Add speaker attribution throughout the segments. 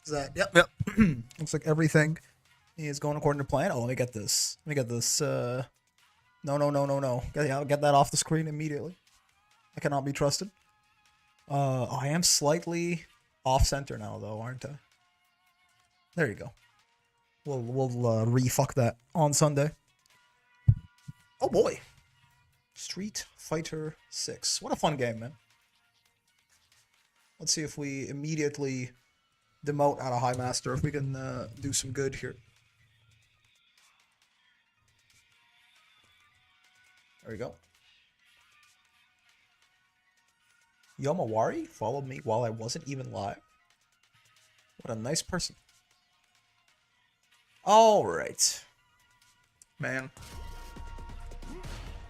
Speaker 1: Is that? Yep. Looks like everything is going according to plan. Oh, let me get this. No. Get that off the screen immediately. I cannot be trusted. I am slightly off center now, though, aren't I? There you go. We'll re-fuck that on Sunday. Oh boy. Street Fighter 6. What a fun game, man. Let's see if we immediately demote out of High Master, if we can do some good here. There we go. Yomawari followed me while I wasn't even live. What a nice person. Alright. Man.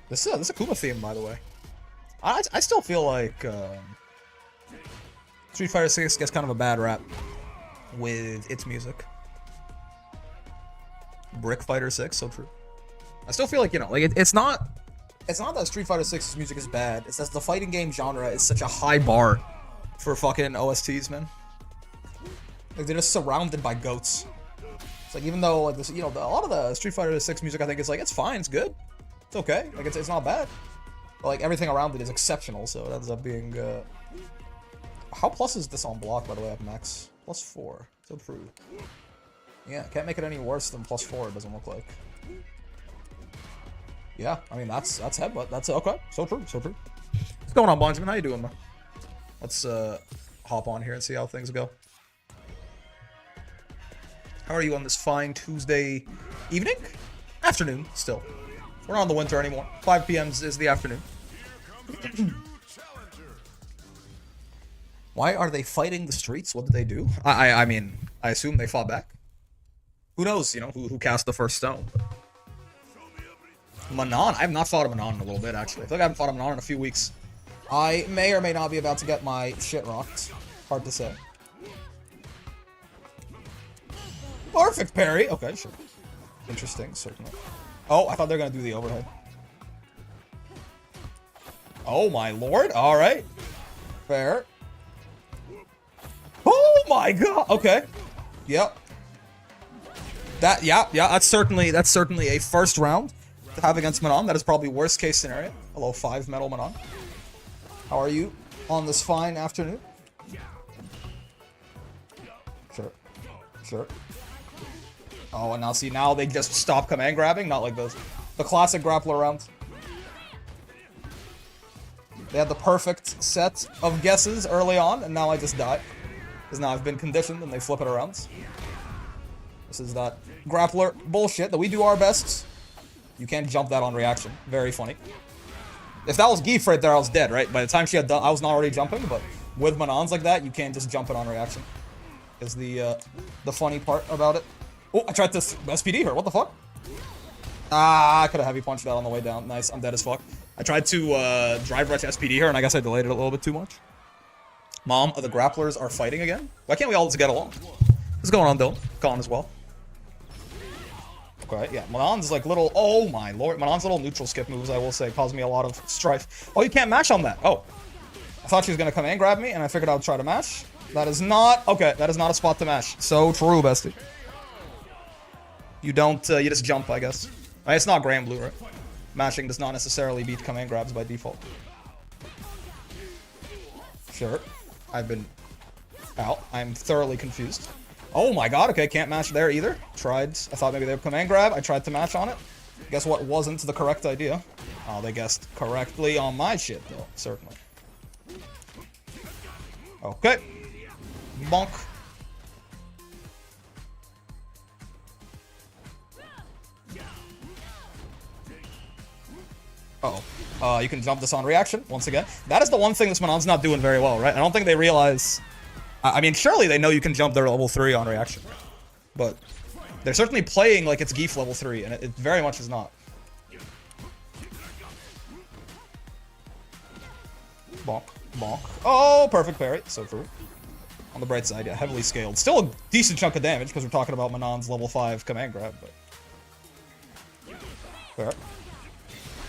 Speaker 1: This is Akuma theme, by the way. I still feel like Street Fighter 6 gets kind of a bad rap with its music. Brick Fighter 6, so true. I still feel like, you know, like it's not that Street Fighter 6's music is bad. It's that the fighting game genre is such a high bar for fucking OSTs, man. Like, they're just surrounded by goats. It's like, even though, like, this, you know, a lot of the Street Fighter 6 music, I think, is like, it's fine, it's good. It's okay. Like, it's not bad. But, like, everything around it is exceptional, so it ends up being, How plus is this on block, by the way, at max? +4. So true. Yeah, can't make it any worse than +4, it doesn't look like. Yeah, I mean, that's headbutt. That's okay. So true, so true. What's going on, Benjamin? How you doing, man? Let's hop on here and see how things go. How are you on this fine Tuesday evening? Afternoon, still. We're not in the winter anymore. 5 p.m. is the afternoon. Why are they fighting the streets? What did they do? I mean, I assume they fought back. Who knows, you know, who cast the first stone? Manon? I have not fought a Manon in a little bit, actually. I feel like I haven't fought a Manon in a few weeks. I may or may not be about to get my shit rocked. Hard to say. Perfect parry! Okay, sure. Interesting, certainly. Oh, I thought they were gonna do the overhead. Oh my lord, alright. Fair. Oh my god! Okay. Yep. Yeah, that's certainly a first round to have against Manon. That is probably worst case scenario. Hello, 5 metal Manon. How are you on this fine afternoon? Sure. Oh, and now see, now they just stop command grabbing, not like those. The classic grappler round. They had the perfect set of guesses early on, and now I just die. Because now I've been conditioned, and they flip it around. This is that grappler bullshit that we do our best. You can't jump that on reaction. Very funny. If that was Geef right there, I was dead, right? By the time she had done, I was not already jumping, but with Manons like that, you can't just jump it on reaction. Is the funny part about it. Oh, I tried to SPD her. What the fuck? Ah, I could have heavy punched that on the way down. Nice, I'm dead as fuck. I tried to drive rush SPD her, and I guess I delayed it a little bit too much. Mom, the grapplers are fighting again? Why can't we all just get along? What's going on, Dylan? Gone as well. Okay, yeah, Manon's like little, oh my lord, Manon's little neutral skip moves, I will say, caused me a lot of strife. Oh, you can't mash on that. Oh. I thought she was gonna come and grab me, and I figured I would try to mash. That is not, okay, that is not a spot to mash. So true, bestie. You don't, you just jump, I guess. I mean, it's not Grand Blue, right? Mashing does not necessarily beat command grabs by default. Sure. I've been out. I'm thoroughly confused. Oh my god, okay, can't match there either. Tried, I thought maybe they would command grab. I tried to match on it. Guess what wasn't the correct idea? Oh, they guessed correctly on my shit, though, certainly. Okay. Bonk. Uh-oh. You can jump this on reaction, once again. That is the one thing this Manon's not doing very well, right? I don't think they realize... I mean, surely they know you can jump their level 3 on reaction. But they're certainly playing like it's Geef level 3, and it very much is not. Bonk. Bonk. Oh, perfect parry. So true. On the bright side, yeah, heavily scaled. Still a decent chunk of damage, because we're talking about Manon's level 5 command grab, but... Fair.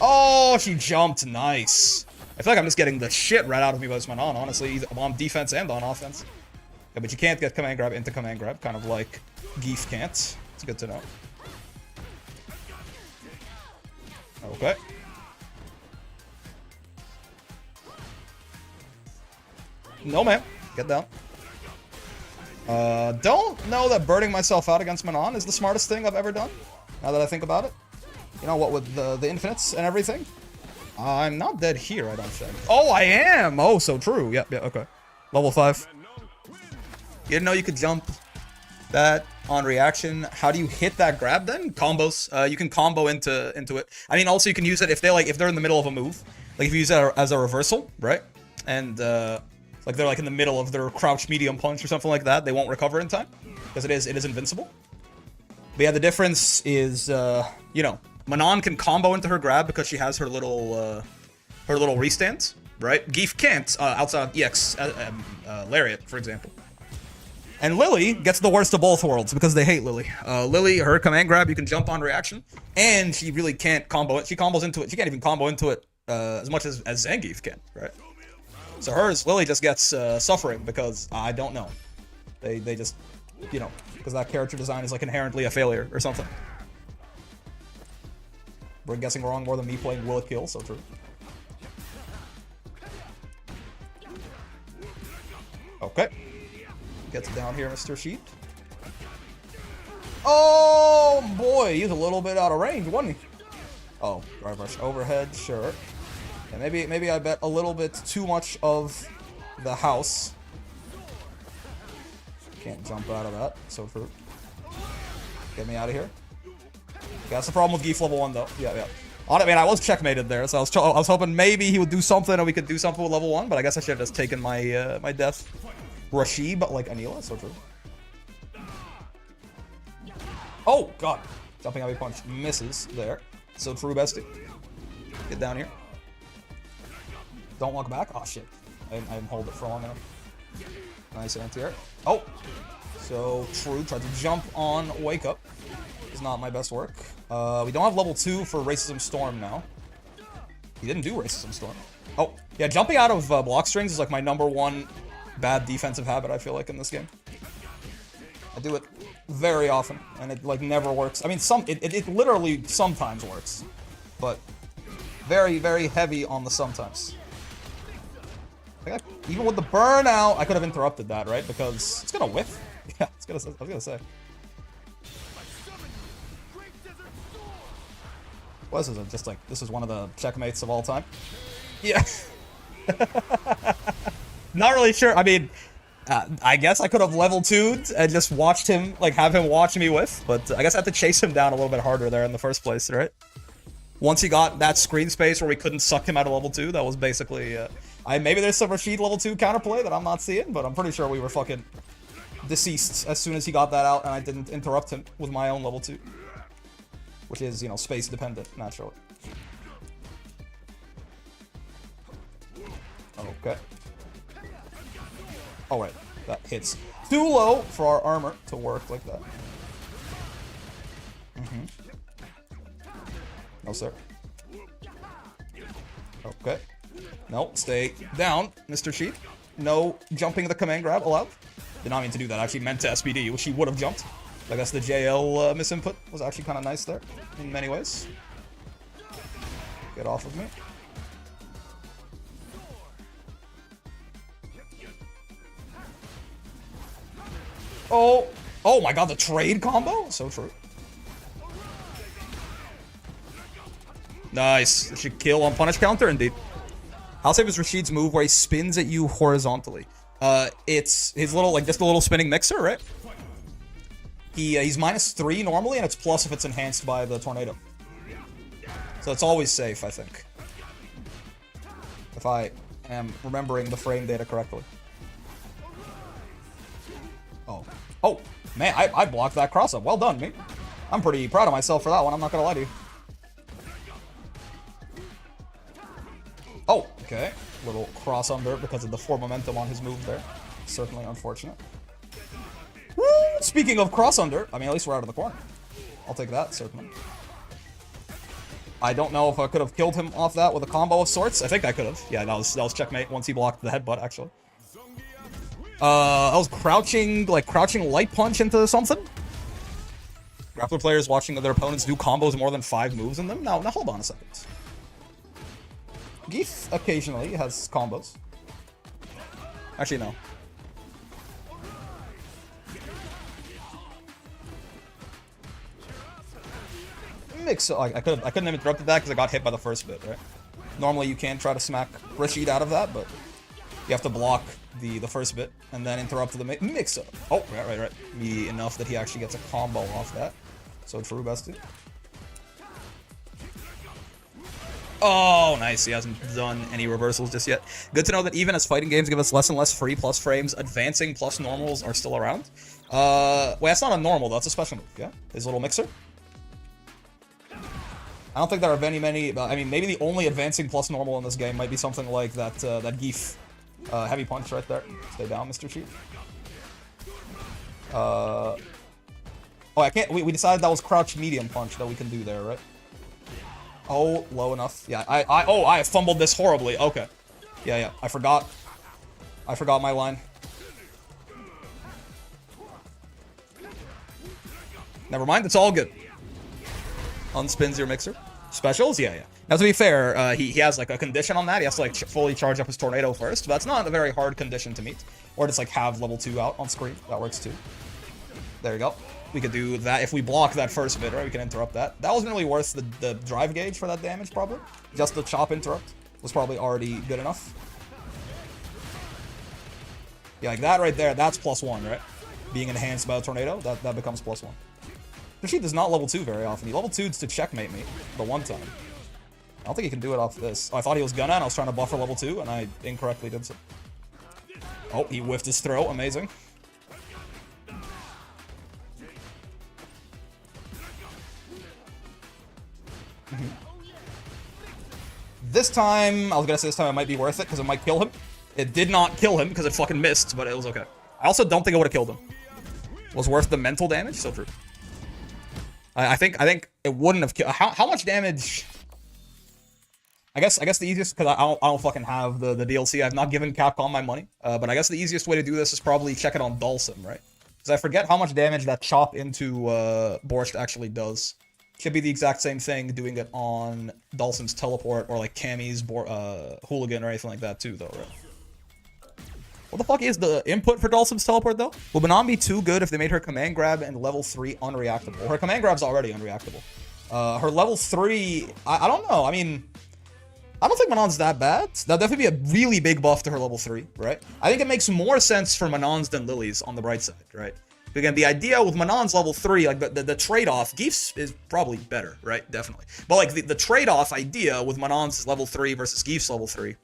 Speaker 1: Oh, she jumped. Nice. I feel like I'm just getting the shit right out of me by this Manon, honestly, either on defense and on offense. Yeah, but you can't get command grab into command grab, kind of like Geef can't. It's good to know. Okay. No, man. Get down. Don't know that burning myself out against Manon is the smartest thing I've ever done, now that I think about it. You know what, with the infinites and everything? I'm not dead here, I don't think. Oh, I am! Oh, so true. Yep, yeah, okay. Level 5. You didn't know you could jump that on reaction. How do you hit that grab then? Combos. You can combo into it. I mean, also you can use it if they're in the middle of a move. Like if you use it as a reversal, right? And like they're like in the middle of their crouch medium punch or something like that, they won't recover in time because it is invincible. But yeah, the difference is you know, Manon can combo into her grab because she has her little restand, right? Geef can't outside of EX Lariat, for example. And Lily gets the worst of both worlds because they hate Lily. Lily, her command grab, you can jump on reaction, and she really can't combo it. She combos into it. She can't even combo into it as much as Zangief can, right? So hers, Lily just gets suffering because I don't know. They just, you know, because that character design is like inherently a failure or something. We're guessing wrong more than me playing Will It Kill, so true. Okay. Gets down here, Mr. Sheep. Oh boy, he's a little bit out of range, wasn't he? Oh, guard rush overhead, sure. Yeah, maybe I bet a little bit too much of the house. Can't jump out of that, so true. Get me out of here. Yeah, that's the problem with Geef level 1 though. Yeah. I mean, I was checkmated there, so I was hoping maybe he would do something and we could do something with level 1, but I guess I should have just taken my my death. Rashid, but like Anila, so true. Oh god, jumping heavy punch misses there. So true, bestie. Get down here. Don't walk back. Oh shit, I didn't hold it for long enough. Nice anti-air. Oh, so true. Tried to jump on wake up. Is not my best work. We don't have level 2 for Racism Storm now. He didn't do Racism Storm. Oh yeah, jumping out of block strings is like my #1 bad defensive habit, I feel like, in this game. I do it very often, and it like never works. I mean, it literally sometimes works, but very, very heavy on the sometimes. Even with the burnout, I could have interrupted that, right? Because it's gonna whiff. Yeah, I was gonna say. Well, this is just like, this is one of the checkmates of all time. Yeah. Not really sure. I mean, I guess I could have level 2'd and just watched him, like have him watch me whiff, but I guess I had to chase him down a little bit harder there in the first place, right? Once he got that screen space where we couldn't suck him out of level 2, that was basically, maybe there's some Rashid level 2 counterplay that I'm not seeing, but I'm pretty sure we were fucking deceased as soon as he got that out and I didn't interrupt him with my own level 2. Which is, you know, space dependent, naturally. Okay. Alright, that hits too low for our armor to work like that. No, sir. Okay. No, stay down, Mr. Sheep. No jumping the command grab allowed. Did not mean to do that. I actually meant to SPD, which he would have jumped. I guess the JL misinput was actually kind of nice there, in many ways. Get off of me. Oh my god, the trade combo? So true. Nice. This should kill on punish counter, indeed. How safe is Rashid's move where he spins at you horizontally? It's his little, like, just a little spinning mixer, right? He's -3 normally, and it's plus if it's enhanced by the tornado. So it's always safe, I think. If I am remembering the frame data correctly. Oh, man, I blocked that cross-up. Well done, me. I'm pretty proud of myself for that one, I'm not gonna lie to you. Oh, okay. Little cross-under because of the 4 momentum on his move there. Certainly unfortunate. Woo! Speaking of cross-under, I mean, at least we're out of the corner. I'll take that, certainly. I don't know if I could have killed him off that with a combo of sorts. I think I could have. Yeah, that was checkmate once he blocked the headbutt, actually. I was crouching light punch into something. Grappler players watching their opponents do combos more than 5 moves in them. Now hold on a second. Geef occasionally has combos. Actually, no. Mix. I couldn't have interrupted that because I got hit by the first bit, right? Normally you can try to smack Rashid out of that, but you have to block the first bit and then interrupt the mix-up. Oh, right. Me enough that he actually gets a combo off that. So true, bestie. Oh, nice. He hasn't done any reversals just yet. Good to know that even as fighting games give us less and less free plus frames, advancing plus normals are still around. Wait, that's not a normal, that's a special move, yeah? His little mixer. I don't think there are many, I mean, maybe the only advancing plus normal in this game might be something like that, that Geef. Heavy punch right there. Stay down, Mr. Chief. Oh, I can't, we decided that was crouch medium punch that we can do there, right? Oh, low enough. Yeah, I fumbled this horribly. Okay. Yeah, I forgot my line. Never mind, it's all good. Unspins your mixer. Specials? Yeah. Now, to be fair, he has, like, a condition on that. He has to, like, fully charge up his tornado first. But that's not a very hard condition to meet. Or just, like, have level 2 out on screen. That works, too. There you go. We could do that. If we block that first bit, right, we can interrupt that. That wasn't really worth the drive gauge for that damage, probably. Just the chop interrupt was probably already good enough. Yeah, like that right there, that's +1, right? Being enhanced by a tornado, that becomes +1. Rashid does not level 2 very often. He level 2'd to checkmate me the one time. I don't think he can do it off this. Oh, I thought he was gonna, and I was trying to buffer level 2, and I incorrectly did so. Oh, he whiffed his throw. Amazing. This time, I was gonna say this time it might be worth it, because it might kill him. It did not kill him, because it fucking missed, but it was okay. I also don't think it would have killed him. It was worth the mental damage? So true. I think it wouldn't have killed. How much damage? I guess the easiest, because I don't fucking have the DLC. I've not given Capcom my money. But I guess the easiest way to do this is probably check it on Dhalsim, right? Because I forget how much damage that chop into Borscht actually does. Should be the exact same thing doing it on Dhalsim's teleport or like Cammy's hooligan or anything like that too, though, right? What the fuck is the input for Dhalsim's teleport, though? Will Manon be too good if they made her command grab and level 3 unreactable? Her command grab's already unreactable. Her level 3, I don't know. I mean, I don't think Manon's that bad. That'll definitely be a really big buff to her level 3, right? I think it makes more sense for Manon's than Lily's on the bright side, right? Again, the idea with Manon's level 3, like the trade-off, Geef's is probably better, right? Definitely. But like the trade-off idea with Manon's level 3 versus Geef's level 3,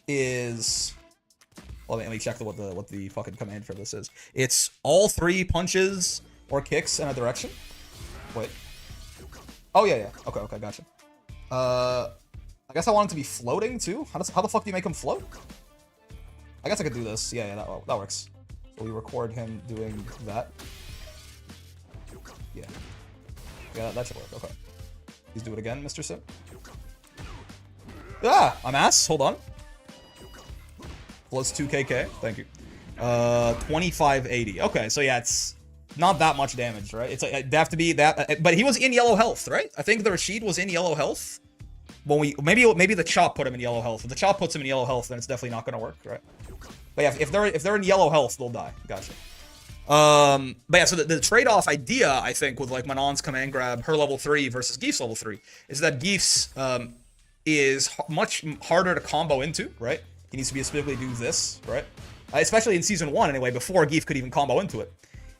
Speaker 1: is, well, let me check what the fucking command for this is. It's all 3 punches or kicks in a direction. Wait. Oh yeah. Okay, gotcha. I guess I want him to be floating too. How the fuck do you make him float? I guess I could do this. Yeah, that works. So we record him doing that. Yeah, that should work. Okay. Please do it again, Mr. Sim. Ah, I'm ass. Hold on. Plus 2kk. Thank you. 2580. Okay, so yeah, it's not that much damage, right? It's it'd have to be that, but he was in yellow health, right? I think the Rashid was in yellow health. When we maybe the chop put him in yellow health. If the chop puts him in yellow health, then it's definitely not gonna work, right? But yeah, if they're in yellow health, they'll die. Gotcha. But yeah, so the trade-off idea, I think, with like Manon's command grab, her level 3 versus Geef's level 3, is that Geef's is much harder to combo into, right? He needs to be specifically do this, right? Especially in Season 1, anyway, before Geef could even combo into it.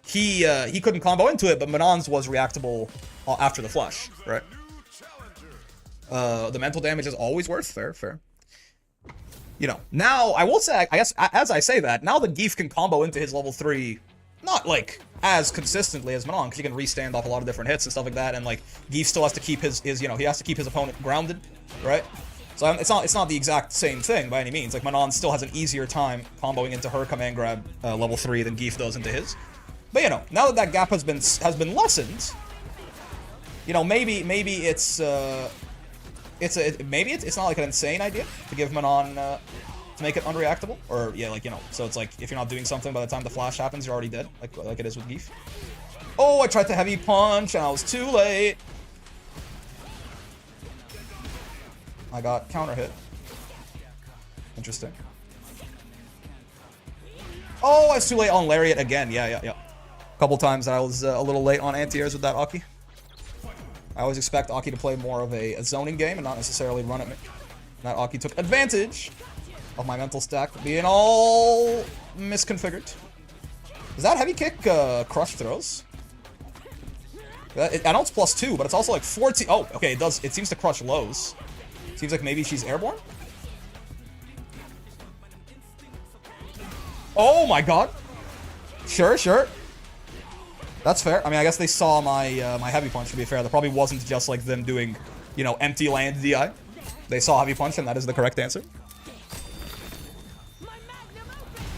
Speaker 1: He couldn't combo into it, but Manon's was reactable after the flush, right? The mental damage is always worth. Fair. You know, now, I will say, I guess, as I say that, now that Geef can combo into his level 3, not, like, as consistently as Manon, because he can restand off a lot of different hits and stuff like that, and, like, Geef still has to keep his you know, he has to keep his opponent grounded, right? So it's not the exact same thing by any means. Like, Manon still has an easier time comboing into her command grab level 3 than Geef does into his. But, you know, now that gap has been lessened, you know, maybe it's not like an insane idea to give Manon to make it unreactable. Or, yeah, like, you know, so it's like, if you're not doing something by the time the flash happens, you're already dead, like it is with Geef. Oh, I tried to heavy punch, and I was too late. I got counter hit. Interesting. Oh, I was too late on Lariat again. Yeah. A couple times I was a little late on anti-airs with that Aki. I always expect Aki to play more of a zoning game and not necessarily run at me. And that Aki took advantage of my mental stack being all misconfigured. Does that heavy kick crush throws? I know it's +2, but it's also like 14. Oh, okay, it does. It seems to crush lows. Seems like maybe she's airborne. Oh my god. Sure. That's fair. I mean, I guess they saw my my heavy punch, to be fair. That probably wasn't just like them doing, you know, empty land DI. They saw heavy punch, and that is the correct answer.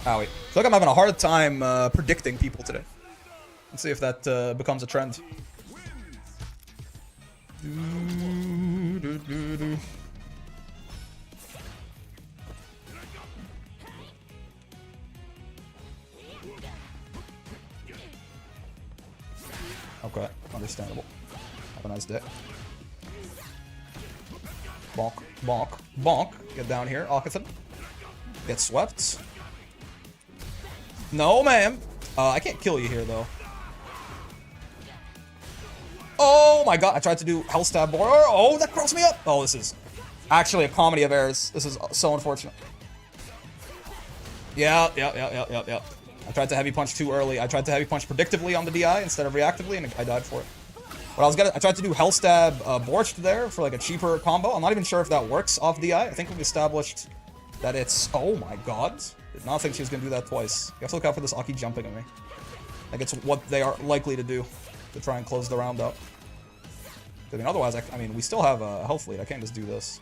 Speaker 1: Owie. I feel like I'm having a hard time predicting people today. Let's see if that becomes a trend. Okay, understandable. Have a nice day. Bonk, bonk, bonk. Get down here, Akathan. Get swept. No, ma'am. I can't kill you here, though. Oh my god, I tried to do Hell Stab Boar. Oh, that crossed me up. Oh, this is actually a comedy of errors. This is so unfortunate. Yeah. I tried to heavy punch too early. I tried to heavy punch predictively on the DI instead of reactively, and I died for it. But I tried to do Hell Stab Borscht there for like a cheaper combo. I'm not even sure if that works off DI. I think we've established that it's... Oh my god. Did not think she was going to do that twice. You have to look out for this Aki jumping at me. Like, it's what they are likely to do to try and close the round out. I mean, otherwise, I mean, we still have a health lead. I can't just do this.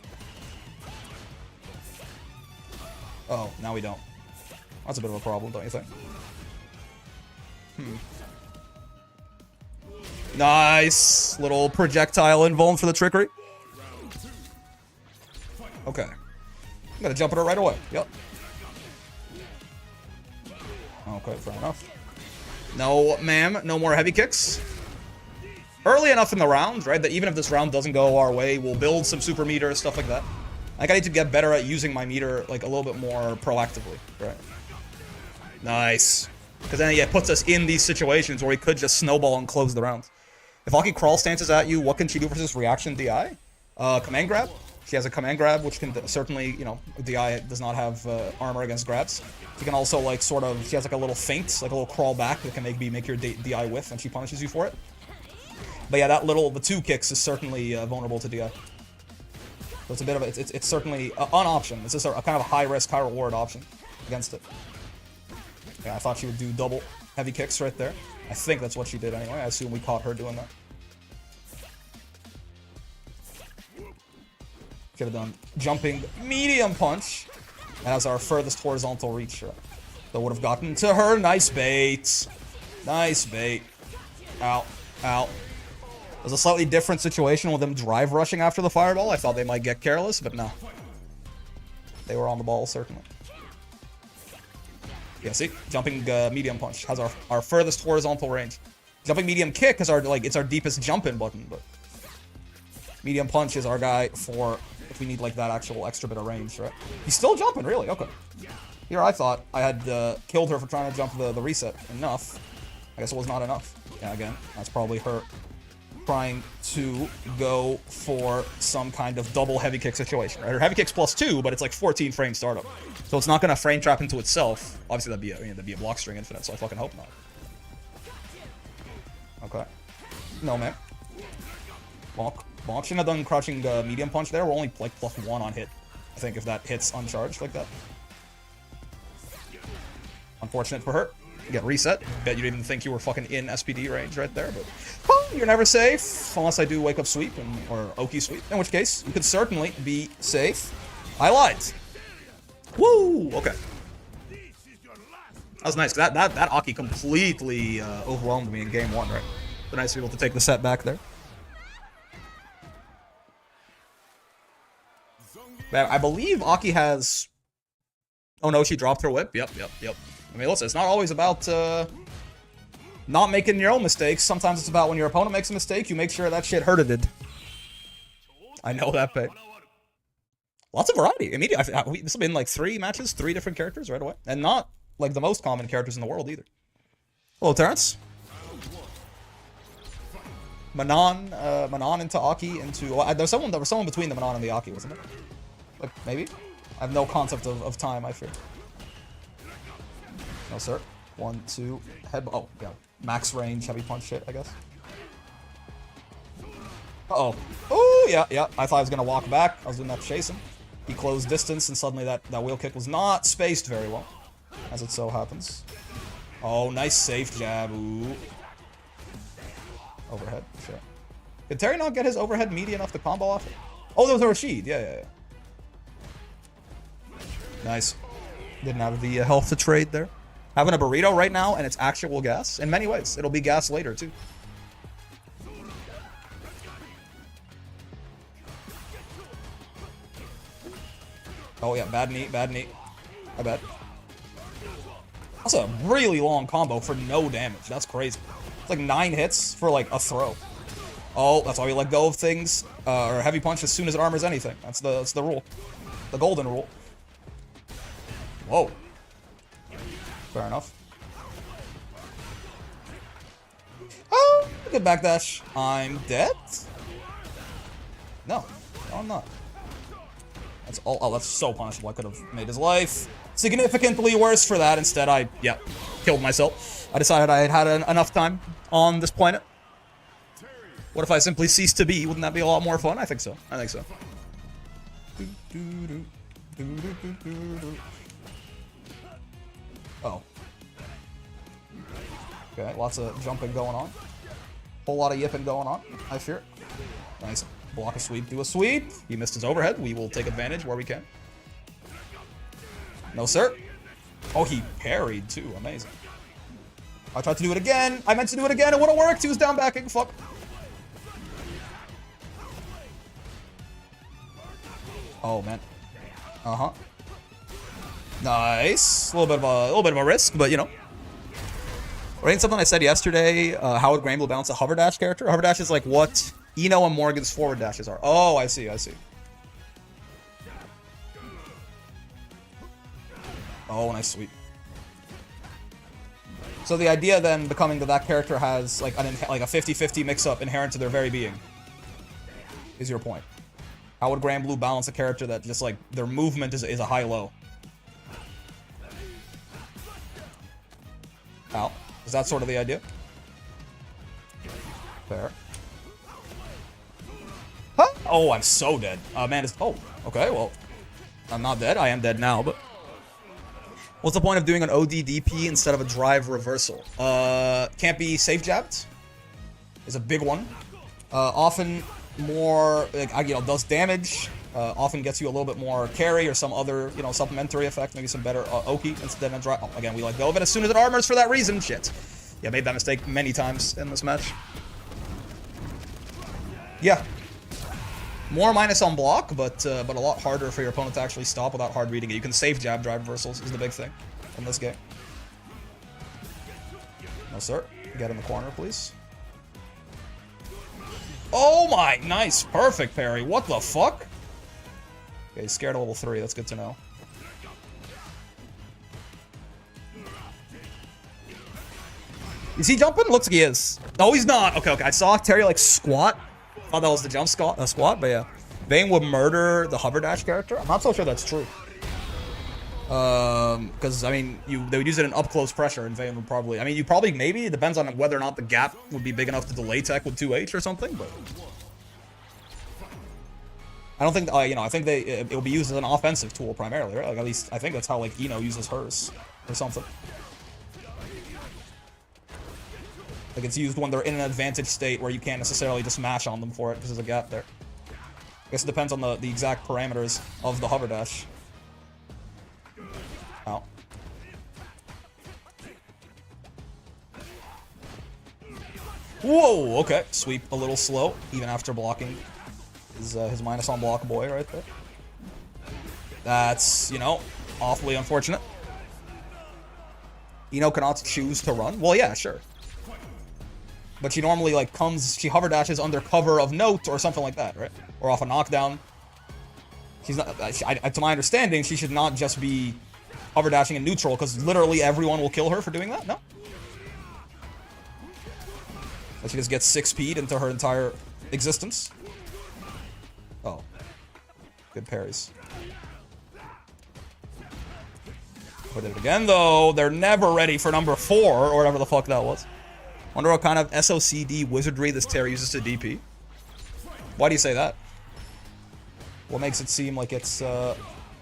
Speaker 1: Oh, now we don't. That's a bit of a problem, don't you think? Nice! Little projectile invuln for the trickery. Okay. I'm gonna jump at her right away. Yep. Okay, fair enough. No, ma'am. No more heavy kicks. Early enough in the round, right, that even if this round doesn't go our way, we'll build some super meters, stuff like that. I need to get better at using my meter, like, a little bit more proactively, right? Nice. Because then it puts us in these situations where we could just snowball and close the round. If Aki crawl stances at you, what can she do versus reaction DI? Command grab. She has a command grab, which can certainly, you know, DI does not have armor against grabs. She can also, like, sort of, she has, like, a little feint, like a little crawl back that can make your DI whiff, and she punishes you for it. But yeah, the 2 kicks is certainly vulnerable to DI. So it's a bit of it's certainly an option. It's just a kind of high risk, high reward option against it. Yeah, I thought she would do double heavy kicks right there. I think that's what she did anyway. I assume we caught her doing that. Could have done jumping medium punch as our furthest horizontal reach. That would have gotten to her. Nice bait. Nice bait. Ow. Ow. It was a slightly different situation with them drive rushing after the fireball. I thought they might get careless, but no. They were on the ball, certainly. Yeah, see? Jumping medium punch has our furthest horizontal range. Jumping medium kick is it's our deepest jump-in button, but medium punch is our guy for if we need like that actual extra bit of range, right? He's still jumping, really? Okay. Here I thought I had killed her for trying to jump the reset enough. I guess it was not enough. Yeah, again, that's probably her trying to go for some kind of double heavy kick situation, right? Her heavy kick's +2, but it's like 14 frame startup. So it's not going to frame trap into itself. Obviously, that'd be a block string infinite, so I fucking hope not. Okay. No, man. Bonk. Bonk. Shouldn't have done crouching medium punch there. We're only like +1 on hit, I think, if that hits uncharged like that. Unfortunate for her. Get reset. Bet you didn't even think you were fucking in SPD range right there, but well, you're never safe unless I do wake up sweep or Oki sweep, in which case you could certainly be safe. I lied. Woo! Okay. That was nice. That Aki completely overwhelmed me in game 1, right? But nice to be able to take the set back there. I believe Aki has Oh no, she dropped her whip. Yep. I mean, listen, it's not always about not making your own mistakes. Sometimes it's about when your opponent makes a mistake, you make sure that shit hurted it. I know that pain. Lots of variety. Immediately, this has been like 3 matches, 3 different characters right away. And not like the most common characters in the world either. Hello, Terrence. Manon into Aki into... Well, there was someone between the Manon and the Aki, wasn't there? Like, maybe? I have no concept of time, I fear. No, sir. 1, 2, head... Oh, yeah. Max range, heavy punch shit, I guess. Uh-oh. Oh, yeah. I thought I was going to walk back. I was doing that to chase him. He closed distance, and suddenly that wheel kick was not spaced very well, as it so happens. Oh, nice safe jab. Ooh. Overhead, sure. Did Terry not get his overhead meaty enough to combo off it? Oh, there was a Rashid. Yeah. Nice. Didn't have the health to trade there. Having a burrito right now, and it's actual gas. In many ways. It'll be gas later, too. Oh, yeah. Bad knee. I bet. That's a really long combo for no damage. That's crazy. It's like 9 hits for, like, a throw. Oh, that's why we let go of things, or heavy punch as soon as it armors anything. That's the rule. The golden rule. Whoa. Fair enough. Oh, good backdash. I'm dead? No, I'm not. That's all. Oh, that's so punishable. I could have made his life significantly worse for that. Instead, I killed myself. I decided I had enough time on this planet. What if I simply ceased to be? Wouldn't that be a lot more fun? I think so. Oh. Okay, lots of jumping going on. Whole lot of yipping going on, I fear. Nice. Block a sweep, do a sweep. He missed his overhead. We will take advantage where we can. No, sir. Oh, he parried, too. Amazing. I tried to do it again. I meant to do it again. It wouldn't work. He was down backing. Fuck. Oh, man. Uh-huh. Nice. A little bit of a risk, but, you know. Right, something I said yesterday, how would Granblue balance a hover dash character? Hover dash is like what Eno and Morgan's forward dashes are. Oh, I see. Oh, nice sweep. So the idea then becoming that character has like a 50-50 mix-up inherent to their very being is your point. How would Granblue balance a character that just like their movement is a high-low? Ow. Is that sort of the idea? Fair. Huh? Oh, I'm so dead. Man, oh, okay, well, I'm not dead. I am dead now, but... What's the point of doing an ODDP instead of a drive reversal? Can't be safe jabbed. Is a big one. Often more, like, does damage. Often gets you a little bit more carry or some other, supplementary effect. Maybe some better Oki instead of drive. Oh, again, we let go of it as soon as it armors for that reason. Shit. Yeah, made that mistake many times in this match. Yeah. More minus on block, but a lot harder for your opponent to actually stop without hard reading it. You can safe jab drive reversals is the big thing in this game. No, sir. Get in the corner, please. Oh my, nice. Perfect parry. What the fuck? Okay, he's scared of level 3. That's good to know. Is he jumping? Looks like he is. No, he's not. Okay. I saw Terry, like, squat. Thought that was the jump squat, but yeah. Vayne would murder the hover dash character. I'm not so sure that's true. Because, I mean, they would use it in up-close pressure, and Vayne would probably... I mean, maybe, it depends on whether or not the gap would be big enough to delay tech with 2H or something, but... I don't think, I think it will be used as an offensive tool primarily, right? Like, at least, I think that's how, like, Eno uses hers, or something. Like, it's used when they're in an advantage state where you can't necessarily just mash on them for it because there's a gap there. I guess it depends on the exact parameters of the hover dash. Ow. Whoa, okay. Sweep a little slow, even after blocking his minus on block boy right there. That's, awfully unfortunate. Ino cannot choose to run. Well, yeah, sure. But she normally, like, she hover dashes under cover of note or something like that, right? Or off a knockdown. She's not, to my understanding, she should not just be hover dashing in neutral, because literally everyone will kill her for doing that, no? So she just gets 6P'd into her entire existence. Oh. Good parries. Put it again, though. They're never ready for number 4, or whatever the fuck that was. Wonder what kind of SOCD wizardry this Terry uses to DP. Why do you say that? What makes it seem like it's, oh,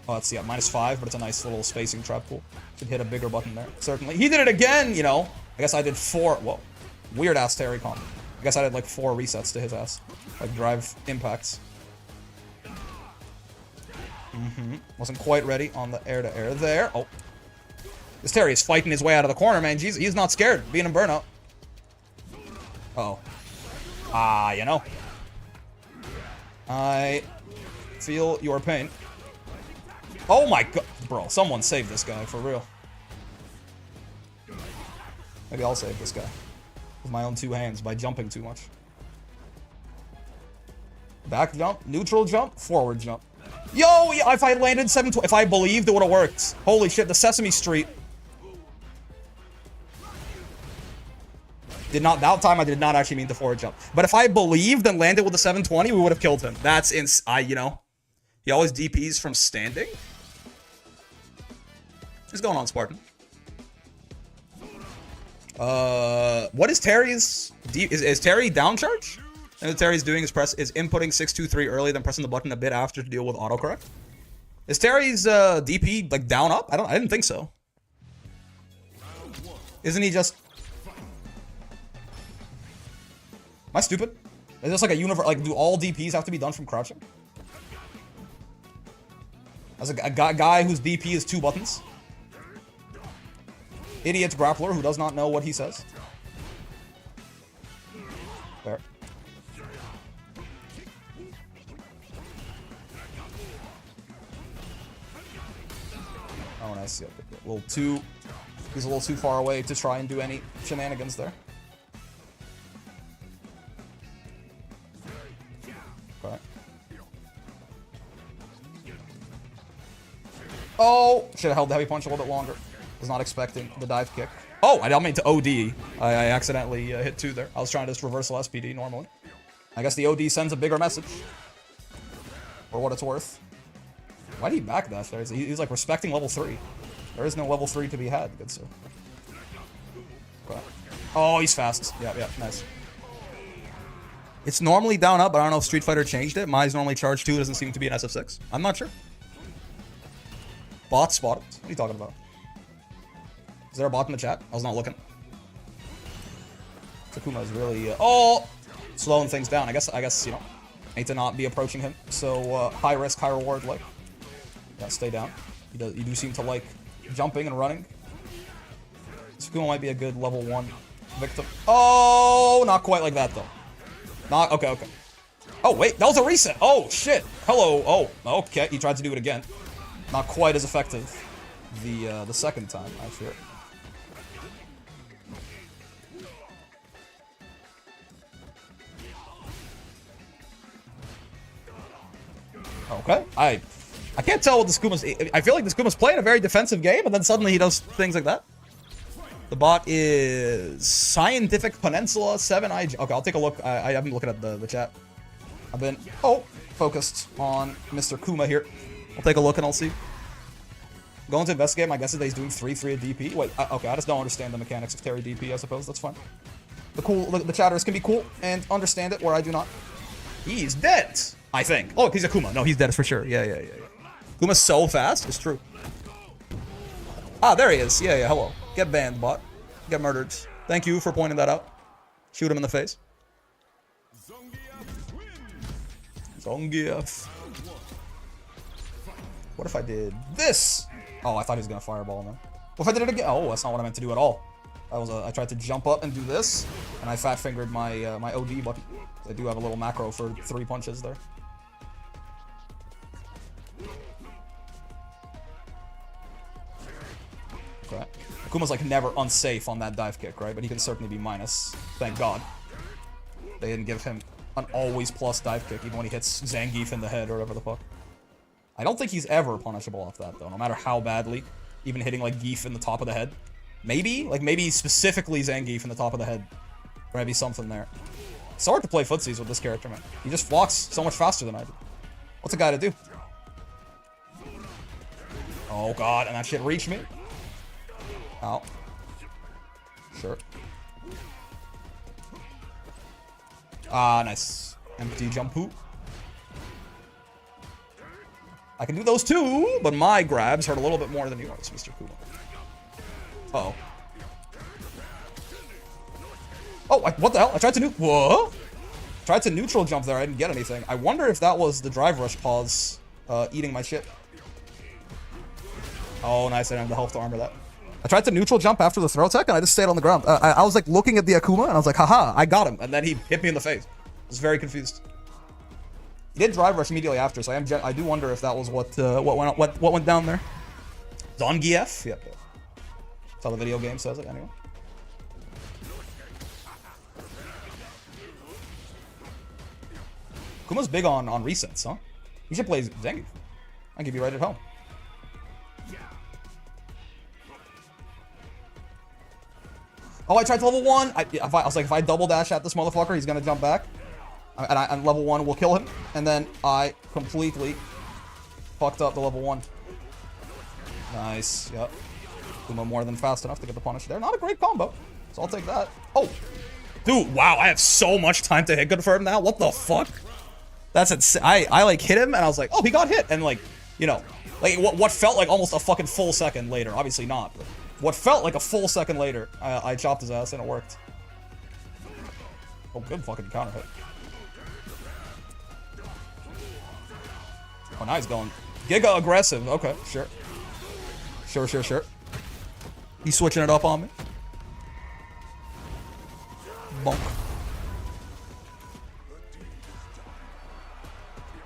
Speaker 1: it's, yeah, -5, but it's a nice little spacing trap pool. Should hit a bigger button there, certainly. He did it again, you know. I guess I did 4, whoa. Weird-ass Terry combo. I guess I did, like, 4 resets to his ass. Like, drive impacts. Wasn't quite ready on the air-to-air there. Oh. This Terry is fighting his way out of the corner, man. Jeez, he's not scared. Being in burnout. Uh-oh. Ah, you know. I feel your pain. Oh my god. Bro, someone save this guy, for real. Maybe I'll save this guy. With my own 2 hands, by jumping too much. Back jump, neutral jump, forward jump. Yo, if I landed 720, if I believed it would have worked. Holy shit, the Sesame Street. That time I did not actually mean to forward jump. But if I believed and landed with the 720, we would have killed him. That's you know. He always DPs from standing. What's going on, Spartan? What is Terry's... Is Terry down charge? And what Terry's doing is inputting 623 early, then pressing the button a bit after to deal with autocorrect. Is Terry's DP like down up? I didn't think so. Isn't he just... Am I stupid? Is this like a universe? Like, do all DPs have to be done from crouching? As a guy whose DP is 2 buttons. Idiot grappler who does not know what he says. There. Oh, nice. Yeah, a little too... He's a little too far away to try and do any shenanigans there. Okay. Oh! Should have held the heavy punch a little bit longer. Was not expecting the dive kick. Oh! I didn't mean to OD. I accidentally hit 2 there. I was trying to just reversal SPD normally. I guess the OD sends a bigger message. For what it's worth. Why did he backdash there? He's like respecting level 3. There is no level 3 to be had, good sir. Okay. Oh, he's fast. Yeah, nice. It's normally down up, but I don't know if Street Fighter changed it. Mine's normally charged 2, doesn't seem to be an SF6. I'm not sure. Bot spotted. What are you talking about? Is there a bot in the chat? I was not looking. Akuma is really, slowing things down. I guess, you know, need to not be approaching him. So, high risk, high reward, like. Yeah, stay down. You do seem to like jumping and running. Akuma might be a good level 1 victim. Oh, not quite like that, though. Okay. Oh, wait, that was a reset. Oh, shit. Hello. Oh, okay. He tried to do it again. Not quite as effective the second time, I fear. Okay. I can't tell what the Skuma's... I feel like the Skuma's playing a very defensive game, and then suddenly he does things like that. The bot is Scientific Peninsula 7IG. Okay, I'll take a look. I haven't been looking at the chat. I've been, focused on Mr. Kuma here. I'll take a look and I'll see. Going to investigate, my guess is that he's doing 3-3 at DP. Wait, okay, I just don't understand the mechanics of Terry DP, I suppose. That's fine. The chatters can be cool and understand it, where I do not. He's dead, I think. Oh, he's Akuma. No, he's dead for sure. Yeah. Akuma's so fast. It's true. Ah, there he is. Yeah, hello. Get banned, bot. Get murdered. Thank you for pointing that out. Shoot him in the face. Zongief. What if I did this? Oh, I thought he was gonna fireball him. What if I did it again? Oh, that's not what I meant to do at all. I tried to jump up and do this, and I fat fingered my my OD button. I do have a little macro for 3 punches there. Akuma's like never unsafe on that dive kick, right? But he can certainly be minus. Thank God. They didn't give him an always plus dive kick, even when he hits Zangief in the head or whatever the fuck. I don't think he's ever punishable off that, though, no matter how badly. Even hitting, like, Geef in the top of the head. Maybe? Like, maybe specifically Zangief in the top of the head. There might be something there. It's hard to play footsies with this character, man. He just walks so much faster than I do. What's a guy to do? Oh, God, and that shit reached me. Ow. Sure. Ah, nice. Empty jump hoop. I can do those too, but my grabs hurt a little bit more than yours, Mr. Kuma. Uh-oh. Oh, what the hell? I tried to Whoa? Tried to neutral jump there. I didn't get anything. I wonder if that was the drive rush pause eating my shit. Oh, nice. I didn't have the health to armor that. I tried to neutral jump after the throw tech, and I just stayed on the ground. I was, like, looking at the Akuma, and I was like, haha, I got him. And then he hit me in the face. I was very confused. He did drive rush immediately after, so I do wonder if that was what went down there. Zangief? Yep. That's how the video game says it, anyway. Kuma's big on resets, huh? You should play Zangief. I'll give you right at home. Oh, I tried to level 1. I was like, if I double dash at this motherfucker, he's gonna jump back. And level 1 will kill him. And then I completely fucked up the level 1. Nice. Yep. Kuma more than fast enough to get the punish there. Not a great combo. So I'll take that. Oh. Dude, wow. I have so much time to hit confirm now. What the fuck? That's insane. I like hit him and I was like, oh, he got hit. And like, you know, like what felt like almost a fucking full second later. Obviously not. But what felt like a full second later, I chopped his ass and it worked. Oh, good fucking counter hit. Oh, now he's going giga aggressive. Okay, sure. Sure. He's switching it up on me. Bonk.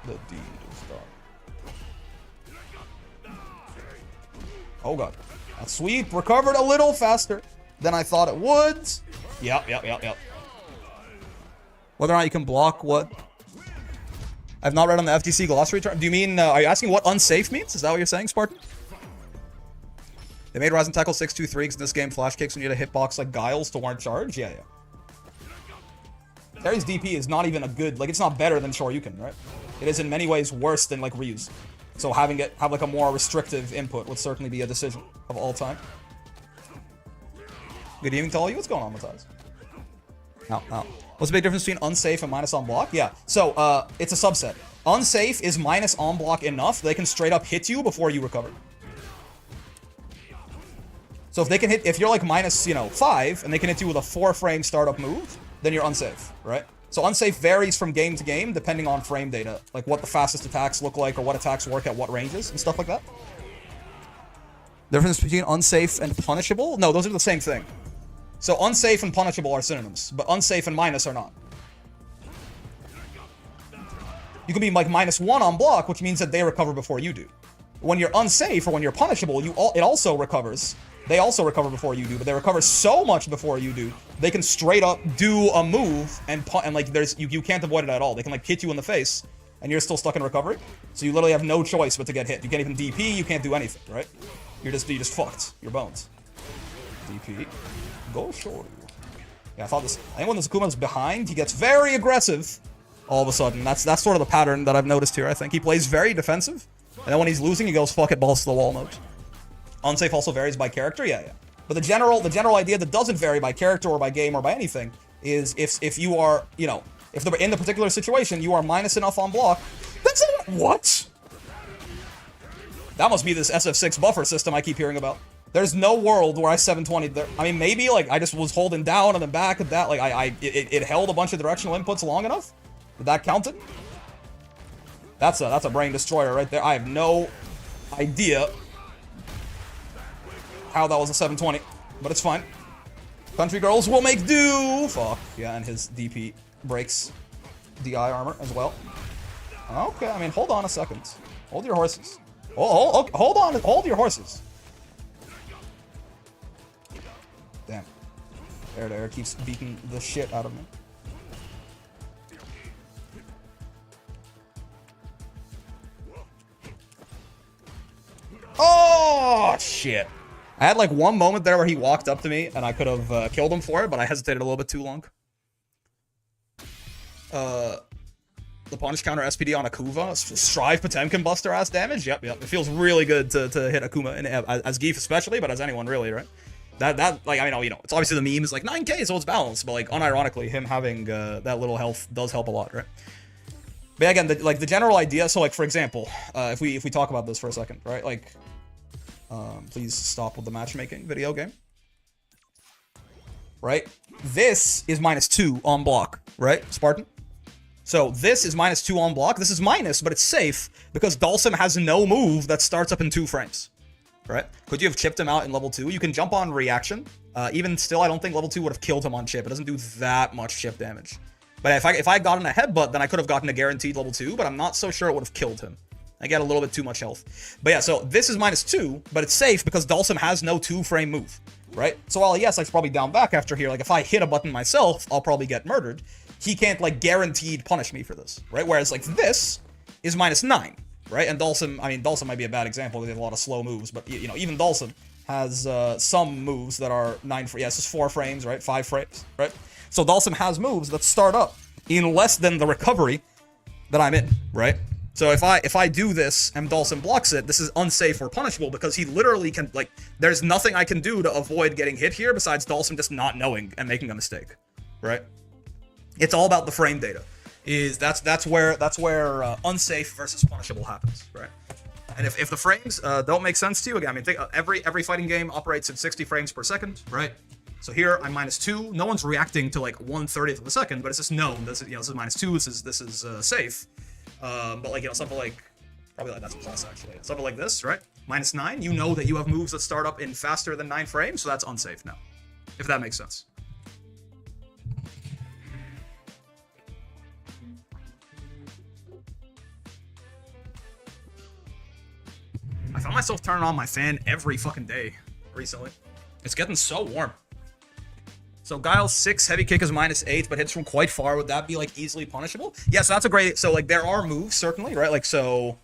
Speaker 1: The deed is done. Oh, God. That sweep recovered a little faster than I thought it would. Yep. Whether or not you can block what? I've not read on the FTC glossary term. Do you mean, are you asking what unsafe means? Is that what you're saying, Spartan? They made Rise and Tackle 623 because in this game, flash kicks when you hit a hitbox like Giles to warrant charge? Yeah. Terry's DP is not even a good, like, it's not better than Shoryuken, right? It is in many ways worse than, like, Ryu's. So having it have, like, a more restrictive input would certainly be a decision of all time. Good evening to all you. What's going on, Matthias? Ow. What's the big difference between unsafe and minus on block? Yeah, so, it's a subset. Unsafe is minus on block enough they can straight up hit you before you recover. So if they can hit, if you're like minus, 5, and they can hit you with a 4-frame startup move, then you're unsafe, right? So unsafe varies from game to game depending on frame data, like what the fastest attacks look like or what attacks work at what ranges and stuff like that. The difference between unsafe and punishable? No, those are the same thing. So unsafe and punishable are synonyms, but unsafe and minus are not. You can be like -1 on block, which means that they recover before you do. When you're unsafe or when you're punishable, it also recovers. They also recover before you do, but they recover so much before you do, they can straight up do a move and like you can't avoid it at all. They can like hit you in the face, and you're still stuck in recovery. So you literally have no choice but to get hit. You can't even DP. You can't do anything, right? You just fucked. You're bones. DP. Go short. Yeah, I thought this. I think when this Akuma's behind, he gets very aggressive. All of a sudden, that's sort of the pattern that I've noticed here. I think he plays very defensive, and then when he's losing, he goes fuck it, balls to the wall mode. Unsafe also varies by character, yeah. But the general idea that doesn't vary by character or by game or by anything is if you are, if in the particular situation you are minus enough on block, that's what? That must be this SF6 buffer system I keep hearing about. There's no world where I 720 there. I mean, maybe like I just was holding down and then back at that, like it held a bunch of directional inputs long enough. Did that count it? That's a brain destroyer right there. I have no idea how that was a 720, but it's fine. Country girls will make do. Fuck yeah, and his DP breaks DI armor as well. Okay, I mean, hold on a second. Hold your horses. Hold on, hold your horses. There, keeps beating the shit out of me. Oh, shit. I had like one moment there where he walked up to me and I could have killed him for it, but I hesitated a little bit too long. The punish counter SPD on Akuma. Strive Potemkin Buster ass damage. Yep. It feels really good to hit Akuma, and as Geef especially, but as anyone really, right? That like, I mean, you know, it's obviously the meme is like 9k, so it's balanced, but like unironically, him having that little health does help a lot, right? But again, the general idea. So like, for example, if we talk about this for a second, right? Like, please stop with the matchmaking video game. Right? This is -2 on block, right, Spartan? So this is -2 on block. This is minus, but it's safe because Dhalsim has no move that starts up in 2 frames. Right? Could you have chipped him out in level 2? You can jump on reaction. Even still, I don't think level 2 would have killed him on chip. It doesn't do that much chip damage. But if I got in a headbutt, then I could have gotten a guaranteed level 2, but I'm not so sure it would have killed him. I get a little bit too much health. But yeah, so this is -2, but it's safe because Dhalsim has no 2-frame move. Right? So while yes, I should probably down back after here, like if I hit a button myself, I'll probably get murdered. He can't like guaranteed punish me for this, right? Whereas like this is -9, right? And Dhalsim, I mean, Dhalsim might be a bad example because they have a lot of slow moves, but you know, even Dhalsim has some moves that are 9 frames. Yes, it's 4 frames, right? 5 frames, right? So Dhalsim has moves that start up in less than the recovery that I'm in, right? So if I do this and Dhalsim blocks it, this is unsafe or punishable because he literally can, like, there's nothing I can do to avoid getting hit here besides Dhalsim just not knowing and making a mistake, right? It's all about the frame data. That's where unsafe versus punishable happens, right? And if the frames don't make sense to you, again, I mean, think, every fighting game operates at 60 frames per second, right? So here I'm -2. No one's reacting to like 1/30th of a second, but it's just known. This is, you know, this is -2. This is safe. But like, you know, something like probably like that's a plus actually. Something like this, right? -9. You know that you have moves that start up in faster than 9 frames, so that's unsafe now. If that makes sense. I found myself turning on my fan every fucking day recently. It's getting so warm. So Guile 6 heavy kick is -8, but hits from quite far. Would that be like easily punishable? Yeah, so that's a great. So like there are moves certainly, right? Like so,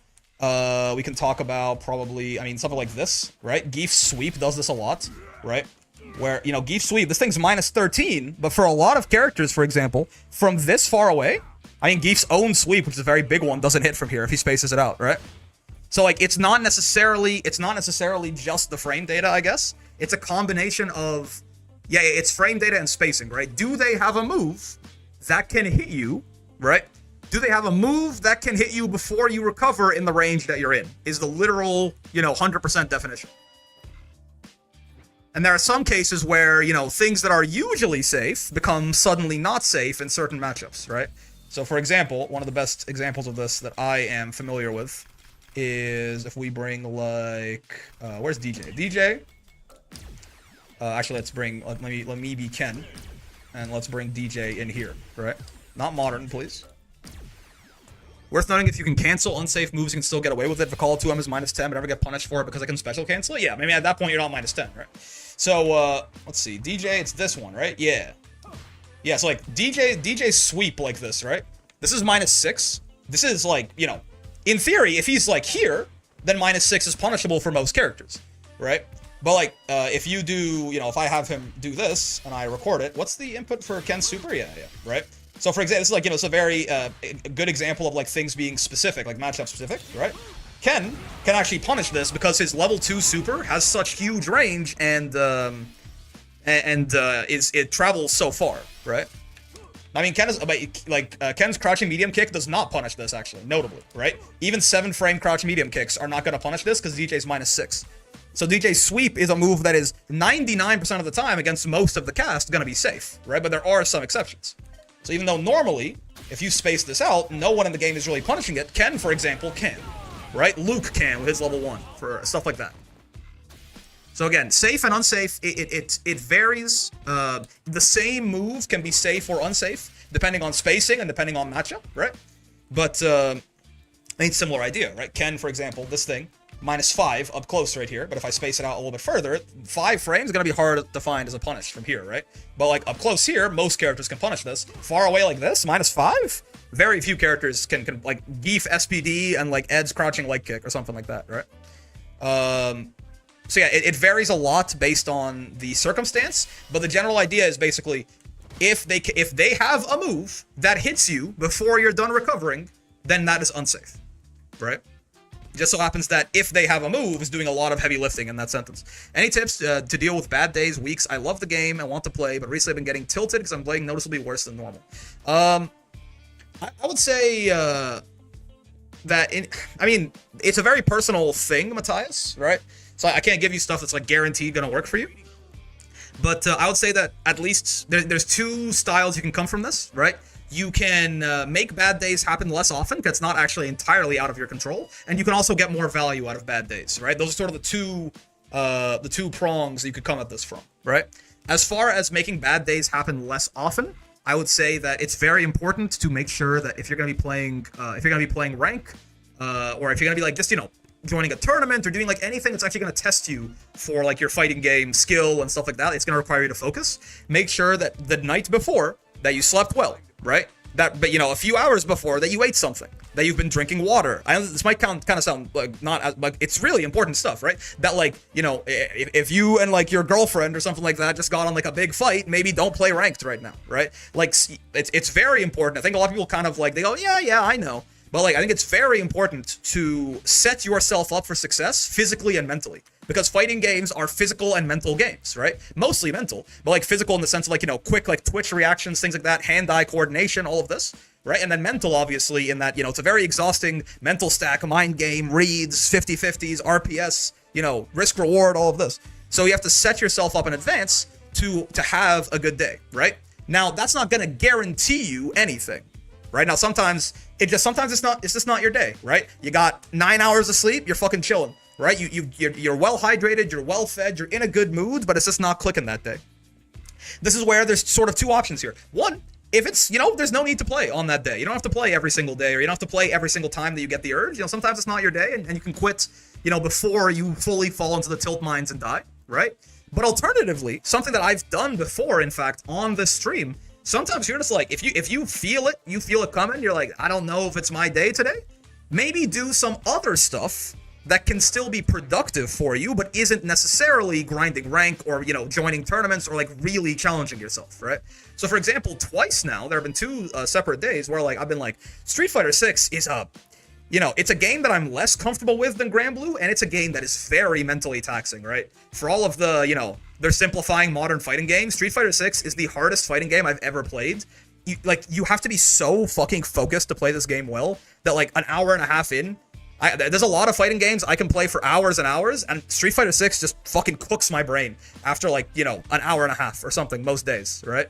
Speaker 1: we can talk about probably. I mean something like this, right? Geef's sweep does this a lot, right? Where you know Geef's sweep, this thing's -13, but for a lot of characters, for example, from this far away, I mean Geef's own sweep, which is a very big one, doesn't hit from here if he spaces it out, right? So like it's not necessarily just the frame data, I guess. It's a combination of. Yeah, it's frame data and spacing, right? Do they have a move that can hit you, right? Do they have a move that can hit you before you recover in the range that you're in? Is the literal, you know, 100% definition. And there are some cases where, you know, things that are usually safe become suddenly not safe in certain matchups, right? So, for example, one of the best examples of this that I am familiar with is if we bring, like, where's DJ? DJ? Actually, let's bring, let me be Ken, and let's bring DJ in here, right? Not modern, please. Worth noting, if you can cancel unsafe moves, you can still get away with it. If a call to him is -10, but never get punished for it because I can special cancel it, yeah, maybe at that point you're not -10, right? So, let's see, DJ, it's this one, right? Yeah. Yeah, so like, DJ sweep like this, right? This is -6. This is like, you know, in theory, if he's like here, then -6 is punishable for most characters, right? But like, if you do, you know, if I have him do this and I record it, what's the input for Ken's super? Yeah, right? So for example, this is like, you know, it's a very good example of like things being specific, like matchup specific, right? Ken can actually punish this because his level 2 super has such huge range and it travels so far, right? I mean, Ken is like Ken's crouching medium kick does not punish this actually, notably, right? Even 7-frame crouch medium kicks are not going to punish this because DJ's -6. So DJ's sweep is a move that is 99% of the time against most of the cast going to be safe, right? But there are some exceptions. So even though normally, if you space this out, no one in the game is really punishing it, Ken, for example, can, right? Luke can with his level 1 for stuff like that. So again, safe and unsafe, it varies. The same move can be safe or unsafe, depending on spacing and depending on matchup, right? But, I mean, similar idea, right? Ken, for example, this thing, -5 up close right here, but if I space it out a little bit further, 5 frames is going to be hard to find as a punish from here, right? But like up close here, most characters can punish this. Far away like this, -5, very few characters can like Geef SPD and like Ed's crouching leg kick or something like that, right? So yeah, it varies a lot based on the circumstance, but the general idea is basically if they have a move that hits you before you're done recovering, then that is unsafe, right? Just so happens that if they have a move is doing a lot of heavy lifting in that sentence. Any tips to deal with bad days, weeks? I love the game, I want to play, but recently I've been getting tilted because I'm playing noticeably worse than normal. I would say I mean, it's a very personal thing, Matthias, right? So I can't give you stuff that's like guaranteed gonna work for you. But I would say that at least there's 2 styles you can come from this, right? You can make bad days happen less often because it's not actually entirely out of your control, and you can also get more value out of bad days, right? Those are sort of the two prongs that you could come at this from, right? As far as making bad days happen less often, I would say that it's very important to make sure that if you're gonna be playing rank, or if you're gonna be like just joining a tournament or doing like anything that's actually going to test you for like your fighting game skill and stuff like that, it's going to require you to focus. Make sure that the night before that you slept well, right? But a few hours before that you ate something, that you've been drinking water. I know this might kind of sound like not as, like it's really important stuff, right? That like, if you and like your girlfriend or something like that just got on like a big fight, maybe don't play ranked right now, right? Like it's very important. I think a lot of people kind of like, they go, yeah, I know. But like, I think it's very important to set yourself up for success physically and mentally, because fighting games are physical and mental games, right? Mostly mental, but like physical in the sense of like, quick like twitch reactions, things like that, hand-eye coordination, all of this, right? And then mental, obviously, in that, it's a very exhausting mental stack, mind game, reads, 50-50s, RPS, risk reward, all of this. So you have to set yourself up in advance to have a good day, right? Now, that's not going to guarantee you anything. Right now, sometimes it's just not your day, right? You got 9 hours of sleep, you're fucking chilling, right? You're well hydrated, you're well fed, you're in a good mood, but it's just not clicking that day. This is where there's sort of 2 options here. One, if it's, there's no need to play on that day. You don't have to play every single day, or you don't have to play every single time that you get the urge. Sometimes it's not your day, and you can quit, before you fully fall into the tilt mines and die, right? But alternatively, something that I've done before, in fact, on this stream, sometimes you're just like, if you feel it coming, you're like, I don't know if it's my day today. Maybe do some other stuff that can still be productive for you, but isn't necessarily grinding rank or, joining tournaments or like really challenging yourself, right? So for example, twice now, there have been 2 separate days where like, I've been like, Street Fighter 6 is it's a game that I'm less comfortable with than Granblue, and it's a game that is very mentally taxing, right? For all of the, they're simplifying modern fighting games, Street Fighter 6 is the hardest fighting game I've ever played. You have to be so fucking focused to play this game well, that like an hour and a half in, there's a lot of fighting games I can play for hours and hours, and Street Fighter 6 just fucking cooks my brain after like, an hour and a half or something most days, right?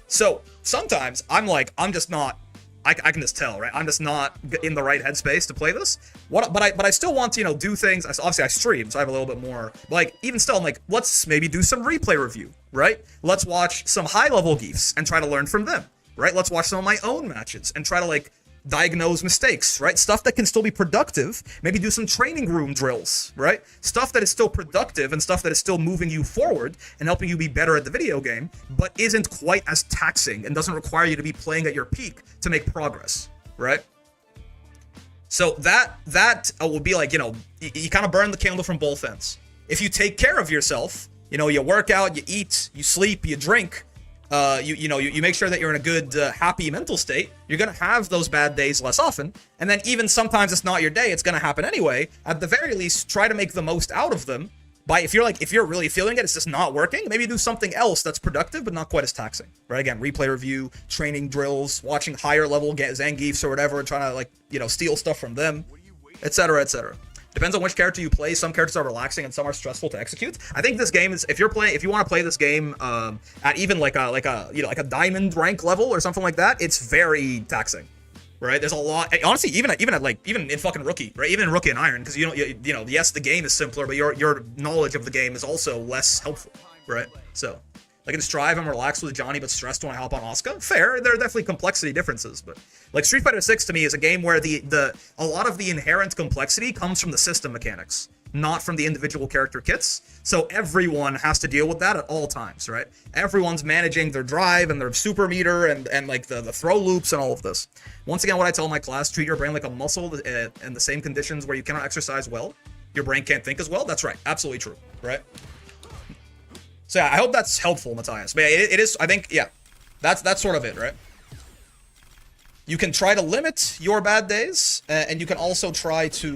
Speaker 1: So sometimes I'm like, I'm just not, I can just tell, right? I'm just not in the right headspace to play this. But I still want to, do things. Obviously, I stream, so I have a little bit more. But like, even still, I'm like, let's maybe do some replay review, right? Let's watch some high-level geefs and try to learn from them, right? Let's watch some of my own matches and try to like diagnose mistakes, right? Stuff that can still be productive. Maybe do some training room drills, right? Stuff that is still productive and stuff that is still moving you forward and helping you be better at the video game, but isn't quite as taxing and doesn't require you to be playing at your peak to make progress, right? So that will be like, you kind of burn the candle from both ends. If you take care of yourself, you work out, you eat, you sleep, you drink, you make sure that you're in a good, happy mental state, you're going to have those bad days less often. And then even sometimes it's not your day, it's going to happen anyway. At the very least, try to make the most out of them by, if you're really feeling it, it's just not working, maybe do something else that's productive, but not quite as taxing, right? Again, replay review, training drills, watching higher level Zangiefs or whatever, and trying to like, steal stuff from them, etc., etc. Depends on which character you play. Some characters are relaxing and some are stressful to execute. I think this game is, if you want to play this game at even like a diamond rank level or something like that, it's very taxing, right? There's a lot. Honestly, even in fucking Rookie, right? Even in Rookie and Iron, because yes, the game is simpler, but your knowledge of the game is also less helpful, right? So Like, I just drive, I'm relaxed with Johnny, but stressed when I hop on Asuka. Fair, there are definitely complexity differences, but like Street Fighter 6 to me is a game where a lot of the inherent complexity comes from the system mechanics, not from the individual character kits. So everyone has to deal with that at all times, right? Everyone's managing their drive and their super meter and like the throw loops and all of this. Once again, what I tell my class, treat your brain like a muscle in the same conditions where you cannot exercise well. Your brain can't think as well. That's right. Absolutely true, right? So yeah, I hope that's helpful, Matthias. But yeah, it is, I think, yeah, that's sort of it, right? You can try to limit your bad days, and you can also try to,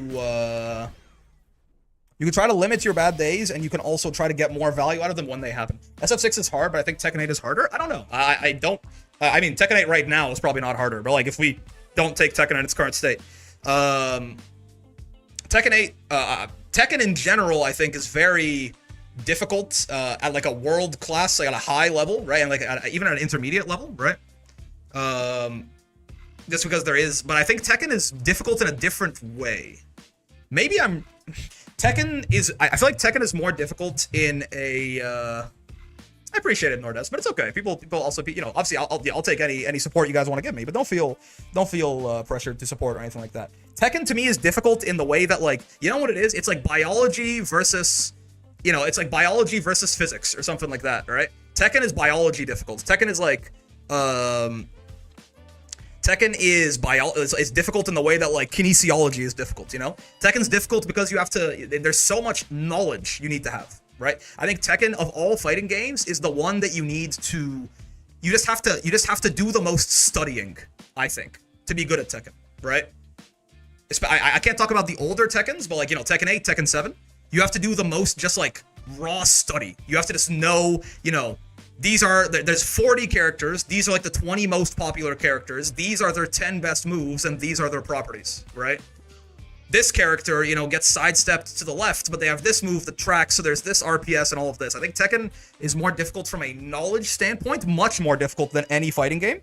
Speaker 1: you can try to limit your bad days, and you can also try to get more value out of them when they happen. SF6 is hard, but I think Tekken 8 is harder. I don't know. I mean, Tekken 8 right now is probably not harder, but like if we don't take Tekken in its current state. Tekken 8, Tekken in general, I think, is very difficult at like a world class, like at a high level, right? And like even at an intermediate level, right? Just because there is, but I think Tekken is difficult in a different way. Maybe Tekken is, I feel like Tekken is more difficult in a, I appreciate it, Nordes, but it's okay. People also, you know, obviously I'll take any support you guys want to give me, but don't feel pressured to support or anything like that. Tekken to me is difficult in the way that, like, you know what it is? It's like biology versus, you know, it's like biology versus physics or something like that, right? Tekken is biology difficult. Tekken is like, Tekken is it's difficult in the way that like kinesiology is difficult, you know? Tekken's difficult because you have to, there's so much knowledge you need to have, right? I think Tekken of all fighting games is the one that you need to, you just have to do the most studying, I think, to be good at Tekken, right? I can't talk about the older Tekkens, but like, you know, Tekken 8, Tekken 7, you have to do the most just like raw study. You have to just know, you know, there's 40 characters. These are like the 20 most popular characters. These are their 10 best moves, and these are their properties, right? This character, you know, gets sidestepped to the left, but they have this move that tracks, so there's this RPS and all of this. I think Tekken is more difficult from a knowledge standpoint, much more difficult than any fighting game.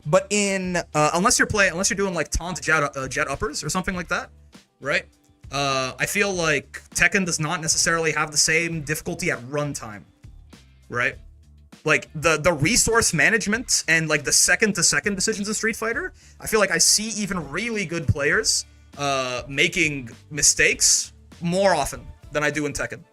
Speaker 1: But in, unless you're doing like taunt jet uppers or something like that, right? I feel like Tekken does not necessarily have the same difficulty at runtime, right? Like the resource management and like the second-to-second decisions in Street Fighter, I feel like I see even really good players making mistakes more often than I do in Tekken.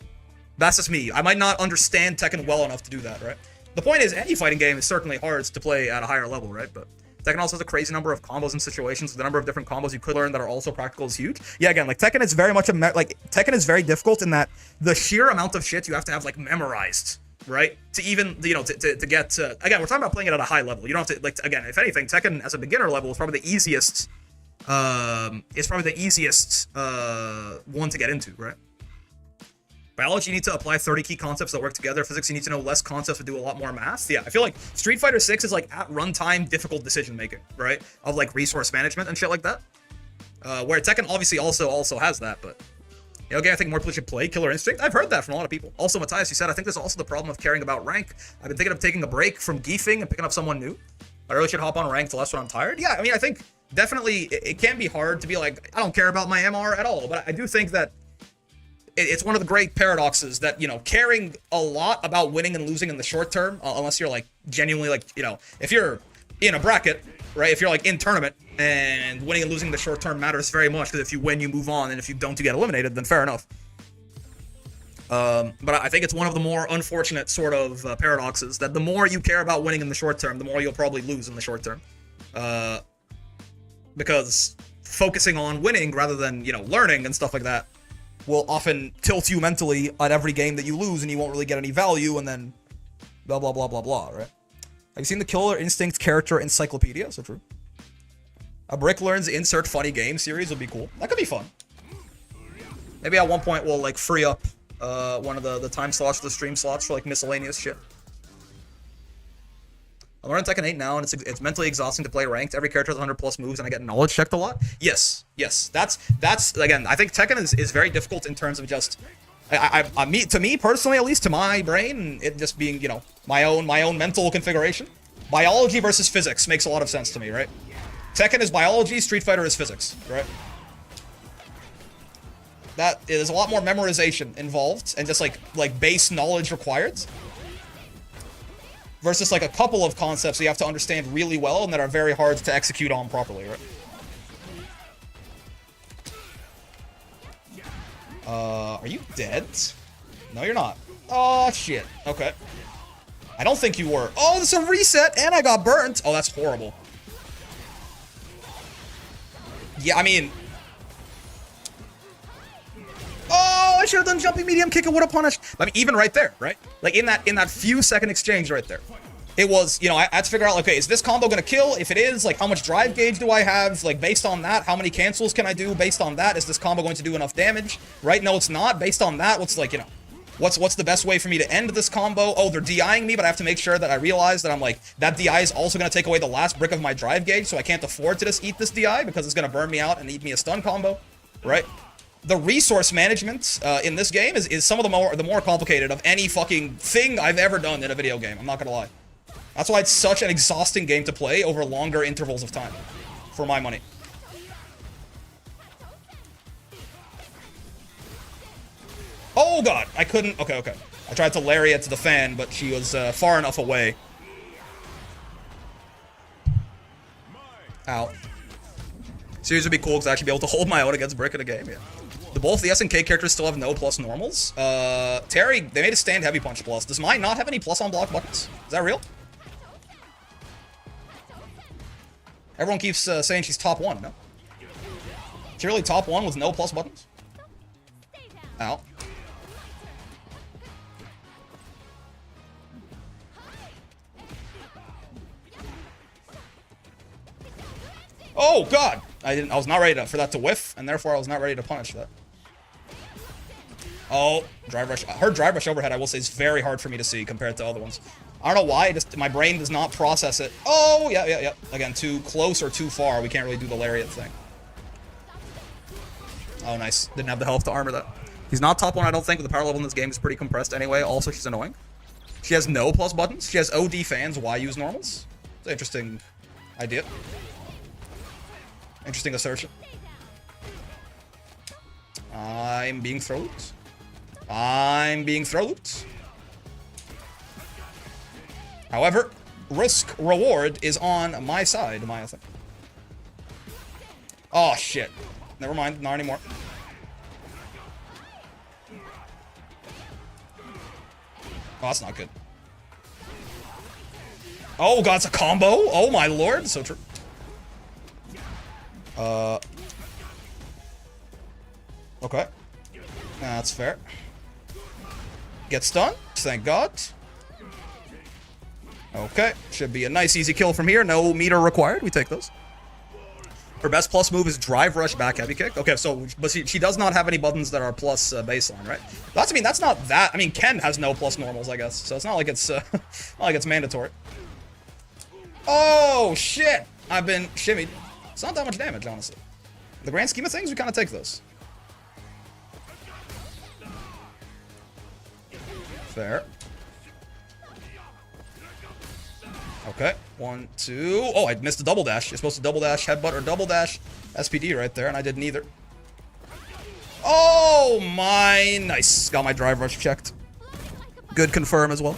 Speaker 1: That's just me. I might not understand Tekken well enough to do that, right? The point is, any fighting game is certainly hard to play at a higher level, right? But Tekken also has a crazy number of combos and situations. The number of different combos you could learn that are also practical is huge. Yeah, again, like Tekken is very much Tekken is very difficult in that the sheer amount of shit you have to have like memorized, right? To even, you know, to get again, we're talking about playing it at a high level. You don't have to, like, again, if anything, Tekken as a beginner level is probably the easiest. It's probably the easiest one to get into, right? Biology, you need to apply 30 key concepts that work together. Physics, you need to know less concepts but do a lot more math. Yeah, I feel like Street Fighter 6 is like at runtime difficult decision making, right? Of like resource management and shit like that. Where Tekken obviously also has that, but you know, again, I think more people should play Killer Instinct. I've heard that from a lot of people. Also, Matthias, you said, I think there's also the problem of caring about rank. I've been thinking of taking a break from geefing and picking up someone new. I really should hop on rank less when I'm tired. Yeah, I mean, I think definitely it can be hard to be like, I don't care about my MR at all, but I do think that it's one of the great paradoxes that, you know, caring a lot about winning and losing in the short term, unless you're like genuinely like, you know, if you're in a bracket, right? If you're like in tournament and winning and losing in the short term matters very much, because if you win, you move on, and if you don't, you get eliminated, then fair enough. But I think it's one of the more unfortunate sort of paradoxes that the more you care about winning in the short term, the more you'll probably lose in the short term. Because focusing on winning rather than, you know, learning and stuff like that will often tilt you mentally at every game that you lose, and you won't really get any value, and then blah, blah, blah, blah, blah, right? Have you seen the Killer Instinct character encyclopedia? So true. A Brick Learns Insert Funny Game series would be cool. That could be fun. Maybe at one point we'll like free up one of the time slots, the stream slots for like miscellaneous shit. I'm learning Tekken 8 now, and it's mentally exhausting to play ranked. Every character has 100 plus moves, and I get knowledge checked a lot. Yes. That's again, I think Tekken is very difficult in terms of just, to me personally, at least to my brain, it just being, you know, my own mental configuration. Biology versus physics makes a lot of sense to me, right? Tekken is biology, Street Fighter is physics, right? There's a lot more memorization involved, and just like base knowledge required. Versus like a couple of concepts you have to understand really well and that are very hard to execute on properly, right? Are you dead? No, you're not. Oh, shit. Okay. I don't think you were. Oh, there's a reset, and I got burnt. Oh, that's horrible. Yeah, I mean... Oh, I should have done jumping medium kick. It would have punished. I mean, even right there, right? Like, in that few second exchange right there. It was, you know, I had to figure out, okay, is this combo gonna kill? If it is, like, how much drive gauge do I have? Like, based on that, how many cancels can I do? Based on that, is this combo going to do enough damage? Right? No, it's not. Based on that, what's, like, you know, what's the best way for me to end this combo? Oh, they're DIing me, but I have to make sure that I realize that I'm, like, that DI is also gonna take away the last brick of my drive gauge, so I can't afford to just eat this DI because it's gonna burn me out and eat me a stun combo, right? The resource management in this game is some of the more complicated of any fucking thing I've ever done in a video game. I'm not gonna lie. That's why it's such an exhausting game to play over longer intervals of time, for my money. Oh god, I couldn't. Okay, okay. I tried to lariat to the fan, but she was far enough away. Ow. Series would be cool because I'd actually be able to hold my own against Brick in a game. Yeah. Both the SNK characters still have no plus normals. Terry, they made a stand heavy punch plus. Does mine not have any plus on block buttons? Is that real? Everyone keeps saying she's top 1, no? She really top 1 with no plus buttons? Ow. Oh god! I was not ready for that to whiff, and therefore I was not ready to punish that. Oh, drive rush. Her drive rush overhead, I will say, is very hard for me to see compared to other ones. I don't know why, my brain does not process it. Oh, yeah. Again, too close or too far. We can't really do the lariat thing. Oh, nice. Didn't have the health to armor that. He's not top 1, I don't think, but the power level in this game is pretty compressed anyway. Also, she's annoying. She has no plus buttons. She has OD fans. Why use normals? It's an interesting idea. Interesting assertion. I'm being throw looped. I'm being throw looped. However, risk reward is on my side, I think. Oh shit. Never mind, not anymore. Oh, that's not good. Oh god, it's a combo? Oh my lord, so true. Okay. That's fair. Get stunned, thank god. Okay, should be a nice easy kill from here. No meter required, we take those. Her best plus move is drive rush back heavy kick. Okay, so, but she does not have any buttons that are plus baseline, right? That's, I mean, that's not that. I mean, Ken has no plus normals, I guess. So it's not like it's, not like it's mandatory. Oh, shit! I've been shimmied. It's not that much damage, honestly. In the grand scheme of things, we kind of take those. Fair. Okay, 1, 2. Oh, I missed a double dash. You're supposed to double dash, headbutt, or double dash SPD right there, and I did neither. Oh my, nice. Got my drive rush checked. Good confirm as well.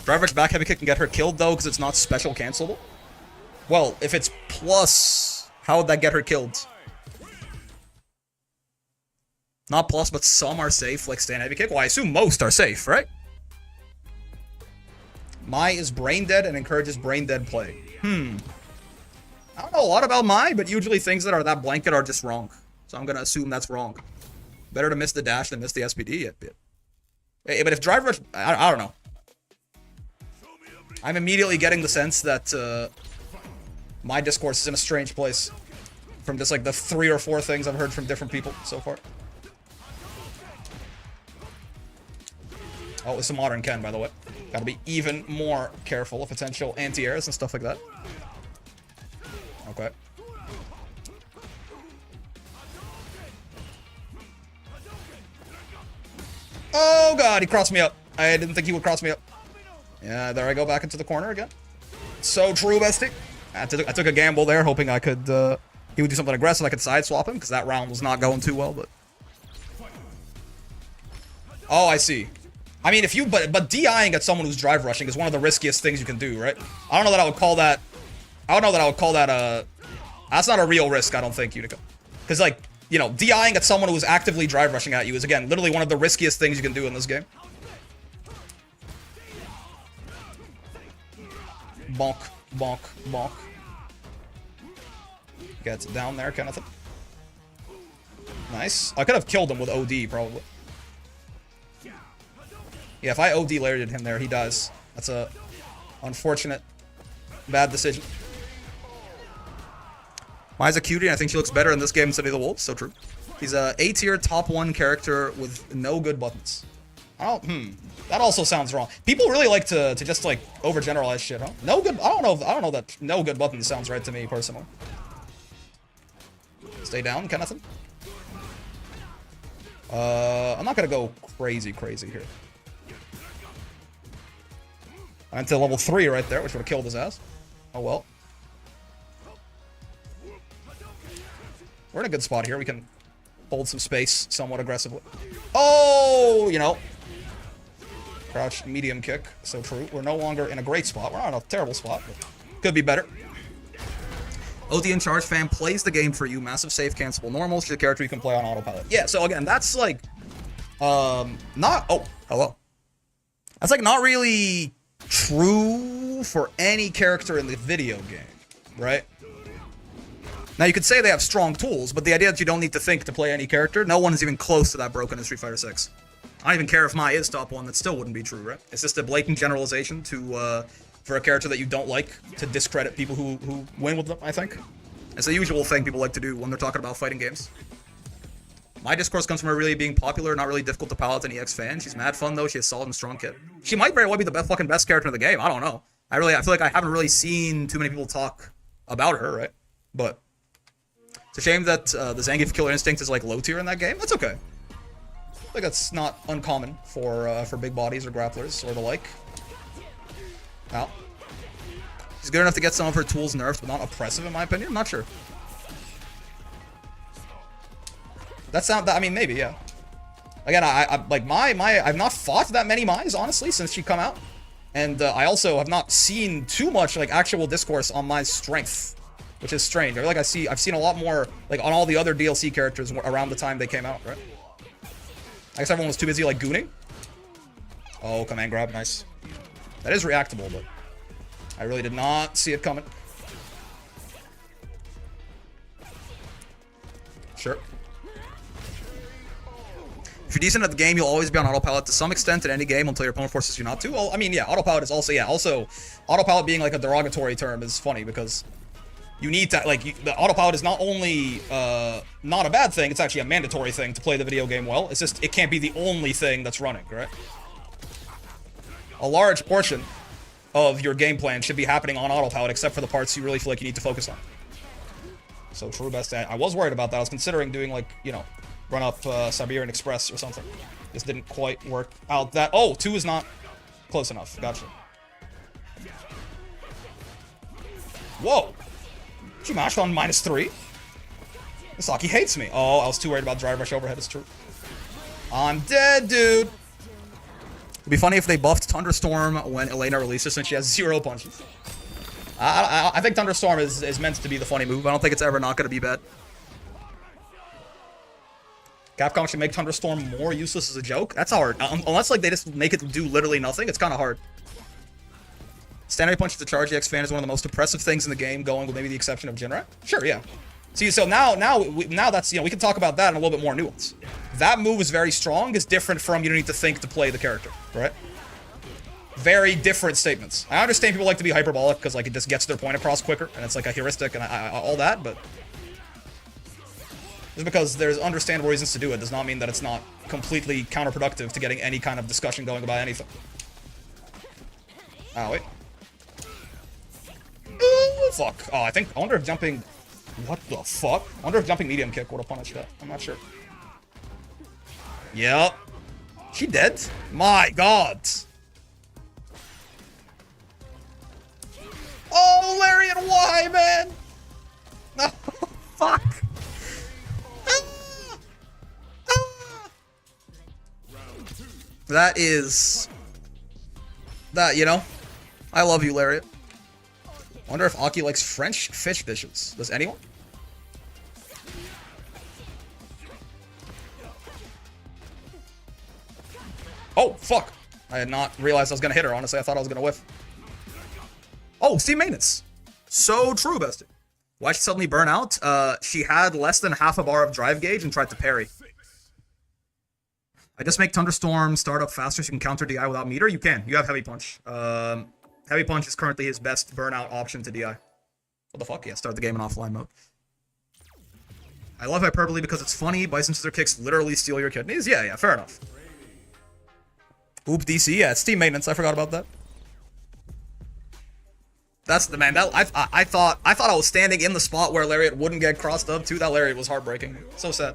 Speaker 1: Drive rush back heavy kick can get her killed though, because it's not special cancelable. Well, if it's plus, how would that get her killed? Not plus, but some are safe, like stand heavy kick. Well, I assume most are safe, right? Mai is brain dead and encourages brain dead play. I don't know a lot about Mai, but usually things that are that blanket are just wrong. So I'm gonna assume that's wrong. Better to miss the dash than miss the SPD. Hey, but if drive rush, I don't know. I'm immediately getting the sense that my discourse is in a strange place from just like the 3 or 4 things I've heard from different people so far. Oh, it's a modern Ken, by the way. Gotta be even more careful of potential anti-airs and stuff like that. Okay. Oh god, he crossed me up. I didn't think he would cross me up. Yeah, there I go back into the corner again. So true, bestie. I took a gamble there, hoping I could, he would do something aggressive, I could side swap him, because that round was not going too well, but... Oh, I see. I mean, if you, but DIing at someone who's drive rushing is one of the riskiest things you can do, right? I don't know that I would call that, that's not a real risk, I don't think, Utica. Because, like, you know, DIing at someone who is actively drive rushing at you is, again, literally one of the riskiest things you can do in this game. Bonk, bonk, bonk. Gets down there, kind of thing. Nice. I could have killed him with OD, probably. Yeah, if I OD lariated him there, he dies. That's a unfortunate, bad decision. Mai's a cutie, and I think she looks better in this game than City of the Wolves. So true. He's a A-tier top 1 character with no good buttons. That also sounds wrong. People really like to just like overgeneralize shit, huh? No good. I don't know that no good buttons sounds right to me personally. Stay down, kind of thing. I'm not gonna go crazy here. I went to level 3 right there, which would have killed his ass. Oh well. We're in a good spot here. We can hold some space somewhat aggressively. Oh, you know. Crouch, medium kick. So true. We're no longer in a great spot. We're not in a terrible spot, but could be better. OD in charge fan plays the game for you. Massive safe, cancelable normal. She's a character you can play on autopilot. Yeah, so again, that's like, not, oh, hello. That's like not really true for any character in the video game, right? Now, you could say they have strong tools, but the idea that you don't need to think to play any character, no one is even close to that broken in Street Fighter 6. I don't even care if Mai is top 1, that still wouldn't be true, right? It's just a blatant generalization to, for a character that you don't like, to discredit people who win with them, I think. It's the usual thing people like to do when they're talking about fighting games. My discourse comes from her really being popular, not really difficult to palate to an EX fan. She's mad fun, though. She has solid and strong kit. She might very well be the best character in the game. I don't know. I feel like I haven't really seen too many people talk about her, right? But it's a shame that the Zangief Killer Instinct is like low tier in that game. That's okay. I think that's not uncommon for big bodies or grapplers or the like. Ow. She's good enough to get some of her tools nerfed, but not oppressive in my opinion. I'm not sure. I mean, maybe, yeah. Again, I like I've not fought that many Mais, honestly, since she come out. And I also have not seen too much, like, actual discourse on Mai's strength, which is strange. I feel like I've seen a lot more, like, on all the other DLC characters around the time they came out, right? I guess everyone was too busy, like, gooning. Oh, command grab, nice. That is reactable, but I really did not see it coming. Sure. If you're decent at the game, you'll always be on autopilot to some extent in any game until your opponent forces you not to. Well, I mean, yeah, autopilot is also, yeah, also, autopilot being, like, a derogatory term is funny because you need to, like, the autopilot is not only not a bad thing, it's actually a mandatory thing to play the video game well. It's just, it can't be the only thing that's running, right? A large portion of your game plan should be happening on autopilot, except for the parts you really feel like you need to focus on. So, true best. I was worried about that. I was considering doing, like, you know, run up Siberian Express or something. This didn't quite work out that... Oh, 2 is not close enough. Gotcha. Whoa! She mashed on -3? Misaki hates me. Oh, I was too worried about drive rush overhead. It's true. I'm dead, dude. It'd be funny if they buffed Thunderstorm when Elena releases since she has 0 punches. I think Thunderstorm is meant to be the funny move. I don't think it's ever not going to be bad. Capcom should make Thunderstorm more useless as a joke. That's hard. Unless, like, they just make it do literally nothing, it's kind of hard. Standard punch to charge EX fan is one of the most oppressive things in the game, going with maybe the exception of Jinrai. Sure, yeah. See, so now that's, you know, we can talk about that in a little bit more nuance. That move is very strong, is different from you don't need to think to play the character, right? Very different statements. I understand people like to be hyperbolic because, like, it just gets their point across quicker, and it's like a heuristic and all that, but just because there's understandable reasons to do it does not mean that it's not completely counterproductive to getting any kind of discussion going about anything. Oh, wait. Ooh, fuck. Oh, I wonder if jumping... What the fuck? I wonder if jumping medium kick would have punished that. I'm not sure. Yep. She dead? My god. Oh, Larian, why, man? No, fuck. That is... That, you know? I love you, Lariat. Wonder if Aki likes French fish dishes. Does anyone? Oh, fuck. I had not realized I was gonna hit her, honestly. I thought I was gonna whiff. Oh, Steam maintenance. So true, bestie. Why'd she suddenly burn out? She had less than half a bar of drive gauge and tried to parry. I just make Thunderstorm start up faster so you can counter DI without meter. You can. You have Heavy Punch. Heavy Punch is currently his best burnout option to DI. What the fuck? Yeah, start the game in offline mode. I love hyperbole because it's funny. Bison Scissor Kicks literally steal your kidneys. Yeah, fair enough. Oop, DC. Yeah, it's Steam maintenance. I forgot about that. That's the man. That I thought I was standing in the spot where Lariat wouldn't get crossed up too. That Lariat was heartbreaking. So sad.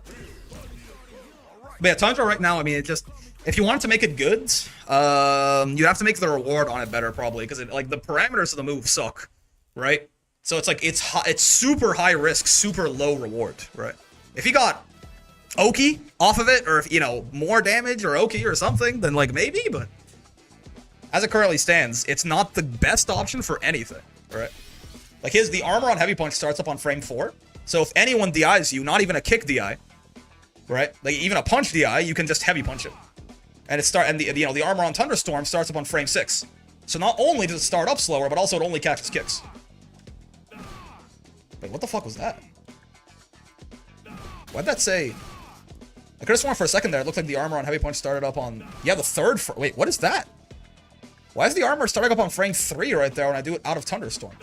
Speaker 1: But yeah, Tundra right now, I mean, it just... If you wanted to make it good, you have to make the reward on it better, probably. Because, like, the parameters of the move suck, right? So it's like, it's super high risk, super low reward, right? If you got Oki off of it, or if, you know, more damage or Oki or something, then, like, maybe, but... As it currently stands, it's not the best option for anything, right? Like, the armor on Heavy Punch starts up on frame 4. So if anyone DIs you, not even a kick DI... Right? Like, even a punch DI, you can just heavy punch it. And the armor on Thunderstorm starts up on frame 6. So not only does it start up slower, but also it only catches kicks. Wait, what the fuck was that? Why'd that say... I could've sworn for a second there, it looked like the armor on Heavy Punch started up on... Yeah, the third... Wait, what is that? Why is the armor starting up on frame 3 right there when I do it out of Thunderstorm?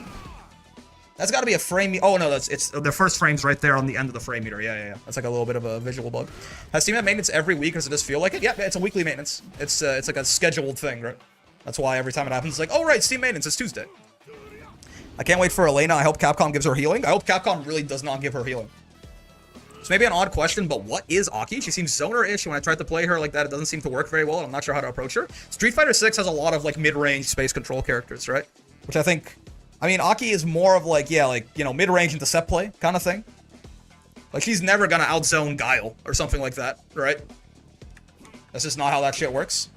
Speaker 1: That's got to be a frame... Oh, no, it's the first frame's right there on the end of the frame meter. Yeah. That's like a little bit of a visual bug. Has Steam have maintenance every week, or does it just feel like it? Yeah, it's a weekly maintenance. It's like a scheduled thing, right? That's why every time it happens, it's like, oh, right, Steam maintenance, it's Tuesday. I can't wait for Elena. I hope Capcom gives her healing. I hope Capcom really does not give her healing. It's maybe an odd question, but what is Aki? She seems zoner-ish. When I tried to play her like that, it doesn't seem to work very well, and I'm not sure how to approach her. Street Fighter 6 has a lot of, like, mid-range space control characters, right? Which I think... I mean, Aki is more of like, yeah, like, you know, mid-range into set play kind of thing. Like, she's never gonna outzone Guile or something like that, right? That's just not how that shit works.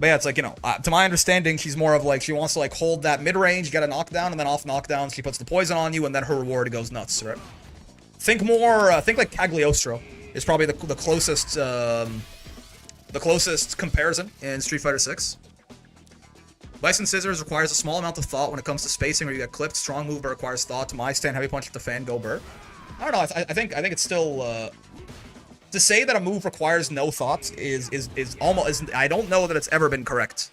Speaker 1: But yeah, it's like, you know, to my understanding, she's more of like, she wants to like hold that mid-range, get a knockdown, and then off knockdowns, she puts the poison on you, and then her reward goes nuts, right? Think like Cagliostro is probably the closest comparison in Street Fighter 6. Bison Scissors requires a small amount of thought when it comes to spacing, or you get clipped. Strong move, but requires thought. To my stand, Heavy Punch with the fan, go burr. I don't know. I think it's still to say that a move requires no thought is almost. I don't know that it's ever been correct.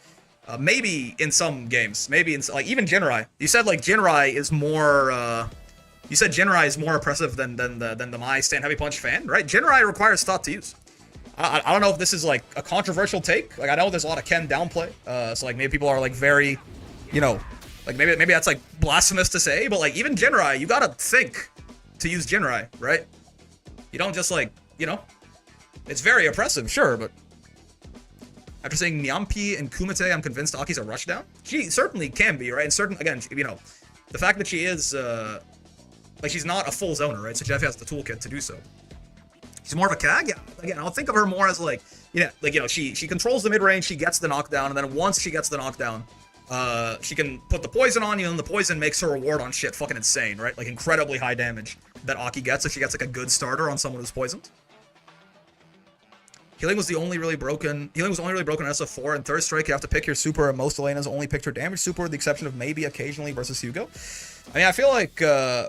Speaker 1: Maybe in some games, maybe in like even Jinrai. You said like Jinrai is more. You said Jinrai is more oppressive than the my stand Heavy Punch fan, right? Jinrai requires thought to use. I don't know if this is, like, a controversial take. Like, I know there's a lot of Ken downplay. So, like, maybe people are, like, very, you know... Like, maybe that's, like, blasphemous to say. But, like, even Jinrai, you gotta think to use Jinrai, right? You don't just, like, you know... It's very oppressive, sure, but... After saying Nyampi and Kumite, I'm convinced Aki's a rushdown. She certainly can be, right? And again, you know... The fact that she is, like, she's not a full zoner, right? So Jeff has the toolkit to do so. She's more of a CAG? Yeah. Again, I'll think of her more as like, like, you know, she controls the mid-range, she gets the knockdown, and then once she gets the knockdown, she can put the poison on you, and the poison makes her reward on shit fucking insane, right? Like, incredibly high damage that Aki gets if she gets, like, a good starter on someone who's poisoned. Healing was only really broken in SF4, and Third Strike, you have to pick your super, and most Elena's only picked her damage super, with the exception of maybe occasionally versus Hugo. I mean, I feel like,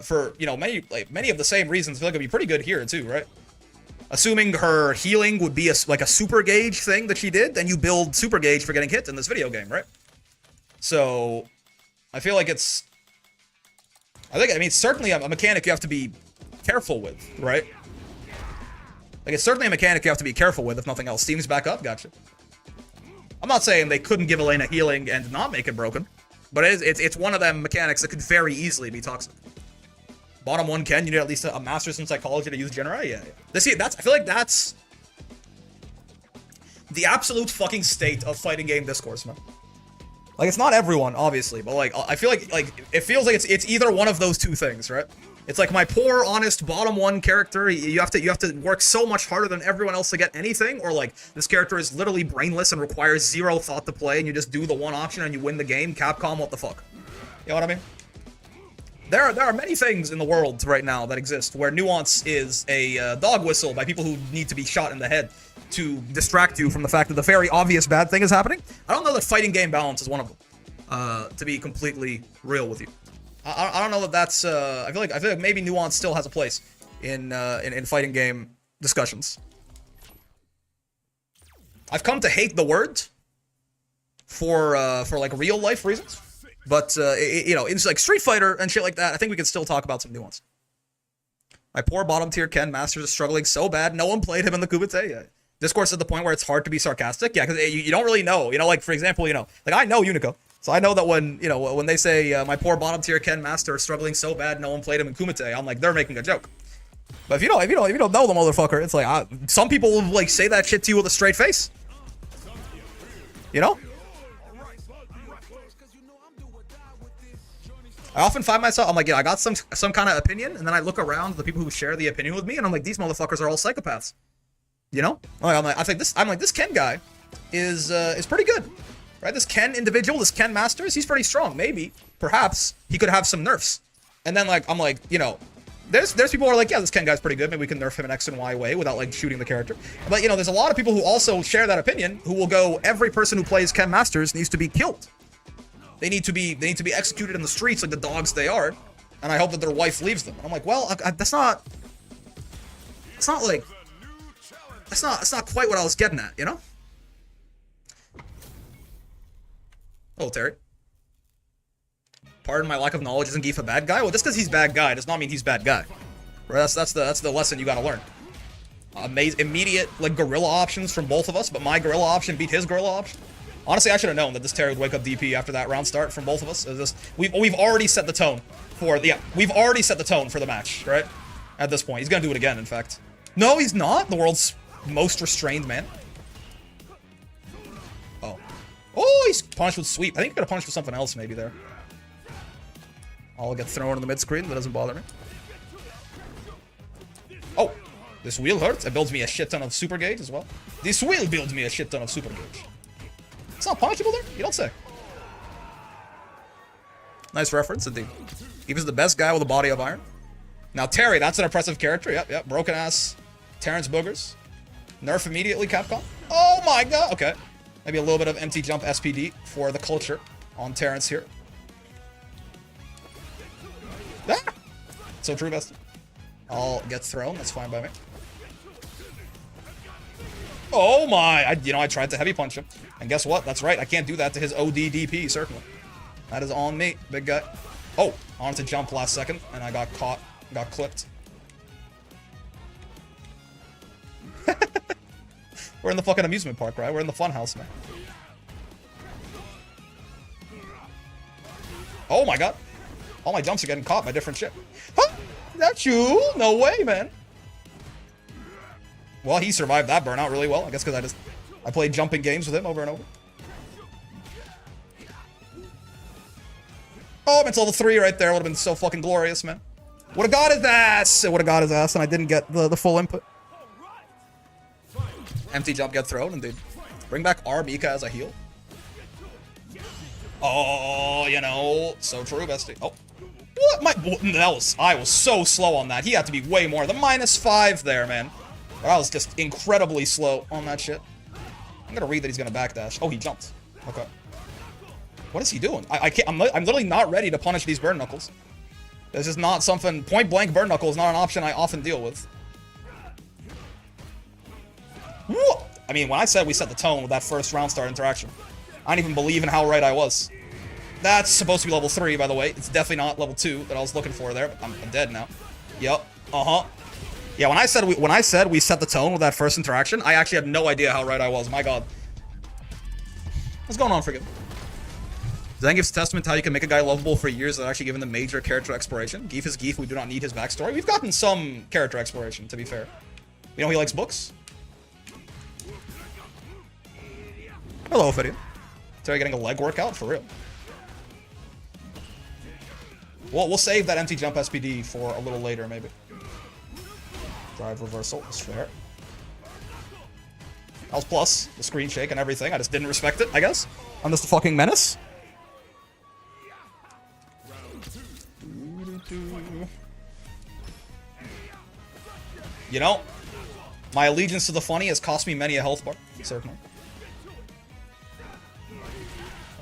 Speaker 1: for, you know, many of the same reasons, I feel like it'd be pretty good here, too, right? Assuming her healing would be like a super gauge thing that she did, then you build super gauge for getting hit in this video game, right? So, I feel like it's... I mean, it's certainly a mechanic you have to be careful with, right? Like, it's certainly a mechanic you have to be careful with, if nothing else. Steam's back up, gotcha. I'm not saying they couldn't give Elena healing and not make it broken, but it's one of them mechanics that could very easily be toxic. Bottom one, Ken, you need at least a master's in psychology to use Jinrai? Yeah. I feel like that's the absolute fucking state of fighting game discourse, man. Like, it's not everyone, obviously, but like, I feel like it feels like it's either one of those two things, right? It's like my poor, honest, bottom one character. You have to work so much harder than everyone else to get anything, or like this character is literally brainless and requires zero thought to play, and you just do the one option and you win the game. Capcom, what the fuck? You know what I mean? There are many things in the world right now that exist where nuance is a dog whistle by people who need to be shot in the head to distract you from the fact that the very obvious bad thing is happening. I don't know that fighting game balance is one of them. To be completely real with you, I don't know that that's. I feel like maybe nuance still has a place in fighting game discussions. I've come to hate the word for like real life reasons. But, you know, it's like Street Fighter and shit like that, I think we can still talk about some nuance. My poor bottom tier Ken Masters is struggling so bad, no one played him in the Kumite yet. Discourse at the point where it's hard to be sarcastic. Yeah, because you don't really know. You know, like, for example, you know, like, I know Unico. So I know that when, you know, when they say, my poor bottom tier Ken Master is struggling so bad, no one played him in Kumite, I'm like, they're making a joke. But if you don't know the motherfucker, it's like, some people will, like, say that shit to you with a straight face. You know? I often find myself, I'm like, yeah, I got some kind of opinion, and then I look around the people who share the opinion with me, and I'm like, these motherfuckers are all psychopaths. You know? I'm like, this Ken guy is pretty good, right? This Ken individual, this Ken Masters, he's pretty strong. Maybe, perhaps, he could have some nerfs. And then, like, I'm like, you know, there's people who are like, yeah, this Ken guy's pretty good. Maybe we can nerf him in X and Y way without, like, shooting the character. But, you know, there's a lot of people who also share that opinion, who will go, every person who plays Ken Masters needs to be killed. They need to be executed in the streets like the dogs they are, and I hope that their wife leaves them. And I'm like, well, that's not quite what I was getting at, you know? Oh, Terry. Pardon my lack of knowledge. Isn't Geef a bad guy? Well, just because he's bad guy does not mean he's bad guy. Right? That's the lesson you gotta learn. Immediate like gorilla options from both of us, but my gorilla option beat his gorilla option. Honestly, I should have known that this Terry would wake up DP after that round start from both of us. We've already set the tone for the match, right? At this point, he's gonna do it again. In fact, no, he's not. The world's most restrained man. Oh, he's punished with sweep. I think he could have punished with something else maybe there. I'll get thrown in the mid screen. That doesn't bother me. Oh, this wheel hurts. It builds me a shit ton of super gauge as well. This wheel builds me a shit ton of super gauge. It's not punishable there? You don't say. Nice reference, indeed. He was the best guy with a body of iron. Now, Terry, that's an impressive character. Yep. Broken ass Terrence Boogers. Nerf immediately, Capcom. Oh my god. Okay. Maybe a little bit of empty jump SPD for the culture on Terrence here. Ah! So true, bestie. I'll get thrown. That's fine by me. Oh my! I tried to heavy punch him. And guess what? That's right. I can't do that to his ODDP, certainly. That is on me, big guy. Oh, I wanted to jump last second, and I got caught. Got clipped. We're in the fucking amusement park, right? We're in the fun house, man. Oh my god. All my jumps are getting caught by different shit. Huh? That's you? No way, man. Well, he survived that burnout really well. I guess because I played jumping games with him over and over. Oh, it's level 3 right there. Would have been so fucking glorious, man. Would have got his ass. It would have got his ass, and I didn't get the full input. Empty jump get thrown, indeed. Bring back R Mika as a heal. Oh, you know, so true, bestie. Oh, what? I was so slow on that. He had to be way more. The -5 there, man. I was just incredibly slow on that shit. I'm gonna read that he's gonna backdash. Oh, he jumped. Okay. What is he doing? I can't. I'm literally not ready to punish these burn knuckles. This is not something. Point blank burn knuckle is not an option I often deal with. Whoa! I mean, when I said we set the tone with that first round start interaction, I don't even believe in how right I was. That's supposed to be level 3, by the way. It's definitely not level 2 that I was looking for there. But I'm dead now. Yep. Yeah, when I said we set the tone with that first interaction, I actually had no idea how right I was. My god. What's going on, friggin'? Then gives testament to how you can make a guy lovable for years without actually giving them major character exploration. Geef is Geef. We do not need his backstory. We've gotten some character exploration, to be fair. You know he likes books? Hello, Ophidian. Terry getting a leg workout? For real. Well, we'll save that empty jump SPD for a little later, maybe. Drive reversal is fair. That was plus, the screen shake and everything. I just didn't respect it, I guess. I'm just a fucking menace. You know, my allegiance to the funny has cost me many a health bar, certainly.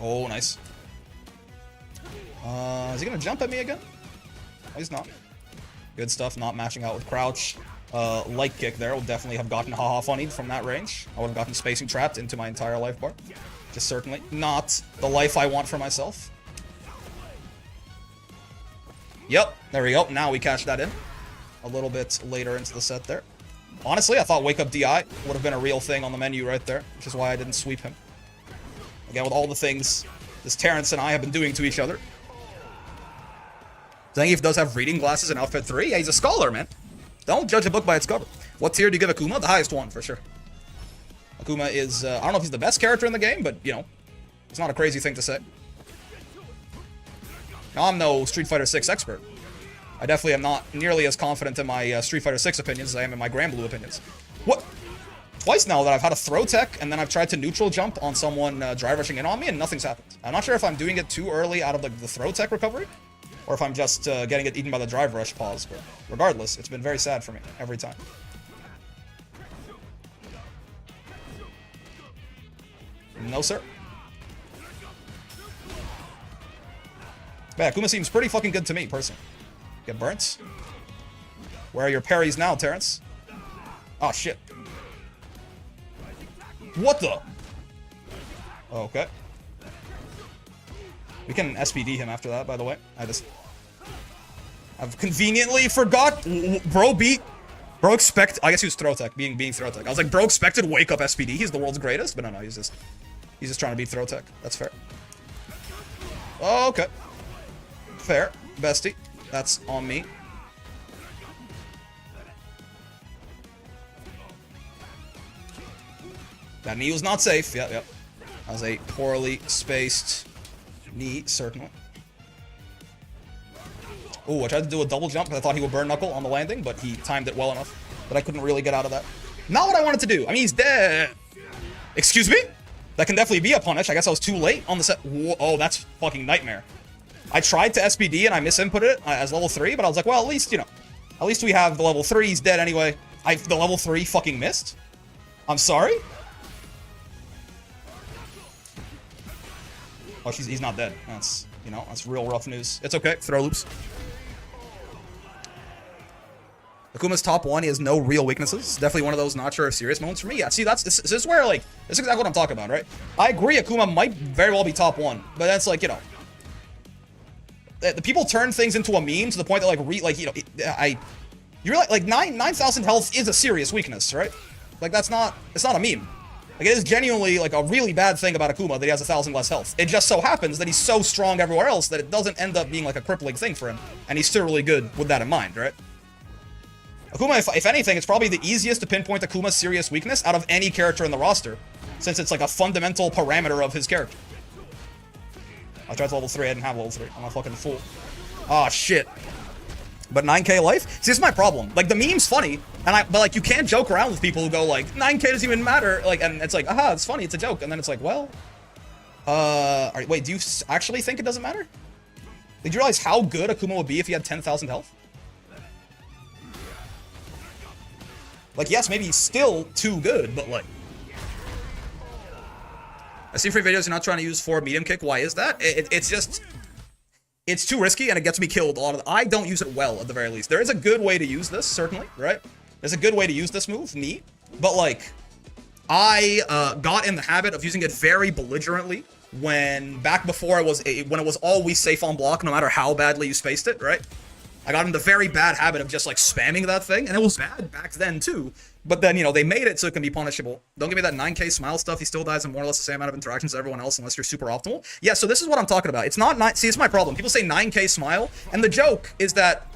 Speaker 1: Oh, nice. Is he gonna jump at me again? No, he's not. Good stuff, not matching out with crouch. Light kick there would definitely have gotten haha funnied from that range. I would have gotten spacing trapped into my entire life bar. Just certainly not the life I want for myself. Yep, there we go. Now we cash that in. A little bit later into the set there. Honestly, I thought Wake Up DI would have been a real thing on the menu right there, which is why I didn't sweep him. Again, with all the things this Terrence and I have been doing to each other. Zangief does have reading glasses in outfit 3. Yeah, he's a scholar, man. Don't judge a book by its cover. What tier do you give Akuma? The highest one, for sure. Akuma is, I don't know if he's the best character in the game, but, you know, it's not a crazy thing to say. Now, I'm no Street Fighter 6 expert. I definitely am not nearly as confident in my Street Fighter 6 opinions as I am in my Granblue opinions. What? Twice now that I've had a throw tech, and then I've tried to neutral jump on someone drive rushing in on me, and nothing's happened. I'm not sure if I'm doing it too early out of the throw tech recovery, or if I'm just getting it eaten by the drive rush pause, but regardless, it's been very sad for me every time. No, sir. Yeah, Akuma seems pretty fucking good to me, personally. Get burnt. Where are your parries now, Terrence? Oh, shit. What the? Okay. We can SPD him after that, by the way. I've conveniently forgot. Bro beat. Bro I guess he was throw tech, being throw tech. I was like, bro expected wake up SPD. He's the world's greatest, but no, he's just trying to beat throw tech. That's fair. Okay. Fair, bestie. That's on me. That knee was not safe. Yep. That was a poorly spaced knee, certainly. Ooh, I tried to do a double jump because I thought he would burn knuckle on the landing, but he timed it well enough that I couldn't really get out of that. Not what I wanted to do. I mean, he's dead. Excuse me? That can definitely be a punish. I guess I was too late on the set. Whoa, oh, that's fucking nightmare. I tried to SPD and I misinput it as level 3, but I was like, well, at least, you know, at least we have the level 3. He's dead anyway. The level 3 fucking missed. I'm sorry? Oh, he's not dead. That's, you know, that's real rough news. It's okay. Throw loops. Akuma's top 1. He has no real weaknesses. Definitely one of those not sure if serious moments for me. Yeah, see, this is where, like, this is exactly what I'm talking about, right? I agree Akuma might very well be top 1, but that's, like, you know, the people turn things into a meme to the point that, like, you know, you're like 9,000 health is a serious weakness, right? Like, it's not a meme. Like, it is genuinely, like, a really bad thing about Akuma that he has 1,000 less health. It just so happens that he's so strong everywhere else that it doesn't end up being, like, a crippling thing for him. And he's still really good with that in mind, right? Akuma, if anything, it's probably the easiest to pinpoint Akuma's serious weakness out of any character in the roster, since it's, like, a fundamental parameter of his character. I tried to level 3, I didn't have level 3. I'm a fucking fool. Ah, shit. But 9k life? See, this is my problem. Like, the meme's funny, but, like, you can't joke around with people who go, like, 9k doesn't even matter. Like, and it's like, aha, it's funny, it's a joke. And then it's like, well, alright, wait, do you actually think it doesn't matter? Did you realize how good Akuma would be if he had 10,000 health? Like, yes, maybe he's still too good, but, like... I see for videos you're not trying to use for medium kick. Why is that? It's just... It's too risky, and it gets me killed a lot of the... I don't use it well, at the very least. There is a good way to use this, certainly, right? There's a good way to use this move, knee. But, like, I got in the habit of using it very belligerently back before when it was always safe on block, no matter how badly you spaced it, right? I got in the very bad habit of just, like, spamming that thing, and it was bad back then, too. But then, you know, they made it so it can be punishable. Don't give me that 9k smile stuff. He still dies in more or less the same amount of interactions as everyone else unless you're super optimal. Yeah, so this is what I'm talking about. It's not... See, it's my problem. People say 9k smile, and the joke is that...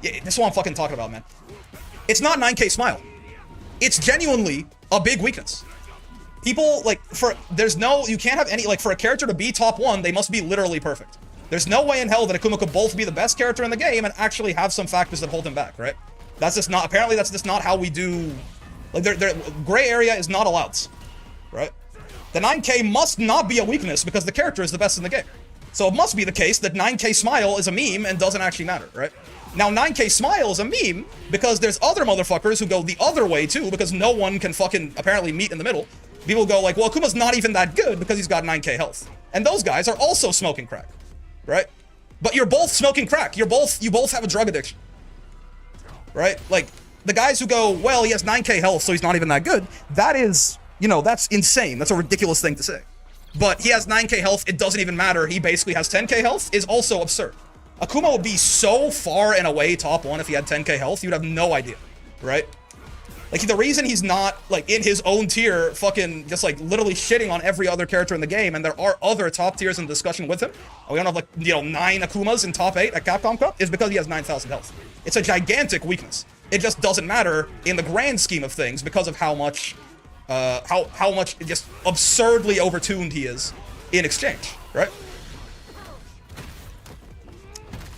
Speaker 1: Yeah, this is what I'm fucking talking about, man. It's not 9k smile. It's genuinely a big weakness. People, like, there's no, you can't have any, like, for a character to be top 1, they must be literally perfect. There's no way in hell that Akuma could both be the best character in the game and actually have some factors that hold him back, right? That's just not, apparently that's just not how we do, like, gray area is not allowed, right? The 9K must not be a weakness because the character is the best in the game. So it must be the case that 9K Smile is a meme and doesn't actually matter, right? Now 9K Smile is a meme because there's other motherfuckers who go the other way too, because no one can fucking apparently meet in the middle. People go like, well, Akuma's not even that good because he's got 9K health. And those guys are also smoking crack, right? But you're both smoking crack. You both have a drug addiction, right? Like, the guys who go, well, he has 9K health, so he's not even that good. That is, you know, that's insane. That's a ridiculous thing to say. But he has 9K health, it doesn't even matter. He basically has 10K health is also absurd. Akuma would be so far and away top 1 if he had 10K health, you'd have no idea, right? Like, the reason he's not, like, in his own tier, fucking just, like, literally shitting on every other character in the game, and there are other top tiers in discussion with him, and we don't have, like, you know, 9 Akumas in top 8 at Capcom Cup, is because he has 9,000 health. It's a gigantic weakness. It just doesn't matter in the grand scheme of things because of how much just absurdly overtuned he is in exchange, right?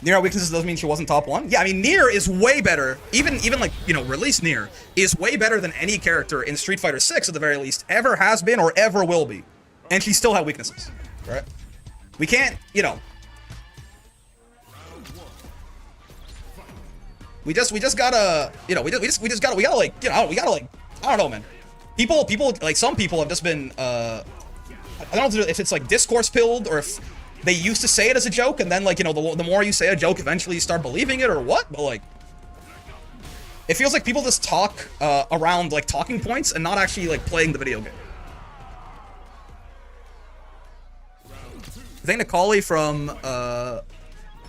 Speaker 1: Nier weaknesses doesn't mean she wasn't top 1. Yeah, I mean, Nier is way better. Even like, you know, release Nier is way better than any character in Street Fighter 6 at the very least ever has been or ever will be. And she still had weaknesses, right? We can't, you know. We just gotta, you know, we gotta like, you know, we gotta like, I don't know, man. People, like, some people have just been, I don't know if it's like discourse pilled or if they used to say it as a joke, and then, like, you know, the more you say a joke, eventually you start believing it or what, but, like, it feels like people just talk around, like, talking points and not actually, like, playing the video game. I think Nikali from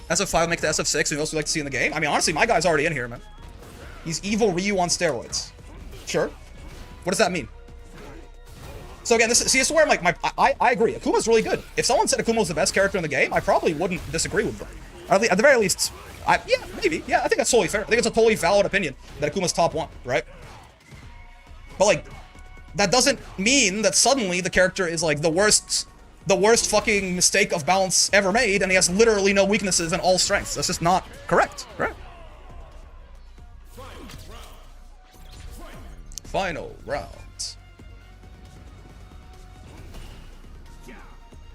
Speaker 1: SF5 make the SF6, and also like to see in the game. I mean, honestly, my guy's already in here, man. He's evil Ryu on steroids. Sure. What does that mean? So again, this is where I'm like, I agree. Akuma's really good. If someone said Akuma was the best character in the game, I probably wouldn't disagree with them. At the very least, yeah, maybe. Yeah, I think that's totally fair. I think it's a totally valid opinion that Akuma's top 1, right? But, like, that doesn't mean that suddenly the character is, like, the worst fucking mistake of balance ever made, and he has literally no weaknesses and all strengths. That's just not correct, right? Final round.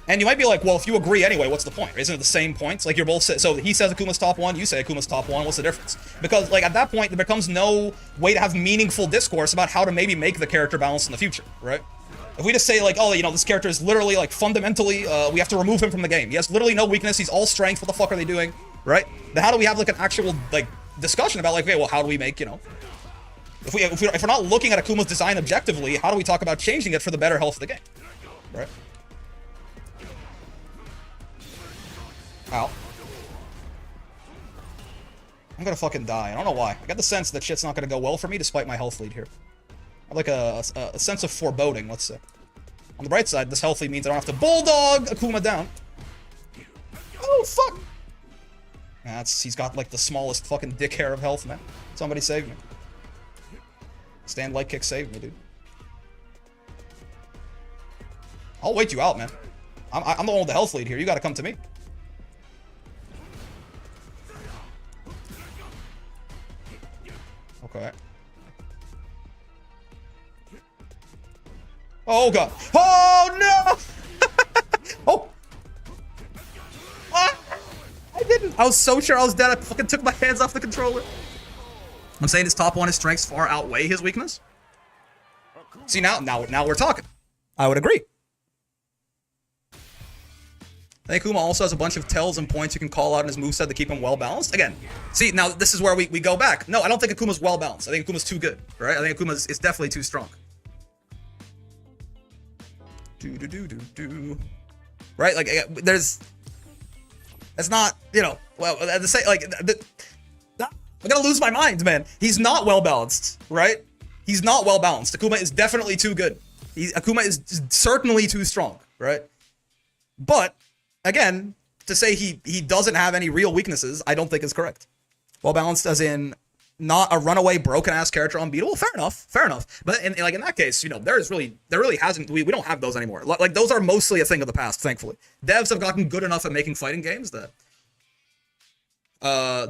Speaker 1: And you might be like, well, if you agree anyway, what's the point? Isn't it the same points? Like, you're both so he says Akuma's top 1, you say Akuma's top 1. What's the difference? Because, like, at that point, there becomes no way to have meaningful discourse about how to maybe make the character balanced in the future, right? If we just say, like, oh, you know, this character is literally, like, fundamentally, we have to remove him from the game. He has literally no weakness. He's all strength. What the fuck are they doing, right? Then how do we have, like, an actual, like, discussion about, like, okay, well, how do we make, you know, if we're not looking at Akuma's design objectively, how do we talk about changing it for the better health of the game, right? Ow. I'm gonna fucking die. I don't know why. I got the sense that shit's not gonna go well for me despite my health lead here. I have like a sense of foreboding, let's say. On the bright side, this health lead means I don't have to bulldog Akuma down. Oh, fuck! He's got like the smallest fucking dick hair of health, man. Somebody save me. Stand light kick, save me, dude. I'll wait you out, man. I'm the one with the health lead here. You gotta come to me. Okay. Oh god. Oh no! Oh! Ah! I didn't. I was so sure I was dead. I fucking took my hands off the controller. I'm saying his top 1, his strengths far outweigh his weakness. See, now we're talking. I would agree. I think Akuma also has a bunch of tells and points you can call out in his moveset to keep him well balanced. Again, see, now this is where we go back. No, I don't think Akuma's well balanced. I think Akuma's too good, right? I think Akuma is definitely too strong. Right? Like, that's not, you know, well, at the same, like, I'm gonna lose my mind, man. He's not well balanced, right? He's not well balanced. Akuma is definitely too good. Akuma is certainly too strong, right? But again, to say he doesn't have any real weaknesses, I don't think is correct. Well balanced as in not a runaway broken ass character unbeatable. Fair enough. But in that case, there really hasn't, we don't have those anymore. Like those are mostly a thing of the past, thankfully. Devs have gotten good enough at making fighting games that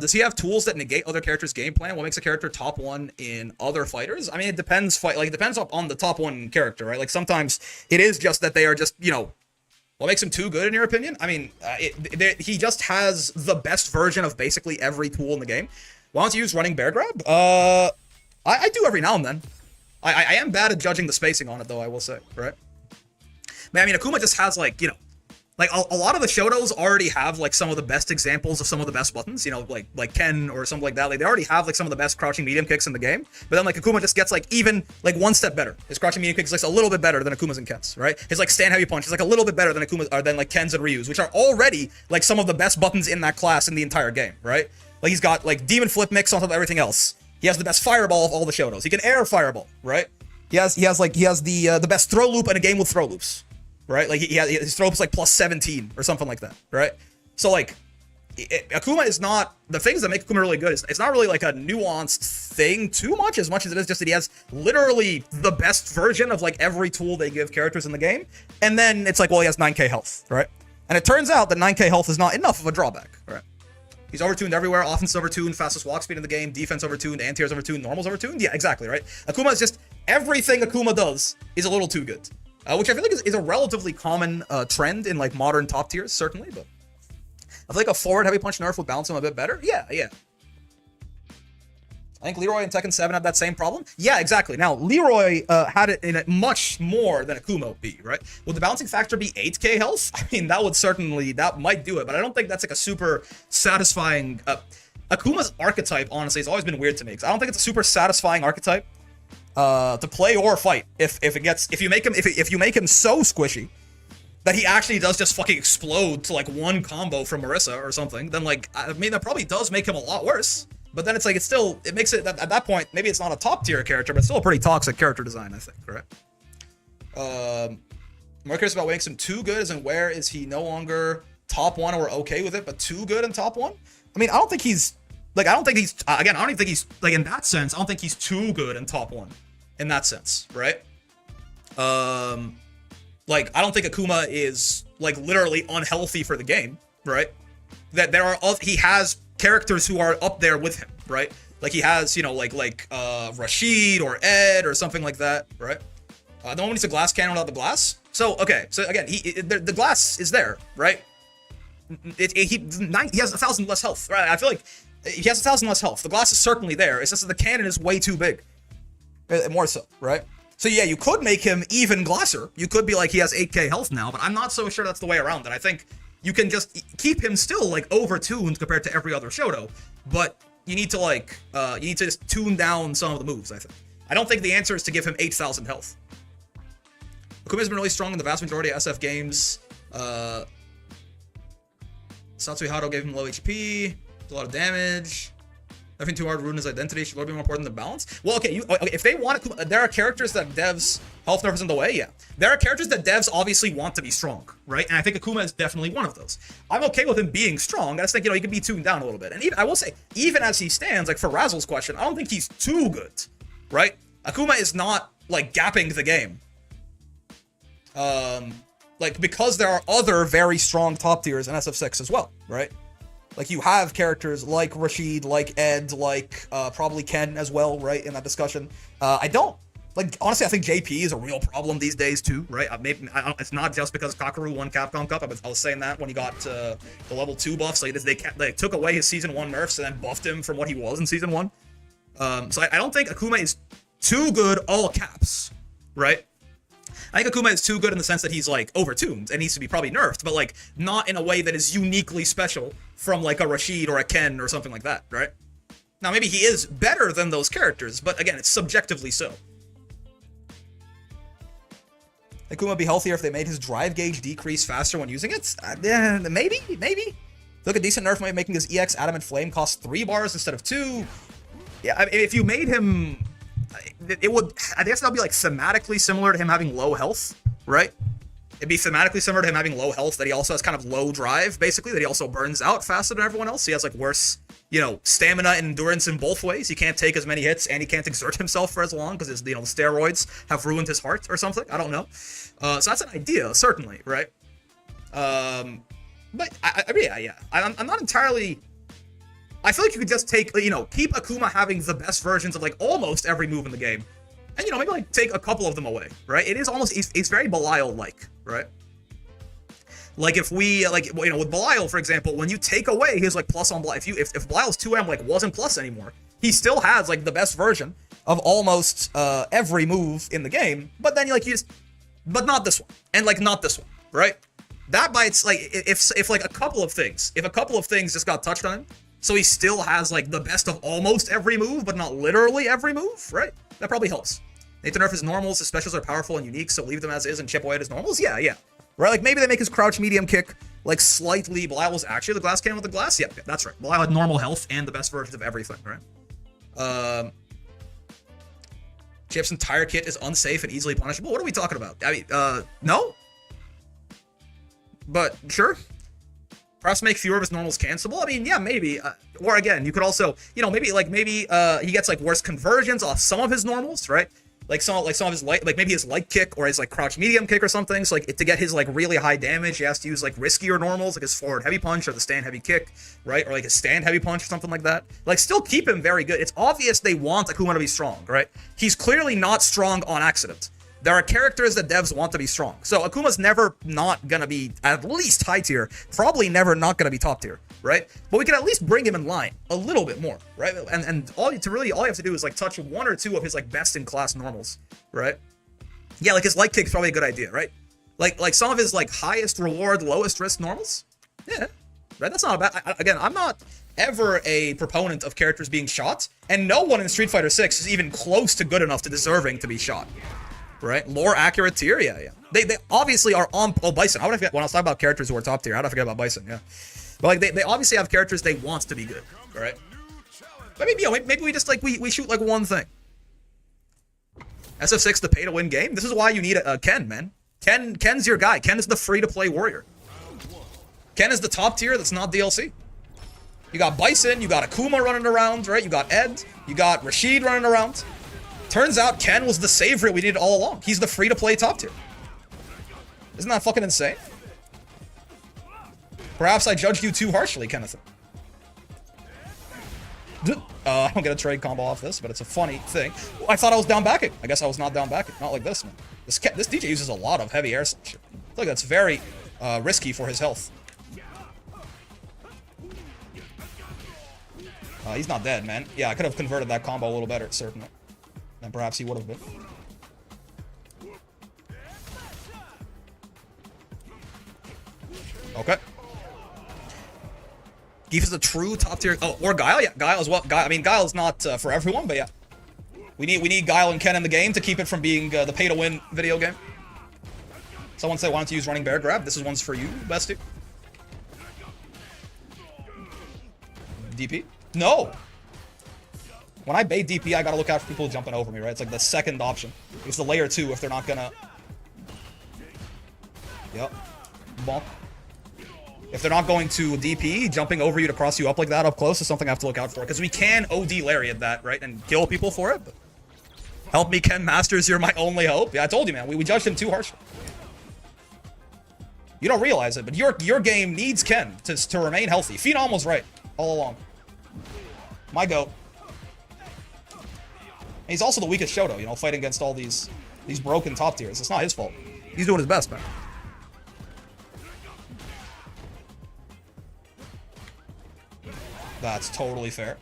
Speaker 1: does he have tools that negate other characters' game plan? What makes a character top 1 in other fighters? I mean, it depends. It depends on the top 1 character, right? Like sometimes it is just that they are just, what makes him too good in your opinion? I mean, he just has the best version of basically every tool in the game. Why don't you use running bear grab? I do every now and then. I am bad at judging the spacing on it though, I will say, right? Man, I mean, Akuma just has like a lot of the Shotos already have like some of the best examples of some of the best buttons, like Ken or something like that. Like they already have like some of the best crouching medium kicks in the game. But then like Akuma just gets like even like one step better. His crouching medium kicks like a little bit better than Akuma's and Ken's, right? His like stand heavy punch is like a little bit better than Akuma's or than like Ken's and Ryu's, which are already like some of the best buttons in that class in the entire game, right? Like he's got like demon flip mix on top of everything else. He has the best fireball of all the Shotos. He can air fireball, right? He has the best throw loop in a game with throw loops. Right? Like his throw loop's like plus 17 or something like that, right? So like Akuma is not, the things that make Akuma really good is it's not really like a nuanced thing too much as it is just that he has literally the best version of like every tool they give characters in the game. And then it's like, well, he has 9k health, right? And it turns out that 9k health is not enough of a drawback, right? He's overtuned everywhere. Offense overtuned, fastest walk speed in the game, defense overtuned, anti-air's overtuned, normal's overtuned. Yeah, exactly, right? Akuma is just, everything Akuma does is a little too good. Which I feel like is a relatively common trend in like modern top tiers, certainly, but I feel like a forward heavy punch nerf would balance him a bit better. Yeah. I think Leroy and Tekken 7 had that same problem. Yeah, exactly. Now, Leroy had it in much more than Akuma would be, right? Would the balancing factor be 8k health? I mean, that might do it, but I don't think that's like a super satisfying... Akuma's archetype, honestly, has always been weird to me, because I don't think it's a super satisfying archetype to play or fight. If you make him so squishy that he actually does just fucking explode to like one combo from Marissa or something, then like, I mean, that probably does make him a lot worse. But then it's like, it makes it, at that point, maybe it's not a top tier character, but it's still a pretty toxic character design, I think, right? I'm more curious about what makes him too good, as in where is he no longer top 1 or okay with it, but too good in top 1? I mean, I don't even think he's, like, in that sense, I don't think he's too good in top 1. In that sense, right? Like, I don't think Akuma is, like, literally unhealthy for the game, right? That he has characters who are up there with him, right? Like, he has, like Rashid or Ed or something like that, right? The one needs a glass cannon without the glass. So, okay, so again, the glass is there, right? He has 1,000 less health, right? I feel like he has 1,000 less health. The glass is certainly there. It's just that the cannon is way too big. More so, right? So yeah, you could make him even glasser. You could be like, he has 8k health now, but I'm not so sure that's the way around it. I think you can just keep him still like over-tuned compared to every other Shoto, but you need to just tune down some of the moves, I think. I don't think the answer is to give him 8,000 health. Akuma's been really strong in the vast majority of SF games. Satsui Hado gave him low HP, a lot of damage. Nothing too hard to ruin his identity. Should be more important than balance. Well, okay, if they want to, there are characters that devs health nerf is in the way. Yeah, there are characters that devs obviously want to be strong, right? And I think Akuma is definitely one of those. I'm okay with him being strong. I just think he can be tuned down a little bit. And even, I will say, even as he stands, like for Razzle's question, I don't think he's too good, right? Akuma is not like gapping the game. Like because there are other very strong top tiers in SF6 as well, right? Like, you have characters like Rashid, like Ed, like probably Ken as well, right, in that discussion. Honestly, I think JP is a real problem these days, too, right? It's not just because Kakeru won Capcom Cup. I was saying that when he got the level 2 buffs. Like, they took away his Season 1 nerfs and then buffed him from what he was in Season 1. So I don't think Akuma is too good, all caps, right? I think Akuma is too good in the sense that he's, like, overtuned and needs to be probably nerfed, but, like, not in a way that is uniquely special from, like, a Rashid or a Ken or something like that, right? Now, maybe he is better than those characters, but, again, it's subjectively so. Akuma would be healthier if they made his drive gauge decrease faster when using it? Maybe? Look, a decent nerf might making his EX Adamant Flame cost 3 bars instead of 2. Yeah, I mean, if you made him... I guess that would be like thematically similar to him having low health, right? It'd be thematically similar to him having low health, that he also has kind of low drive, basically, that he also burns out faster than everyone else. He has like worse you know, stamina and endurance in both ways. He can't take as many hits, and he can't exert himself for as long because the steroids have ruined his heart or something. I don't know. So that's an idea, certainly, right? But I'm not entirely. I feel like you could just take, you know, keep Akuma having the best versions of like almost every move in the game, and you know, maybe like take a couple of them away, right? It is almost it's very Belial-like, right? Like if we like, you know, with Belial, for example, when you take away his like plus on Belial, if Belial's 2M like wasn't plus anymore, he still has like the best version of almost every move in the game. But then but not this one, and like not this one, right? That by it's like if like a couple of things just got touched on him, so he still has like the best of almost every move, but not literally every move, right? That probably helps. They have to nerf his normals. His specials are powerful and unique, so leave them as is and chip away at his normals. Yeah. Right, like maybe they make his crouch medium kick like slightly. Belial was actually the glass cannon with the glass. Yep, that's right. Belial had normal health and the best versions of everything, right? Chip's entire kit is unsafe and easily punishable. What are we talking about? I mean, no? But sure. Perhaps make fewer of his normals cancelable. I mean, yeah, maybe. Or again, you could also, you know, maybe he gets like worse conversions off some of his normals, right? Like some of his light, like maybe his light kick or his like crouch medium kick or something. So like to get his like really high damage, he has to use like riskier normals, like his forward heavy punch or the stand heavy kick, right? Or like his stand heavy punch or something like that. Like still keep him very good. It's obvious they want Akuma to be strong, right? He's clearly not strong on accident. There are characters that devs want to be strong. So Akuma's never not gonna be at least high tier, probably never not gonna be top tier, right? But we can at least bring him in line a little bit more, right? And all you have to do is like touch one or two of his like best in class normals, right? Yeah, like his light kick's probably a good idea, right? Like some of his like highest reward, lowest risk normals. Yeah, right. That's not bad. Again, I'm not ever a proponent of characters being shot, and no one in Street Fighter 6 is even close to good enough to deserving to be shot. Right? Lore accurate tier? Yeah. They obviously are on... Oh, Bison. How would I forget? When I was talking about characters who are top tier, how did I forget about Bison? Yeah. But like, they obviously have characters they want to be good. Right? But maybe, you know, maybe we just, like, we shoot, like, one thing. SF6, the pay-to-win game? This is why you need a Ken, man. Ken's your guy. Ken is the free-to-play warrior. Ken is the top tier that's not DLC. You got Bison, you got Akuma running around, right? You got Ed, you got Rashid running around. Turns out Ken was the savior we needed all along. He's the free-to-play top tier. Isn't that fucking insane? Perhaps I judged you too harshly, Kenneth. I don't get a trade combo off this, but it's a funny thing. I thought I was down backing. I guess I was not down backing. Not like this, man. This DJ uses a lot of heavy air shit. I feel like that's very risky for his health. He's not dead, man. Yeah, I could have converted that combo a little better, certainly. And perhaps he would have been. Okay. Geef is a true top tier. Oh, or Guile, yeah, Guile as well. I mean, Guile's not for everyone, but yeah, we need Guile and Ken in the game to keep it from being the pay-to-win video game. Someone said, "Why don't you use running bear grab?" This one's for you, bestie. DP? No. When I bait DP, I gotta look out for people jumping over me, right? It's like the second option. It's the layer 2 if they're not gonna... Yep. Bonk. If they're not going to DP, jumping over you to cross you up like that up close is something I have to look out for. Because we can OD Lariat that, right? And kill people for it. But help me, Ken Masters. You're my only hope. Yeah, I told you, man. We judged him too harshly. You don't realize it, but your game needs Ken to remain healthy. Phenom was right all along. My goat. And he's also the weakest Shoto, you know, fighting against all these broken top tiers. It's not his fault. He's doing his best, man. That's totally fair.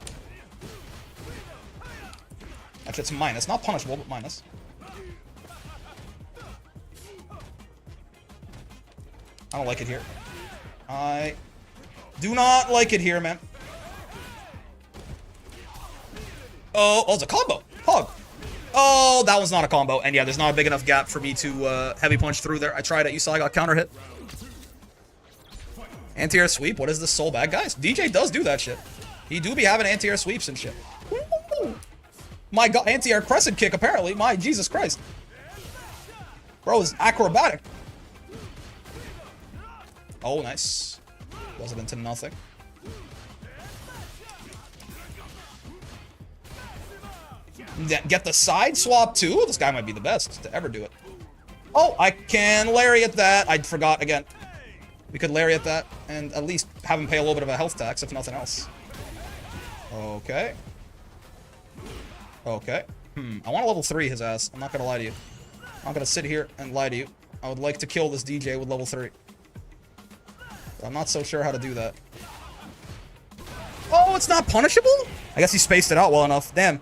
Speaker 1: Actually, it's minus. Not punishable, but minus. I don't like it here. I do not like it here, man. Oh, it's a combo. Hog. Oh, that one's not a combo. And yeah, there's not a big enough gap for me to heavy punch through there. I tried it. You saw I got counter hit. Anti-air sweep. What is this so bad, guys? DJ does do that shit. He do be having anti-air sweeps and shit. My god, anti-air crescent kick, apparently. My Jesus Christ. Bro is acrobatic. Oh, nice. Wasn't into nothing. Get the side swap too? This guy might be the best to ever do it. Oh, I can lariat that. I forgot again. We could lariat that and at least have him pay a little bit of a health tax, if nothing else. Okay. Okay. I want a level 3 his ass. I'm not gonna lie to you. I'm not gonna sit here and lie to you. I would like to kill this DJ with level 3. But I'm not so sure how to do that. Oh, it's not punishable? I guess he spaced it out well enough. Damn.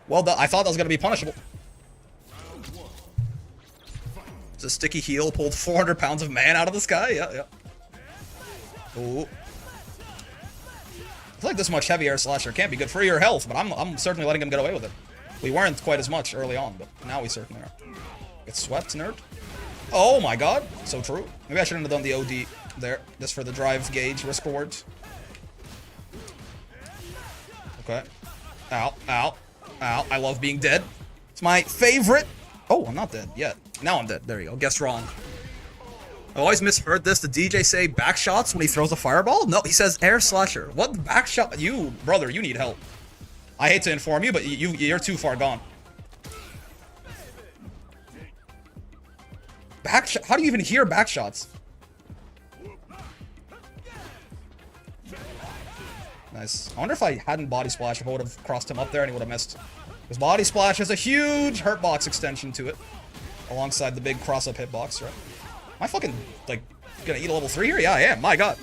Speaker 1: Well done. I thought that was gonna be punishable. It's a sticky heel, pulled 400 pounds of man out of this guy. Yeah, yeah. Ooh. I feel like this much heavy air slasher can't be good for your health, but I'm certainly letting him get away with it. We weren't quite as much early on, but now we certainly are. Get swept, nerd. Oh my god. So true. Maybe I shouldn't have done the OD there, just for the drive gauge risk reward. Okay. Ow, ow, ow. I love being dead. It's my favorite. Oh, I'm not dead yet. Now I'm dead. There you go. Guess wrong. I always misheard this. The DJ say back shots when he throws a fireball? No, he says air slasher. What back shot? You, brother, you need help. I hate to inform you, but you're too far gone. Back shot? How do you even hear back shots? Nice. I wonder if I hadn't body splash, if I would have crossed him up there and he would have missed. Because body splash has a huge hurt box extension to it. Alongside the big cross-up hitbox, right? Am I fucking, like, gonna eat a level 3 here? Yeah, I am. My god.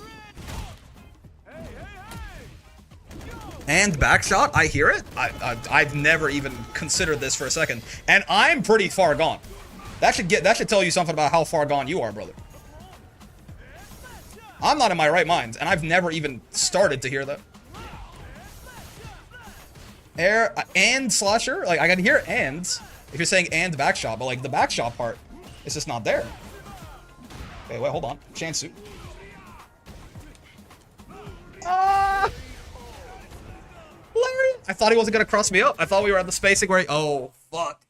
Speaker 1: And backshot? I hear it? I've never even considered this for a second. And I'm pretty far gone. That should tell you something about how far gone you are, brother. I'm not in my right mind, and I've never even started to hear that. Air and slasher? Like, I can hear and if you're saying and backshot, but like the backshot part is just not there. Okay, wait, hold on. Chansu. Ah! Larry! I thought he wasn't gonna cross me up. I thought we were at the spacing where he... Oh, fuck.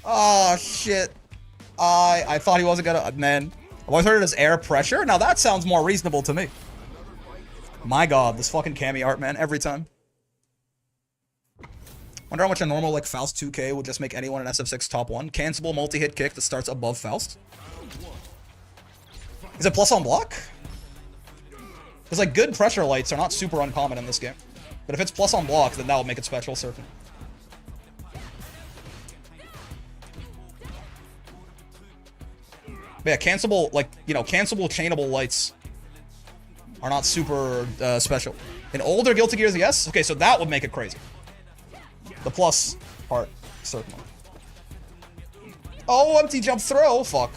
Speaker 1: Oh, shit. I thought he wasn't gonna... Man. I've always heard it as air pressure. Now that sounds more reasonable to me. My god, this fucking cami art, man. Every time. Wonder how much a normal, like, Faust 2K would just make anyone an SF6 top 1. Cancelable multi-hit kick that starts above Faust. Is it plus on block? Because, like, good pressure lights are not super uncommon in this game. But if it's plus on block, then that will make it special, certainly. But yeah, cancelable, like, you know, cancelable chainable lights are not super special. In older Guilty Gears, yes? Okay, so that would make it crazy. The plus part, certainly. Oh, empty jump throw. Fuck.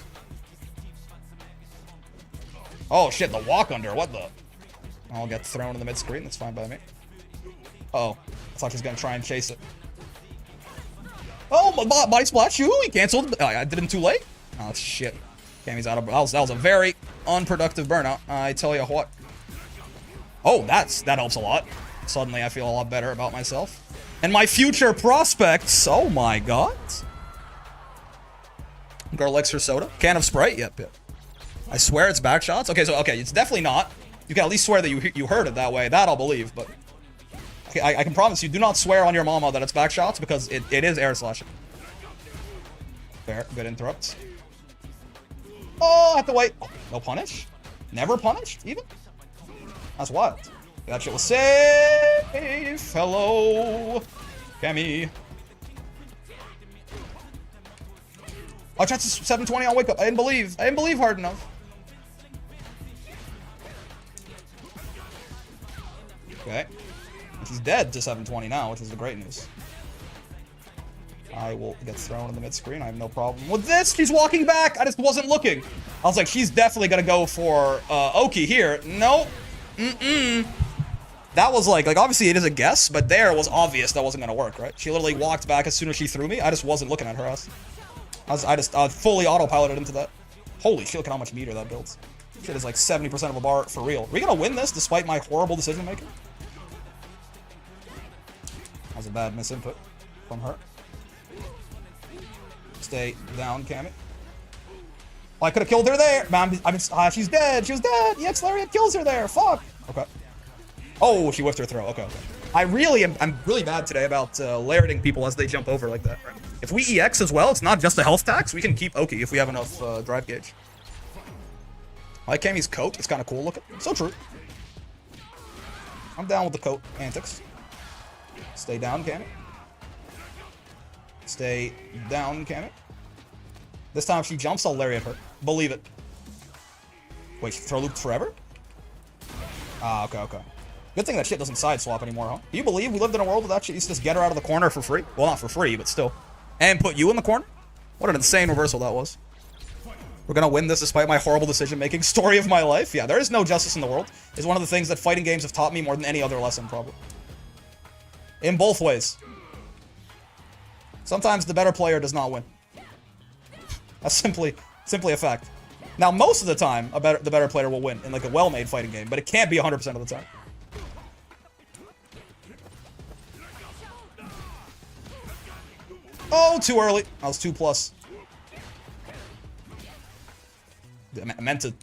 Speaker 1: Oh, shit, the walk under. What the? I'll get thrown in the mid-screen. That's fine by me. Uh oh. I thought he was going to try and chase it. Oh, my body splash. Ooh, he canceled. Oh, I did him too late? Oh, shit. Cammy's out of... That was a very unproductive burnout. I tell you what. Oh, that helps a lot. Suddenly, I feel a lot better about myself. And my future prospects. Oh my god. Girl likes her soda. Can of Sprite? Yep, yep. I swear it's back shots. Okay, so, okay, it's definitely not. You can at least swear that you heard it that way. That I'll believe, but... Okay, I can promise you, do not swear on your mama that it's back shots, because it is air slashing. Fair. Good interrupt. Oh, I have to wait. Oh, no punish? Never punished, even? That's wild. That shit was safe. Hello, Cammy. Oh, chance is 720 on wake up. I didn't believe hard enough. Okay. He's dead to 720 now, which is the great news. I will get thrown in the mid-screen. I have no problem with this. She's walking back. I just wasn't looking. I was like, she's definitely gonna go for Oki here. Nope. That was like obviously it is a guess, but there was obvious that wasn't gonna work, right? She literally walked back as soon as she threw me. I just wasn't looking at her ass. I just fully autopiloted into that. Holy shit, look at how much meter that builds. Shit is like 70% of a bar for real. Are we gonna win this despite my horrible decision making? That was a bad misinput from her. Stay down, Cammy. Oh, I could have killed her there. Man, she's dead. She was dead. EX Lariat kills her there. Fuck. Okay. Oh, she whiffed her throw. Okay, okay. I'm really bad today about lariating people as they jump over like that. Right? If we EX as well, it's not just a health tax. We can keep Oki if we have enough drive gauge. I like Cammy's coat. It's kind of cool looking. So true. I'm down with the coat antics. Stay down, Cammy. Stay down, Cammy. This time if she jumps, I'll lariat her. Believe it. Wait, she throw looped forever? Ah, okay, okay. Good thing that shit doesn't side swap anymore, huh? Do you believe we lived in a world where that shit used to just get her out of the corner for free? Well, not for free, but still. And put you in the corner? What an insane reversal that was. We're gonna win this despite my horrible decision-making. Story of my life. Yeah, there is no justice in the world. Is one of the things that fighting games have taught me more than any other lesson, probably. In both ways. Sometimes the better player does not win. That's simply a fact. Now, most of the time, the better player will win in like a well-made fighting game, but it can't be 100% of the time. Oh, too early. I was 2+.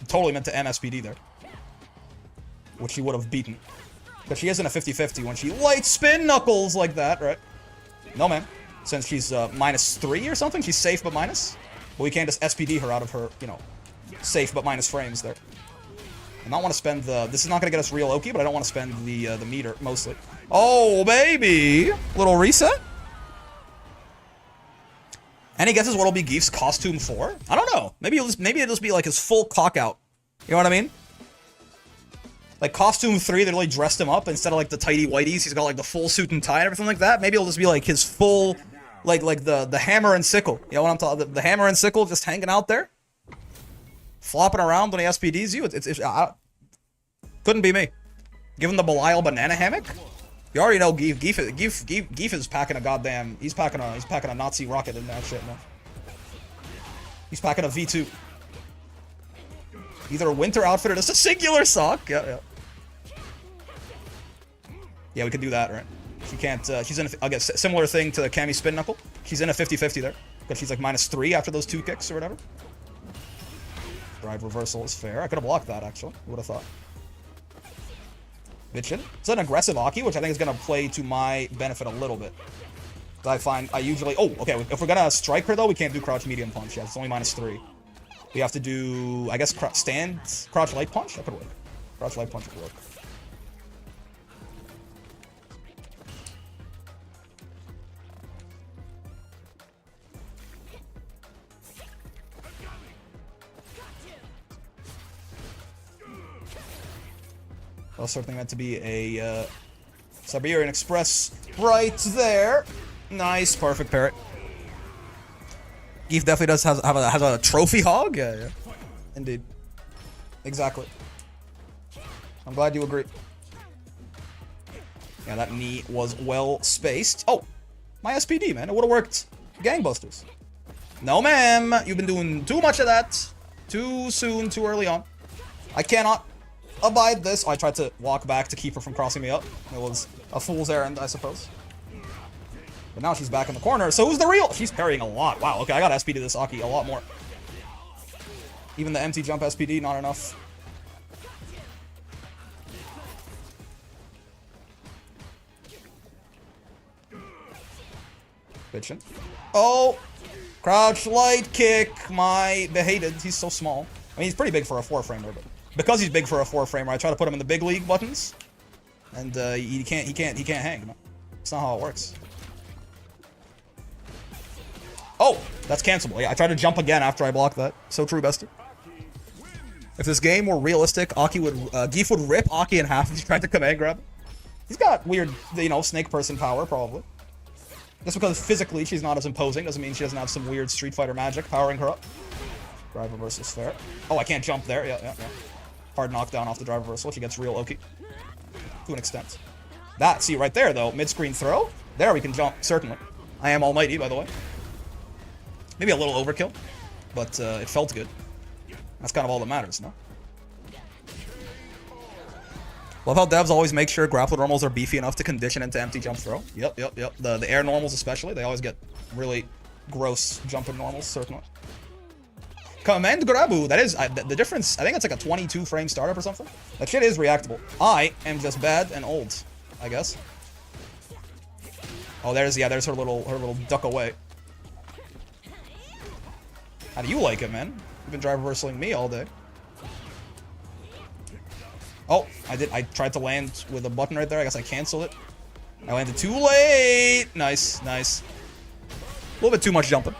Speaker 1: Totally meant to MSPD there. Which she would have beaten. But she isn't a 50-50 when she light spin knuckles like that, right? No, man. Since she's -3 or something, she's safe but minus. But we can't just SPD her out of her, you know, safe but minus frames there. I don't want to spend the... This is not going to get us real Oki, but I don't want to spend the meter, mostly. Oh, baby! Little reset? Any guesses what'll be Geef's costume for? I don't know. Maybe it'll just be like his full cock out. You know what I mean? Like costume 3, they really dressed him up instead of like the tighty whities. He's got like the full suit and tie and everything like that. Maybe it'll just be like his full, like the hammer and sickle. You know what I'm talking? The hammer and sickle just hanging out there, flopping around when he SPDs you. Couldn't be me. Give him the Belial banana hammock. You already know Geef is packing a goddamn... He's packing a Nazi rocket in that shit, man. He's packing a V2. Either a winter outfit or just a singular sock. Yeah. Yeah, we could do that, right? She can't... she's in a... I guess similar thing to the Cammy spin knuckle. She's in a 50-50 there. Because she's like -3 after those 2 kicks or whatever. Drive reversal is fair. I could have blocked that, actually. Who would have thought? Bitchin'. It's an aggressive Aki, which I think is going to play to my benefit a little bit. I find I usually... Oh, okay. If we're going to strike her, though, we can't do crouch medium punch. Yeah, it's only -3. We have to do, I guess, crouch light punch? That could work. Crouch light punch could work. That was certainly meant to be a Siberian Express right there. Nice, perfect parry. Geef definitely does has a trophy hog. Yeah. Indeed. Exactly. I'm glad you agree. Yeah, that knee was well spaced. Oh, my SPD, man. It would have worked. Gangbusters. No, ma'am. You've been doing too much of that. Too soon, too early on. I cannot abide this. Oh, I tried to walk back to keep her from crossing me up. It was a fool's errand, I suppose. But now she's back in the corner, so who's the real? She's parrying a lot. Wow, okay, I got SPD this Aki a lot more. Even the empty jump SPD, not enough. Bitchin'. Oh! Crouch light kick, my behated. He's so small. I mean, he's pretty big for a 4-framer, but because he's big for a 4-framer, I try to put him in the big league buttons, and he can't hang. No. That's not how it works. Oh, that's cancelable. Yeah, I tried to jump again after I blocked that. So true, Bester. If this game were realistic, Geef would rip Aki in half if he tried to command grab. He's got weird, you know, snake person power, probably. Just because physically she's not as imposing doesn't mean she doesn't have some weird Street Fighter magic powering her up. Drive reversal is fair. Oh, I can't jump there. Yeah. Hard knockdown off the drive reversal. She gets real Oki. To an extent. That, see, right there, though. Mid-screen throw. There we can jump, certainly. I am almighty, by the way. Maybe a little overkill, but it felt good. That's kind of all that matters, no? Love how devs always make sure grappler normals are beefy enough to condition into empty jump throw. Yep. The air normals especially, they always get really gross jumping normals, certainly. Command Grabu, that is, the difference, I think it's like a 22 frame startup or something. That shit is reactable. I am just bad and old, I guess. Oh, there's her little duck away. How do you like it, man? You've been drive reversling me all day. Oh, I tried to land with a button right there. I guess I canceled it. I landed too late. Nice, nice. A little bit too much jumping.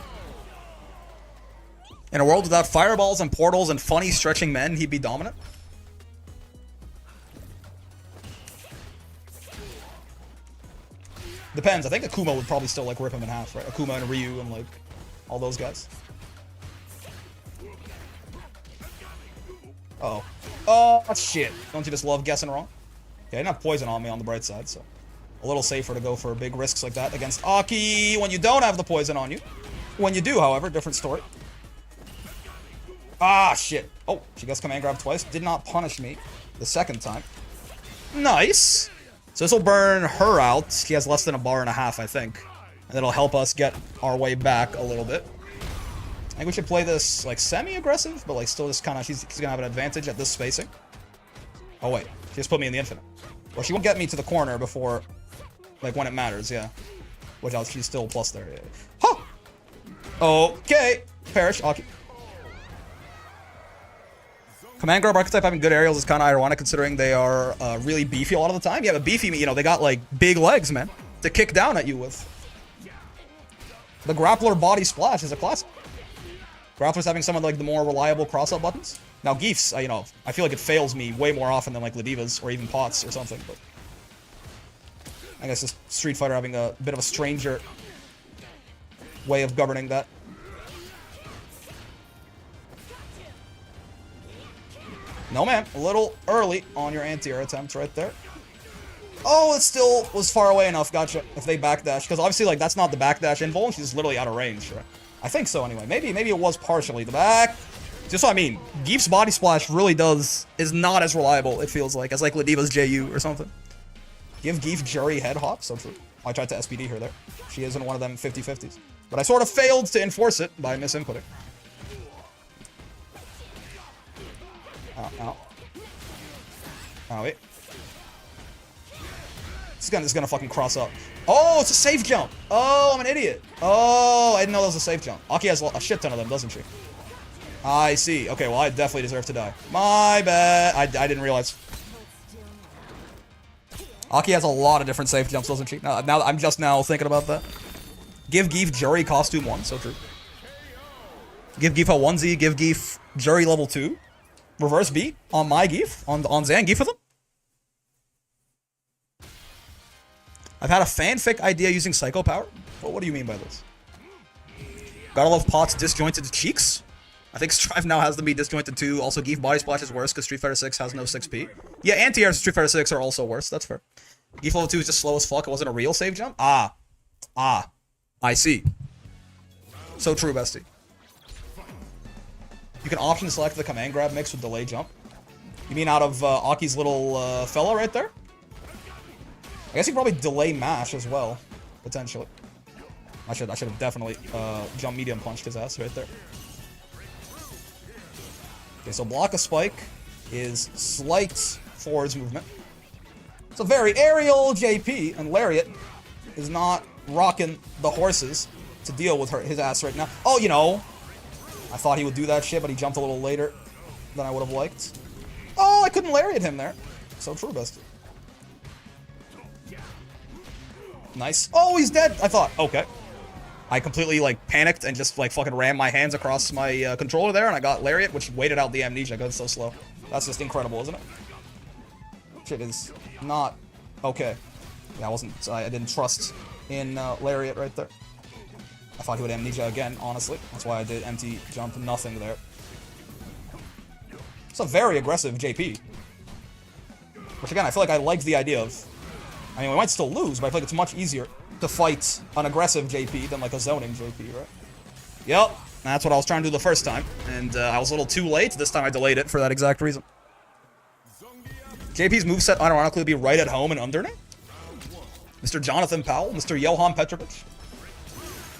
Speaker 1: In a world without fireballs and portals and funny stretching men, he'd be dominant. Depends. I think Akuma would probably still, like, rip him in half, right? Akuma and Ryu and, like, all those guys. Uh-oh. Oh, shit. Don't you just love guessing wrong? Okay, I didn't have poison on me on the bright side, so... a little safer to go for big risks like that against Aki when you don't have the poison on you. When you do, however, different story. Ah, shit. Oh, she gets command grab twice. Did not punish me the second time. Nice. So this will burn her out. She has less than a bar and a half, I think. And it'll help us get our way back a little bit. I think we should play this, like, semi-aggressive, but, like, still just kind of... She's gonna have an advantage at this spacing. Oh, wait. She just put me in the infinite. Well, she won't get me to the corner before... like, when it matters, yeah. Which else? She's still plus there. Yeah. Huh! Okay. Perish. Aki. Command grab archetype having good aerials is kind of ironic considering they are really beefy a lot of the time. Yeah, but beefy, you know, they got, like, big legs, man, to kick down at you with. The Grappler body splash is a classic. Grappler's having some of, like, the more reliable cross-up buttons. Now, Geef's, you know, I feel like it fails me way more often than, like, Ladivas or even Pots or something, but... I guess just Street Fighter having a bit of a stranger way of governing that. No, man. A little early on your anti-air attempt right there. Oh, it still was far away enough. Gotcha. If they backdash. Because obviously, like, that's not the backdash invul. She's literally out of range, right? I think so, anyway. Maybe it was partially the back. Just what I mean. Geef's body splash really is not as reliable, it feels like, as, like, Ladiva's JU or something. Give Geef Jury head hop. So true. I tried to SPD her there. She isn't one of them 50-50s. But I sort of failed to enforce it by misinputting. Ow, ow. Oh, wait. This gun is gonna fucking cross up. Oh, it's a safe jump. Oh, I'm an idiot. Oh, I didn't know that was a safe jump. Aki has a shit ton of them, doesn't she? I see. Okay, well, I definitely deserve to die. My bad. I didn't realize. Aki has a lot of different safe jumps, doesn't she? Now I'm just now thinking about that. Give Geef Jury costume 1, so true. Give Geef a 1Z, give Geef Jury level 2. Reverse B on my Geef, on Zan Geef with him. I've had a fanfic idea using Psycho Power. Well, what do you mean by this? Gotta love Pot's disjointed cheeks. I think Strive now has them be disjointed too. Also, Geef Body Splash is worse because Street Fighter 6 has no 6P. Yeah, anti-airs in Street Fighter 6 are also worse. That's fair. Geef level 2 is just slow as fuck. It wasn't a real save jump. Ah. I see. So true, bestie. You can option select the command grab mix with delay jump. You mean out of Aki's little fella right there? I guess you can probably delay mash as well, potentially. I should have definitely jump medium punched his ass right there. Okay, so block a spike is slight forwards movement. It's a very aerial JP, and Lariat is not rocking the horses to deal with his ass right now. Oh, you know, I thought he would do that shit, but he jumped a little later than I would have liked. Oh, I couldn't Lariat him there. So true, bestie. Nice. Oh, he's dead. I thought. Okay. I completely, like, panicked and just, like, fucking rammed my hands across my controller there, and I got Lariat, which waited out the amnesia because it's so slow. That's just incredible, isn't it? Shit is not okay. Yeah, I didn't trust in Lariat right there. I thought he would amnesia again, honestly. That's why I did empty jump nothing there. It's a very aggressive JP. Which, again, I feel like I like the idea of... I mean, we might still lose, but I feel like it's much easier to fight an aggressive JP than, like, a zoning JP, right? Yep, that's what I was trying to do the first time. And I was a little too late. This time I delayed it for that exact reason. JP's moveset unironically would be right at home and underneath. Mr. Jonathan Powell, Mr. Johan Petrovich.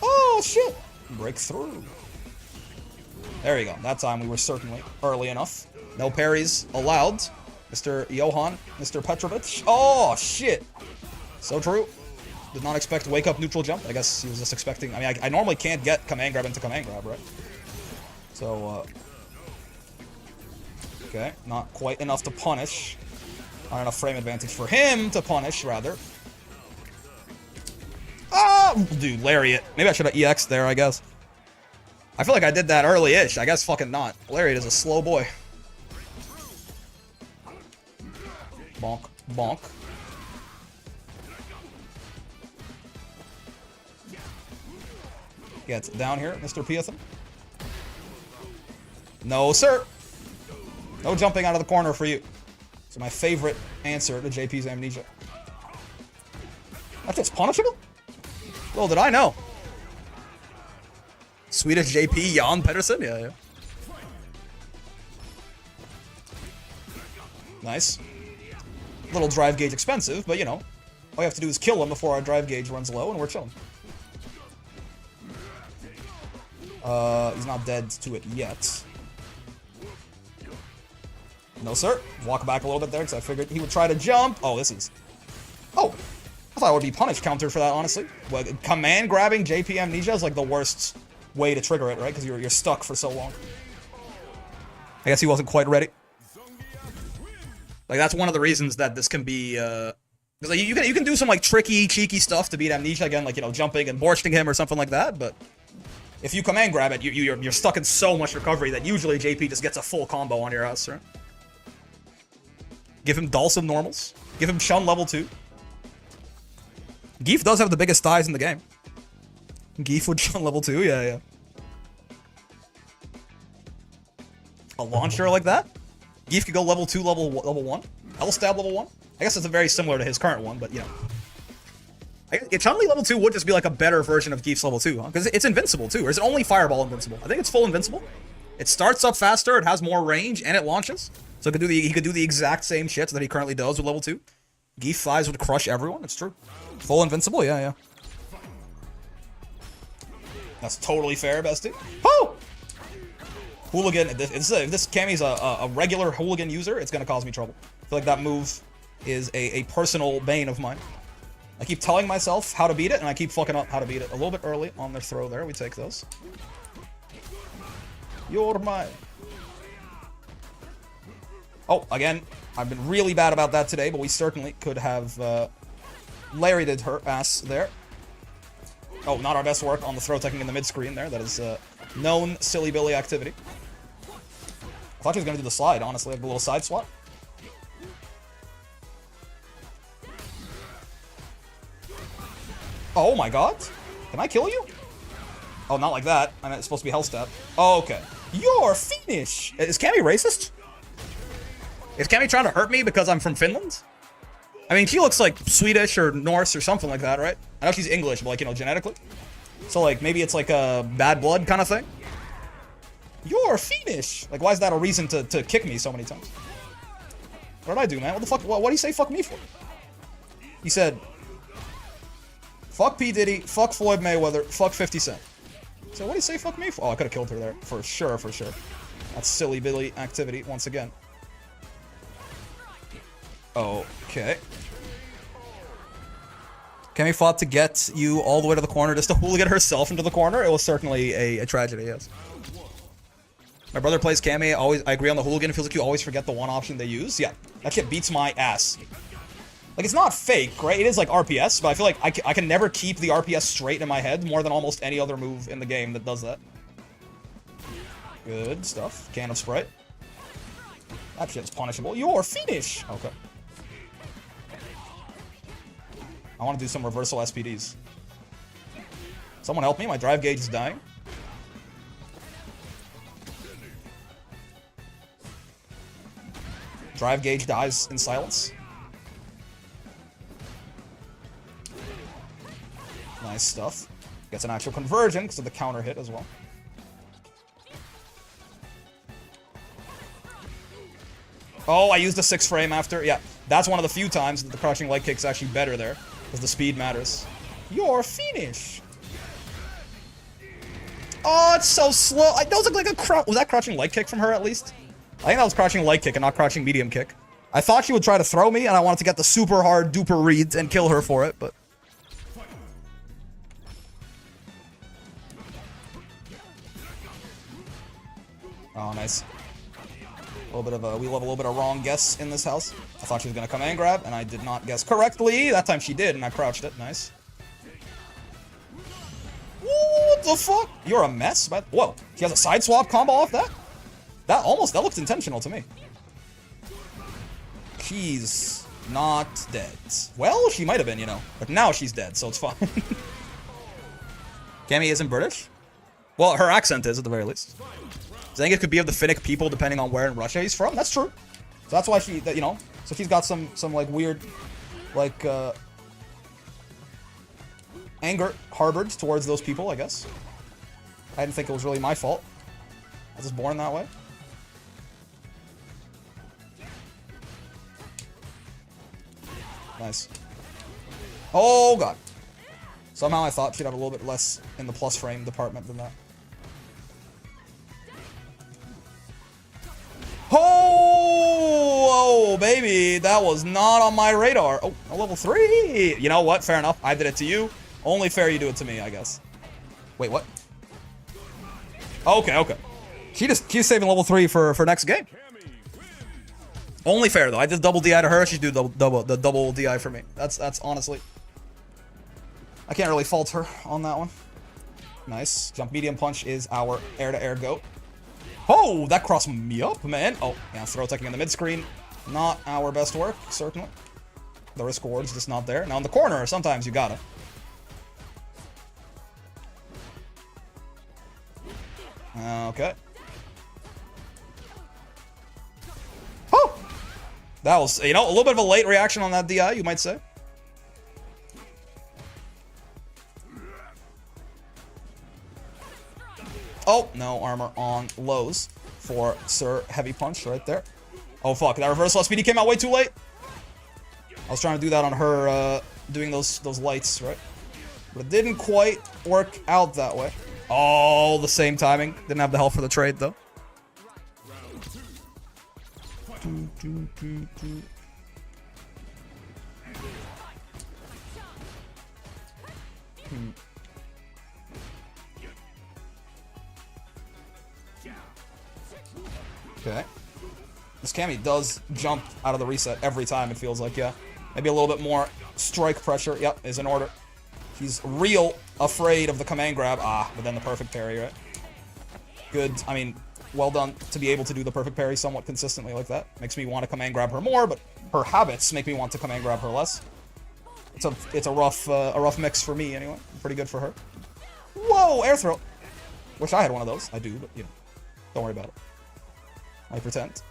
Speaker 1: Oh, shit. Breakthrough. There you go. That time we were certainly early enough. No parries allowed. Mr. Johan, Mr. Petrovich. Oh, shit. So true. Did not expect wake up neutral jump. I guess he was just expecting. I mean, I normally can't get command grab into command grab, right? So, okay, not quite enough to punish. Not enough frame advantage for him to punish, rather. Oh, dude, lariat. Maybe I should have EX'd there, I guess. I feel like I did that early-ish. I guess fucking not. Lariat is a slow boy. Bonk, bonk. Get down here, Mr. Piathan. No, sir. No jumping out of the corner for you. It's my favorite answer to JP's amnesia. That's just punishable? Well, did I know? Swedish JP, Jan Pedersen? Yeah, yeah. Nice. Little drive gauge expensive, but you know, all you have to do is kill him before our drive gauge runs low, and we're chilling. He's not dead to it yet. No, sir. Walk back a little bit there, because I figured he would try to jump. Oh, this is... Oh! I thought it would be punish counter for that, honestly. Well, command grabbing JP Amnesia is like the worst way to trigger it, right? Because you're stuck for so long. I guess he wasn't quite ready. Like, that's one of the reasons that this can be, because like, you can do some, like, tricky, cheeky stuff to beat Amnesia, again, like, you know, jumping and borsting him or something like that, but if you command grab it, you're stuck in so much recovery that usually JP just gets a full combo on your ass, right? Give him Dhalsim normals. Give him Shun level 2. Geef does have the biggest thighs in the game. Geef would Shun level 2, yeah, yeah. A launcher like that? Geef could go level 2, level 1. L-stab level 1? I guess it's very similar to his current one, but, you know. Chun-Li level 2 would just be like a better version of Geef's level 2, huh? Because it's invincible, too. Or is it only Fireball invincible? I think it's full invincible. It starts up faster, it has more range, and it launches. So he could do the exact same shit that he currently does with level 2. Geef thighs would crush everyone, it's true. Full invincible, yeah, yeah. That's totally fair, bestie. Oh! Hooligan, if this Cammy's a regular hooligan user, it's gonna cause me trouble. I feel like that move is a personal bane of mine. I keep telling myself how to beat it, and I keep fucking up how to beat it. A little bit early on their throw there, we take those. You're mine. Oh, again, I've been really bad about that today, but we certainly could have lariated her ass there. Oh, not our best work on the throw teching in the mid-screen there. That is known silly Billy activity. I thought he was going to do the slide, honestly, like a little side swat. Oh my god. Can I kill you? Oh, not like that. I mean, it's supposed to be hell stab. Oh, okay. You're Finnish! Is Cammy racist? Is Cammy trying to hurt me because I'm from Finland? I mean, she looks like Swedish or Norse or something like that, right? I know she's English, but like, you know, genetically. So like, maybe it's like a bad blood kind of thing. You're Finnish! Like, why is that a reason to kick me so many times? What did I do, man? What the fuck? What do you say fuck me for? He said, fuck P. Diddy, fuck Floyd Mayweather, fuck 50 Cent. So what do you say fuck me for? Oh, I could have killed her there. For sure, for sure. That's silly Billy activity once again. Okay. Cammy fought to get you all the way to the corner just to hooligan herself into the corner. It was certainly a tragedy, yes. My brother plays Cammy. I agree on the hooligan. It feels like you always forget the one option they use. Yeah, that shit beats my ass. Like, it's not fake, right? It is like RPS, but I feel like I can never keep the RPS straight in my head more than almost any other move in the game that does that. Good stuff. Can of Sprite. That shit's punishable. You're Finnish! Okay. I want to do some reversal SPDs. Someone help me, my drive gauge is dying. Drive gauge dies in silence. Nice stuff. Gets an actual conversion because of the counter hit as well. Oh, I used a 6 frame after. Yeah, that's one of the few times that the crouching leg kick's actually better there. Because the speed matters. You're Finnish! Oh, it's so slow. Those look like a was that crouching leg kick from her at least? I think that was crouching leg kick and not crouching medium kick. I thought she would try to throw me and I wanted to get the super hard duper read and kill her for it, but Oh, nice. A little bit of a, we love a little bit of wrong guess in this house. I thought she was gonna command grab, and I did not guess correctly. That time she did, and I crouched it. Nice. What the fuck? You're a mess. But whoa, she has a side swap combo off that. That looked intentional to me. She's not dead. Well, she might have been, you know, but now she's dead, so it's fine. Cammy isn't British. Well, her accent is at the very least. I think it could be of the Finnic people, depending on where in Russia he's from. That's true. So that's why she, you know, so she's got some like weird, like anger harbored towards those people, I guess. I didn't think it was really my fault. I was just born that way. Nice. Oh god. Somehow I thought she'd have a little bit less in the plus frame department than that. Oh, baby, that was not on my radar. Oh, a level 3. You know what? Fair enough. I did it to you. Only fair you do it to me, I guess. Wait, what? Okay, okay. She's saving level 3 for next game. Only fair though. I did double DI to her. She'd do the double DI for me. That's honestly, I can't really fault her on that one. Nice. Jump medium punch is our air-to-air goat. Oh, that crossed me up, man. Oh, yeah, throw teching in the mid screen. Not our best work, certainly. The risk reward's just not there. Now in the corner, sometimes you gotta. Okay. Oh! That was, you know, a little bit of a late reaction on that DI, you might say. Oh, no armor on lows for Sir Heavy Punch right there. Oh, fuck. That reversal SPD came out way too late. I was trying to do that on her, doing those lights, right? But it didn't quite work out that way. Oh, the same timing. Didn't have the health for the trade, though. Okay. This Cammy does jump out of the reset every time, it feels like, yeah. Maybe a little bit more strike pressure. Yep, is in order. He's real afraid of the command grab. Ah, but then the perfect parry, right? Good. I mean, well done to be able to do the perfect parry somewhat consistently like that. Makes me want to command grab her more, but her habits make me want to command grab her less. It's a rough mix for me anyway. Pretty good for her. Whoa, air throw. Wish I had one of those. I do, but you know, don't worry about it. I pretend.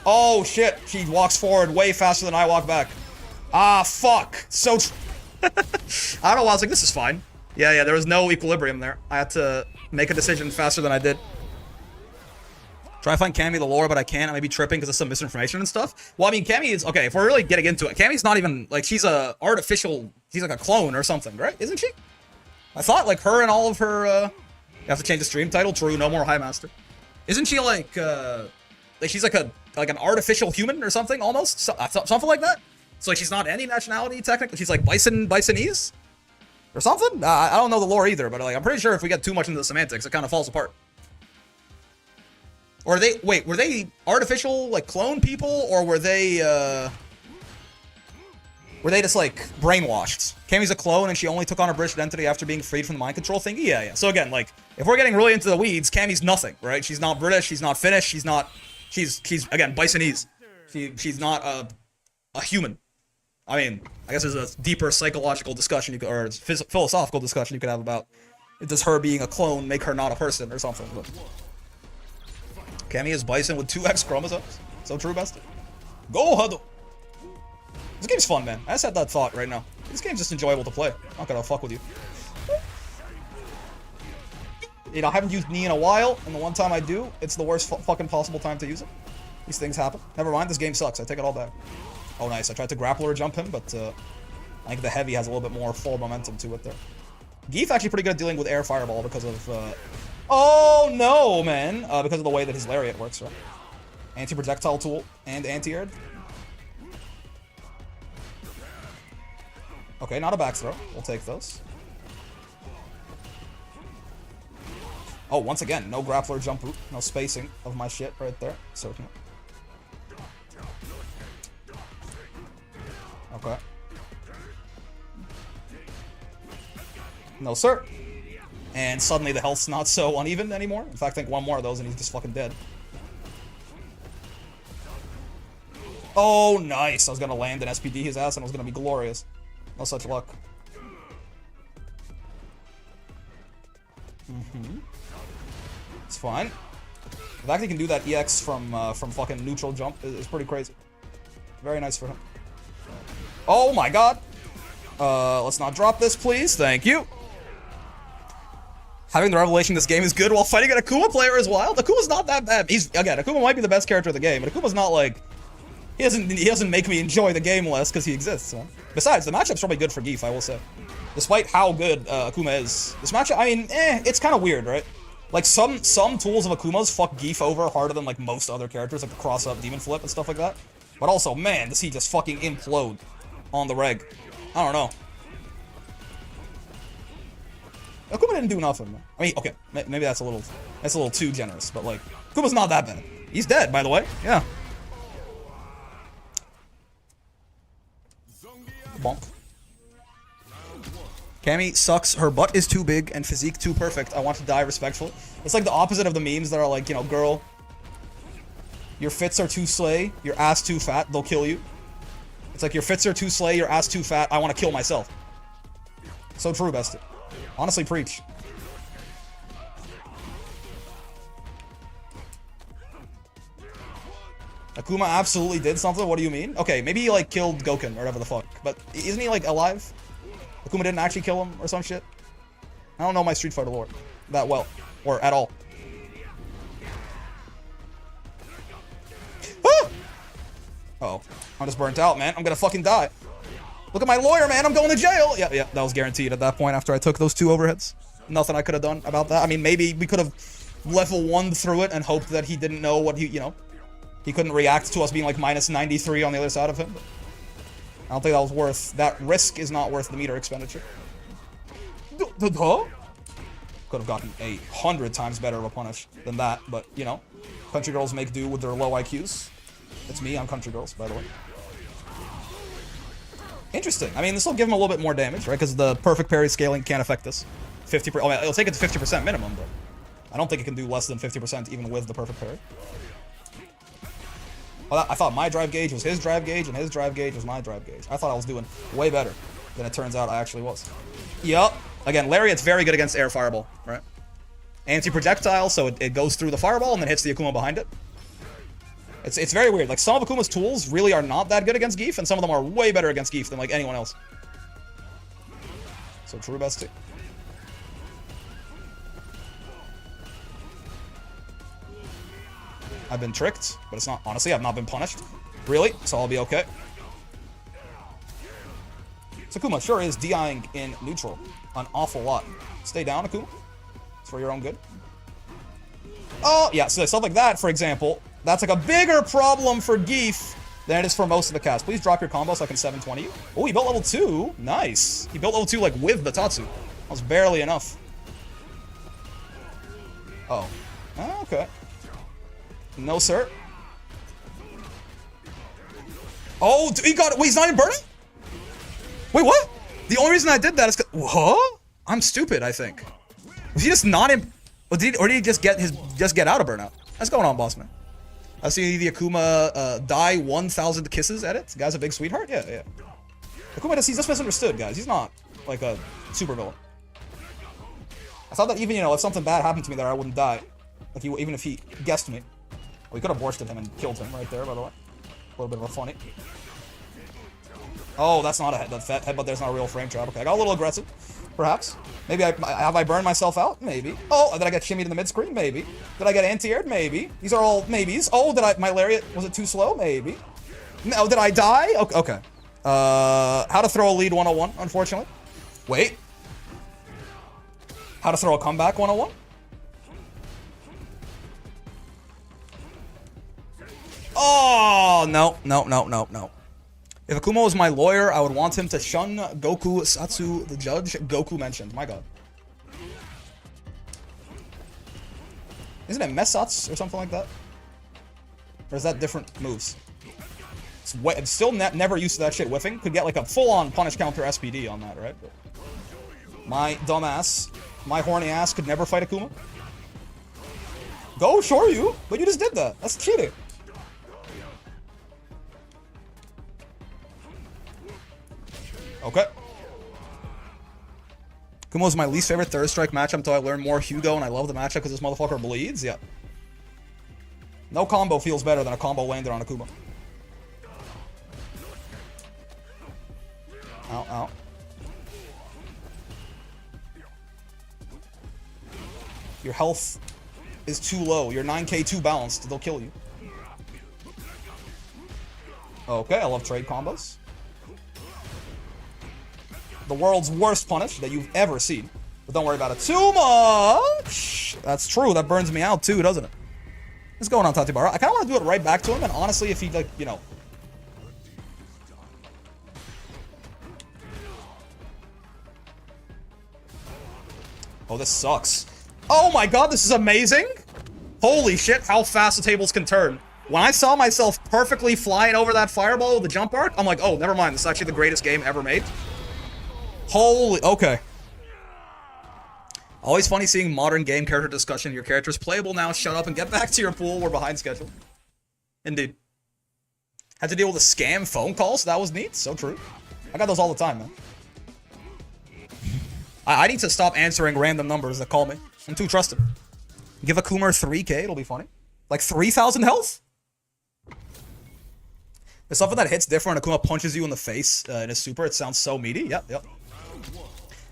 Speaker 1: Oh shit, she walks forward way faster than I walk back. Ah, fuck. So I don't know why I was like, this is fine. Yeah, there was no equilibrium there. I had to make a decision faster than I did. Try to find Cammy the lore, but I can't. I may be tripping because of some misinformation and stuff. Well, I mean, Cammy is, okay, if we're really getting into it, Cammy's not even, like, she's a artificial, she's like a clone or something, right? Isn't she? I thought, like, her and all of her, you have to change the stream title. True, no more High Master. Isn't she, like she's like an artificial human or something, almost? Something like that? So, like, she's not any nationality, technically. She's, like, Bisonese? Or something? I don't know the lore either, but, like, I'm pretty sure if we get too much into the semantics, it kind of falls apart. Or were they artificial, like, clone people, or were they just, like, brainwashed? Cammy's a clone, and she only took on her British identity after being freed from the mind control thingy? Yeah. So, again, like, if we're getting really into the weeds, Cammy's nothing, right? She's not British, she's not Finnish, she's, again, Bisonese. She's not a human. I mean, I guess there's a deeper psychological discussion, or philosophical discussion you could have about, does her being a clone make her not a person or something, but... Cammy is Bison with 2x chromosomes. So true, best. Go, Huddle! This game's fun, man. I just had that thought right now. This game's just enjoyable to play. I'm not gonna fuck with you. You know, I haven't used knee in a while, and the one time I do, it's the worst fucking possible time to use it. These things happen. Never mind, this game sucks. I take it all back. Oh, nice. I tried to grappler jump him, but I think the heavy has a little bit more forward momentum to it there. Geef actually pretty good at dealing with air fireball because of... Oh, no, man. Because of the way that his lariat works, right? Anti-projectile tool and anti-air. Okay, not a back throw. We'll take those. Oh, once again, no grappler jump root. No spacing of my shit right there. Certainly. Okay. No, sir. And suddenly the health's not so uneven anymore. In fact, I think one more of those and he's just fucking dead. Oh, nice. I was gonna land an SPD his ass and it was gonna be glorious. No such luck. It's fine. The fact he can do that EX from fucking neutral jump is pretty crazy. Very nice for him. Oh my god. Let's not drop this, please. Thank you. Having the revelation this game is good while fighting an Akuma player is wild. Akuma's not that bad. Akuma might be the best character of the game, but Akuma's not like... He doesn't make me enjoy the game less because he exists, man. Besides, the matchup's probably good for Geef, I will say. Despite how good Akuma is. This matchup, I mean, it's kind of weird, right? Like, some tools of Akuma's fuck Geef over harder than, like, most other characters, like the cross-up demon flip and stuff like that. But also, man, does he just fucking implode on the reg. I don't know. Akuma didn't do nothing, man. I mean, okay, maybe that's a little too generous, but, like, Akuma's not that bad. He's dead, by the way. Yeah. Bonk. Cammy sucks, her butt is too big and physique too perfect. I want to die respectfully. It's like the opposite of the memes that are like, you know, girl, your fits are too slay, your ass too fat, they'll kill you. It's like your fits are too slay, your ass too fat, I want to kill myself. So true, bestie. Honestly, preach. Akuma absolutely did something? What do you mean? Okay, maybe he, like, killed Goken or whatever the fuck. But isn't he, like, alive? Akuma didn't actually kill him or some shit? I don't know my Street Fighter lore that well. Or at all. Ah! Uh-oh. I'm just burnt out, man. I'm gonna fucking die. Look at my lawyer, man. I'm going to jail. Yeah, that was guaranteed at that point after I took those 2 overheads. Nothing I could have done about that. I mean, maybe we could have level 1'd through it and hoped that he didn't know what he, you know, he couldn't react to us being like minus 93 on the other side of him. But I don't think that was worth, that risk is not worth the meter expenditure. Huh? Could have gotten 100 times better of a punish than that, but, you know, country girls make do with their low IQs. It's me, I'm country girls, by the way. Interesting. I mean, this will give him a little bit more damage, right? Because the perfect parry scaling can't affect this. 50%. Oh, it'll take it to 50% minimum, but I don't think it can do less than 50% even with the perfect parry. Well, I thought my drive gauge was his drive gauge, and his drive gauge was my drive gauge. I thought I was doing way better than it turns out I actually was. Yup. Again, Lariat's very good against air fireball, right? Anti-projectile, so it goes through the fireball and then hits the Akuma behind it. It's very weird. Like, some of Akuma's tools really are not that good against Geef, and some of them are way better against Geef than, like, anyone else. So, true bestie. I've been tricked, but it's not, honestly, I've not been punished. Really? So I'll be okay. So Akuma sure is DIing in neutral an awful lot. Stay down, Akuma. It's for your own good. Oh, yeah, so stuff like that, for example, that's like a bigger problem for Geef than it is for most of the cast. Please drop your combo so I can 720 you. Oh, he built level 2. Nice. He built level 2, like, with the Tatsu. That was barely enough. Oh. Okay. No, sir. Oh, he got it. Wait, he's not even burning? Wait, what? The only reason I did that is because... Huh? I'm stupid, I think. Was he just not in... Or did he just get out of burnout? What's going on, boss man? I see the Akuma die 1,000 kisses at it. The guy's a big sweetheart? Yeah. Akuma, he's just misunderstood, guys. He's not, like, a super villain. I thought that even, you know, if something bad happened to me there, I wouldn't die. Like, even if he guessed me. We could have borsted him and killed him right there, by the way. A little bit of a funny. Oh, that's not a headbutt. There's not a real frame trap. Okay, I got a little aggressive, perhaps. Maybe have I burned myself out? Maybe. Oh, did I get shimmied in the mid-screen? Maybe. Did I get anti-aired? Maybe. These are all maybes. Oh, my lariat, was it too slow? Maybe. No, did I die? Okay. How to throw a lead 101, unfortunately. Wait. How to throw a comeback 101? Oh, no. If Akuma was my lawyer, I would want him to shun Goku Satsu, the judge. Goku mentioned. My god. Isn't it Mesats or something like that? Or is that different moves? It's still never used to that shit. Whiffing could get like a full-on punish counter SPD on that, right? But my dumb ass, my horny ass could never fight Akuma. Go, sure you, but you just did that. That's cheating. Okay. Akuma was my least favorite third strike matchup until I learned more Hugo, and I love the matchup because this motherfucker bleeds. Yeah. No combo feels better than a combo landed on Akuma. Ow, ow. Your health is too low. You're 9k too balanced. They'll kill you. Okay, I love trade combos. The world's worst punish that you've ever seen. But don't worry about it too much. That's true. That burns me out too, doesn't it? What's going on, Tatibara? I kind of want to do it right back to him, and honestly, if he, like, you know... Oh, this sucks. Oh my god, this is amazing! Holy shit, how fast the tables can turn. When I saw myself perfectly flying over that fireball with the jump arc, I'm like, oh, never mind. This is actually the greatest game ever made. Holy... Okay. Always funny seeing modern game character discussion. Your character's playable now. Shut up and get back to your pool. We're behind schedule. Indeed. Had to deal with a scam phone call, so that was neat. So true. I got those all the time, man. I need to stop answering random numbers that call me. I'm too trusted. Give Akuma 3k, it'll be funny. Like 3,000 health? There's something that hits different. Akuma punches you in the face in his super. It sounds so meaty. Yep, yep.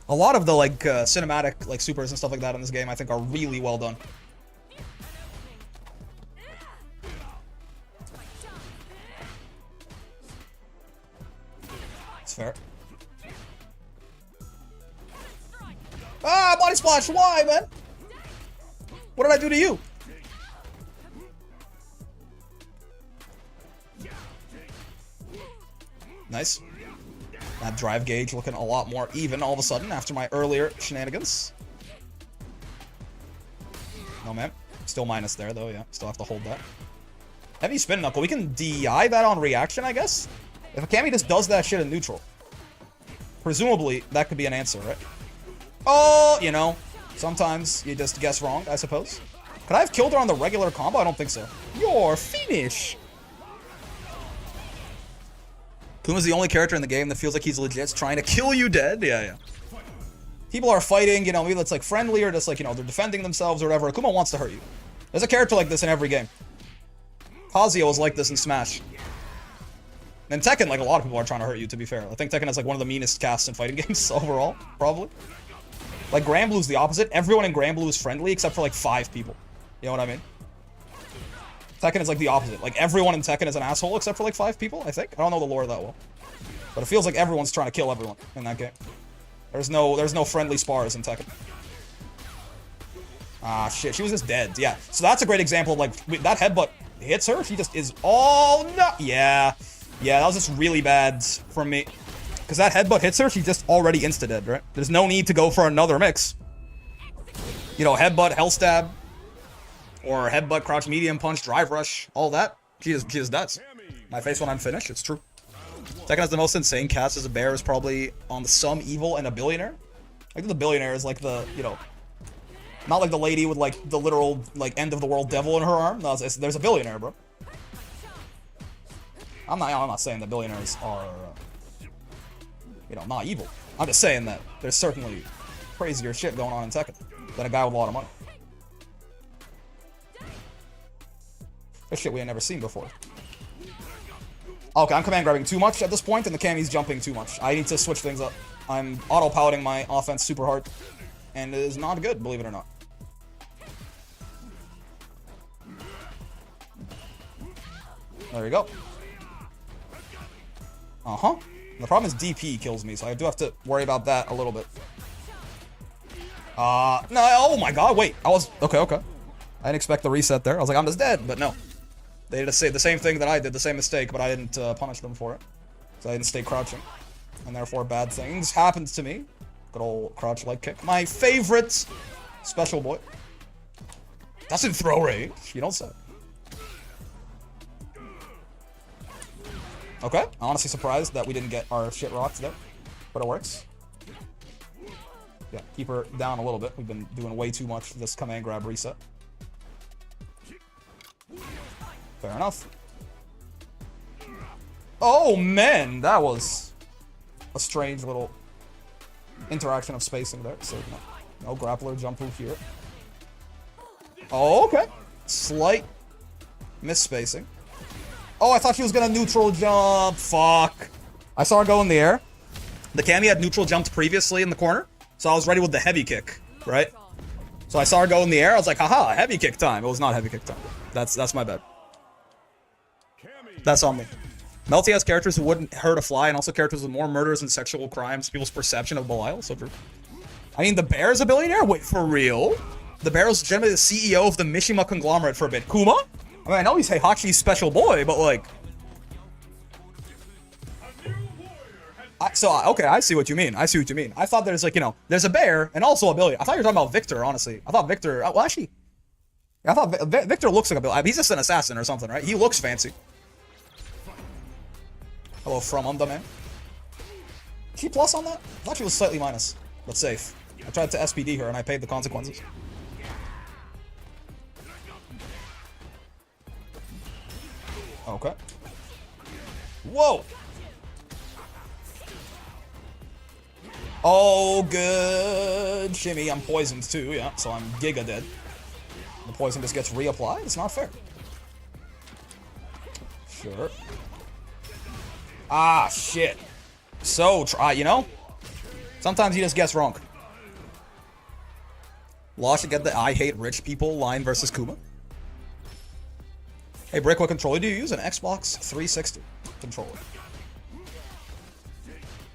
Speaker 1: A lot of the, like, cinematic, like, supers and stuff like that in this game, I think, are really well done. It's fair. Ah, body splash! Why, man? What did I do to you? Nice. That drive gauge looking a lot more even all of a sudden after my earlier shenanigans. No, man. Still minus there, though, yeah. Still have to hold that. Heavy spin knuckle. We can DI that on reaction, I guess? If Akami just does that shit in neutral. Presumably, that could be an answer, right? Oh, you know. Sometimes you just guess wrong, I suppose. Could I have killed her on the regular combo? I don't think so. You're finished. Kuma's the only character in the game that feels like he's legit trying to kill you dead. Yeah, yeah. People are fighting, you know, maybe that's like friendly or just like, you know, they're defending themselves or whatever. Akuma wants to hurt you. There's a character like this in every game. Kazuya was like this in Smash. And Tekken, like, a lot of people are trying to hurt you, to be fair. I think Tekken is like one of the meanest casts in fighting games overall, probably. Like, Granblue's the opposite. Everyone in Granblue is friendly except for like 5 people. You know what I mean? Tekken is like the opposite. Like, everyone in Tekken is an asshole except for like 5 people, I think. I don't know the lore that well. But it feels like everyone's trying to kill everyone in that game. There's no friendly spars in Tekken. Ah, shit. She was just dead. Yeah. So that's a great example of, like, that headbutt hits her. She just is all... No. Yeah. Yeah, that was just really bad from me. Because that headbutt hits her, she's just already insta-dead, right? There's no need to go for another mix. You know, headbutt, hell stab. Or headbutt, crouch, medium punch, drive rush. All that. She just does. My face when I'm finished. It's true. Tekken has the most insane cast as a bear is probably on the Some Evil and a Billionaire. I think the Billionaire is like the, you know... Not like the lady with like the literal like end of the world devil in her arm. No, there's a billionaire, bro. I'm not saying that billionaires are, you know, not evil. I'm just saying that there's certainly crazier shit going on in Tekken than a guy with a lot of money. That's shit we ain't never seen before. Okay, I'm command grabbing too much at this point, and the Kami's jumping too much. I need to switch things up. I'm auto-piloting my offense super hard, and it is not good, believe it or not. There you go. Uh-huh. The problem is DP kills me, so I do have to worry about that a little bit. No, oh my god, wait. Okay. I didn't expect the reset there. I was like, I'm just dead, but no. They just say the same thing that I did, the same mistake, but I didn't punish them for it. So I didn't stay crouching. And therefore, bad things happened to me. Good old crouch leg kick. My favorite special boy. Doesn't throw range. You don't say. Okay. I'm honestly surprised that we didn't get our shit rocked there. But it works. Yeah, keep her down a little bit. We've been doing way too much this command grab reset. Fair enough. Oh, man. That was a strange little interaction of spacing there. So, no grappler jump move here. Oh, okay. Slight misspacing. Oh, I thought she was gonna neutral jump. Fuck. I saw her go in the air. The Cammy had neutral jumped previously in the corner, so I was ready with the heavy kick, right? So I saw her go in the air. I was like, haha, heavy kick time. It was not heavy kick time. That's my bad. That's on me. Melty has characters who wouldn't hurt a fly, and also characters with more murders and sexual crimes. People's perception of Belial. So true. I mean, the bear is a billionaire? Wait, for real? The bear was generally the CEO of the Mishima conglomerate for a bit. Kuma? I mean, I know he's Heihachi's special boy, but like... okay, I see what you mean. I see what you mean. I thought there's like, you know, there's a bear and also a billionaire. I thought you were talking about Victor, honestly. I thought Victor... well, actually... I thought Victor looks like a billionaire. He's just an assassin or something, right? He looks fancy. Hello, from man. Is she plus on that? I thought she was slightly minus, but safe. I tried to SPD her and I paid the consequences. Okay. Whoa! Oh, good shimmy. I'm poisoned too, yeah, so I'm giga dead. The poison just gets reapplied? It's not fair. Sure. Ah, shit. So, you know? Sometimes you just guess wrong. Law should get the I hate rich people line versus Kuma. Hey, Brick, what controller do you use? An Xbox 360 controller.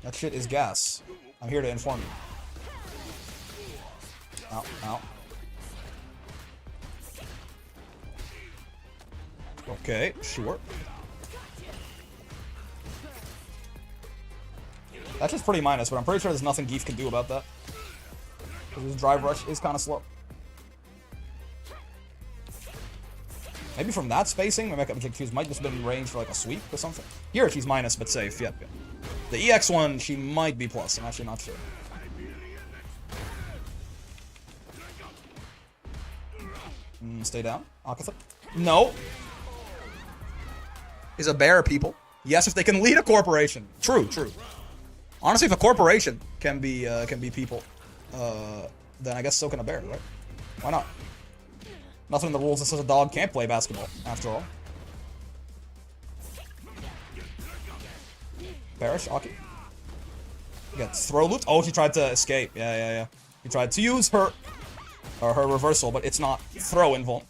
Speaker 1: That shit is gas. I'm here to inform you. Ow, ow. Okay, sure. That's just pretty minus, but I'm pretty sure there's nothing Geef can do about that. Because his drive rush is kind of slow. Maybe from that spacing, she might just been in range for like a sweep or something. Here she's minus, but safe. Yep. The EX one, she might be plus. I'm actually not sure. Stay down. Akatha. No. Is a bear people. Yes, if they can lead a corporation. True, true. Honestly, if a corporation can be people, then I guess so can a bear, right? Why not? Nothing in the rules that says a dog can't play basketball, after all. Bearish, Aki. Gets throw looped. Oh, she tried to escape. Yeah. He tried to use her reversal, but it's not throw invuln.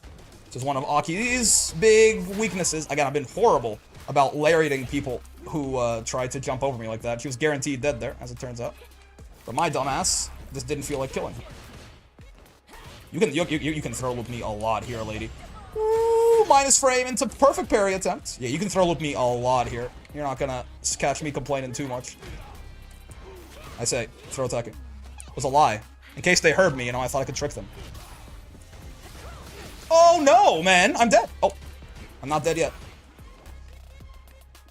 Speaker 1: Which is one of Aki's big weaknesses. Again, I've been horrible about lariating people who tried to jump over me like that. She was guaranteed dead there, as it turns out. But my dumbass just didn't feel like killing her. You can throw loop me a lot here, lady. Ooh, minus frame into perfect parry attempt. Yeah, you can throw loop me a lot here. You're not gonna catch me complaining too much. I say, throw attacking. It was a lie. In case they heard me, you know, I thought I could trick them. Oh no, man! I'm dead! Oh, I'm not dead yet.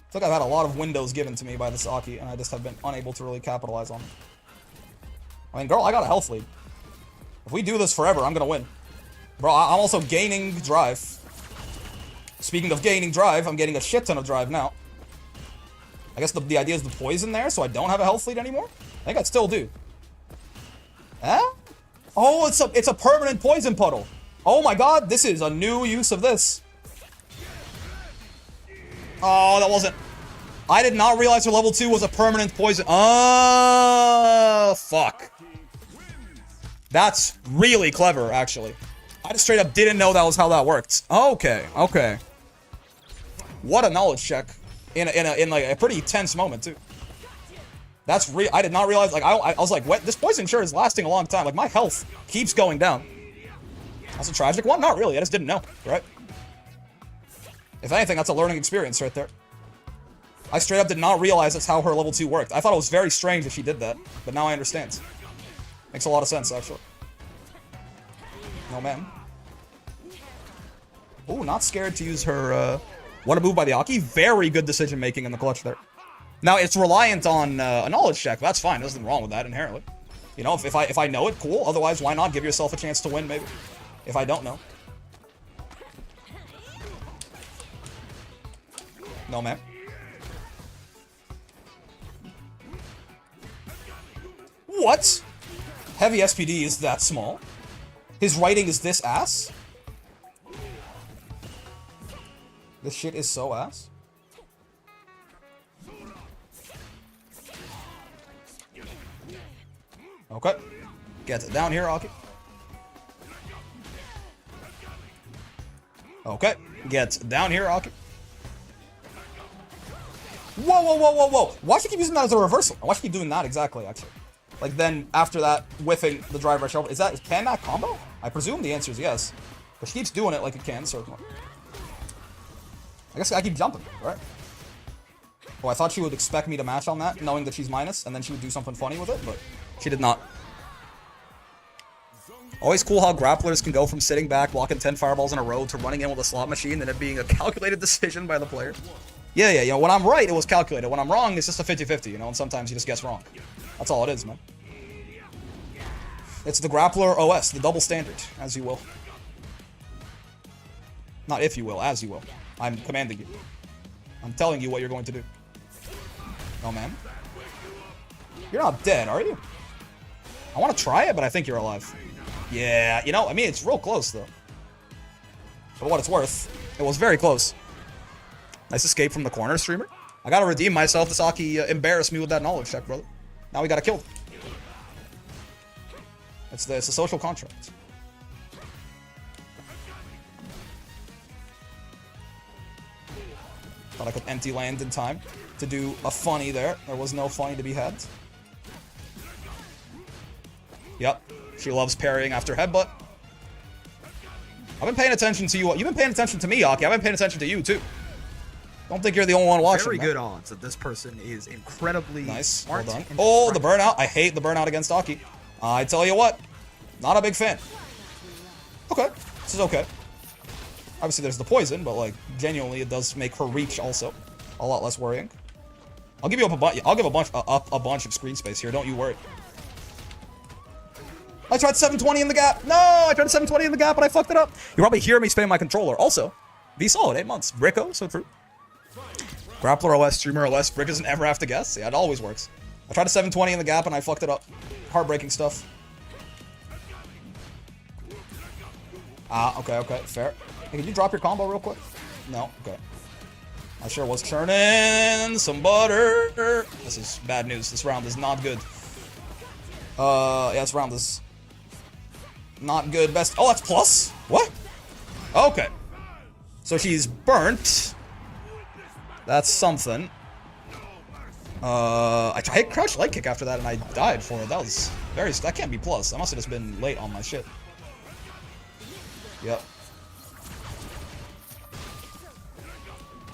Speaker 1: I feel like I've had a lot of windows given to me by this Aki, and I just have been unable to really capitalize on them. I mean, girl, I got a health lead. If we do this forever, I'm gonna win. Bro, I'm also gaining drive. Speaking of gaining drive, I'm getting a shit ton of drive now. I guess the idea is the poison there, so I don't have a health lead anymore? I think I still do. Huh? Oh, it's a permanent poison puddle. Oh my god, this is a new use of this. Oh, that wasn't... I did not realize her level 2 was a permanent poison. Oh, fuck. That's really clever, actually. I just straight up didn't know that was how that worked. Okay, okay. What a knowledge check. In like a pretty tense moment, too. That's real. I did not realize, like, I was like, what? This poison sure is lasting a long time. Like, my health keeps going down. That's a tragic one? Not really. I just didn't know, right? If anything, that's a learning experience right there. I straight up did not realize that's how her level 2 worked. I thought it was very strange that she did that, but now I understand. Makes a lot of sense, actually. No, man. Ooh, not scared to use her, what a move by the Aki. Very good decision making in the clutch there. Now, it's reliant on a knowledge check. That's fine. There's nothing wrong with that inherently. You know, if I know it, cool. Otherwise, why not give yourself a chance to win, maybe? If I don't know. No, man. What? Heavy SPD is that small? His writing is this ass? This shit is so ass. Okay. Get down here, Aki. Okay. Get down here, Aki. Whoa, whoa, whoa, whoa, whoa. Why should I keep using that as a reversal? Why should I keep doing that exactly, actually? Like, then, after that, whiffing the drive rush over. Can that combo? I presume the answer is yes. But she keeps doing it like it can, so... I guess I keep jumping, right? Oh, I thought she would expect me to match on that, knowing that she's minus, and then she would do something funny with it, but she did not. Always cool how grapplers can go from sitting back, blocking 10 fireballs in a row, to running in with a slot machine, and it being a calculated decision by the player. Yeah, you know, when I'm right, it was calculated. When I'm wrong, it's just a 50-50, you know, and sometimes you just guess wrong. That's all it is, man. It's the Grappler OS, the double standard, as you will. Not if you will, as you will. I'm commanding you. I'm telling you what you're going to do. Oh, man. You're not dead, are you? I want to try it, but I think you're alive. Yeah, you know, I mean, it's real close, though. For what it's worth, it was very close. Nice escape from the corner, streamer. I gotta redeem myself. This Aki embarrassed me with that knowledge check, brother. Now we gotta kill him. It's a social contract. Thought I could empty land in time to do a funny there. There was no funny to be had. Yep. She loves parrying after headbutt. I've been paying attention to you. You've been paying attention to me, Aki. I've been paying attention to you, too. Don't think you're the only one watching.
Speaker 2: Very good odds that this person is incredibly smart.
Speaker 1: Well done. Oh, the burnout. I hate the burnout against Aki. I tell you what, not a big fan. Okay, this is okay. Obviously, there's the poison, but like genuinely, it does make her reach also a lot less worrying. I'll give you up a bunch. I'll give a bunch of screen space here. Don't you worry. I tried 720 in the gap. No, I tried 720 in the gap, but I fucked it up. You probably hear me spam my controller. Also, be solid, 8 months. Bricko, so true. Grappler OS, streamer OS, Brick doesn't ever have to guess. Yeah, it always works. I tried a 720 in the gap and I fucked it up. Heartbreaking stuff. Ah, okay, fair. Hey, can you drop your combo real quick? No, okay. I sure was churning some butter. This is bad news. This round is not good. Yeah, this round is not good. Best. Oh, that's plus? What? Okay. So she's burnt. That's something. I tried crouch leg kick after that and I died for it. That was very... That can't be plus. I must have just been late on my shit. Yep.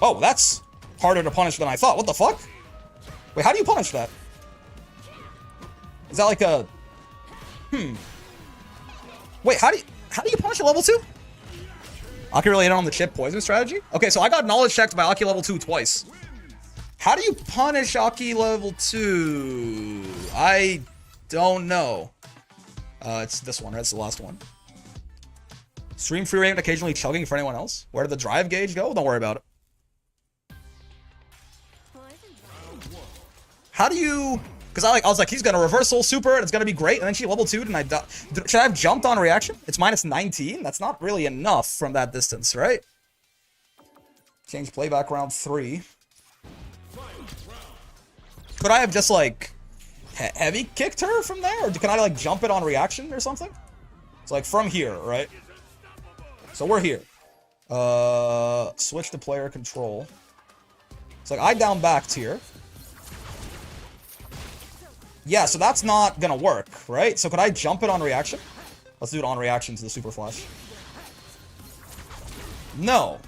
Speaker 1: Oh, that's harder to punish than I thought. What the fuck? Wait, how do you punish that? Is that like a... Wait, how do you punish a level 2? Aki really hit on the chip poison strategy? Okay, so I got knowledge checked by Aki level 2 twice. How do you punish Aki level 2? I don't know. It's this one, right? It's the last one. Stream free rate occasionally chugging for anyone else? Where did the drive gauge go? Don't worry about it. How do you... Because I was like, he's gonna reversal super and it's gonna be great, and then she level 2'd and I died. Should I have jumped on reaction? It's minus 19? That's not really enough from that distance, right? Change playback round 3. Could I have just like heavy kicked her from there? Or can I like jump it on reaction or something? It's like from here, right? So we're here. Switch to player control. It's like I down backed here. Yeah, so that's not gonna work, right? So could I jump it on reaction? Let's do it on reaction to the super flash. No.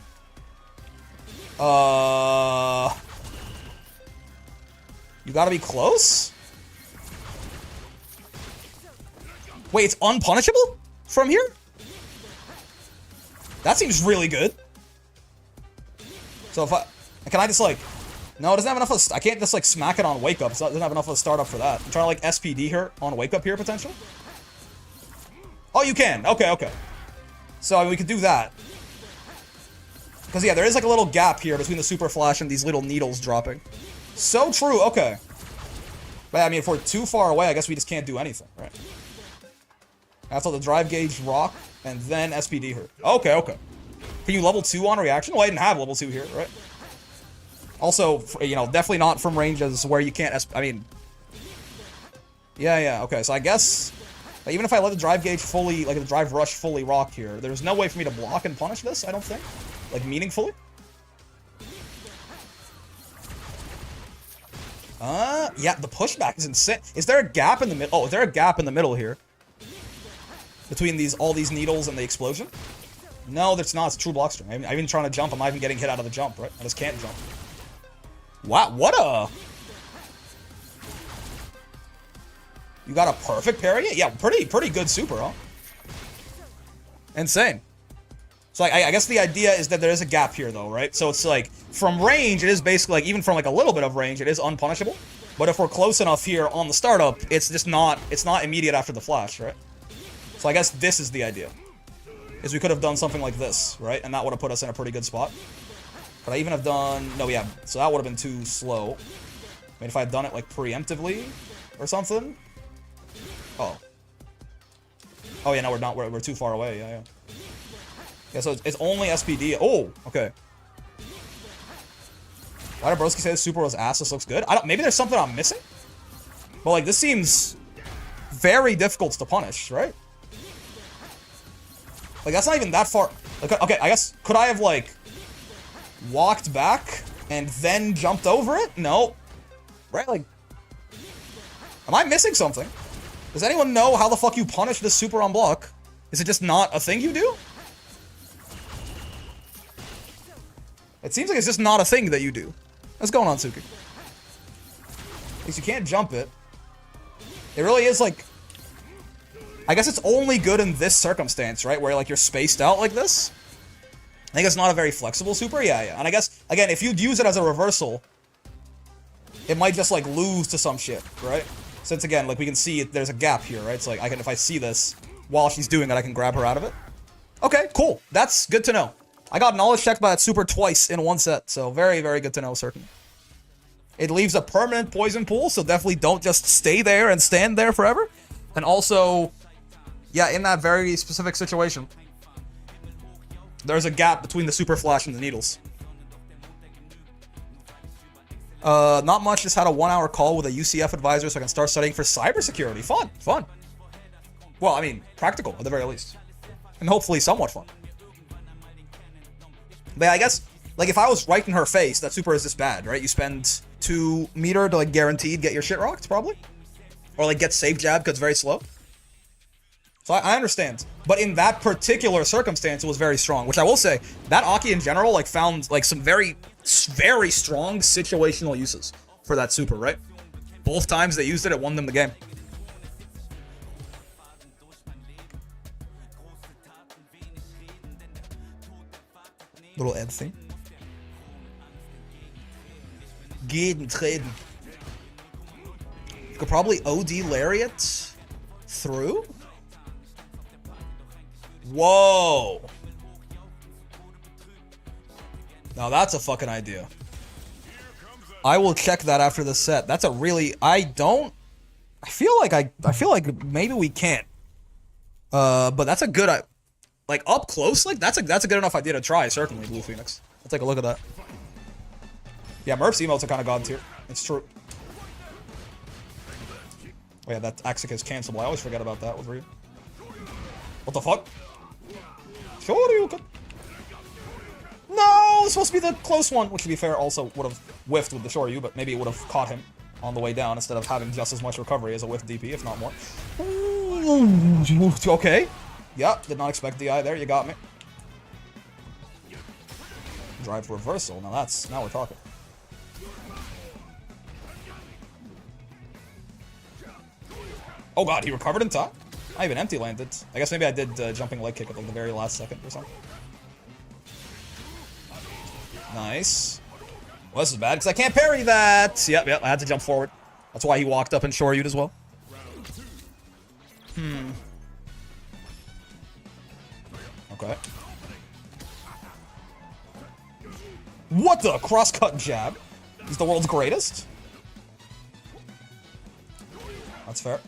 Speaker 1: You gotta be close? Wait, it's unpunishable? From here? That seems really good. So if can I just like, no, it doesn't have enough of, I can't just like smack it on wake up. It doesn't have enough of a startup for that. I'm trying to like SPD her on wake up here potentially. Oh, you can. Okay, okay. So I mean, we could do that. Because yeah, there is like a little gap here between the super flash and these little needles dropping. So true. Okay. But I mean, if we're too far away, I guess we just can't do anything, right? After the drive gauge rock and then SPD her. Okay, okay. Can you level 2 on reaction? Well, I didn't have level 2 here, right? Also, you know, definitely not from ranges where you can't I mean... Yeah, okay, so I guess... Even if I let the drive gauge fully, like the drive rush fully rock here, there's no way for me to block and punish this, I don't think. Like, meaningfully. Yeah, the pushback is insane. Is there a gap in the middle? Oh, is there a gap in the middle here? Between all these needles and the explosion? No, there's not. It's true block string. I'm even trying to jump. I'm not even getting hit out of the jump, right? I just can't jump. Wow, what a... You got a perfect parry? Yeah, pretty good super, huh? Insane. So I guess the idea is that there is a gap here, though, right? So it's like, from range, it is basically, like, even from like a little bit of range, it is unpunishable. But if we're close enough here on the startup, it's just not, it's not immediate after the flash, right? So I guess this is the idea. Is we could have done something like this, right? And that would have put us in a pretty good spot. Could I even have done... No, yeah, so that would have been too slow. I mean, if I had done it, like, preemptively or something. Oh. Oh, yeah, no, we're not. We're too far away, yeah. Yeah, so it's only SPD. Oh, okay. Why did Broski say the super was ass? This looks good? Maybe there's something I'm missing? But, like, this seems very difficult to punish, right? Like, that's not even that far. Like, okay, I guess, could I have, like, walked back and then jumped over it? No. Right? Like, am I missing something? Does anyone know how the fuck you punish this super on block? Is it just not a thing you do? It seems like it's just not a thing that you do. What's going on, Suki? At least you can't jump it. It really is, like... I guess it's only good in this circumstance, right? Where, like, you're spaced out like this. I think it's not a very flexible super. Yeah. And I guess, again, if you'd use it as a reversal, it might just, like, lose to some shit, right? Since, again, like, we can see there's a gap here, right? So, like, if I see this while she's doing it, I can grab her out of it. Okay, cool. That's good to know. I got knowledge checked by that super twice in one set, so very, very good to know, certainly. It leaves a permanent poison pool, so definitely don't just stay there and stand there forever. And also... Yeah, in that very specific situation, there's a gap between the super flash and the needles. Not much, just had a 1-hour call with a UCF advisor so I can start studying for cybersecurity. Fun. Well, I mean, practical, at the very least. And hopefully somewhat fun. But yeah, I guess, like, if I was right in her face, that super is this bad, right? You spend 2 meter to, like, guaranteed get your shit rocked, probably? Or, like, get safe jab because it's very slow. So I understand. But in that particular circumstance, it was very strong. Which I will say, that Aki in general, like, found, like, some very, very strong situational uses for that super, right? Both times they used it, it won them the game. Little Ed thing. Gehen treten. Could probably OD Lariat through? Whoa. Now that's a fucking idea. I will check that after the set. That's a really... I feel like maybe we can't. But that's a good... Like, up close, like, that's a good enough idea to try, certainly, Blue Phoenix. Let's take a look at that. Yeah, Murph's emotes are kind of god tier. It's true. Oh yeah, that Axic is cancelable. I always forget about that with Ryu. What the fuck? Sure you could. No, it's supposed to be the close one, which to be fair also would have whiffed with the Shoryu, but maybe it would have caught him on the way down instead of having just as much recovery as a whiff DP, if not more. Okay. Yeah, did not expect DI there, you got me. Drive reversal, now we're talking. Oh god, he recovered in time? I even empty landed. I guess maybe I did jumping leg kick at like the very last second or something. Nice. Well, this is bad because I can't parry that. Yep, I had to jump forward. That's why he walked up and shoryu'd as well. Okay. What the? Cross-cut jab? He's the world's greatest? That's fair.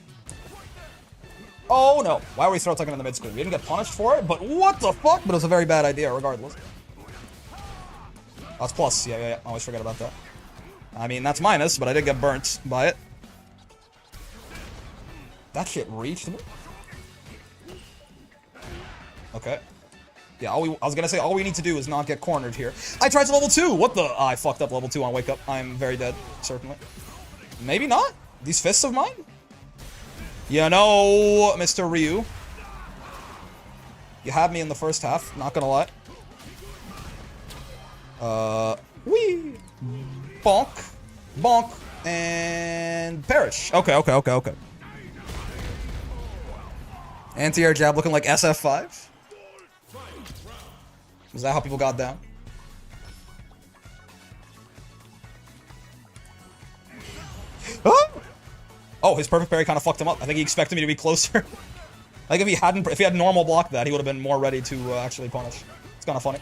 Speaker 1: Oh no. Why were we throw tucking in the mid-screen? We didn't get punished for it, but what the fuck? But it was a very bad idea regardless. That's plus. Yeah. I always forget about that. I mean, that's minus, but I did get burnt by it. That shit reached me. Okay. Yeah, I was gonna say, all we need to do is not get cornered here. I tried to level 2! What the? I fucked up level 2 on Wake Up. I'm very dead, certainly. Maybe not? These fists of mine? You know, Mr. Ryu. You had me in the first half, not gonna lie. Whee! Bonk. Bonk. And perish. Okay. Anti-air jab looking like SF5. Is that how people got down? Oh, his perfect parry kind of fucked him up. I think he expected me to be closer. Like if he had normal blocked that, he would have been more ready to actually punish. It's kind of funny.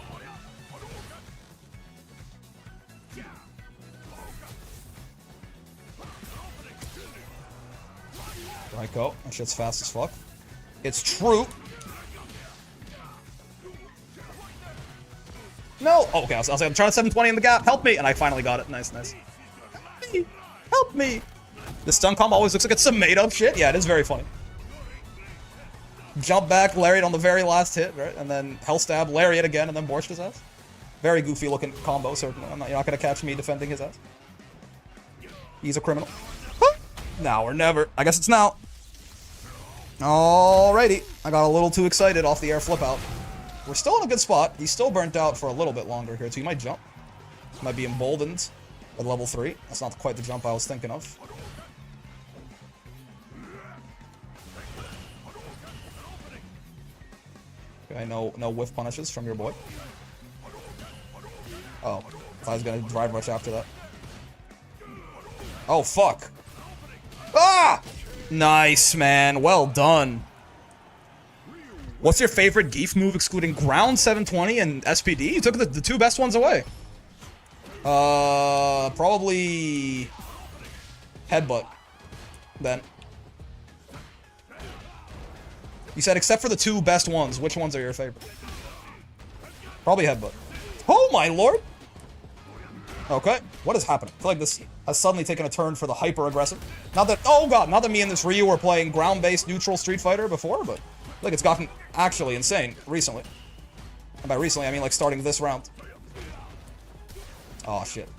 Speaker 1: Right go. That shit's fast as fuck. It's true. No! Oh, okay, I was like, I'm trying to 720 in the gap. Help me! And I finally got it. Nice. Help me! Help me! This stun combo always looks like it's some made-up shit. Yeah, it is very funny. Jump back, lariat on the very last hit, right? And then hell stab, lariat again, and then borscht his ass. Very goofy looking combo, certainly. You're not gonna catch me defending his ass. He's a criminal. Now or never. I guess it's now. Alrighty. I got a little too excited off the air flip out. We're still in a good spot. He's still burnt out for a little bit longer here, so he might jump. Might be emboldened at level 3. That's not quite the jump I was thinking of. Okay, no whiff punishes from your boy. Oh, I thought I was gonna drive rush after that. Oh, fuck. Ah! Nice, man. Well done. What's your favorite Geef move excluding ground 720 and SPD? You took the two best ones away. Probably headbutt. Then. You said except for the two best ones, which ones are your favorite? Probably headbutt. Oh my lord! Okay, what is happening? I feel like this has suddenly taken a turn for the hyper-aggressive. Not that, oh god, not that me and this Ryu were playing ground-based neutral Street Fighter before, but like it's gotten actually insane recently. And by recently, I mean like starting this round. Oh shit.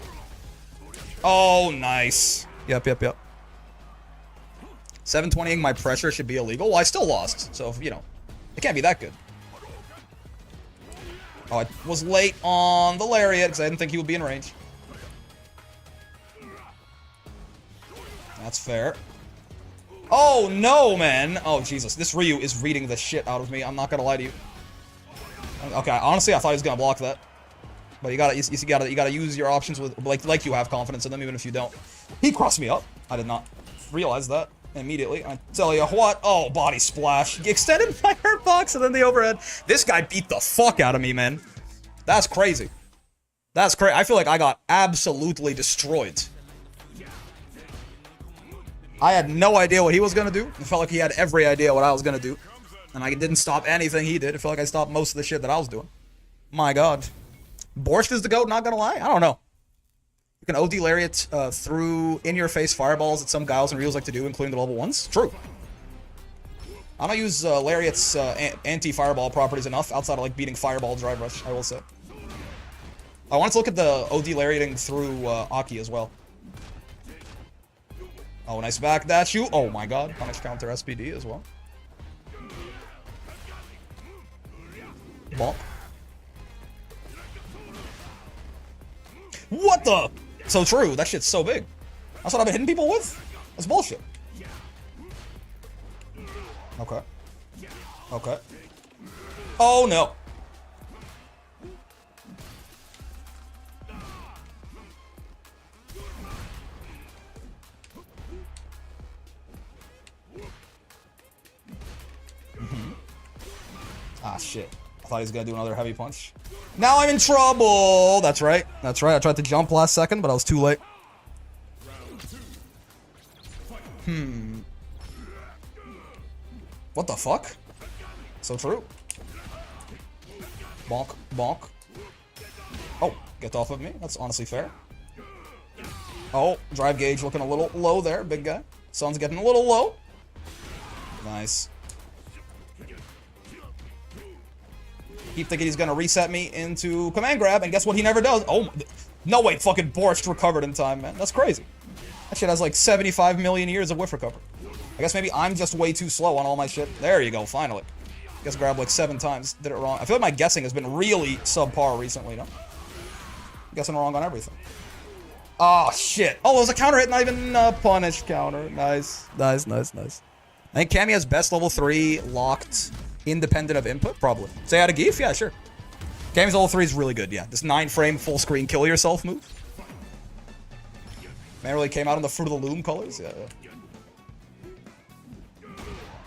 Speaker 1: Oh, nice. Yep. 720ing my pressure should be illegal. Well, I still lost, so, you know, it can't be that good. Oh, I was late on the lariat because I didn't think he would be in range. That's fair. Oh, no, man. Oh, Jesus. This Ryu is reading the shit out of me. I'm not gonna lie to you. Okay, honestly, I thought he was gonna block that. But you gotta use your options with, like you have confidence in them, even if you don't. He crossed me up. I did not realize that immediately. I tell you what. Oh, body splash. He extended my hurt box and then the overhead. This guy beat the fuck out of me, man. That's crazy. That's crazy. I feel like I got absolutely destroyed. I had no idea what he was gonna do. I felt like he had every idea what I was gonna do. And I didn't stop anything he did. I felt like I stopped most of the shit that I was doing. My god. Borscht is the GOAT, not gonna lie? I don't know. You can OD lariat through in-your-face fireballs that some guys and reels like to do, including the level 1s. True. I don't use lariat's anti-fireball properties enough, outside of like beating fireball drive rush, I will say. I wanted to look at the OD lariating through Aki as well. Oh, nice back dash you. Oh my god. Punish counter SPD as well. Bonk. What the? So true. That shit's so big. That's what I've been hitting people with? That's bullshit. Okay. Okay. Oh no. Ah, shit. I thought he was gonna do another heavy punch. Now I'm in trouble! That's right. That's right. I tried to jump last second, but I was too late. What the fuck? So true. Bonk, bonk. Oh, get off of me. That's honestly fair. Oh, drive gauge looking a little low there, big guy. Sun's getting a little low. Nice. Keep thinking he's gonna reset me into command grab, and guess what he never does? Oh, no way, fucking Borscht recovered in time, man. That's crazy. That shit has like 75 million years of whiff recovery. I guess maybe I'm just way too slow on all my shit. There you go, finally. Guess grabbed like 7 times, did it wrong. I feel like my guessing has been really subpar recently, no? Guessing wrong on everything. Oh, shit. Oh, it was a counter hit, not even a punish counter. Nice. Nice, nice, nice. I think Cammy has best level 3 locked independent of input, probably. Say out of Geef? Yeah, sure. Cammy's level 3 is really good, yeah. This 9-frame full screen kill yourself move. Man really came out in the Fruit of the Loom colors. Yeah, yeah.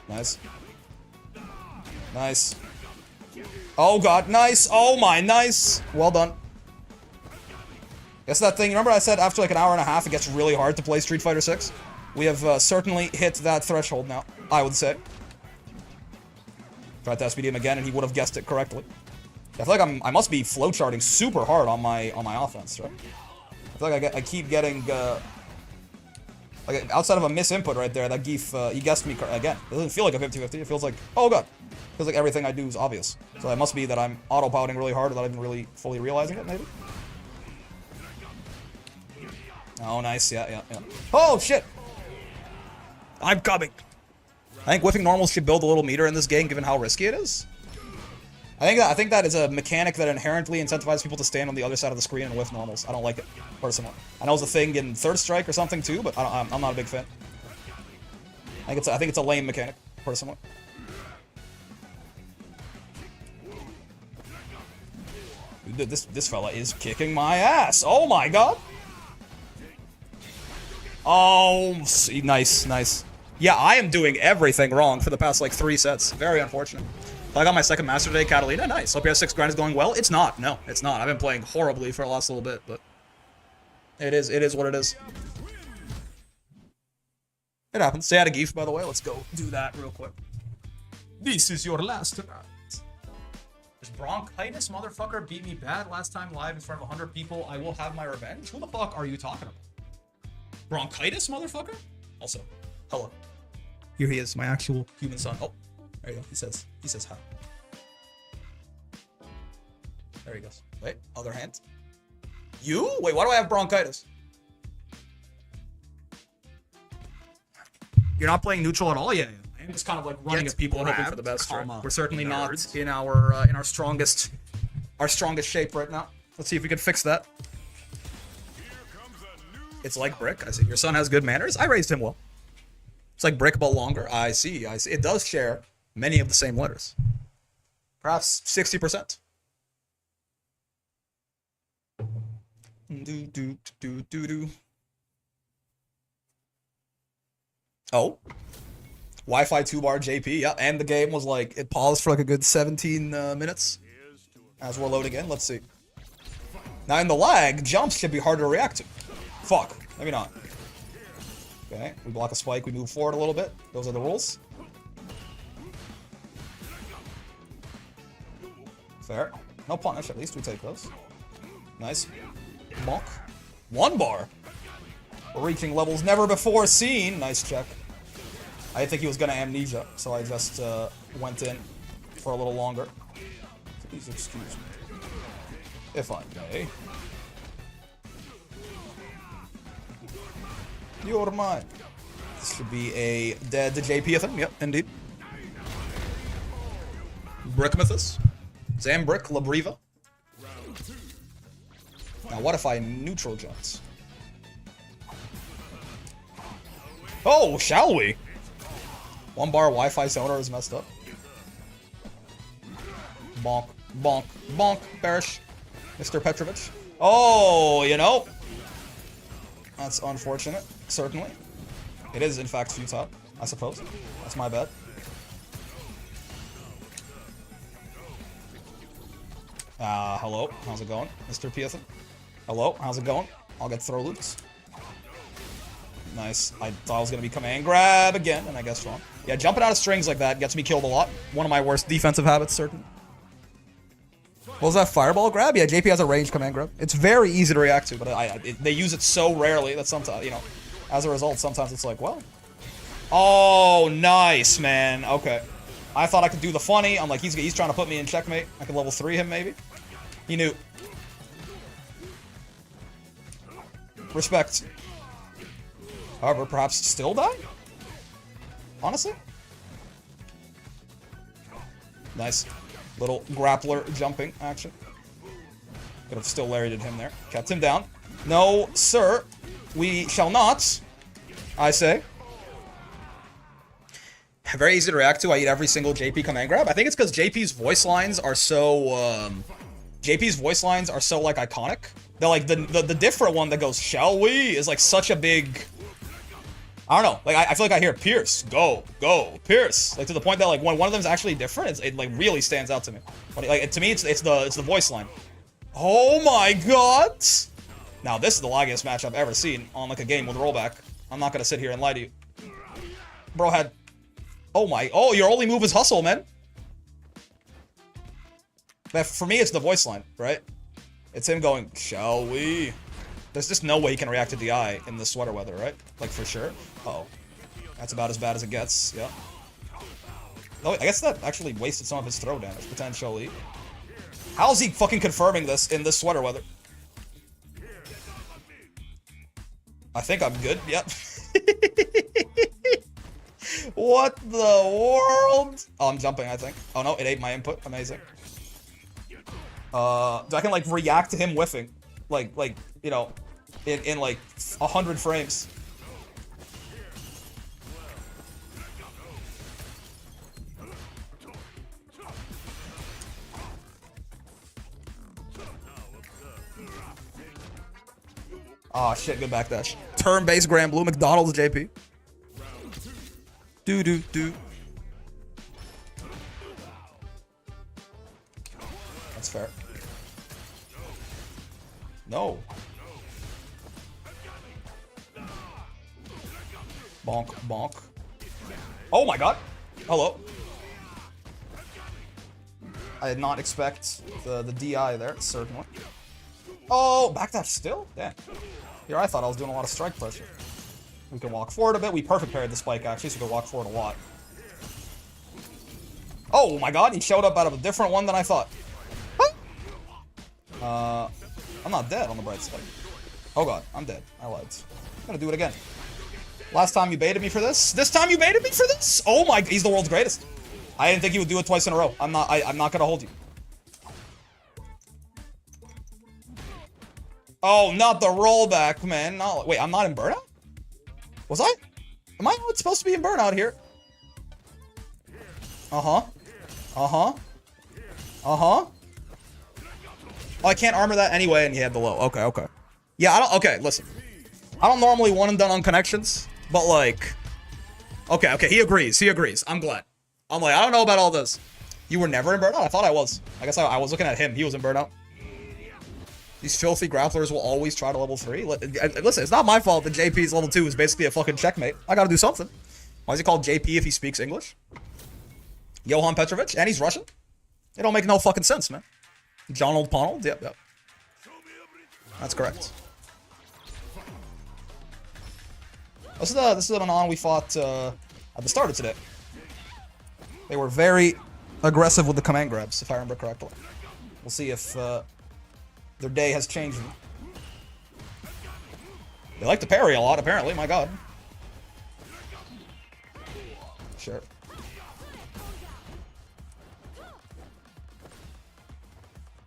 Speaker 1: Nice. Nice. Oh, God. Nice. Oh, my. Nice. Well done. Guess that thing, remember I said after like an hour and a half it gets really hard to play Street Fighter 6? We have certainly hit that threshold now, I would say. Tried to SPD him again and he would have guessed it correctly. I feel like I must be flowcharting super hard on my offense, right? I feel like I keep getting like outside of a misinput right there, that Geef, he guessed me again. It doesn't feel like a 50-50, it feels like, oh god. It feels like everything I do is obvious. So it must be that I'm autopiloting really hard without even really fully realizing it, maybe? Oh, nice. Yeah, yeah, yeah. Oh, shit! I'm coming! I think whiffing normals should build a little meter in this game, given how risky it is. I think that is a mechanic that inherently incentivizes people to stand on the other side of the screen and whiff normals. I don't like it, personally. I know it's a thing in Third Strike or something, too, but I'm not a big fan. I think it's a lame mechanic, personally. Dude, this fella is kicking my ass! Oh my god! Oh, see, nice, nice. Yeah, I am doing everything wrong for the past, like, 3 sets. Very unfortunate. I got my second Master today, Catalina. Nice. Hope your 6 grind is going well. It's not. No, it's not. I've been playing horribly for the last little bit, but it is what it is. It happens. Stay out of Geef, by the way. Let's go do that real quick. This is your last night. This bronchitis motherfucker beat me bad last time live in front of 100 people. I will have my revenge. Who the fuck are you talking about? Bronchitis, motherfucker? Also, hello. Here he is, my actual human son. Oh, there you go. He says hi. There he goes. Wait, other hand. You? Wait, why do I have bronchitis? You're not playing neutral at all? Yeah. I'm just kind of like running at people and hoping for the best. Right? We're certainly not in our strongest shape right now. Let's see if we can fix that. It's like Brick. I see. Your son has good manners. I raised him well. It's like Brick, but longer. I see. I see. It does share many of the same letters. Perhaps 60%. Oh. Wi-Fi 2-bar JP. Yeah, and the game was like, it paused for like a good 17 minutes. As we're loading in. Let's see. Now in the lag, jumps should be hard to react to. Fuck. Maybe not. Okay, we block a spike, we move forward a little bit. Those are the rules. Fair. No punish, at least we take those. Nice. Bonk. 1 bar. We're reaching levels never before seen. Nice check. I didn't think he was gonna amnesia, so I just went in for a little longer. Please excuse me. If I may. You're mine. This should be a dead JP of him. Yep, indeed. Brickmethus. Zambrick, Labriva. Now, what if I neutral jumps? Oh, shall we? 1 bar Wi-Fi sonar is messed up. Bonk, bonk, bonk. Perish. Mr. Petrovich. Oh, you know. That's unfortunate, certainly. It is, in fact, futile, I suppose. That's my bad. Hello. How's it going, Mr. Pearson? Hello. How's it going? I'll get throw loops. Nice. I thought I was going to be command grab again, and I guess wrong. Yeah, jumping out of strings like that gets me killed a lot. One of my worst defensive habits, certainly. What was that, fireball grab? Yeah, JP has a range command grab. It's very easy to react to, but they use it so rarely that sometimes, you know, as a result, sometimes it's like, well. Oh, nice, man. Okay. I thought I could do the funny. I'm like, he's trying to put me in checkmate. I could level 3 him, maybe. He knew. Respect. However, perhaps still die? Honestly? Nice. Little grappler jumping action. Could have still lariated him there. Kept him down. No, sir. We shall not. I say. Very easy to react to. I eat every single JP command grab. I think it's because JP's voice lines are so, JP's voice lines are so, like, iconic. They're like, the different one that goes, shall we? Is, like, such a big... I don't know. Like, I feel like I hear Pierce. Go. Pierce. Like, to the point that, like, when one of them is actually different, it like, really stands out to me. But, like, to me, it's the voice line. Oh, my God. Now, this is the laggiest match I've ever seen on, like, a game with rollback. I'm not gonna sit here and lie to you. Bro had... Oh, my... Oh, your only move is hustle, man. But for me, it's the voice line, right? It's him going, shall we? There's just no way he can react to DI in this sweater weather, right? Like, for sure. Uh-oh. That's about as bad as it gets, yeah. Oh, I guess that actually wasted some of his throw damage, potentially. How is he fucking confirming this in this sweater weather? I think I'm good, yep. What the world? Oh, I'm jumping, I think. Oh, no, it ate my input. Amazing. I can, like, react to him whiffing. Like, you know, in like 100 frames. Oh shit, good backdash. Turn-based Grand Blue McDonald's JP. Do. That's fair. No. Bonk. Oh my god. Hello. I did not expect the DI there, certainly. Oh, backdash still? Damn. Here I thought I was doing a lot of strike pressure. We can walk forward a bit. We perfect parried the spike, actually, so we can walk forward a lot. Oh my god, he showed up out of a different one than I thought. I'm not dead on the bright side. Oh god, I'm dead. I lied. I'm gonna do it again. Last time you baited me for this? This time you baited me for this? Oh my, he's the world's greatest. I didn't think he would do it twice in a row. I'm not gonna hold you. Oh, not the rollback, man. No, wait, I'm not in burnout? Was I? Am I not supposed to be in burnout here? Uh-huh. Oh, I can't armor that anyway, and he had the low. Okay. Yeah, okay, listen. I don't normally one and done on connections, but like... Okay, he agrees. I'm glad. I'm like, I don't know about all this. You were never in burnout? I thought I was. I guess I was looking at him. He was in burnout. These filthy grapplers will always try to level 3. Listen, it's not my fault that JP's level 2 is basically a fucking checkmate. I gotta do something. Why is he called JP if he speaks English? Johan Petrovich? And he's Russian? It don't make no fucking sense, man. John Old Ponald? Yep. That's correct. This is the Manon we fought at the start of today. They were very aggressive with the command grabs, if I remember correctly. We'll see if their day has changed. They like to parry a lot, apparently. My god. Sure.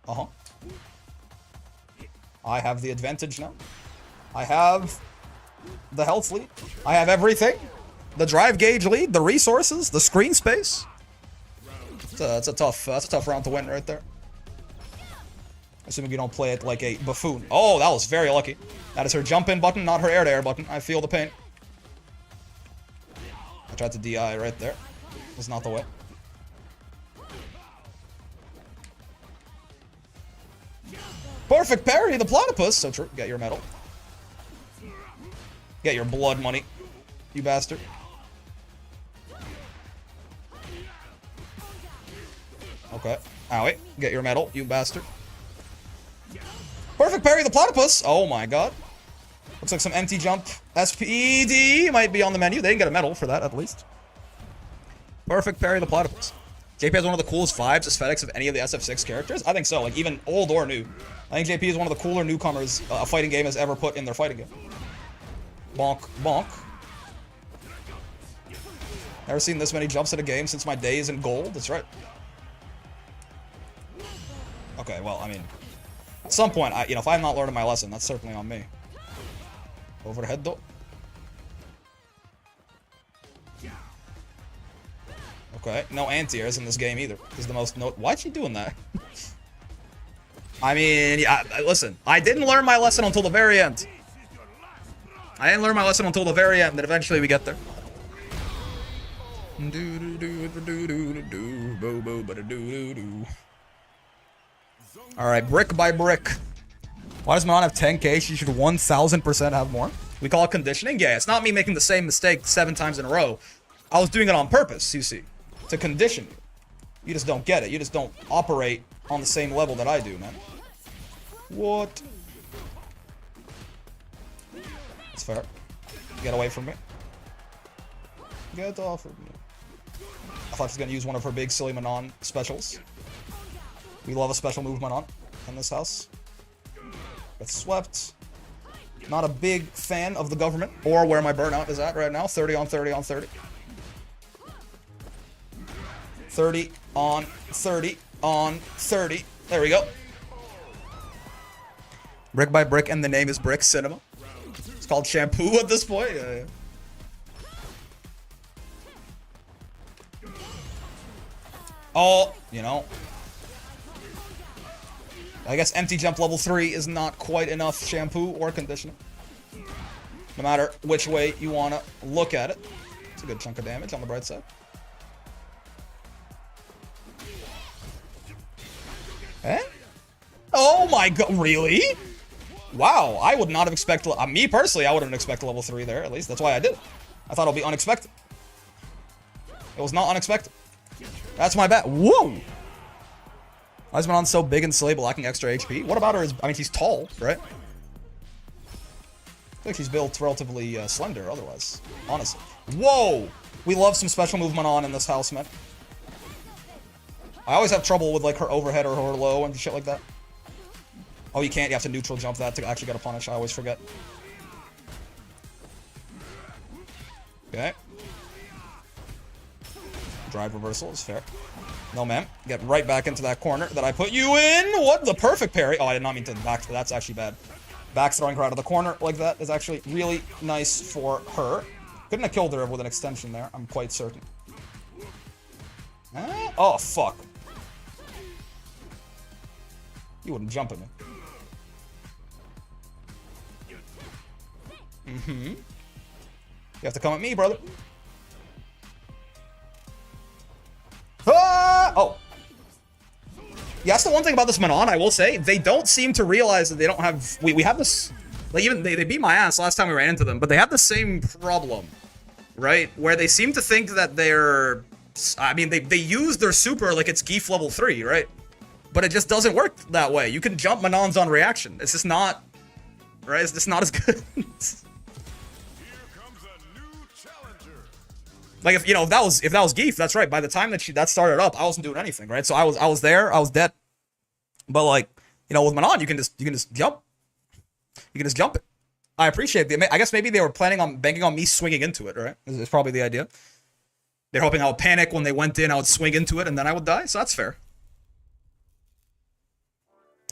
Speaker 1: Uh-huh. I have the advantage now. I have the health lead. I have everything. The drive gauge lead, the resources, the screen space. That's a tough round to win right there. Assuming you don't play it like a buffoon. Oh, that was very lucky. That is her jump in button, not her air to air button. I feel the pain. I tried to DI right there. That's not the way. Perfect parry, the platypus. So true. Get your medal. Get your blood money, you bastard. Okay. Owie. Get your medal, you bastard. Perfect parry, the platypus. Oh my god. Looks like some empty jump. SPD might be on the menu. They didn't get a medal for that, at least. Perfect parry, the platypus. JP has one of the coolest vibes, aesthetics of any of the SF6 characters. I think so, like even old or new. I think JP is one of the cooler newcomers a fighting game has ever put in their fighting game. Bonk, bonk. Never seen this many jumps in a game since my days in gold. That's right. Okay, well, I mean, at some point, if I'm not learning my lesson, that's certainly on me. Overhead though. Okay, no anti-airs in this game either. Is the most why'd she doing that? I mean, yeah, listen, I didn't learn my lesson until the very end. I didn't learn my lesson until the very end, and eventually we get there. Alright, brick by brick. Why does Manon have 10k? She should 1000% have more. We call it conditioning? Yeah, it's not me making the same mistake 7 times in a row. I was doing it on purpose, you see. To condition you. You just don't get it. You just don't operate on the same level that I do, man. What? That's fair. Get away from me. Get off of me. I thought she was going to use one of her big silly Manon specials. We love a special move Manon in this house. Gets swept. Not a big fan of the government or where my burnout is at right now. 30 on 30 on 30. 30 on 30 on 30. There we go. Brick by brick, and the name is Brick Cinema. It's called Shampoo at this point. Yeah. Oh, you know. I guess empty jump level 3 is not quite enough shampoo or conditioner. No matter which way you want to look at it. It's a good chunk of damage on the bright side. Eh? Oh my god, really? Wow, I would not have expected... me personally, I wouldn't expect level 3 there, at least. That's why I did it. I thought it would be unexpected. It was not unexpected. That's my bad. Whoa! Why is Manon so big and silly, but lacking extra HP? What about her is... I mean, she's tall, right? I feel like she's built relatively slender otherwise. Honestly. Whoa! We love some special move Manon in this house, man. I always have trouble with, like, her overhead or her low and shit like that. Oh, you can't. You have to neutral jump that to actually get a punish. I always forget. Okay. Drive reversal is fair. No, ma'am. Get right back into that corner that I put you in. What? The perfect parry. Oh, I did not mean to back. That's actually bad. Back throwing her out of the corner like that is actually really nice for her. Couldn't have killed her with an extension there. I'm quite certain. Oh, fuck. You wouldn't jump at me. Mm-hmm. You have to come at me, brother. Ah! Oh. Yeah, that's the one thing about this Manon, I will say. They don't seem to realize that they don't have... We have this... Like, even they beat my ass last time we ran into them, but they have the same problem, right? Where they seem to think that they're... I mean, they use their super like it's Geef level 3, right? But it just doesn't work that way. You can jump Manons on reaction. It's just not... Right? It's just not as good. Like, if, you know, if that was Geef, that's right. By the time that started up, I wasn't doing anything, right? So I was there, I was dead. But, like, you know, with Manon, you can just jump. You can just jump it. I appreciate I guess maybe they were planning on banking on me swinging into it, right? Is probably the idea. They're hoping I would panic when they went in, I would swing into it, and then I would die. So that's fair.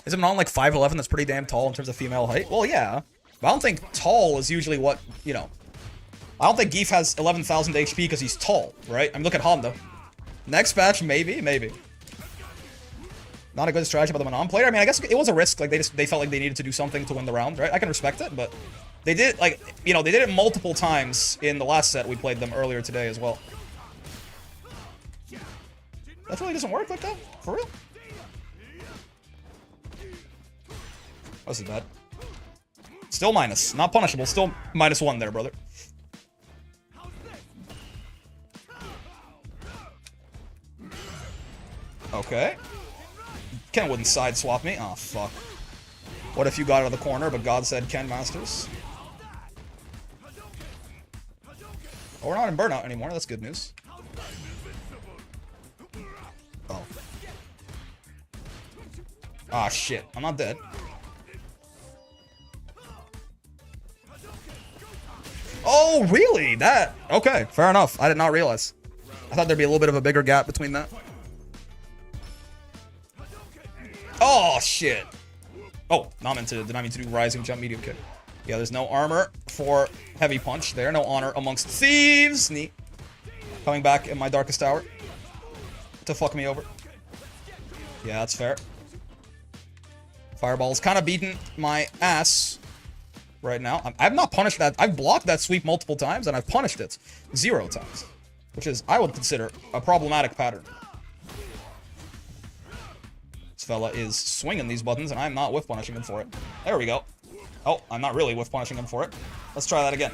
Speaker 1: Is Manon like 5'11"? That's pretty damn tall in terms of female height. Well, yeah. But I don't think tall is usually what, you know. I don't think Geef has 11,000 HP because he's tall, right? I mean, look at Honda. Next patch, maybe. Not a good strategy by the Manon player. I mean, I guess it was a risk. Like, they felt like they needed to do something to win the round, right? I can respect it, but they did, like, you know, they did it multiple times in the last set we played them earlier today as well. That really doesn't work like that? For real? This is bad. Still minus. Not punishable. Still -1 there, brother. Okay. Ken wouldn't side swap me. Oh, fuck. What if you got out of the corner, but God said Ken Masters? Oh, we're not in burnout anymore. That's good news. Oh. Ah, shit. I'm not dead. Oh, really? That... Okay, fair enough. I did not realize. I thought there'd be a little bit of a bigger gap between that. Oh, shit. Oh, did not mean to do rising jump medium kick. Yeah, there's no armor for heavy punch there. No honor amongst thieves. Neat. Coming back in my darkest hour to fuck me over. Yeah, that's fair. Fireball's kind of beating my ass right now. I've not punished that. I've blocked that sweep multiple times, and I've punished it 0 times. Which is, I would consider, a problematic pattern. This fella is swinging these buttons, and I'm not whiff punishing him for it. There we go. Oh, I'm not really whiff punishing him for it. Let's try that again.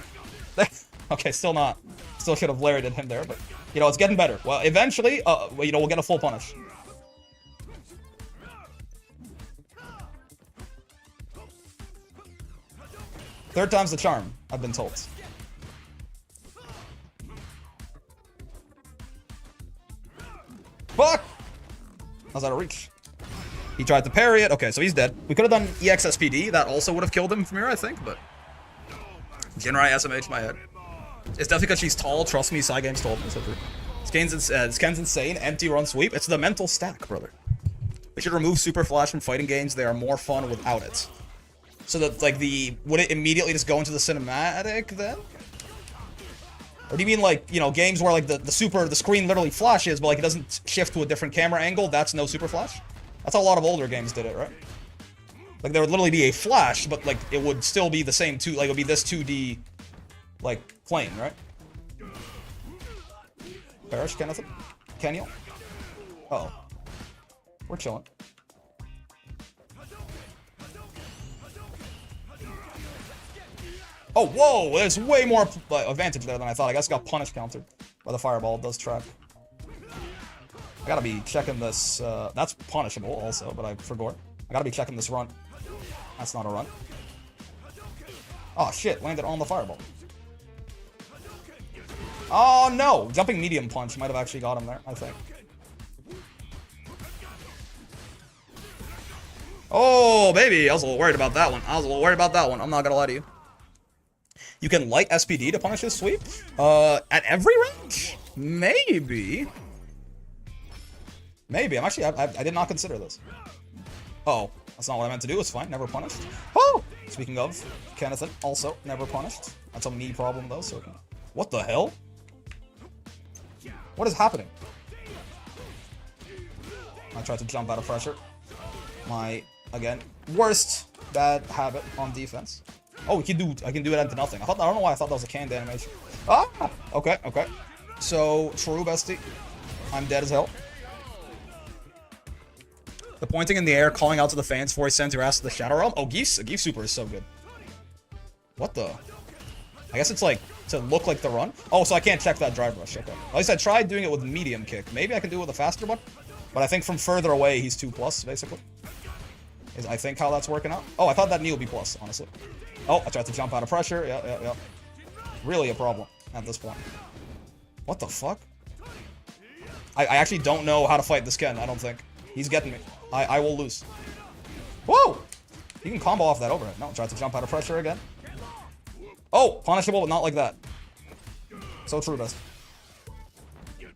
Speaker 1: Okay, still not. Still should have lariated him there, but, you know, it's getting better. Well, eventually, you know, we'll get a full punish. Third time's the charm, I've been told. Fuck! I was out of reach. He tried to parry it. Okay, so he's dead. We could have done EXSPD. That also would have killed him from here, I think, but... Jinrai SMH my head. It's definitely because she's tall. Trust me, Psy Games told me. Ken's insane. Empty run sweep. It's the mental stack, brother. We should remove Super Flash from fighting games. They are more fun without it. So that, like, would it immediately just go into the cinematic, then? Or do you mean, like, you know, games where, like, the screen literally flashes, but, like, it doesn't shift to a different camera angle? That's no Super Flash? That's how a lot of older games did it, right? Like, there would literally be a flash, but, like, it would still be the same like, it would be this 2D, like, plane, right? Perish, Kenneth? Kenyon? Uh-oh. We're chilling. Oh, whoa! There's way more advantage there than I thought. I guess got punish countered by the fireball. It does track. I gotta be checking this. That's punishable also, but I forgot. I gotta be checking this run. That's not a run. Oh, shit. Landed on the fireball. Oh, no! Jumping medium punch might have actually got him there, I think. Oh, baby! I was a little worried about that one. I'm not gonna lie to you. You can light SPD to punish his sweep? At every range? Maybe. Maybe. I did not consider this. Oh, that's not what I meant to do. It's fine. Never punished. Oh! Speaking of, Kenneth also never punished. That's a me problem, though, so... What the hell? What is happening? I tried to jump out of pressure. My, again, worst bad habit on defense. Oh, I can do it into nothing. I don't know why I thought that was a canned animation. Ah! Okay. So, true, bestie. I'm dead as hell. The pointing in the air, calling out to the fans before he sends your ass to the Shadow Realm. Oh, Geef Super is so good. What the? I guess it's like, to look like the run. Oh, so I can't check that drive rush. Okay. At least I tried doing it with medium kick. Maybe I can do it with a faster one. But I think from further away, he's 2+, basically. Is I think how that's working out. Oh, I thought that knee would be plus, honestly. Oh, I tried to jump out of pressure. Yeah. Really a problem at this point. What the fuck? I actually don't know how to fight this Ken, I don't think. He's getting me. I will lose. Whoa! He can combo off that overhead. No, tried to jump out of pressure again. Oh, punishable, but not like that. So true, best.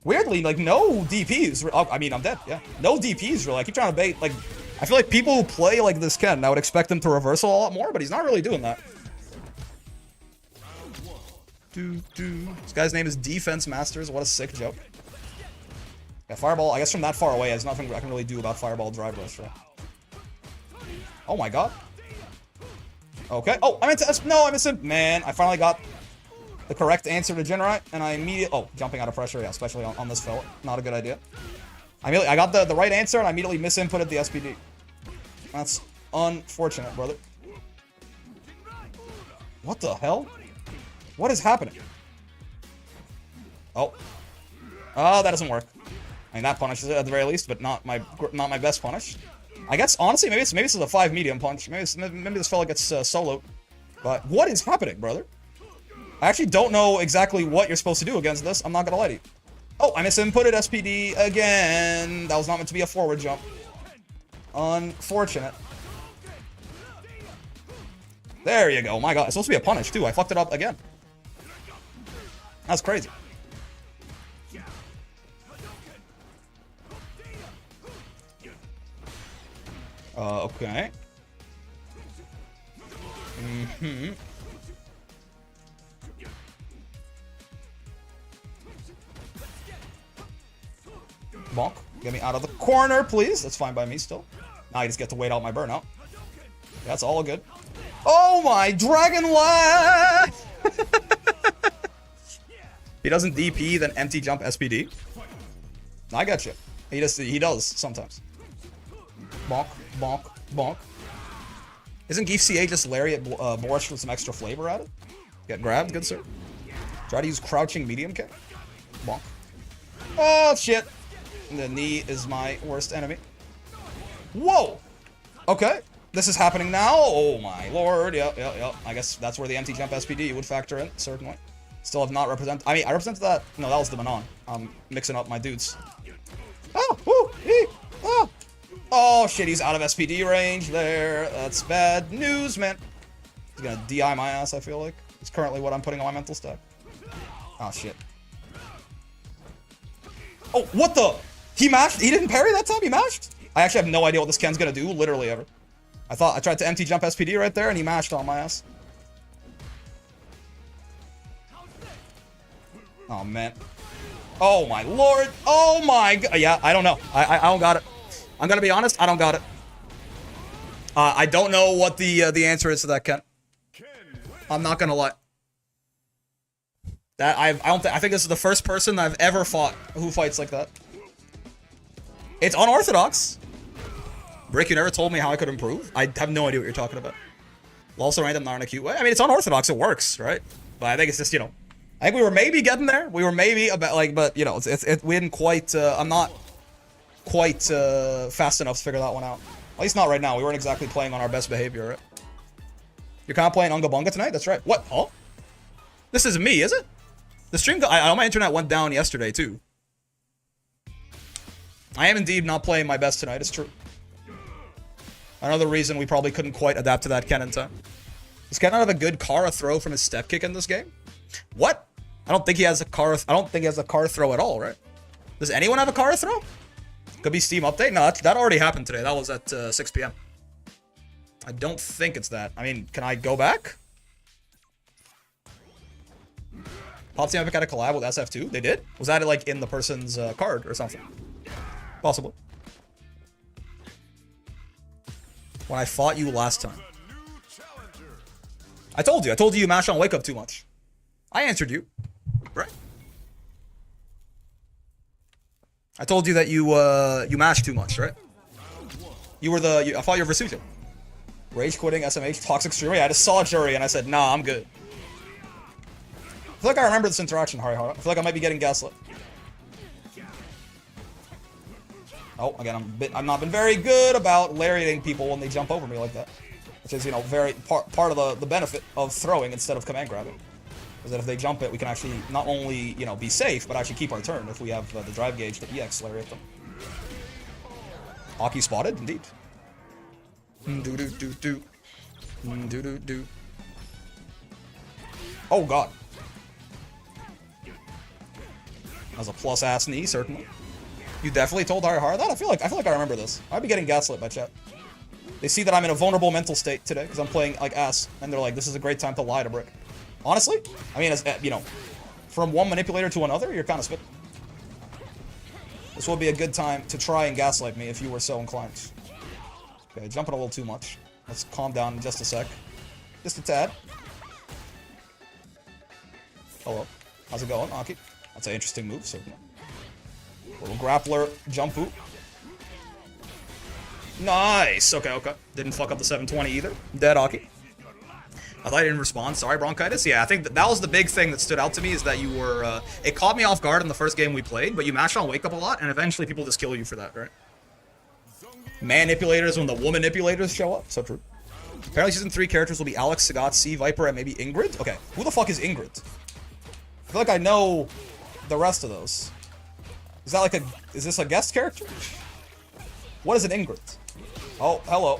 Speaker 1: Weirdly, like, no DPs. Oh, I mean, I'm dead, yeah. No DPs, really. I keep trying to bait, like... I feel like people who play like this Ken, I would expect him to reversal a lot more, but he's not really doing that. This guy's name is Defense Masters. What a sick joke. Yeah, Fireball, I guess from that far away, there's nothing I can really do about Fireball Drive Rush, right? Oh my god. Okay. Oh, I meant to... No, I missed it. Man, I finally got the correct answer to Jinrai, and I immediately... Oh, jumping out of pressure, yeah, especially on this fella. Not a good idea. I got the right answer, and I immediately misinputted the SPD. That's Unfortunate, brother. What the hell? What is happening? Oh. Oh, that doesn't work. I mean, that punishes it at the very least, but not my best punish. I guess, honestly, maybe this is a 5 medium punch. Maybe this fella gets soloed. But what is happening, brother? I actually don't know exactly what you're supposed to do against this. I'm not gonna lie to you. Oh, I misinputted SPD again. That was not meant to be a forward jump. Unfortunate. There you go. My god, it's supposed to be a punish, too. I fucked it up again. That's crazy. Okay. Bonk. Get me out of the corner, please. That's fine by me still. Now I just get to wait out my burnout. That's all good. Oh my dragon life! He doesn't DP, then empty jump SPD. I got you. He does sometimes. Bonk, bonk, bonk. Isn't Geef CA just lariat borscht with some extra flavor at it? Get grabbed, good sir. Try to use crouching medium kick. Bonk. Oh shit! The knee is my worst enemy. Whoa! Okay. This is happening now. Oh my lord. Yep. I guess that's where the empty jump SPD would factor in, certainly. Still have not represented. I mean, I represented that. No, that was the Manon. I'm mixing up my dudes. Oh! Woo! Oh! Oh shit, he's out of SPD range there. That's bad news, man. He's gonna DI my ass, I feel like. It's currently what I'm putting on my mental stack. Oh shit. Oh, what the? He mashed? He didn't parry that time? He mashed? I actually have no idea what this Ken's gonna do, literally ever. I tried to empty jump SPD right there, and he mashed on my ass. Oh, man. Oh, my lord. Oh, my god. Yeah, I don't know. I don't got it. I'm gonna be honest, I don't got it. I don't know what the answer is to that, Ken. I'm not gonna lie. I think this is the first person I've ever fought who fights like that. It's unorthodox. Brick, you never told me how I could improve. I have no idea what you're talking about. Also random, not in a cute way. I mean, it's unorthodox. It works, right? But I think it's just, you know, I think we were maybe getting there. We were maybe about like, but you know, we didn't quite. I'm not quite fast enough to figure that one out. At least not right now. We weren't exactly playing on our best behavior, right? You're kind of playing Unga Bunga tonight? That's right. What? Huh? This is me, is it? The stream, my internet went down yesterday, too. I am indeed not playing my best tonight, it's true. Another reason we probably couldn't quite adapt to that Ken in time. Does Ken not have a good Kara throw from his step kick in this game? What? I don't think he has a Kara throw at all, right? Does anyone have a Kara throw? Could be Steam update? No, that already happened today. That was at 6 p.m. I don't think it's that. I mean, can I go back? Pop Team Epic had a collab with SF2? They did? Was that like in the person's card or something? Possibly. When I fought you last time. I told you you mash on wake up too much. I answered you. Right. I told you that you mash too much, right? You were I fought your Versuto. Rage quitting, SMH, toxic streamer. Yeah, I just saw a jury and I said, nah, I'm good. I feel like I remember this interaction, Harihara. I feel like I might be getting gaslit. Oh, again, I've not been very good about lariating people when they jump over me like that. Which is, you know, very part of the benefit of throwing instead of command grabbing. Is that if they jump it, we can actually not only, you know, be safe, but actually keep our turn if we have the drive gauge to EX lariat them. Aki spotted, indeed. Do-do-do-do. Do-do-do. Oh, God. That was a plus-ass knee, certainly. You definitely told Harihara that? I feel like I remember this. I'd be getting gaslit by chat. They see that I'm in a vulnerable mental state today because I'm playing like ass, and they're like, "This is a great time to lie to Brick." Honestly, I mean, as you know, from one manipulator to another, you're kind of spitting. This would be a good time to try and gaslight me if you were so inclined. Okay, jumping a little too much. Let's calm down in just a sec. Just a tad. Hello. How's it going, Aki? That's an interesting move, certainly. Little grappler jump boot. Nice. Okay, okay. Didn't fuck up the 720 either. Dead hockey. I thought I didn't respond. Sorry, bronchitis. Yeah, I think that was the big thing that stood out to me is that you were... it caught me off guard in the first game we played, but you mashed on wake up a lot, and eventually people just kill you for that, right? Manipulators when the womanipulators show up. So true. Apparently season 3 characters will be Alex, Sagat, Sea Viper, and maybe Ingrid? Okay, who the fuck is Ingrid? I feel like I know the rest of those. Is that like a... Is this a guest character? What is an Ingrid? Oh, hello.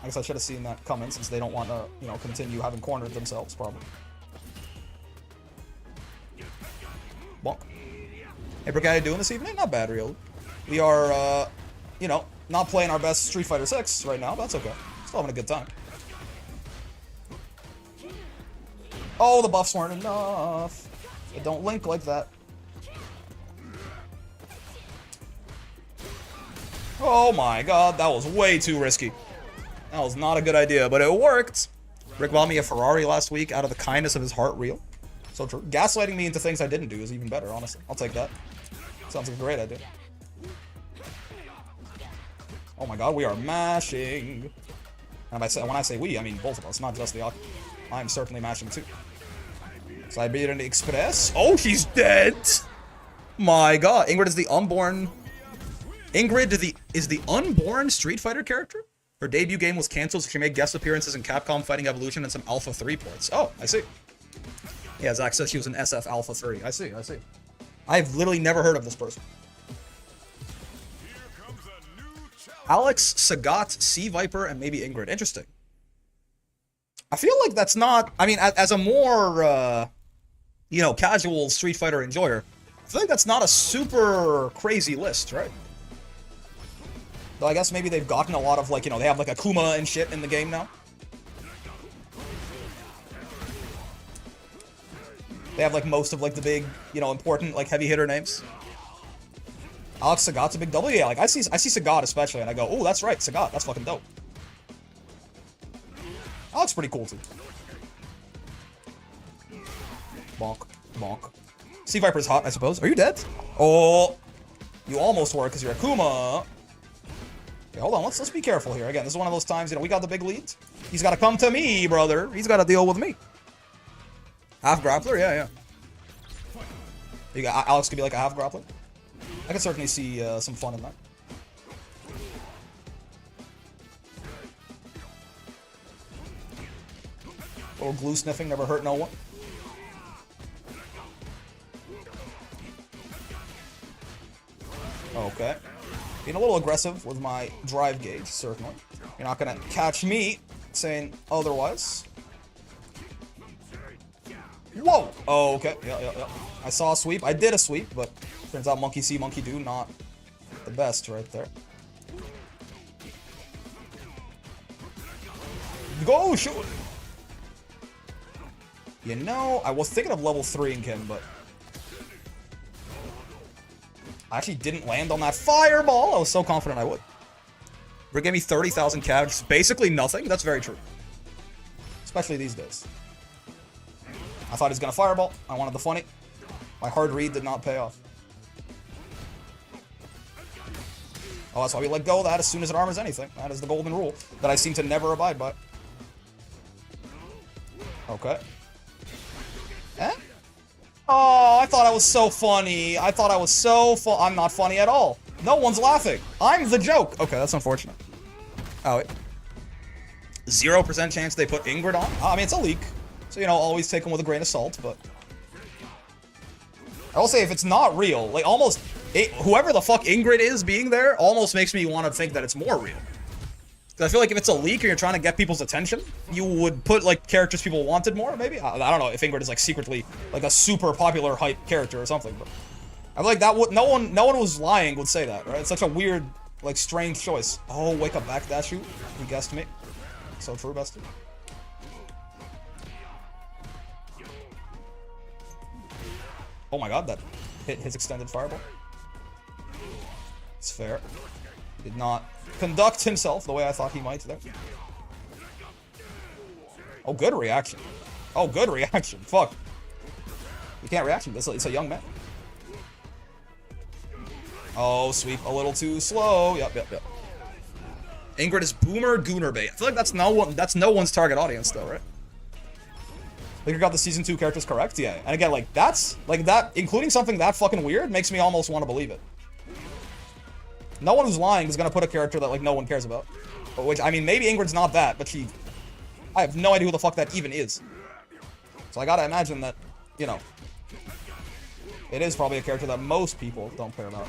Speaker 1: I guess I should have seen that coming since they don't want to, you know, continue having cornered themselves, probably. Bonk. Hey, Brooke, how you doing this evening? Not bad, really. We are, you know, not playing our best Street Fighter 6 right now, but that's okay. Still having a good time. Oh, the buffs weren't enough. It don't link like that. Oh my god, that was way too risky. That was not a good idea, but it worked. Rick bought me a Ferrari last week out of the kindness of his heart, real. So true. Gaslighting me into things I didn't do is even better, honestly. I'll take that. Sounds like a great idea. Oh my god, we are mashing. And when I say we, I mean both of us, not just the Akuma. I'm certainly mashing too. Siberian Express. Oh, she's dead! My god, Ingrid is the unborn... Ingrid is the unborn Street Fighter character? Her debut game was cancelled, so she made guest appearances in Capcom Fighting Evolution and some Alpha 3 ports. Oh, I see. Yeah, Zach says she was in SF Alpha 3. I see, I see. I've literally never heard of this person. Alex, Sagat, Sea Viper, and maybe Ingrid. Interesting. I feel like that's not... I mean, as a more, you know, casual Street Fighter enjoyer, I feel like that's not a super crazy list, right? Though I guess maybe they've gotten a lot of, like, you know, they have, like, Akuma and shit in the game now. They have, like, most of, like, the big, you know, important, like, heavy hitter names. Alex Sagat's a big W? Yeah, like, I see Sagat especially, and I go, oh, that's right, Sagat, that's fucking dope. Alex pretty cool, too. Bonk, bonk. Sea Viper's hot, I suppose. Are you dead? Oh, you almost were, because you're Akuma. Okay, hold on, let's be careful here. Again, this is one of those times, you know, we got the big lead. He's got to come to me, brother. He's got to deal with me. Half grappler? Yeah, yeah. You got Alex could be like a half grappler. I can certainly see some fun in that. A little glue sniffing never hurt no one. Okay. Being a little aggressive with my drive gauge, certainly. You're not gonna catch me saying otherwise. Whoa! Oh, okay. Yeah. I saw a sweep. I did a sweep, but turns out monkey see, monkey do. Not the best right there. Go, shoot! You know, I was thinking of level 3ing him, but... I actually didn't land on that fireball. I was so confident I would. Rick gave me 30,000 cash. Basically nothing. That's very true. Especially these days. I thought he was going to fireball. I wanted the funny. My hard read did not pay off. Oh, that's why we let go of that as soon as it armors anything. That is the golden rule that I seem to never abide by. Okay. Eh? Oh, I thought I was so funny. I thought I was so I'm not funny at all. No one's laughing. I'm the joke. Okay, that's unfortunate. Oh, wait. 0% chance they put Ingrid on? I mean, it's a leak. So, you know, always take them with a grain of salt, but... I will say, if it's not real, like, almost... whoever the fuck Ingrid is being there almost makes me want to think that it's more real. Because I feel like if it's a leak and you're trying to get people's attention, you would put, like, characters people wanted more, maybe? I don't know if Ingrid is, like, secretly, like, a super popular hype character or something, but... I feel like that would... No one who's lying would say that, right? It's such a weird, like, strange choice. Oh, wake up back dash shoot. You guessed me. So true, bestie. Oh my god, that hit his extended fireball. It's fair. Did not conduct himself the way I thought he might there. Oh, good reaction. Oh, good reaction. Fuck. You can't react to this. It's a young man. Oh, sweep a little too slow. Yep. Ingrid is boomer gooner bait. I feel like that's no one's target audience though, right? Like you got the season 2 characters correct, yeah. And again, like that's like that, including something that fucking weird makes me almost want to believe it. No one who's lying is gonna put a character that like no one cares about. Which I mean, maybe Ingrid's not that, but I have no idea who the fuck that even is. So I gotta imagine that, you know, it is probably a character that most people don't care about.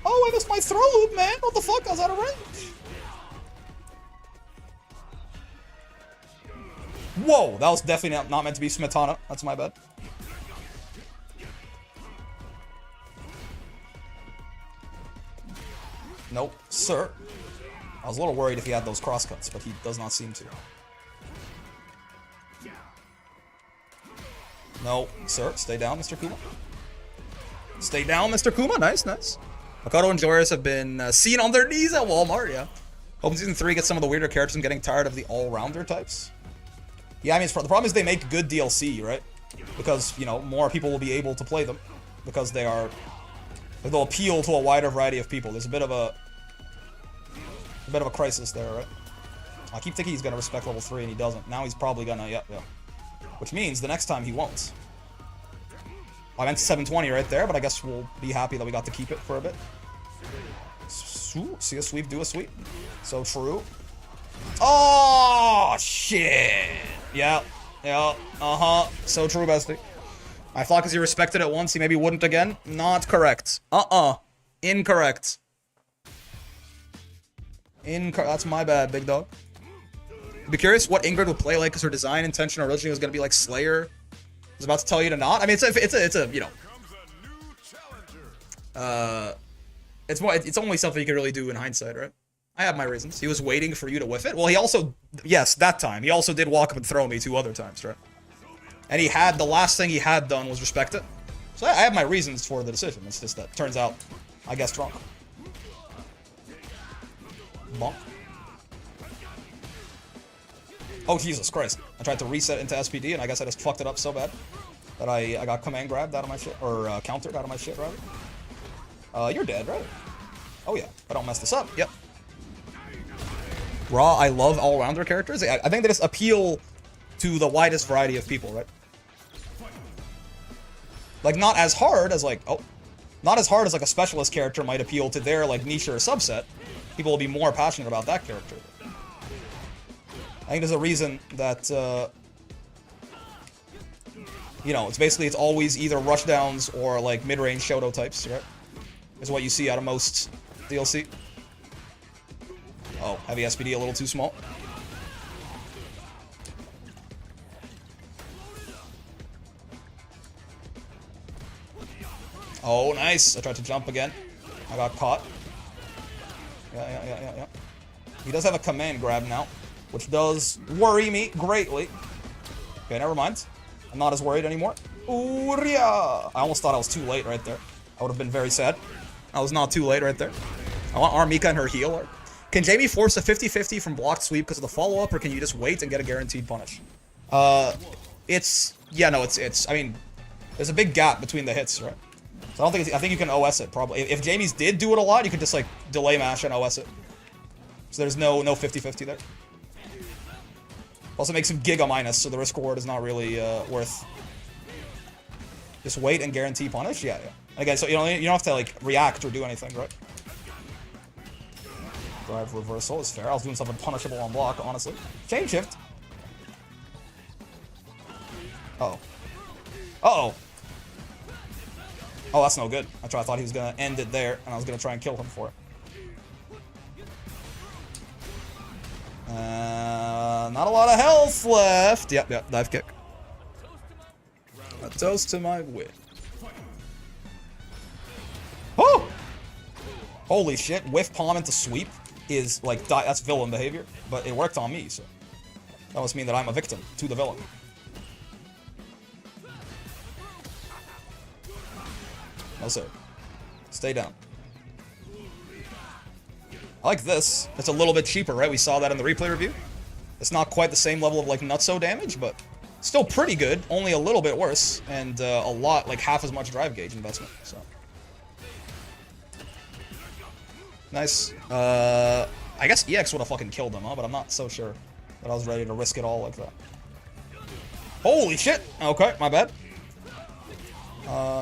Speaker 1: Oh, I missed my throw loop, man. What the fuck? I was out of range. Whoa, that was definitely not meant to be Smetana. That's my bad. Nope, sir. I was a little worried if he had those crosscuts, but he does not seem to. No, sir. Stay down, Mr. Kuma. Stay down, Mr. Kuma. Nice, nice. Makoto and Joris have been seen on their knees at Walmart, yeah. Hoping Season 3 gets some of the weirder characters and getting tired of the all-rounder types. Yeah, I mean, the problem is they make good DLC, right? Because, you know, more people will be able to play them. Because they'll appeal to a wider variety of people. There's a bit of a crisis there, right? I keep thinking he's gonna respect level 3 and he doesn't. Now he's probably gonna, yeah. Which means the next time he won't. I meant 720 right there, but I guess we'll be happy that we got to keep it for a bit. See a sweep, do a sweep. So true. Oh, shit. Yeah, so true, bestie. I thought because he respected it once, he maybe wouldn't again. Not correct. Incorrect. That's my bad, big dog. I'd be curious what Ingrid would play like, because her design intention originally was going to be like Slayer. I was about to tell you to not. I mean, it's a you know. It's only something you can really do in hindsight, right? I have my reasons. He was waiting for you to whiff it. Well, he also, yes, that time. He also did walk up and throw me 2 other times, right? And the last thing he had done was respect it. So I have my reasons for the decision. It's just that turns out I guessed wrong. Bonk. Oh, Jesus Christ. I tried to reset into SPD, and I guess I just fucked it up so bad that I got command grabbed out of my shit, or countered out of my shit, rather. You're dead, right? Oh, yeah. I don't mess this up. Yep. Raw, I love all-rounder characters. I think they just appeal to the widest variety of people, right? Like, not as hard as, like, not as hard as, like, a specialist character might appeal to their, like, niche or subset. People will be more passionate about that character. I think there's a reason that, you know, it's always either rushdowns or, like, mid-range Shoto types, right? Is what you see out of most DLC. Oh, heavy SPD a little too small. Oh, nice. I tried to jump again. I got caught. Yeah. He does have a command grab now, which does worry me greatly. Okay, never mind. I'm not as worried anymore. Ooh, yeah. I almost thought I was too late right there. I would have been very sad. I was not too late right there. I want Armika and her healer. Can Jamie force a 50-50 from blocked sweep because of the follow-up, or can you just wait and get a guaranteed punish? I mean, there's a big gap between the hits, right? So I think you can OS it, probably. If Jamie's did do it a lot, you could just, like, delay mash and OS it. So there's no 50-50 there. Also makes him Giga minus, so the risk reward is not really, worth. Just wait and guarantee punish? Yeah. Again, so you don't have to, like, react or do anything, right? Drive reversal is fair. I was doing something punishable on block, honestly. Chain shift. Uh-oh. Uh-oh. Oh, that's no good. I thought he was gonna end it there, and I was gonna try and kill him for it. Not a lot of health left. Yep, dive kick. A toast to my win. Oh! Holy shit, whiff palm into sweep is, like, that's villain behavior, but it worked on me, so that must mean that I'm a victim to the villain. No, sir. Stay down. I like this. It's a little bit cheaper, right? We saw that in the replay review. It's not quite the same level of, like, nutso damage, but still pretty good. Only a little bit worse, and a lot, like, half as much drive gauge investment, so. Nice. I guess EX would have fucking killed him, huh? But I'm not so sure that I was ready to risk it all like that. Holy shit! Okay, my bad.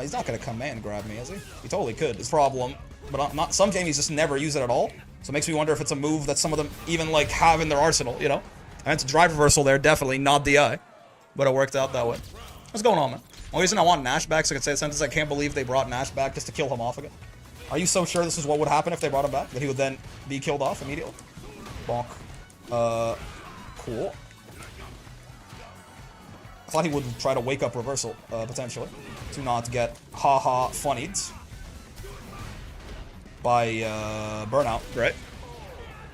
Speaker 1: He's not gonna command grab me, is he? He totally could. His problem, but I'm not. Some Jamies just never use it at all. So it makes me wonder if it's a move that some of them even like have in their arsenal, you know? And it's a drive reversal there, definitely not DI, but it worked out that way. What's going on, man? Only reason I want Nash back so I can say a sentence, I can't believe they brought Nash back just to kill him off again. Are you so sure this is what would happen if they brought him back? That he would then be killed off immediately? Bonk. Cool. I thought he would try to wake up reversal, potentially, to not get haha funnied by burnout, right?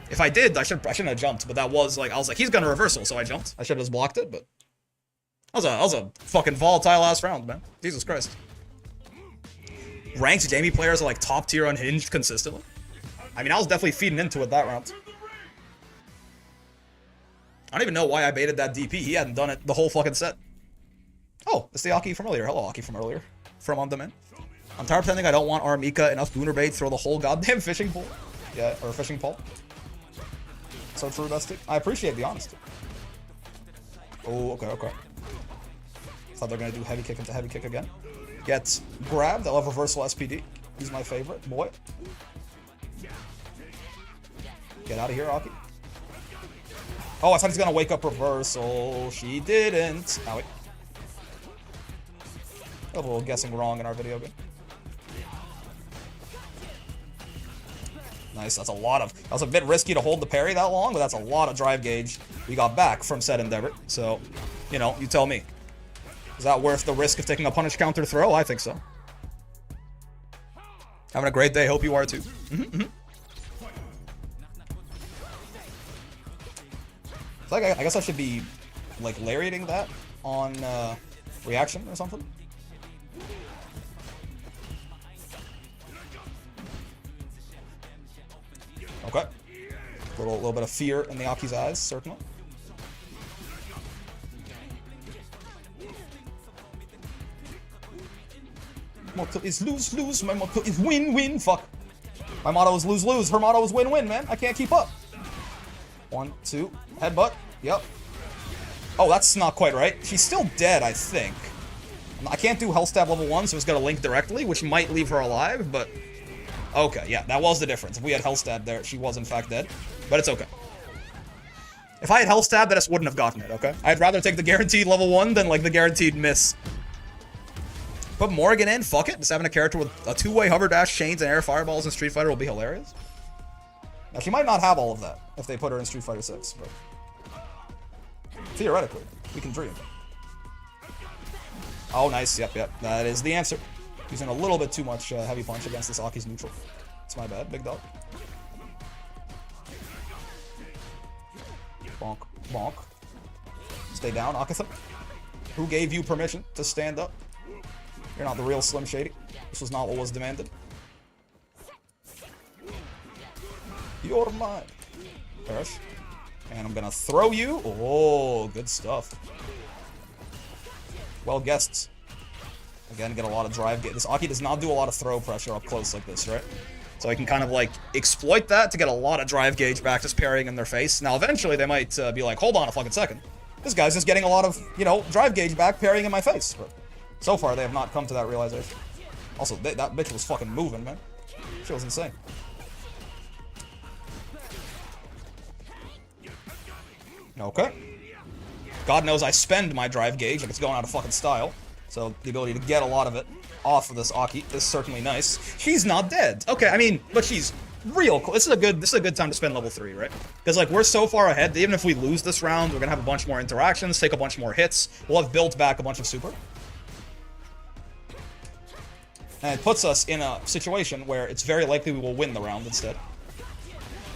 Speaker 1: If I did, I shouldn't have jumped, but that was like, I was like, he's gonna reversal, so I jumped. I should have just blocked it, but that was a fucking volatile last round, man. Jesus Christ. Ranked Jamie players are like top tier unhinged consistently. I mean, I was definitely feeding into it that round. I don't even know why I baited that DP. He hadn't done it the whole fucking set. Oh, it's the Aki from earlier. Hello, Aki from earlier. From on demand. I'm tired of pretending I don't want our Mika enough booner bait to throw the whole goddamn fishing pole. Yeah, or fishing pole. So true, Dusty. I appreciate the honesty. Oh, okay, okay. Thought they're gonna do heavy kick into heavy kick again. Get grabbed. I love reversal SPD. He's my favorite. Boy. Get out of here, Aki. Oh, I thought he's gonna wake up reversal. She didn't. Owie. A little guessing wrong in our video game. Nice. That's a lot of. That was a bit risky to hold the parry that long, but that's a lot of drive gauge we got back from said endeavor. So, you know, you tell me. Is that worth the risk of taking a punish counter throw? I think so. Having a great day. Hope you are too. So I guess I should be like lariating that on reaction or something. Okay. A little bit of fear in the Aki's eyes, certainly. Motto is lose-lose. My motto is win-win. Fuck. My motto is lose-lose. Her motto is win-win, man. I can't keep up. 1, 2. Headbutt. Yep. Oh, that's not quite right. She's still dead, I think. I can't do health stab level 1, so it's got to link directly, which might leave her alive, but... Okay, yeah, that was the difference. If we had health stab there, she was in fact dead. But it's okay. If I had health stab, I just wouldn't have gotten it, okay? I'd rather take the guaranteed level 1 than, like, the guaranteed miss. Put Morgan in, fuck it. Just having a character with a two-way hover dash, chains, and air fireballs in Street Fighter will be hilarious. Now, she might not have all of that if they put her in Street Fighter 6, but... Theoretically, we can dream. Oh, nice. Yep, yep. That is the answer. Using a little bit too much heavy punch against this Aki's neutral. It's my bad, big dog. Bonk, bonk. Stay down, Akitha. Who gave you permission to stand up? You're not the real Slim Shady. This was not what was demanded. You're mine. Perish. And I'm gonna throw you. Oh, good stuff. Well guessed. Again, get a lot of drive. This Aki does not do a lot of throw pressure up close like this, right? So I can kind of like exploit that to get a lot of drive gauge back, just parrying in their face. Now, eventually they might be like, hold on a fucking second. This guy's just getting a lot of, you know, drive gauge back, parrying in my face. But so far, they have not come to that realization. Also, that bitch was fucking moving, man. She was insane. Okay. God knows I spend my drive gauge like it's going out of fucking style. So the ability to get a lot of it off of this Aki is certainly nice. She's not dead. Okay, I mean, but she's real cool. This is a good time to spend level 3, right? Because like we're so far ahead that even if we lose this round, we're gonna have a bunch more interactions, take a bunch more hits. We'll have built back a bunch of super. And it puts us in a situation where it's very likely we will win the round instead.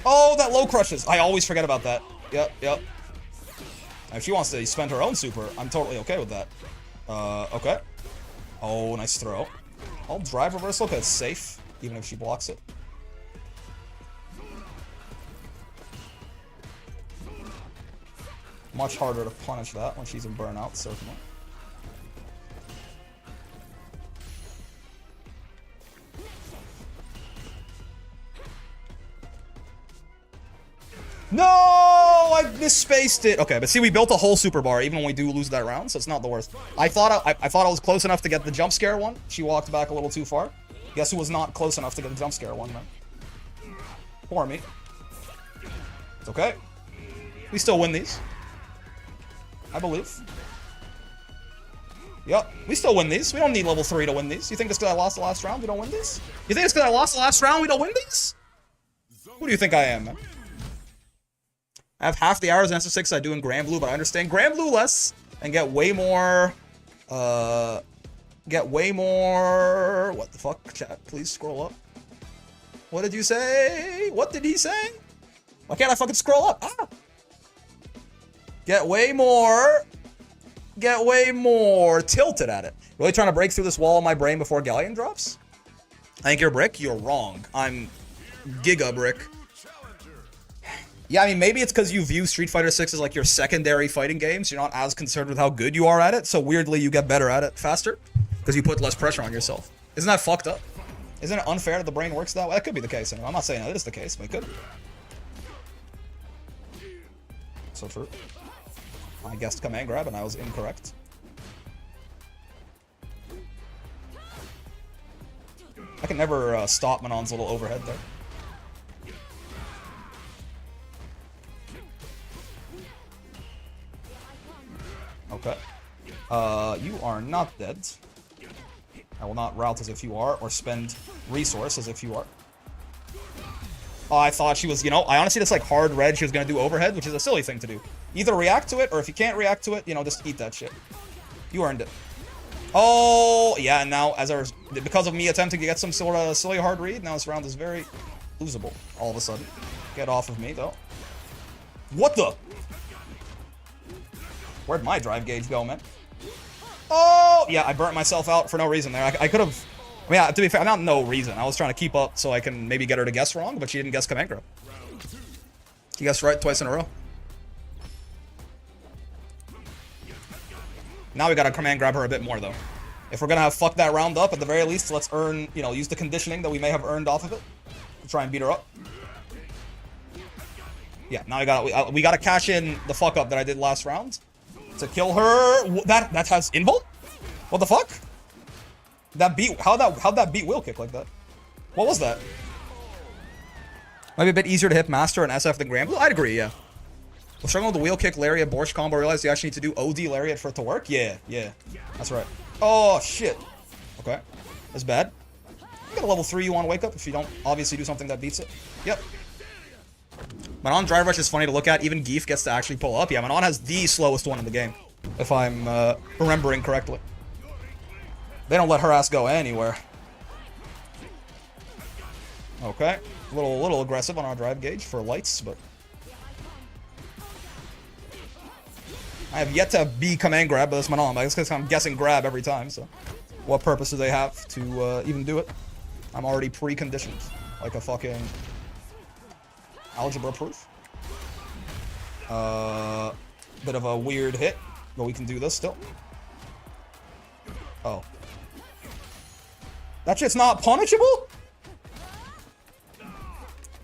Speaker 1: Oh, that low crushes. I always forget about that. Yep, yep. If she wants to spend her own super, I'm totally okay with that. Okay. Oh, nice throw. I'll drive reversal because it's safe, even if she blocks it. Much harder to punish that when she's in burnout, certainly. No, I misspaced it. Okay, but see, we built a whole super bar even when we do lose that round, so it's not the worst. I thought I was close enough to get the jump scare one. She walked back a little too far. Guess who was not close enough to get the jump scare one, man? Poor me. It's okay. We still win these. I believe. Yep, we still win these. We don't need level 3 to win these. You think it's because I lost the last round we don't win these? You think it's because I lost the last round we don't win these? Who do you think I am, man? I have half the hours in SF6 I do in Grand Blue, but I understand Grand Blue less and get way more, what the fuck, chat, please scroll up. What did you say? What did he say? Why can't I fucking scroll up? Ah! Get way more tilted at it. Really trying to break through this wall in my brain before Galleon drops? I think you're Brick? You're wrong. I'm Giga Brick. Yeah, I mean, maybe it's because you view Street Fighter 6 as like your secondary fighting game, so you're not as concerned with how good you are at it, so weirdly you get better at it faster, because you put less pressure on yourself. Isn't that fucked up? Isn't it unfair that the brain works that way? That could be the case. I'm not saying that is the case, but it could. So true. I guessed command grab, and I was incorrect. I can never stop Manon's little overhead there. Okay. You are not dead. I will not route as if you are, or spend resource as if you are. Oh, I thought she was, you know, I honestly just like hard read she was gonna do overhead, which is a silly thing to do. Either react to it, or if you can't react to it, you know, just eat that shit. You earned it. Oh, yeah, and now, because of me attempting to get some sort of silly hard read, now this round is very losable, all of a sudden. Get off of me, though. What the? Where'd my drive gauge go, man? Oh, yeah, I burnt myself out for no reason there. I could have... I mean, to be fair, not no reason. I was trying to keep up so I can maybe get her to guess wrong, but she didn't guess command grab. She guessed right twice in a row. Now we gotta command grab her a bit more, though. If we're gonna have fucked that round up, at the very least, let's earn, you know, use the conditioning that we may have earned off of it to try and beat her up. Yeah, now we gotta cash in the fuck up that I did last round to kill her. That has invul? What the fuck? That beat, how'd that beat wheel kick like that? What was that? Might be a bit easier to hit master and SF than Grand Blue? I'd agree, yeah. We're struggling with the wheel kick, lariat, Borscht combo. Realize you actually need to do OD lariat for it to work? Yeah. That's right. Oh, shit. Okay. That's bad. You got a level 3 you want to wake up if you don't obviously do something that beats it. Yep. Manon drive rush is funny to look at. Even Geef gets to actually pull up. Yeah, Manon has the slowest one in the game, if I'm remembering correctly. They don't let her ass go anywhere. Okay. A little aggressive on our drive gauge for lights, but... I have yet to be command grab, but that's Manon. That's because I'm guessing grab every time, so... What purpose do they have to even do it? I'm already preconditioned. Like a fucking... algebra proof. Bit of a weird hit, but we can do this still. Oh. That shit's not punishable?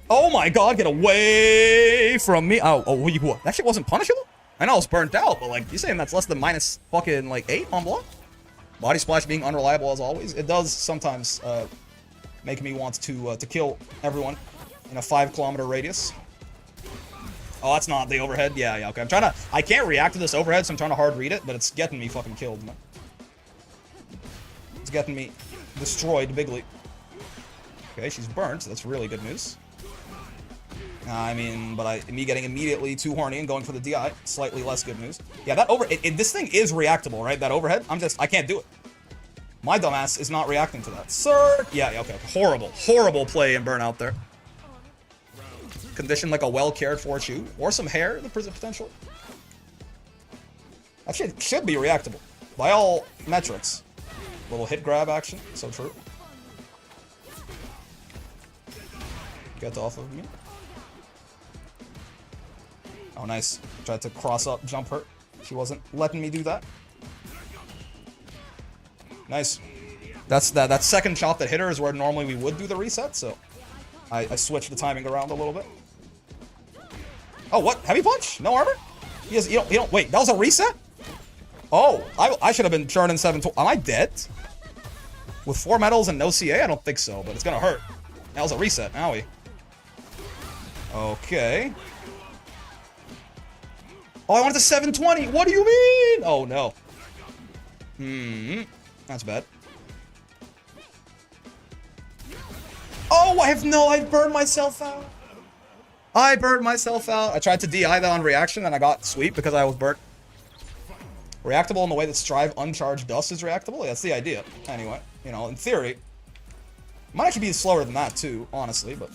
Speaker 1: Oh my god, get away from me. Oh, what? That shit wasn't punishable? I know it's burnt out, but like, you saying that's less than minus fucking like 8 on block? Body splash being unreliable as always. It does sometimes make me want to kill everyone in a 5-kilometer radius. Oh, that's not the overhead? Yeah, okay. I can't react to this overhead, so I'm trying to hard read it, but it's getting me fucking killed, man. It's getting me destroyed bigly. Okay, she's burnt, so that's really good news. I mean, but me getting immediately too horny and going for the DI, slightly less good news. Yeah, that this thing is reactable, right? That overhead? I can't do it. My dumbass is not reacting to that. Sir! Yeah, okay. Horrible play and burnout there. Condition like a well-cared-for shoe. Or some hair, the potential. That shit should be reactable. By all metrics. Little hit grab action, so true. Get off of me. Oh, nice. Tried to cross up, jump her. She wasn't letting me do that. Nice. That's that second chop that hit her is where normally we would do the reset, so I switched the timing around a little bit. Oh, what? Heavy punch? No armor? He don't, wait, that was a reset? Oh, I should have been churning 720. Am I dead? With 4 medals and no CA? I don't think so, but it's gonna hurt. That was a reset, owie. Okay. Oh, I wanted the 720. What do you mean? Oh, no. That's bad. Oh, I burned myself out. I burned myself out. I tried to DI that on reaction, and I got sweep because I was burnt. Reactable in the way that Strive uncharged dust is reactable? Yeah, that's the idea. Anyway, you know, in theory. Might actually be slower than that, too, honestly, but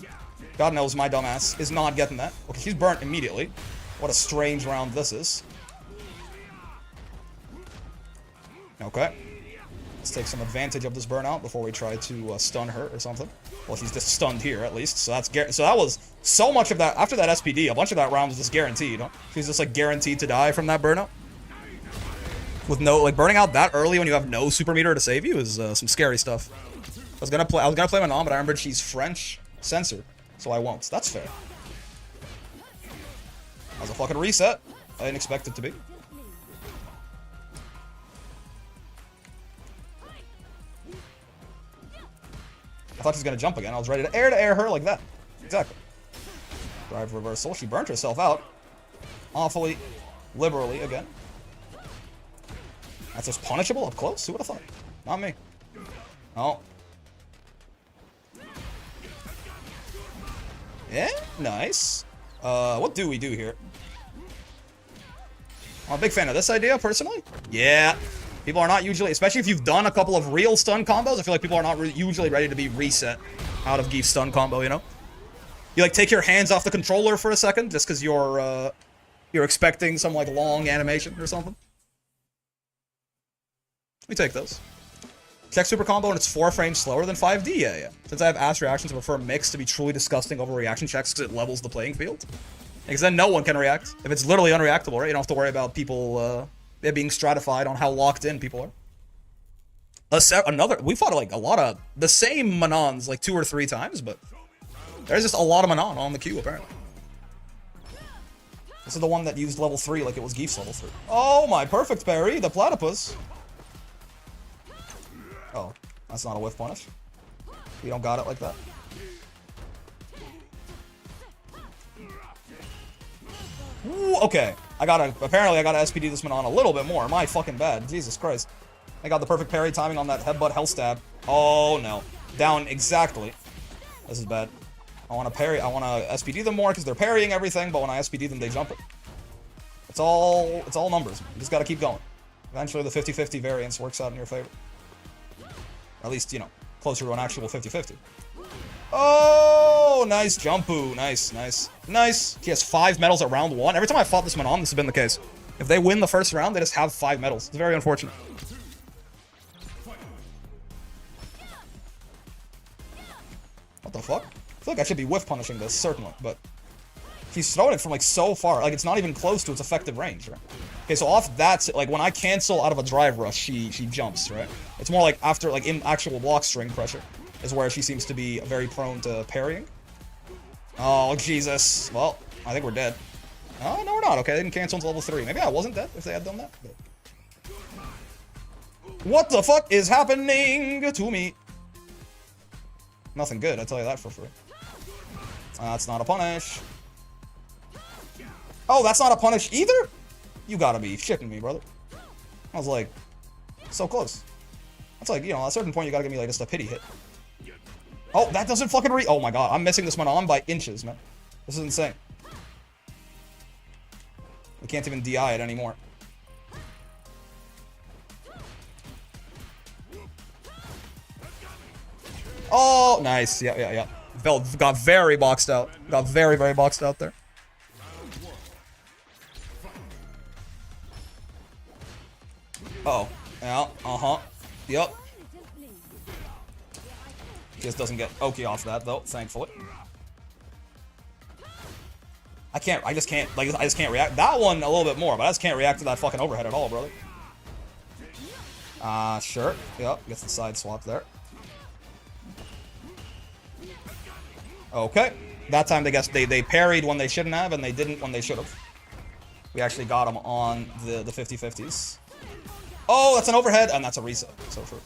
Speaker 1: God knows my dumbass is not getting that. Okay, she's burnt immediately. What a strange round this is. Okay. Let's take some advantage of this burnout before we try to stun her or something. Well, she's just stunned here, at least. So that was so much of that. After that SPD, a bunch of that round was just guaranteed. Huh? She's just, like, guaranteed to die from that burnout. With no, like, burning out that early when you have no super meter to save you is some scary stuff. I was gonna play Manon, but I remembered she's French censored, so I won't. That's fair. That was a fucking reset. I didn't expect it to be. I thought she was gonna jump again. I was ready to air her like that. Exactly. Drive reversal. She burnt herself out. Awfully liberally again. That's just punishable up close? Who would have thought? Not me. Oh. Yeah, nice. What do we do here? I'm a big fan of this idea, personally. Yeah. People are not usually, especially if you've done a couple of real stun combos, I feel like people are not usually ready to be reset out of Geef's stun combo, you know? You, like, take your hands off the controller for a second, just because you're expecting some, like, long animation or something. We take those. Check super combo and it's 4 frames slower than 5D, yeah. Since I have ass reactions, I prefer mix to be truly disgusting over reaction checks because it levels the playing field. Because then no one can react. If it's literally unreactable, right? You don't have to worry about people, it being stratified on how locked in people are. We fought like a lot of the same Manons like 2 or 3 times, but there's just a lot of Manon on the queue apparently. This is the one that used level 3 like it was Geef's level 3. Oh my perfect parry, the platypus. Oh, that's not a whiff punish. We don't got it like that. Ooh, okay. Apparently I gotta SPD this Manon a little bit more. My fucking bad. Jesus Christ. I got the perfect parry timing on that headbutt hell stab. Oh no. Down exactly. This is bad. I wanna SPD them more because they're parrying everything, but when I SPD them, they jump it. It's all numbers. You just gotta keep going. Eventually the 50-50 variance works out in your favor. At least, you know, closer to an actual 50-50. Oh, nice jump-oo. Nice, nice. Nice. He has 5 medals at round 1. Every time I fought this Manon, this has been the case. If they win the first round, they just have 5 medals. It's very unfortunate. What the fuck? I feel like I should be whiff punishing this, certainly, but he's throwing it from, like, so far. Like, it's not even close to its effective range, right? Okay, so off that's like, when I cancel out of a drive rush, she jumps, right? It's more like after, like, in actual block string pressure is where she seems to be very prone to parrying. Oh, Jesus. Well, I think we're dead. Oh, no, we're not. Okay, they didn't cancel until level 3. Maybe I wasn't dead if they had done that. But... what the fuck is happening to me? Nothing good, I tell you that for free. That's not a punish. Oh, that's not a punish either? You gotta be shitting me, brother. I was like, so close. That's like, you know, at a certain point you gotta give me like just a pity hit. Oh, that doesn't fucking oh my god, I'm missing this one on by inches, man. This is insane. We can't even DI it anymore. Oh, nice. Yeah. Got very boxed out. Got very, very boxed out there. Uh-oh. Yeah, uh-huh. Yep. Just doesn't get Oki off that, though, thankfully. I just can't react. That one a little bit more, but I just can't react to that fucking overhead at all, brother. Sure. Yep, gets the side swap there. Okay. That time they parried when they shouldn't have, and they didn't when they should have. We actually got them on the 50-50s. Oh, that's an overhead, and that's a reset. So true.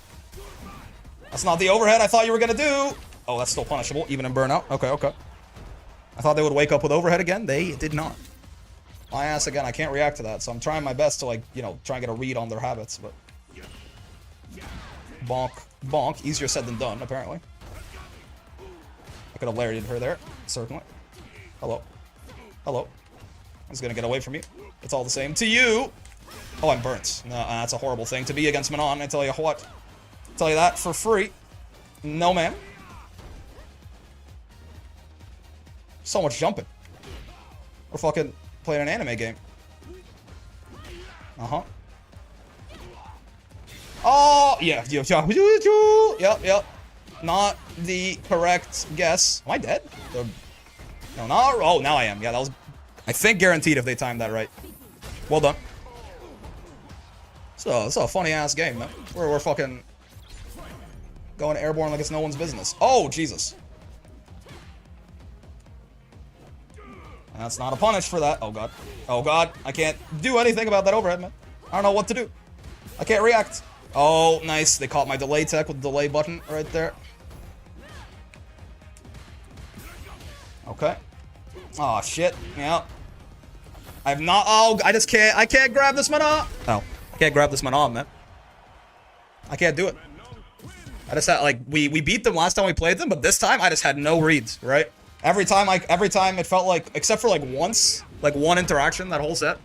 Speaker 1: That's not the overhead I thought you were gonna do. Oh, that's still punishable, even in burnout. Okay, okay. I thought they would wake up with overhead again. They did not. My ass again. I can't react to that, so I'm trying my best to, like, you know, try and get a read on their habits, but bonk, bonk. Easier said than done, apparently. I could have lariated her there, certainly. Hello, hello. I was gonna get away from you. It's all the same to you. Oh, I'm burnt. No, that's a horrible thing to be against Manon. I tell you what. I tell you that for free. No, man. So much jumping. We're fucking playing an anime game. Uh-huh. Oh, yeah. Yep. Not the correct guess. Am I dead? No, not. Oh, now I am. Yeah, that was, I think, guaranteed if they timed that right. Well done. So, it's a funny-ass game, man. We're fucking going airborne like it's no one's business. Oh, Jesus. And that's not a punish for that. Oh, God. Oh, God. I can't do anything about that overhead, man. I don't know what to do. I can't react. Oh, nice. They caught my delay tech with the delay button right there. Okay. Oh, shit. Yeah. I've not. Oh, I just can't. I can't grab this Manon. Oh. I can't grab this Manon, man. I can't do it. I just had, like, we beat them last time we played them, but this time I just had no reads, right? Every time it felt like, except for like once, like one interaction that whole set,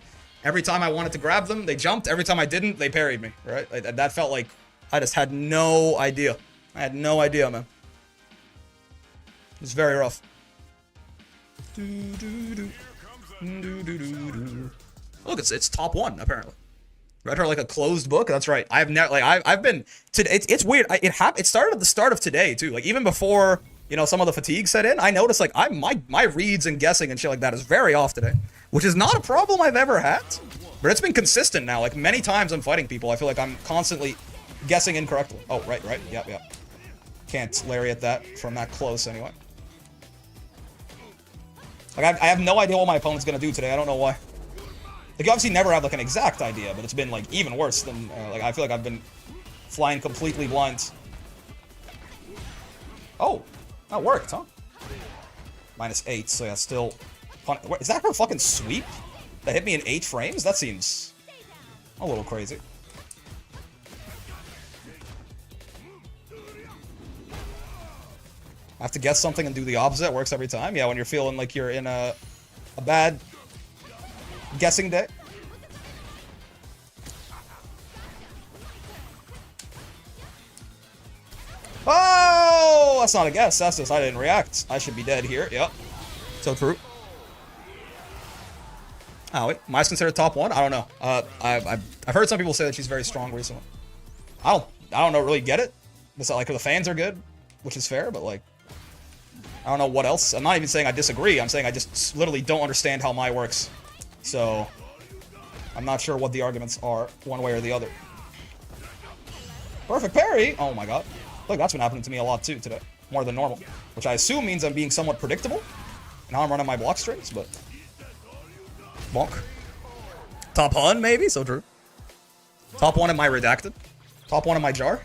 Speaker 1: every time I wanted to grab them, they jumped. Every time I didn't, they parried me, right? That felt like I just had no idea. I had no idea, man. It's very rough. Look, it's top 1 apparently. Read her like a closed book. That's right. I've never, like, I've been today. It's weird. It started at the start of today too. Like, even before, you know, some of the fatigue set in, I noticed, like, my reads and guessing and shit like that is very off today, which is not a problem I've ever had, but it's been consistent now. Like, many times I'm fighting people, I feel like I'm constantly guessing incorrectly. Oh, right. Yep. Can't lariat that from that close anyway. Like, I have no idea what my opponent's gonna do today. I don't know why. Like, you obviously never have, like, an exact idea, but it's been, like, even worse than, like, I feel like I've been flying completely blind. Oh, that worked, huh? -8, so yeah, still fun. Is that her fucking sweep that hit me in 8 frames? That seems a little crazy. I have to guess something and do the opposite. It works every time. Yeah, when you're feeling like you're in a bad guessing day. Oh, that's not a guess. That's just I didn't react. I should be dead here. Yep. So true. Oh, wait. Am I considered top 1? I don't know. I've heard some people say that she's very strong recently. I don't know, really get it. It's not like the fans are good, which is fair, but, like, I don't know what else. I'm not even saying I disagree. I'm saying I just literally don't understand how Mai works. So, I'm not sure what the arguments are, one way or the other. Perfect parry! Oh my god. Look, that's been happening to me a lot too today. More than normal. Which I assume means I'm being somewhat predictable. And how I'm running my block strings, but... Bonk. Top 1, maybe? So true. Top 1 in my redacted. Top 1 in my jar.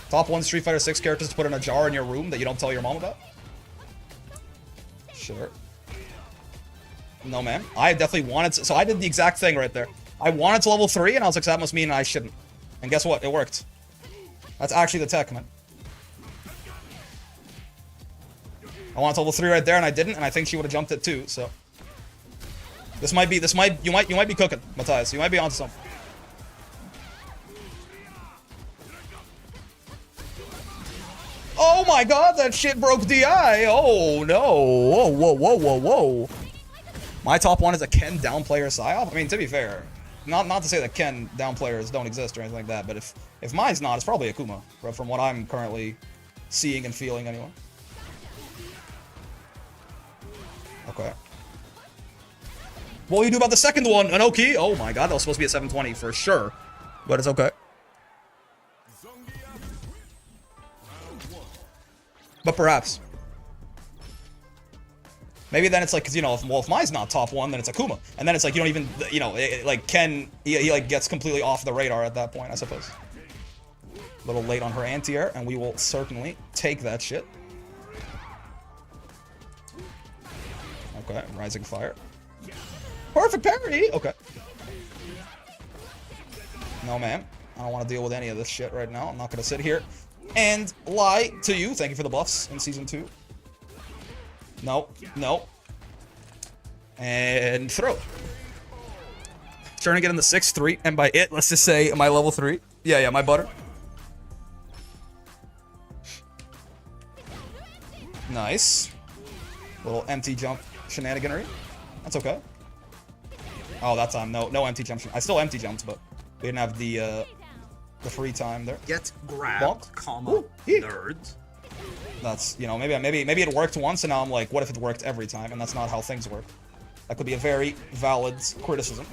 Speaker 1: Top 1 Street Fighter 6 characters to put in a jar in your room that you don't tell your mom about? Sure. No, man. I definitely wanted to... So I did the exact thing right there. I wanted to level 3, and I was like, so that must mean I shouldn't. And guess what? It worked. That's actually the tech, man. I wanted to level 3 right there, and I didn't, and I think she would have jumped it too, so... You might be cooking, Matthias. You might be onto something. Oh my god, that shit broke DI! Oh no! Whoa. My top 1 is a Ken down player psyop? I mean, to be fair, not to say that Ken down players don't exist or anything like that, but if mine's not, it's probably Akuma, from what I'm currently seeing and feeling anyway. Okay. What will you do about the second one? An Oki? Oh my god, that was supposed to be a 720 for sure, but it's okay. But perhaps. Maybe then it's like, because, you know, if mine's not top 1, then it's Akuma. And then it's like, you don't even, you know, like, he like gets completely off the radar at that point, I suppose. A little late on her anti-air, and we will certainly take that shit. Okay, Rising Fire. Perfect parry! Okay. No, ma'am. I don't want to deal with any of this shit right now. I'm not going to sit here and lie to you. Thank you for the buffs in Season 2. No, no. And throw. Trying to get in the 6-3, and by it, let's just say my level 3. Yeah, my butter. Nice. Little empty jump shenaniganery. That's okay. Oh, that time, no empty jump. I still empty jumped, but we didn't have the free time there.
Speaker 2: Get grabbed, comma, nerds.
Speaker 1: That's, you know, maybe it worked once, and now I'm like, what if it worked every time? And that's not how things work. That could be a very valid criticism.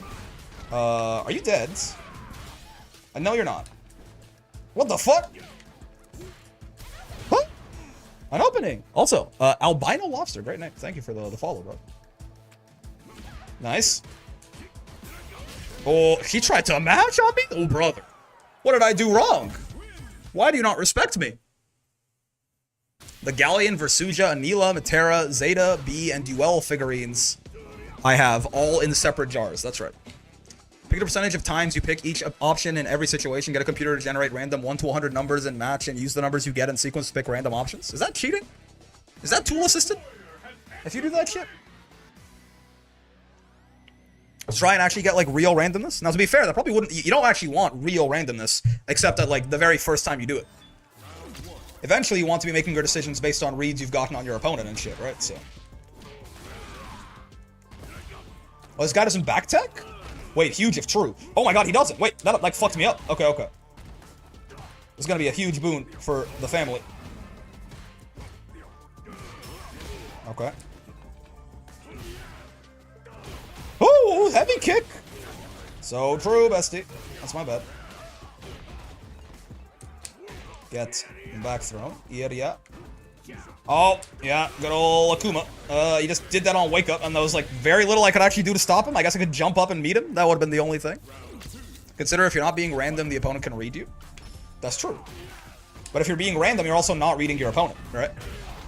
Speaker 1: Are you dead? No, you're not. What the fuck? Huh? An opening. Also, albino lobster. Great name. Thank you for the follow, bro. Nice. Oh, he tried to match on me? Oh, brother. What did I do wrong? Why do you not respect me? The Galleon, Versuja, Anila, Matera, Zeta, B, and Duel figurines I have all in separate jars. That's right. Pick the percentage of times you pick each option in every situation. Get a computer to generate random 1 to 100 numbers and match, and use the numbers you get in sequence to pick random options. Is that cheating? Is that tool assisted? If you do that shit? Let's try and actually get, like, real randomness. Now, to be fair, that probably wouldn't... You don't actually want real randomness, except at, like, the very first time you do it. Eventually, you want to be making your decisions based on reads you've gotten on your opponent and shit, right? So... Oh, this guy doesn't back tech? Wait, huge if true. Oh my god, he doesn't. Wait, that, like, fucked me up. Okay, okay. This is gonna be a huge boon for the family. Okay. Ooh, heavy kick. So true, bestie. That's my bad. Get back thrown. Yeah. Oh, yeah, good old Akuma. He just did that on wake up, and there was like very little I could actually do to stop him. I guess I could jump up and meet him. That would have been the only thing. Consider if you're not being random, the opponent can read you. That's true. But if you're being random, you're also not reading your opponent, right?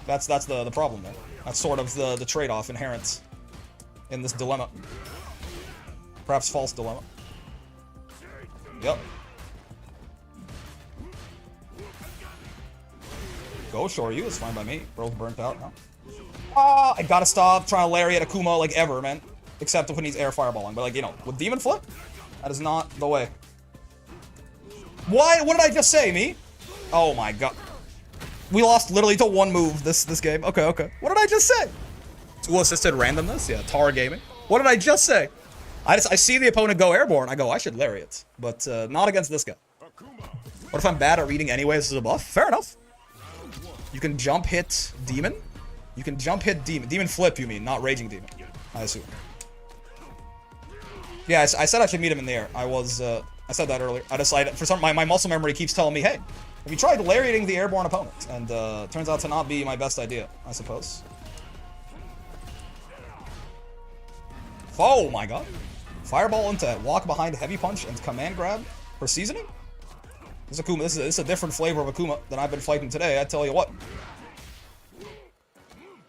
Speaker 1: That's the problem there. That's sort of the trade-off inherent in this dilemma. Perhaps false dilemma. Yep. Go, Shoryu. It's fine by me. Bro's burnt out now. I gotta stop trying to lariat Akuma like ever, man. Except when he's air fireballing. But, like, you know, with Demon Flip, that is not the way. Why? What did I just say, me? Oh my god. We lost literally to one move this game. Okay, okay. What did I just say? Tool-assisted randomness? Yeah, Tar Gaming. What did I just say? I see the opponent go airborne. I go, I should lariat. But not against this guy. What if I'm bad at reading anyways as a buff? Fair enough. You can jump hit Demon. You can jump hit Demon. Demon Flip, you mean, not Raging Demon. I assume. Yeah, I said I should meet him in the air. I said that earlier. I decided, for some, my muscle memory keeps telling me, hey, have you tried lariating the airborne opponent? And turns out to not be my best idea, I suppose. Oh my god. Fireball into walk behind heavy punch and command grab for seasoning? This Akuma, this is a different flavor of Akuma than I've been fighting today, I tell you what.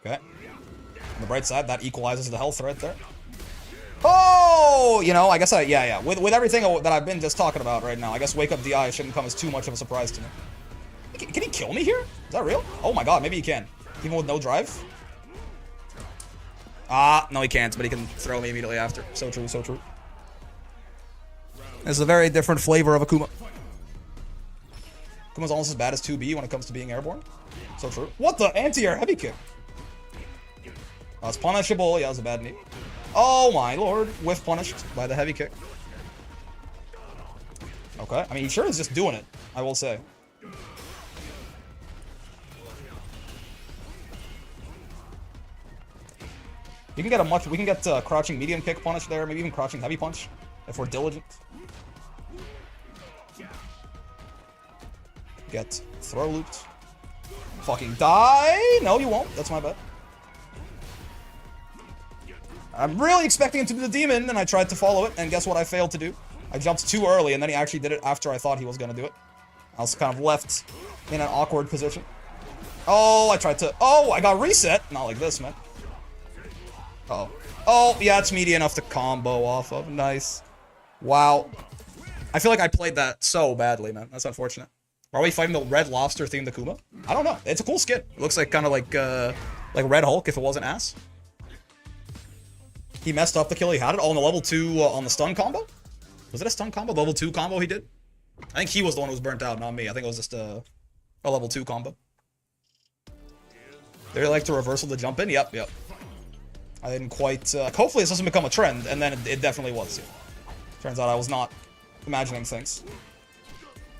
Speaker 1: Okay. On the bright side, that equalizes the health right there. Oh! You know, I guess yeah. With everything that I've been just talking about right now, I guess Wake Up DI shouldn't come as too much of a surprise to me. Can he kill me here? Is that real? Oh my god, maybe he can. Even with no drive? Ah, no he can't, but he can throw me immediately after. So true, so true. This is a very different flavor of Akuma. Akuma's almost as bad as 2B when it comes to being airborne. So true. What the? Anti-air heavy kick. It's punishable. Yeah, that was a bad knee. Oh my lord. Whiff punished by the heavy kick. Okay. I mean, he sure is just doing it, I will say. We can get crouching medium kick punish there, maybe even crouching heavy punch, if we're diligent. Get throw looped. Fucking die! No, you won't. That's my bad. I'm really expecting him to do the demon, and I tried to follow it, and guess what I failed to do? I jumped too early, and then he actually did it after I thought he was gonna do it. I was kind of left in an awkward position. Oh, I tried to... Oh, I got reset! Not like this, man. Uh-oh. Oh, yeah, it's meaty enough to combo off of. Nice. Wow. I feel like I played that so badly, man. That's unfortunate. Are we fighting the Red Lobster themed Akuma? I don't know. It's a cool skin. It looks like kind of like Red Hulk if it wasn't ass. He messed up the kill he had it. Oh, on the level 2 on the stun combo? Was it a stun combo? Level 2 combo he did? I think he was the one who was burnt out, not me. I think it was just a level 2 combo. They like to reversal the jump in? Yep. I didn't quite... hopefully this doesn't become a trend, and then it definitely was. Turns out I was not imagining things.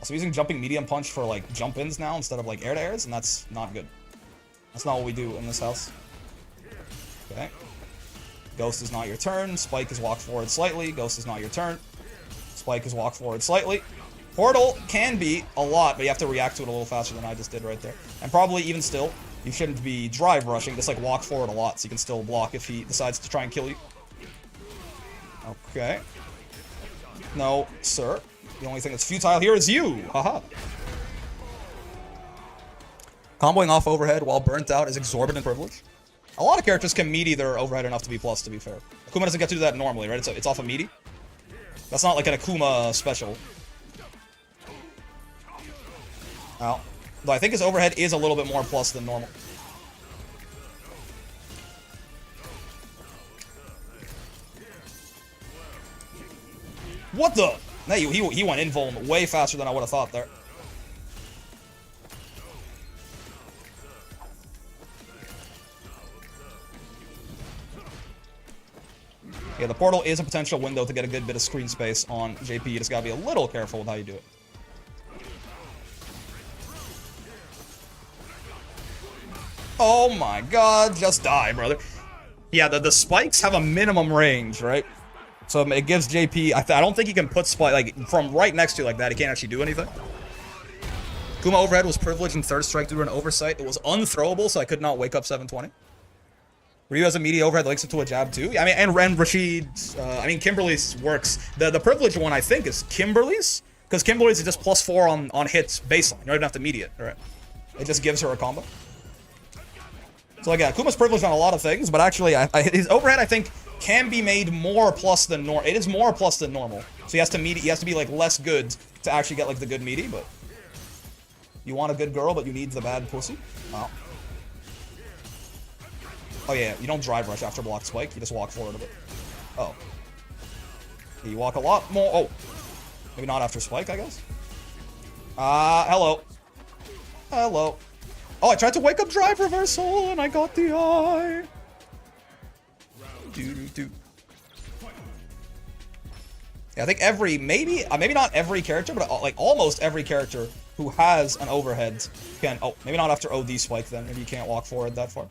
Speaker 1: So I'm using jumping medium punch for, like, jump-ins now instead of, like, air-to-airs, and that's not good. That's not what we do in this house. Okay. Ghost is not your turn. Spike is walk forward slightly. Ghost is not your turn. Spike is walk forward slightly. Portal can be a lot, but you have to react to it a little faster than I just did right there. And probably even still, you shouldn't be drive rushing. Just, like, walk forward a lot so you can still block if he decides to try and kill you. Okay. No, sir. The only thing that's futile here is you! Haha. Comboing off overhead while burnt out is exorbitant privilege. A lot of characters can meaty their overhead enough to be plus, to be fair. Akuma doesn't get to do that normally, right? It's off a meaty. That's not like an Akuma special. Well, though I think his overhead is a little bit more plus than normal. What the? Hey, he went invuln way faster than I would have thought there. Yeah, the portal is a potential window to get a good bit of screen space on JP. You just gotta be a little careful with how you do it. Oh my god, just die, brother. Yeah, the spikes have a minimum range, right? So it gives JP... I don't think he can put spike... Like, from right next to like that, he can't actually do anything. Akuma overhead was privileged in third strike due to an oversight. It was unthrowable, so I could not wake up 720. Ryu has a meaty overhead that links it to a jab too. I mean, and Rashid... I mean, Kimberly's works. The privileged one, I think, is Kimberly's. Because Kimberly's is just +4 on hits baseline. You don't even have to meaty it, right? It just gives her a combo. So, like, yeah, Akuma's privileged on a lot of things, but actually, his overhead, I think... can be made more plus than normal. It is more plus than normal. So he has to be like less good to actually get like the good meaty, but you want a good girl, but you need the bad pussy. Oh. Oh yeah, you don't drive rush after block spike, you just walk forward a bit. Oh. Yeah, you walk a lot more. Oh. Maybe not after spike, I guess. Hello. Hello. Oh, I tried to wake up drive reversal and I got the eye. Yeah, I think maybe not every character, but like almost every character who has an overhead can, oh, maybe not after OD spike then, maybe you can't walk forward that far.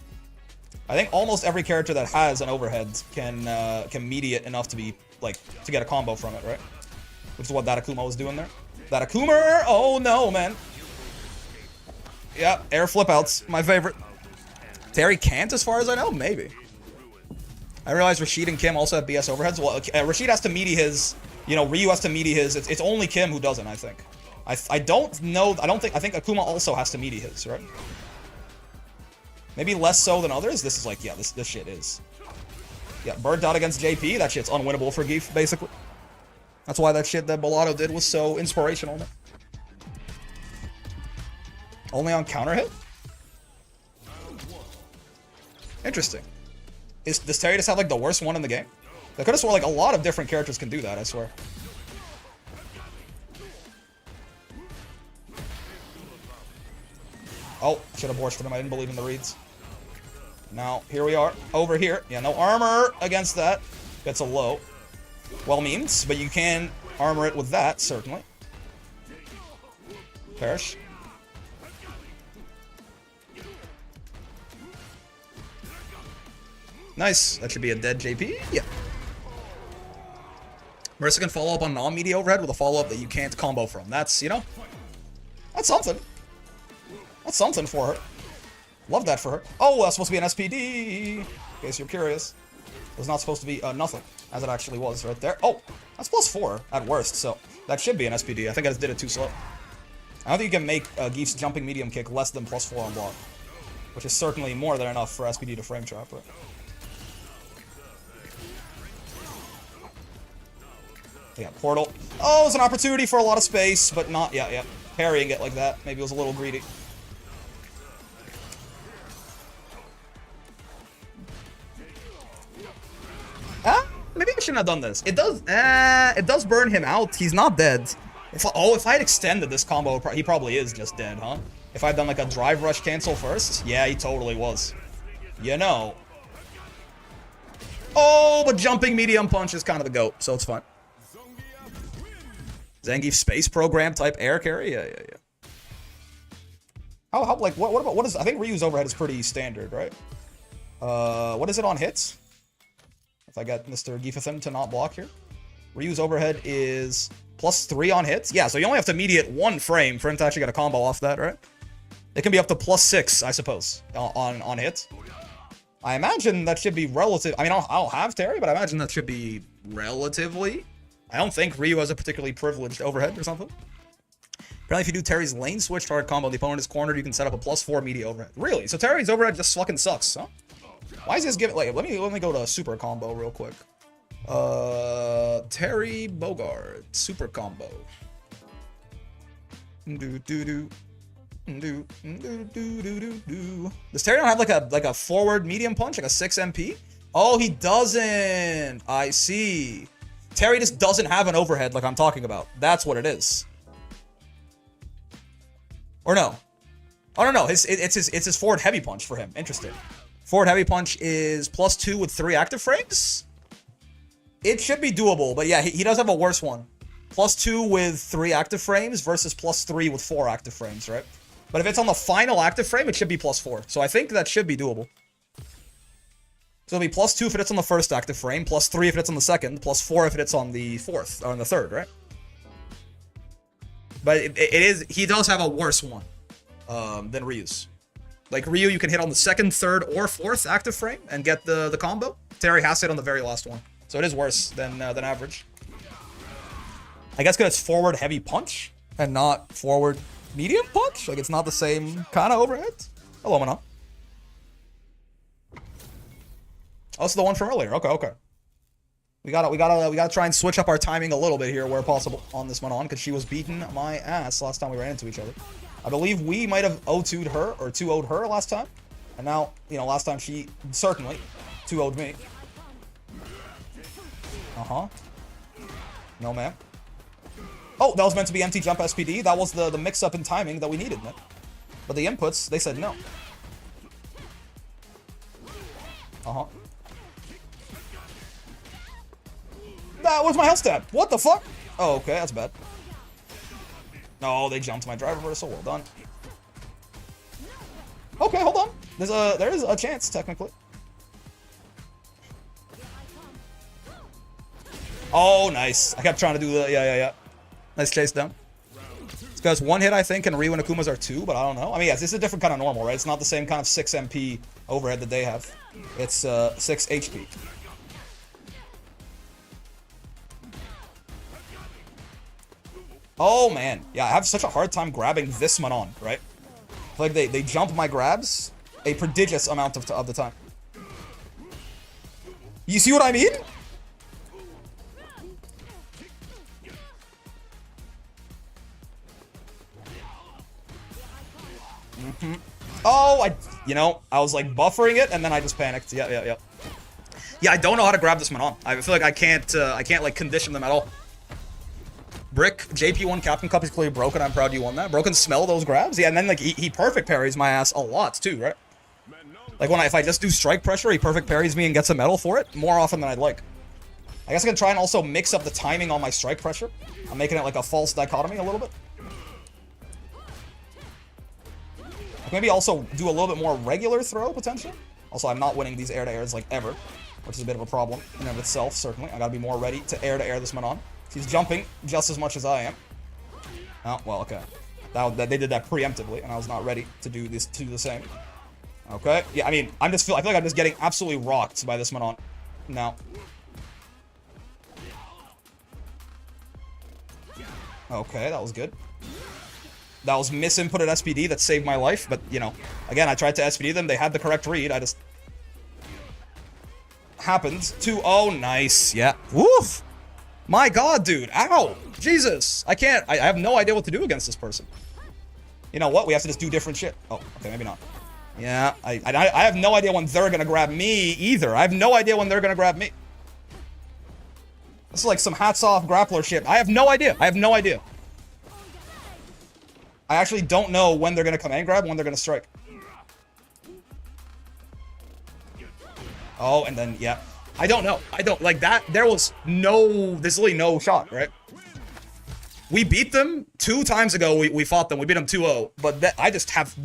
Speaker 1: I think almost every character that has an overhead can meaty it enough to be, like, to get a combo from it, right? Which is what that Akuma was doing there. That Akuma, oh no, man. Yeah, air flip outs, my favorite. Terry can't as far as I know, maybe. I realize Rashid and Kim also have BS overheads. Well, Rashid has to meaty his, you know, Ryu has to meaty his. It's only Kim who doesn't, I think. I don't know, I think Akuma also has to meaty his, right? Maybe less so than others. This is like, yeah, this shit is. Yeah, burnt out against JP, that shit's unwinnable for Geef, basically. That's why that shit that Bolado did was so inspirational, man. Only on counter hit? Interesting. Does Terry just have, like, the worst one in the game? I could have swore, like, a lot of different characters can do that, I swear. Oh, I should have borsted him. I didn't believe in the reads. Now, here we are. Over here. Yeah, no armor against that. That's a low. Well means, but you can armor it with that, certainly. Perish. Nice. That should be a dead JP. Yeah. Marissa can follow up on non-meaty overhead with a follow-up that you can't combo from. That's, you know, that's something. That's something for her. Love that for her. Oh, that's supposed to be an SPD, in case you're curious. It was not supposed to be nothing, as it actually was right there. Oh, that's +4 at worst, so that should be an SPD. I think I just did it too slow. I don't think you can make Geef's jumping medium kick less than +4 on block, which is certainly more than enough for SPD to frame trap, right? Yeah, portal. Oh, it's an opportunity for a lot of space, but not, yeah. Parrying it like that. Maybe it was a little greedy. Maybe I shouldn't have done this. It does burn him out. He's not dead. If I had extended this combo, he probably is just dead, huh? If I'd done like a drive rush cancel first, yeah, he totally was. You know. Oh, but jumping medium punch is kind of the GOAT, so it's fine. Zangief space program type air carry? Yeah. How like what is I think Ryu's overhead is pretty standard, right? What is it on hits? If I get Mr. Gifathan to not block here. Ryu's overhead is +3 on hits. Yeah, so you only have to mediate 1 frame for him to actually get a combo off that, right? It can be up to +6, I suppose, on hits. I imagine that should be relative. I mean, I don't have Terry, but I imagine that should be relatively. I don't think Ryu has a particularly privileged overhead or something. Apparently, if you do Terry's lane switch hard combo, the opponent is cornered, you can set up a +4 media overhead. Really? So Terry's overhead just fucking sucks, huh? Why is this giving? Like, let me go to super combo real quick. Terry Bogard super combo. Does Terry not have like a forward medium punch, like a 6 MP? Oh, he doesn't. I see. Terry just doesn't have an overhead like I'm talking about. That's what it is. Or no? Oh no, it's his forward heavy punch for him. Interesting. Forward heavy punch is +2 with 3 active frames. It should be doable, but yeah, he does have a worse one. +2 with 3 active frames versus +3 with 4 active frames, right? But if it's on the final active frame, it should be +4. So I think that should be doable. So it'll be +2 if it's on the first active frame, +3 if it's on the second, +4 if it's on the fourth, or on the third, right? But he does have a worse one than Ryu's. Like Ryu, you can hit on the second, third, or fourth active frame and get the combo. Terry has to hit on the very last one. So it is worse than average. I guess because it's forward heavy punch and not forward medium punch. Like it's not the same kind of overhead. Hello, Manon. Oh, it's the one from earlier. Okay. We gotta try and switch up our timing a little bit here where possible on this Manon because she was beating my ass last time we ran into each other. I believe we might have 0-2'd her or 2-0'd her last time, and now last time she certainly 2-0'd me. No, ma'am. Oh, that was meant to be empty jump SPD. That was the mix-up in timing that we needed, man. But the inputs, they said no. That was my health stat. What the fuck? Oh, okay, that's bad. No, they jumped my drive reversal. Well done. Okay, hold on. There is a chance, technically. Oh, nice. I kept trying to do the... Yeah. Nice chase down. This guy's 1 hit, I think, and Ryu and Akuma's are 2, but I don't know. I mean, yes, this is a different kind of normal, right? It's not the same kind of 6 MP overhead that they have. It's 6 HP. Oh, man. Yeah, I have such a hard time grabbing this Manon, right? I feel like they jump my grabs a prodigious amount of the time. You see what I mean? Oh, I was like buffering it and then I just panicked. Yeah. Yeah, I don't know how to grab this Manon. I feel like I can't like condition them at all. Brick, JP1 Captain Cup is clearly broken. I'm proud you won that. Broken smell those grabs. Yeah, and then like he perfect parries my ass a lot too, right? Like if I just do strike pressure, he perfect parries me and gets a medal for it more often than I'd like. I guess I can try and also mix up the timing on my strike pressure. I'm making it like a false dichotomy a little bit. I can maybe also do a little bit more regular throw potentially. Also, I'm not winning these air-to-airs like ever, which is a bit of a problem in and of itself, certainly. I gotta be more ready to air this Manon. He's jumping just as much as I am. Oh, well, okay. They did that preemptively, and I was not ready to do the same. Okay. Yeah, I mean, I feel like I'm just getting absolutely rocked by this Manon. No. Okay, that was good. That was misinputted SPD that saved my life, but, you know, again, I tried to SPD them. They had the correct read. I just... Happened. 2-0. Nice. Yeah. Woof! My god, dude. Ow! Jesus! I can't... I have no idea what to do against this person. You know what? We have to just do different shit. Oh, okay, maybe not. Yeah, I have no idea when they're gonna grab me, either. I have no idea when they're gonna grab me. This is like some hats-off grappler shit. I have no idea. I have no idea. I actually don't know when they're gonna command grab and when they're gonna strike. Oh, and then, yeah. I don't know. I don't, like that, there's literally no shot, right? We beat them 2 times ago, we fought them, we beat them 2-0, but I just have,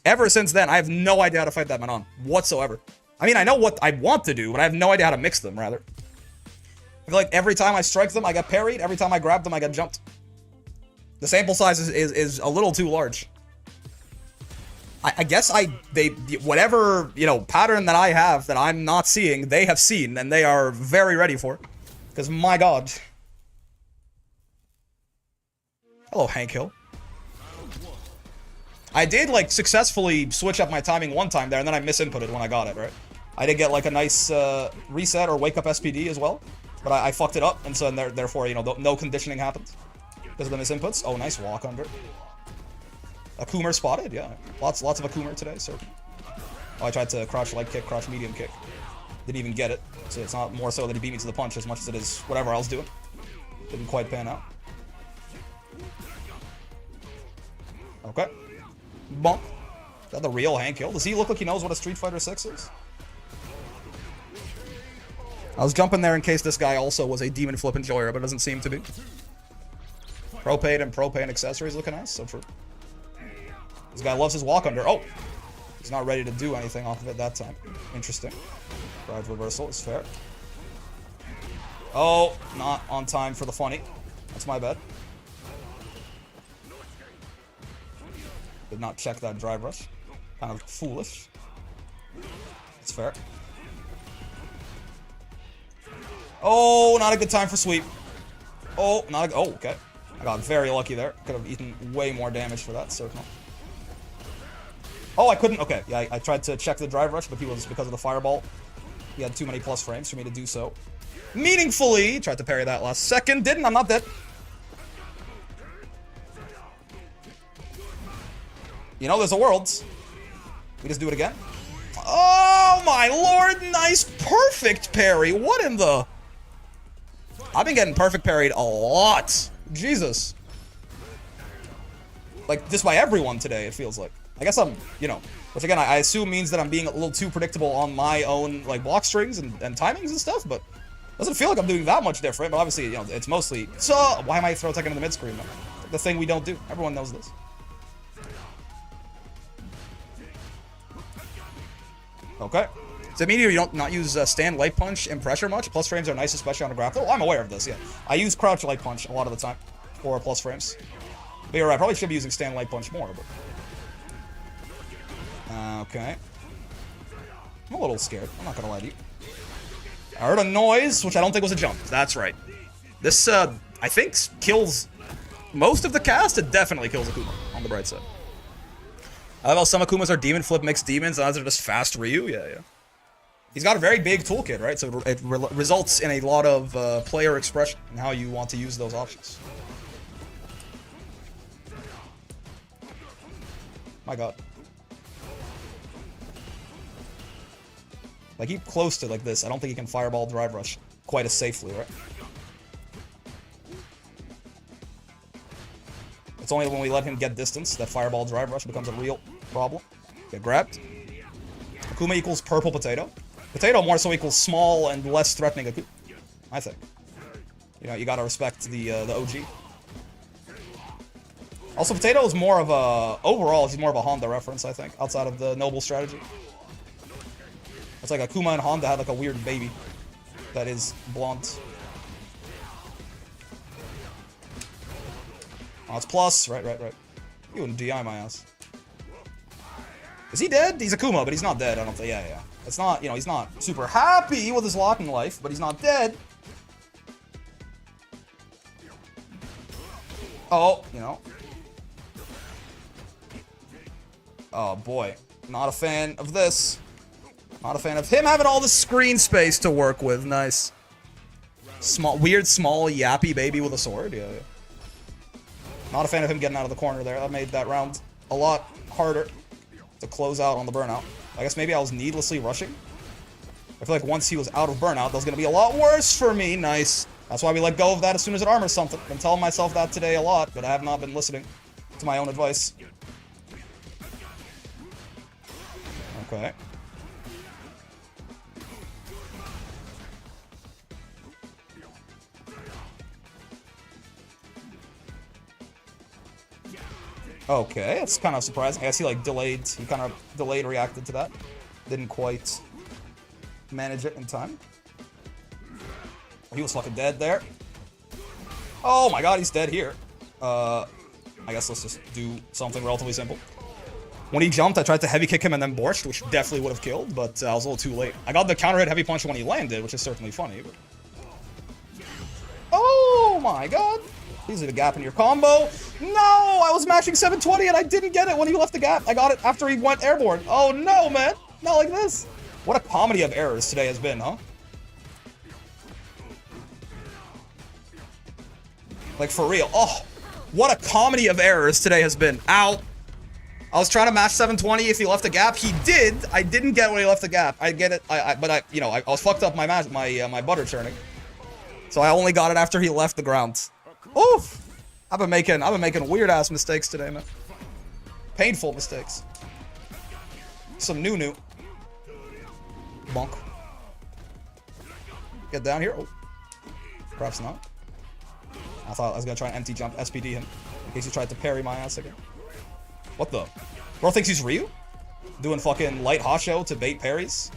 Speaker 1: ever since then, I have no idea how to fight that Manon, whatsoever. I mean, I know what I want to do, but I have no idea how to mix them, rather. I feel like every time I strike them, I get parried, every time I grab them, I get jumped. The sample size is a little too large. I guess whatever, you know, pattern that I have that I'm not seeing, they have seen, and they are very ready for. Because, my god. Hello, Hank Hill. I did, like, successfully switch up my timing one time there, and then I misinputted when I got it, right? I did get, like, a nice reset or wake up SPD as well, but I fucked it up, and so therefore, you know, no conditioning happened. Because of the misinputs. Oh, nice walk under. Akuma spotted, yeah. Lots of Akuma today, so. Oh, I tried to crouch light kick, crouch medium kick. Didn't even get it. So it's not more so that he beat me to the punch as much as it is whatever I was doing. Didn't quite pan out. Okay. Bump. Is that the real Hank Hill? Does he look like he knows what a Street Fighter 6 is? I was jumping there in case this guy also was a demon flip enjoyer, but it doesn't seem to be. Propane and propane accessories looking nice, so true. This guy loves his walk under. Oh! He's not ready to do anything off of it that time. Interesting. Drive reversal is fair. Oh, not on time for the funny. That's my bad. Did not check that drive rush. Kind of foolish. It's fair. Oh, not a good time for sweep. Oh, not a... Oh, okay. I got very lucky there. Could have eaten way more damage for that, certainly. Oh, I couldn't... Okay, yeah, I tried to check the drive rush, but he was, because of the fireball, he had too many plus frames for me to do so. Meaningfully! Tried to parry that last second. Didn't. I'm not dead. You know, there's a world. We just do it again. Oh, my lord! Nice, perfect parry! What in the... I've been getting perfect parried a lot. Jesus. Like, just by everyone today, it feels like. I guess I'm, you know, which again, I assume means that I'm being a little too predictable on my own, like, block strings and timings and stuff, but doesn't feel like I'm doing that much different, but obviously, you know, it's mostly, so, why am I throw tech into the mid-screen? The thing we don't do. Everyone knows this. Okay. Does it mean you don't not use stand light punch and pressure much? Plus frames are nice, especially on a grappler. Oh, I'm aware of this, yeah. I use crouch light punch a lot of the time for plus frames. But you're right, I probably should be using stand light punch more, but... Okay. I'm a little scared, I'm not gonna lie to you. I heard a noise, which I don't think was a jump. That's right. This, I think, kills most of the cast. It definitely kills Akuma, on the bright side. I love how some Akumas are demon flip mixed demons, and others are just fast Ryu. Yeah, yeah. He's got a very big toolkit, right? So it results in a lot of player expression and how you want to use those options. My god. Like, keep close to like this. I don't think he can fireball drive rush quite as safely, right? It's only when we let him get distance that fireball drive rush becomes a real problem. Get grabbed. Akuma equals purple potato. Potato more so equals small and less threatening Akuma, I think. You know, you gotta respect the OG. Also, Potato is more of a... Overall, he's more of a Honda reference, I think, outside of the Noble strategy. It's like Akuma and Honda had like a weird baby that is blonde. Oh, it's plus. Right. You wouldn't DI my ass. Is he dead? He's Akuma, but he's not dead, I don't think. Yeah. It's not, you know, he's not super happy with his lot in life, but he's not dead. Oh, you know. Oh, boy. Not a fan of this. Not a fan of him having all the screen space to work with. Nice. Weird, small, yappy baby with a sword. Yeah. Not a fan of him getting out of the corner there. That made that round a lot harder to close out on the burnout. I guess maybe I was needlessly rushing. I feel like once he was out of burnout, that was going to be a lot worse for me. Nice. That's why we let go of that as soon as it armors something. I've been telling myself that today a lot, but I have not been listening to my own advice. Okay. Okay, it's kind of surprising. I guess he like delayed, he kind of delayed reacted to that. Didn't quite manage it in time. He was fucking dead there. Oh my god, he's dead here. I guess let's just do something relatively simple. When he jumped, I tried to heavy kick him and then borscht, which definitely would have killed, but I was a little too late. I got the counter hit heavy punch when he landed, which is certainly funny. But... oh my god. Easy to gap in your combo. No! I was mashing 720 and I didn't get it when he left the gap. I got it after he went airborne. Oh no, man. Not like this. What a comedy of errors today has been, huh? Like, for real. Oh, what a comedy of errors today has been. Ow. I was trying to mash 720 if he left the gap. He did. I didn't get when he left the gap. I get it. But I, you know, I was fucked up my butter churning. So I only got it after he left the ground. Oof! I've been making weird ass mistakes today, man. Painful mistakes. Some new. Bonk. Get down here. Oh. Perhaps not. I thought I was gonna try and empty jump SPD him in case he tried to parry my ass again. What the? Bro thinks he's Ryu? Doing fucking light Hasho to bait parries?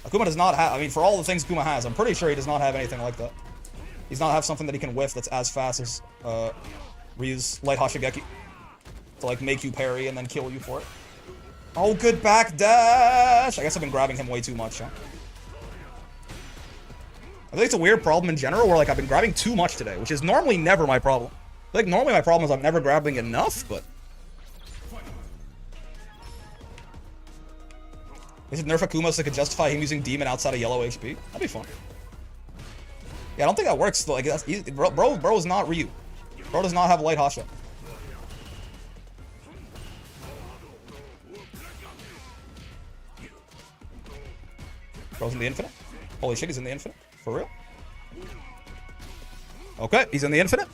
Speaker 1: Akuma does not have, I mean, for all the things Akuma has, I'm pretty sure he does not have anything like that. He does not have something that he can whiff that's as fast as Ryu's light Hashigeki to like make you parry and then kill you for it. Oh, good back dash! I guess I've been grabbing him way too much, huh? I think it's a weird problem in general where like I've been grabbing too much today, which is normally never my problem. I think normally my problem is I'm never grabbing enough, but... They should nerf Akuma so they could justify him using Demon outside of yellow HP. That'd be fun. Yeah, I don't think that works. Like, that's easy. Bro is not Ryu. Bro does not have light Hasha. Bro's in the infinite. Holy shit, he's in the infinite. For real? Okay, he's in the infinite.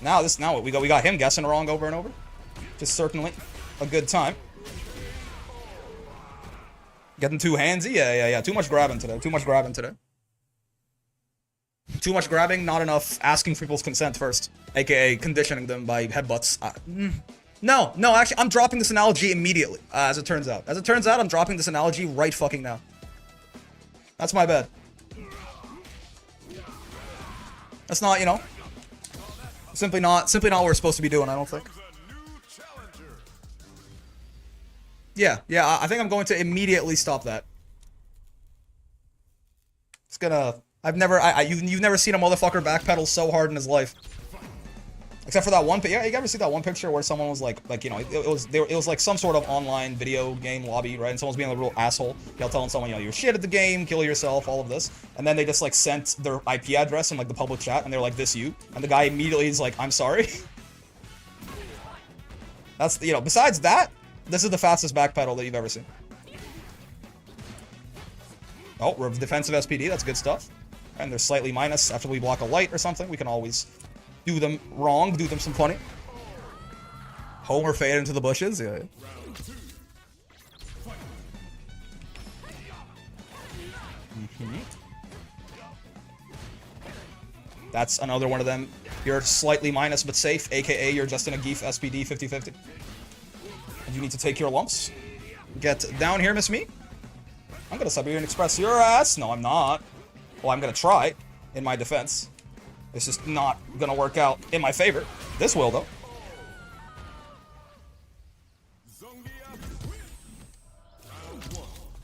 Speaker 1: Now we got him guessing wrong over and over. Just certainly a good time. Getting too handsy? Yeah. Too much grabbing today. Too much grabbing, not enough asking for people's consent first. AKA conditioning them by headbutts. No, actually, I'm dropping this analogy immediately, as it turns out. I'm dropping this analogy right fucking now. That's my bad. That's not, you know, simply not what we're supposed to be doing, I don't think. Yeah, I think I'm going to immediately stop that. It's gonna... You've never seen a motherfucker backpedal so hard in his life. Except for that one... Yeah, you ever see that one picture where someone was like you know, it was like some sort of online video game lobby, right? And someone's being a real asshole. Telling someone, you know, you're shit at the game, kill yourself, all of this. And then they just like sent their IP address in like the public chat, and they're like, this you. And the guy immediately is like, I'm sorry. That's, you know, besides that, this is the fastest backpedal that you've ever seen. Oh, we're defensive SPD, that's good stuff. And they're slightly minus after we block a light or something. We can always do them wrong, do them some funny. Homer fade into the bushes, yeah. That's another one of them. You're slightly minus but safe, aka you're just in a Geef SPD 50-50. And you need to take your lumps. Get down here, Miss Me. I'm gonna sub you and express your ass. No, I'm not. Well, I'm gonna try, in my defense. It's just not gonna work out in my favor. This will, though.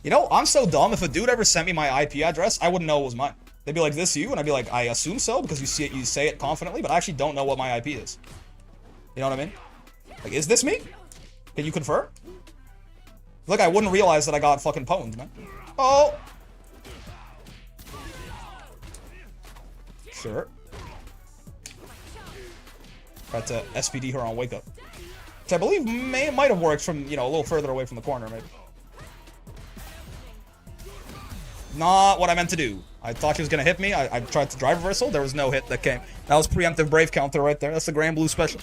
Speaker 1: You know, I'm so dumb. If a dude ever sent me my IP address, I wouldn't know it was mine. They'd be like, "This you?" And I'd be like, "I assume so," because you see it, you say it confidently, but I actually don't know what my IP is. You know what I mean? Like, is this me? Can you confer? Look, I wouldn't realize that I got fucking pwned, man. Oh! Sure. Tried to SPD her on Wake Up. Which I believe might have worked from, you know, a little further away from the corner, maybe. Not what I meant to do. I thought she was going to hit me. I tried to drive reversal. There was no hit that came. That was preemptive Brave counter right there. That's the Grand Blue special.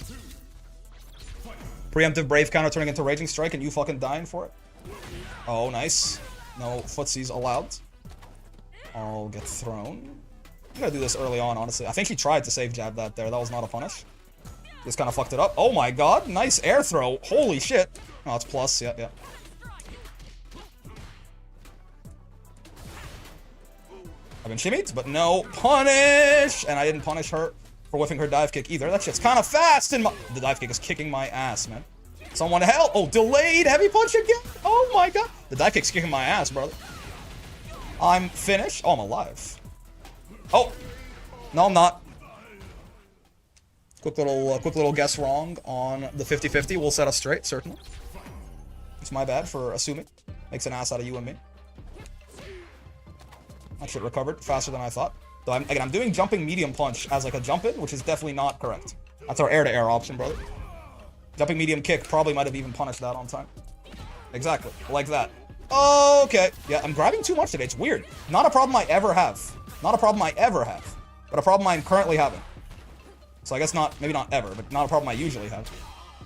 Speaker 1: Preemptive Brave counter turning into Raging Strike and you fucking dying for it. Oh, nice. No footsies allowed. I'll get thrown. I'm going to do this early on, honestly. I think she tried to save jab that there. That was not a punish. Just kind of fucked it up. Oh my god. Nice air throw. Holy shit. Oh, it's plus. Yeah, yeah. I've been shimmied, but no punish! And I didn't punish her for whiffing her dive kick either. That shit's kind of fast and the dive kick is kicking my ass, man. Someone help! Oh, delayed heavy punch again! Oh my god! The dive kick's kicking my ass, brother. I'm finished. Oh, I'm alive. Oh! No, I'm not. Quick little guess wrong on the 50-50. We'll set us straight, certainly. It's my bad for assuming. Makes an ass out of you and me. That shit recovered faster than I thought. So I'm doing jumping medium punch as like a jump in, which is definitely not correct. That's our air-to-air option, brother. Jumping medium kick probably might have even punished that on time. Exactly. Like that. Okay. Yeah, I'm grabbing too much today. It's weird. Not a problem I ever have. Not a problem I ever have. But a problem I'm currently having. So I guess not, maybe not ever, but not a problem I usually have.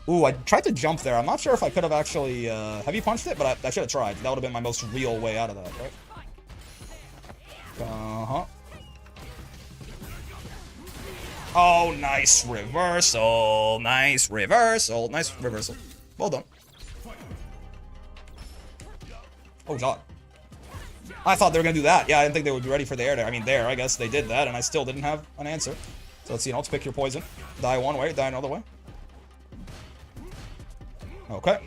Speaker 1: Ooh, I tried to jump there. I'm not sure if I could have actually heavy punched it, but I should have tried. That would have been my most real way out of that, right? Uh-huh. Oh, nice reversal. Nice reversal. Nice reversal. Well done. Oh, God. I thought they were going to do that. Yeah, I didn't think they would be ready for the air there. I mean, I guess they did that, and I still didn't have an answer. So let's, let's pick your poison. Die one way, die another way. Okay.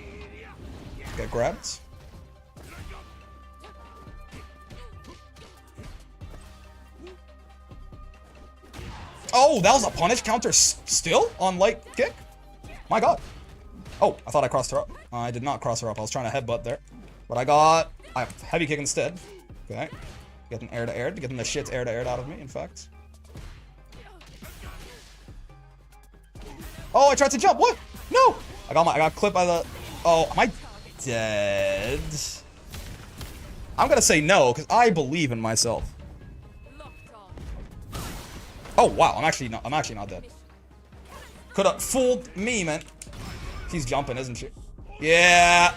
Speaker 1: Get grabbed. Oh, that was a punish counter still on light kick? My god. Oh, I thought I crossed her up. I did not cross her up. I was trying to headbutt there. But I have heavy kick instead. Okay. Getting air to air. Getting the shit air to air out of me, in fact. Oh, I tried to jump. What? No! I got clipped by the... Oh, am I dead? I'm gonna say no, because I believe in myself. Oh wow, I'm actually not dead. Could have fooled me, man. She's jumping, isn't she? Yeah.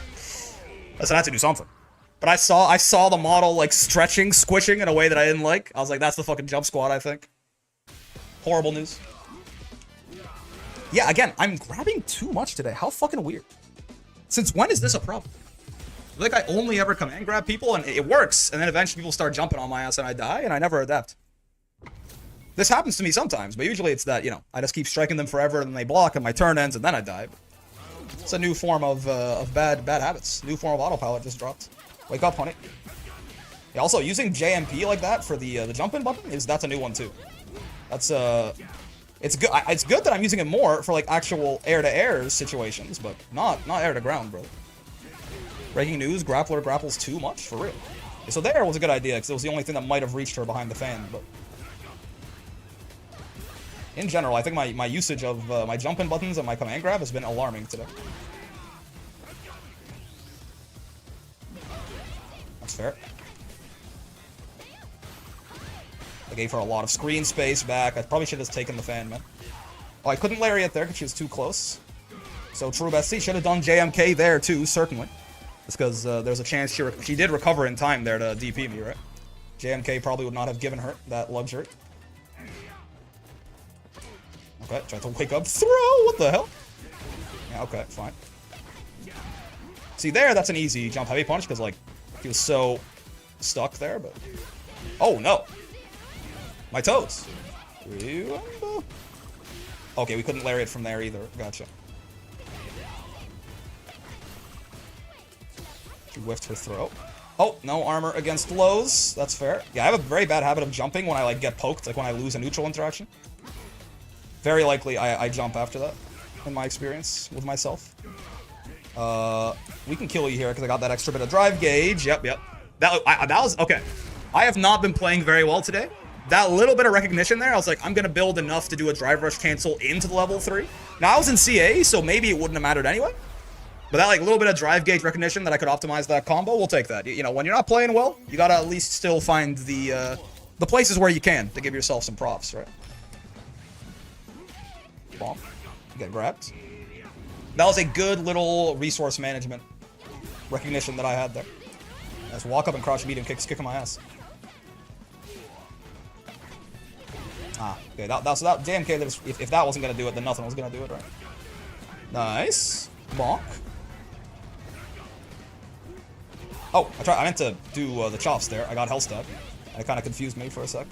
Speaker 1: Listen, I had to do something. But I saw the model like stretching, squishing in a way that I didn't like. I was like, that's the fucking jump squad, I think. Horrible news. Yeah, again, I'm grabbing too much today. How fucking weird. Since when is this a problem? I feel like I only ever command grab people and it works, and then eventually people start jumping on my ass and I die, and I never adapt. This happens to me sometimes, but usually it's that, I just keep striking them forever and they block and my turn ends and then I die. It's a new form of bad habits. New form of autopilot just dropped. Wake up, honey. Yeah, also, using JMP like that for the jump-in button, that's a new one too. That's, it's good. It's good that I'm using it more for like actual air-to-air situations, but not air-to-ground, bro. Breaking news, Grappler grapples too much, for real. So the air was a good idea, because it was the only thing that might have reached her behind the fan, but... In general, I think my usage of my jump-in buttons and my command grab has been alarming today. That's fair. I gave her a lot of screen space back. I probably should have just taken the fan, man. Oh, I couldn't lariat there because she was too close. So true, Bestie. Should have done JMK there, too, certainly. Just because there's a chance she did recover in time there to DP me, right? JMK probably would not have given her that luxury. Okay, tried to wake up. Throw! What the hell? Yeah, okay, fine. See, that's an easy jump heavy punch, because, like, he was so stuck there, but... Oh, no! My toes! Okay, we couldn't lariat from there either. Gotcha. She whiffed her throw. Oh, no armor against lows. That's fair. Yeah, I have a very bad habit of jumping when I, like, get poked, like when I lose a neutral interaction. Very likely I jump after that, in my experience with myself. We can kill you here because I got that extra bit of drive gauge. Yep. That was... Okay. I have not been playing very well today. That little bit of recognition there, I was like, I'm going to build enough to do a drive rush cancel into the level 3. Now, I was in CA, so maybe it wouldn't have mattered anyway. But that, like, little bit of drive gauge recognition that I could optimize that combo, we'll take that. You know, when you're not playing well, you got to at least still find the places where you can to give yourself some props, right? Bonk. Get grabbed. That was a good little resource management recognition that I had there. Let's walk up and crouch medium kicks, kicking my ass. Okay, that JMK, if that wasn't going to do it, then nothing was going to do it, right? Nice. Bonk. Oh, I meant to do the chops there. I got hell stab. That kind of confused me for a sec.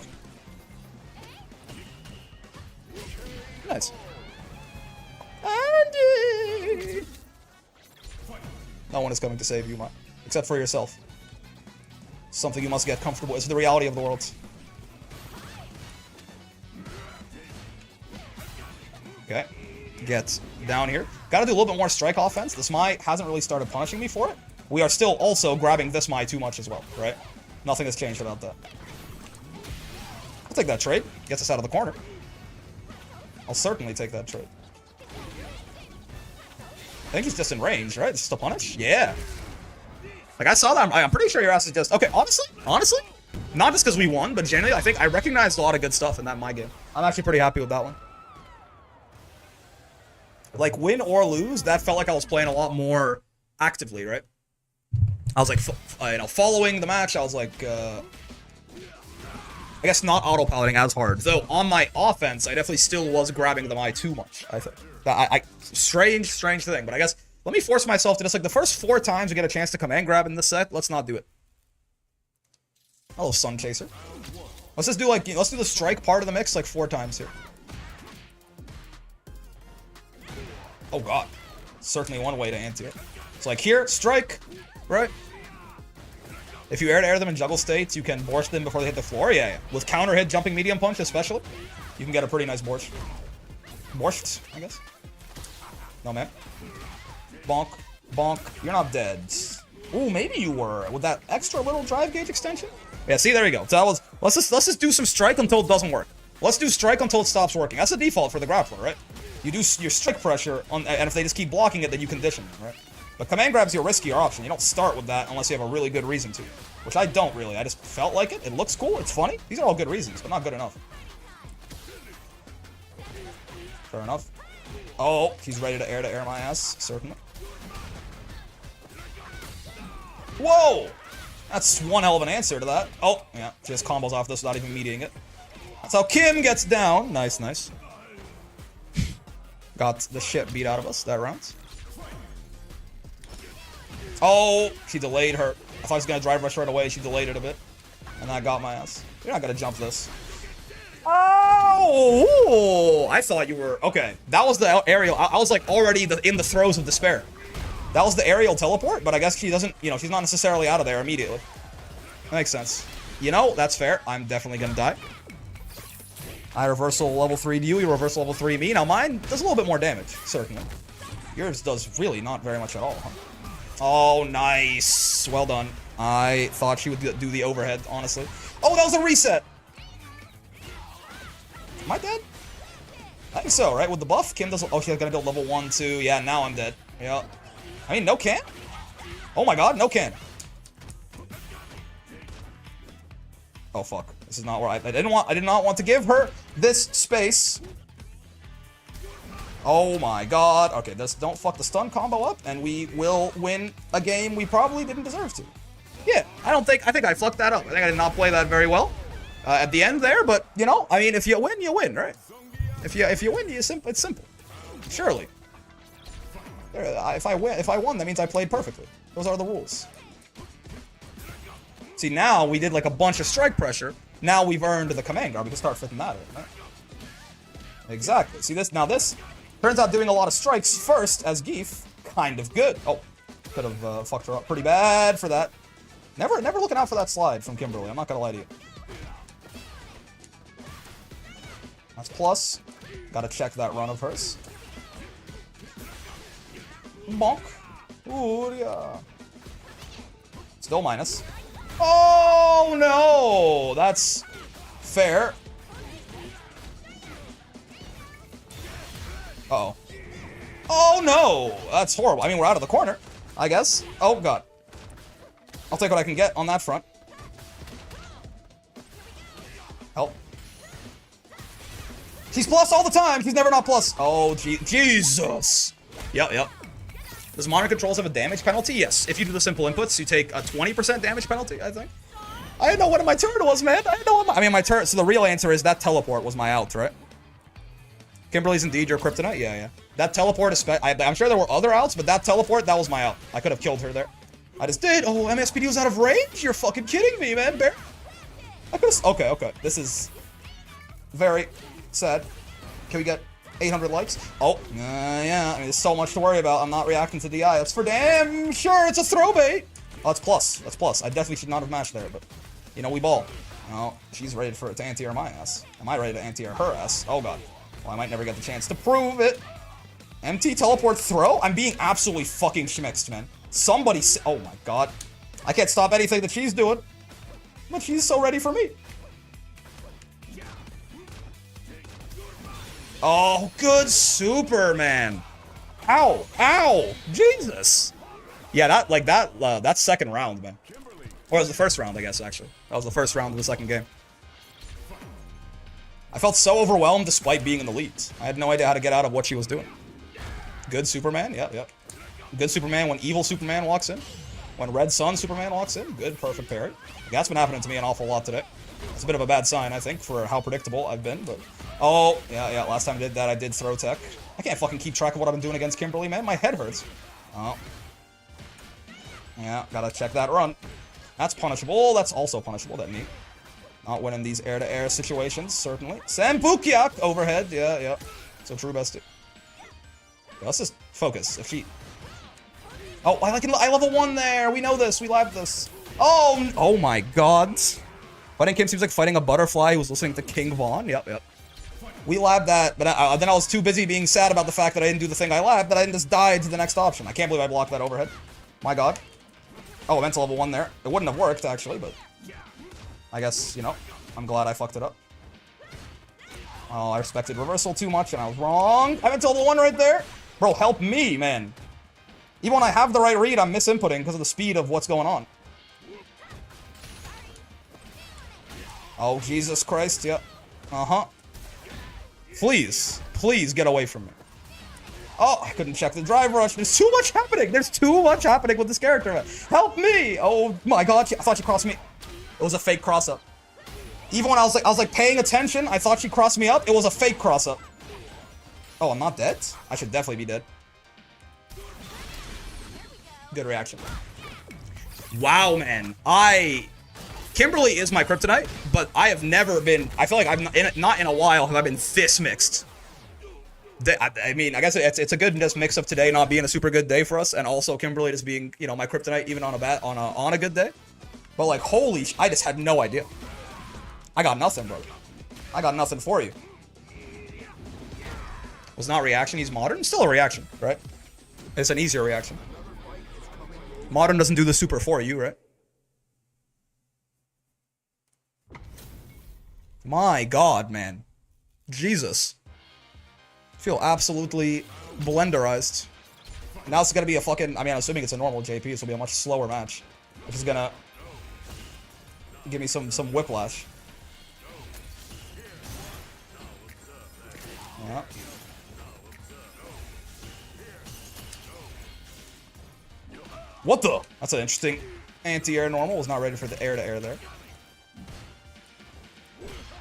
Speaker 1: Nice. Andy! No one is coming to save you, except for yourself. Something you must get comfortable. It's the reality of the world. Okay. Get down here. Gotta do a little bit more strike offense. This Mai hasn't really started punishing me for it. We are still also grabbing this Mai too much as well, right? Nothing has changed about that. I'll take that trade. Gets us out of the corner. I'll certainly take that trade. I think he's just in range, right? It's just a punish? Yeah. Like, I saw that. I'm pretty sure your ass is just... Okay, honestly, not just because we won, but generally, I think I recognized a lot of good stuff in that Mai game. I'm actually pretty happy with that one. Like, win or lose, that felt like I was playing a lot more actively, right? I was like, you know, following the match, I was like, I guess not autopiloting as hard. Though, on my offense, I definitely still was grabbing the Mai too much, I think. Strange thing, but I guess, let me force myself to just, like, the first 4 times we get a chance to command grab in this set, let's not do it. Hello, Sun Chaser. Let's just do, like, let's do the strike part of the mix, like, 4 times here. Oh god. Certainly one way to anti it. It's like here, strike, right? If you air to air them in juggle states, you can borch them before they hit the floor. Yeah. With counter hit, jumping medium punch especially, you can get a pretty nice borch. Borscht, I guess. No, man. Bonk. Bonk. You're not dead. Ooh, maybe you were. With that extra little drive gauge extension? Yeah, see, there you go. So that was, let's just do some strike until it doesn't work. Let's do strike until it stops working. That's the default for the grappler, right? You do your strike pressure, and if they just keep blocking it, then you condition them, right? But command grab's your riskier option. You don't start with that unless you have a really good reason to. Which I don't really. I just felt like it. It looks cool. It's funny. These are all good reasons, but not good enough. Fair enough. Oh, he's ready to air my ass. Certainly. Whoa! That's one hell of an answer to that. Oh, yeah. She just combos off this without even mediating it. That's how Kim gets down. Nice, nice. Got the shit beat out of us that round. Oh, she delayed her. I thought she was going to drive rush right away. She delayed it a bit. And I got my ass. You're not going to jump this. Oh! I thought you were... Okay, that was the aerial. I was like already in the throes of despair. That was the aerial teleport, but I guess she doesn't... You know, she's not necessarily out of there immediately. That makes sense. You know, that's fair. I'm definitely going to die. I reversal level 3'd you reversal level 3 me. Now mine does a little bit more damage, certainly. Yours does really not very much at all, huh? Oh, nice. Well done. I thought she would do the overhead, honestly. Oh, that was a reset! Am I dead? I think so, right? With the buff, Kim does... Oh, she's gonna build level 1, 2. Yeah, now I'm dead. Yeah. I mean, no can? Oh my god, no can. Oh, fuck. This is not where I did not want to give her this space. Oh my god. Okay, don't fuck the stun combo up, and we will win a game we probably didn't deserve to. Yeah, I think I fucked that up. I think I did not play that very well at the end there, but, you know, I mean, if you win, right? If you win, it's simple. Surely. If I won, that means I played perfectly. Those are the rules. See, now we did like a bunch of strike pressure. Now we've earned the command guard. We can start fitting that in, right? Exactly. See this? Now this turns out doing a lot of strikes first as Geef, kind of good. Oh, could have fucked her up pretty bad for that. Never looking out for that slide from Kimberly. I'm not gonna lie to you. That's plus. Gotta check that run of hers. Bonk. Ooh, yeah. Still minus. Oh, no! That's fair. Uh-oh. Oh, no! That's horrible. I mean, we're out of the corner, I guess. Oh, God. I'll take what I can get on that front. Help. She's plus all the time. She's never not plus. Oh, Jesus. Yep. Does modern controls have a damage penalty? Yes. If you do the simple inputs, you take a 20% damage penalty, I think. I didn't know what my turn was, man. I didn't know what my turn. So the real answer is that teleport was my out, right? Kimberly's indeed your kryptonite? Yeah. That teleport is... I'm sure there were other outs, but that teleport, that was my out. I could have killed her there. I just did. Oh, MSPD was out of range? You're fucking kidding me, man, Bear. I could have... Okay. This is very sad. Can we get 800 likes? Oh, yeah. I mean, there's so much to worry about. I'm not reacting to DI. That's for damn sure. It's a throw bait. Oh, that's plus. That's plus. I definitely should not have matched there, but... You know, we ball. Oh, she's ready to anti-air my ass. Am I ready to anti-air her ass? Oh, God. Well, I might never get the chance to prove it. MT teleport throw? I'm being absolutely fucking schmixed, man. Somebody oh, my God. I can't stop anything that she's doing. But she's so ready for me. Oh, good Superman. Ow. Ow. Jesus. Yeah, that second round, man. Or it was the first round, I guess, actually. That was the first round of the second game. I felt so overwhelmed despite being in the lead. I had no idea how to get out of what she was doing. Good Superman, yep. Good Superman when evil Superman walks in. When Red Sun Superman walks in. Good, perfect parry. That's been happening to me an awful lot today. It's a bit of a bad sign, I think, for how predictable I've been, but... Oh, yeah, last time I did that, I did throw tech. I can't fucking keep track of what I've been doing against Kimberly, man. My head hurts. Oh. Yeah, gotta check that run. That's punishable. That's also punishable. That neat. Not winning these air-to-air situations, certainly. Sambukyak overhead. Yeah. So true bestie. Let's just focus. If she... Oh, I level 1 there. We know this. We live this. Oh my God. Fighting Kim seems like fighting a butterfly who was listening to King Von. Yep. We labbed that, but then I was too busy being sad about the fact that I didn't do the thing I labbed that I didn't just die to the next option. I can't believe I blocked that overhead. My God. Oh, I meant to level 1 there. It wouldn't have worked, actually, but... I guess, you know, I'm glad I fucked it up. Oh, I respected reversal too much, and I was wrong. I meant to level 1 right there. Bro, help me, man. Even when I have the right read, I'm misinputting because of the speed of what's going on. Oh, Jesus Christ, yep. Uh-huh. Please get away from me. Oh, I couldn't check the drive rush. There's too much happening. There's too much happening with this character. Help me! Oh my God, I thought she crossed me. It was a fake cross-up. Even when I was like paying attention, I thought she crossed me up. It was a fake cross-up. Oh, I'm not dead? I should definitely be dead. Good reaction. Wow, man. Kimberly is my kryptonite, but I have never been... I feel like I'm not in a while have I been this mixed. I mean, I guess it's a good mix of today not being a super good day for us, and also Kimberly just being, you know, my kryptonite even on a good day. But like, holy, I just had no idea. I got nothing, bro. I got nothing for you. Was not reaction. He's modern. Still a reaction, right? It's an easier reaction. Modern doesn't do the super for you, right? My God, man. Jesus. I feel absolutely blenderized. Now it's gonna be a fucking... I mean, I'm assuming it's a normal JP. This will be a much slower match. Which is gonna... give me some whiplash. Yeah. What the? That's an interesting anti-air normal. Was not ready for the air-to-air there.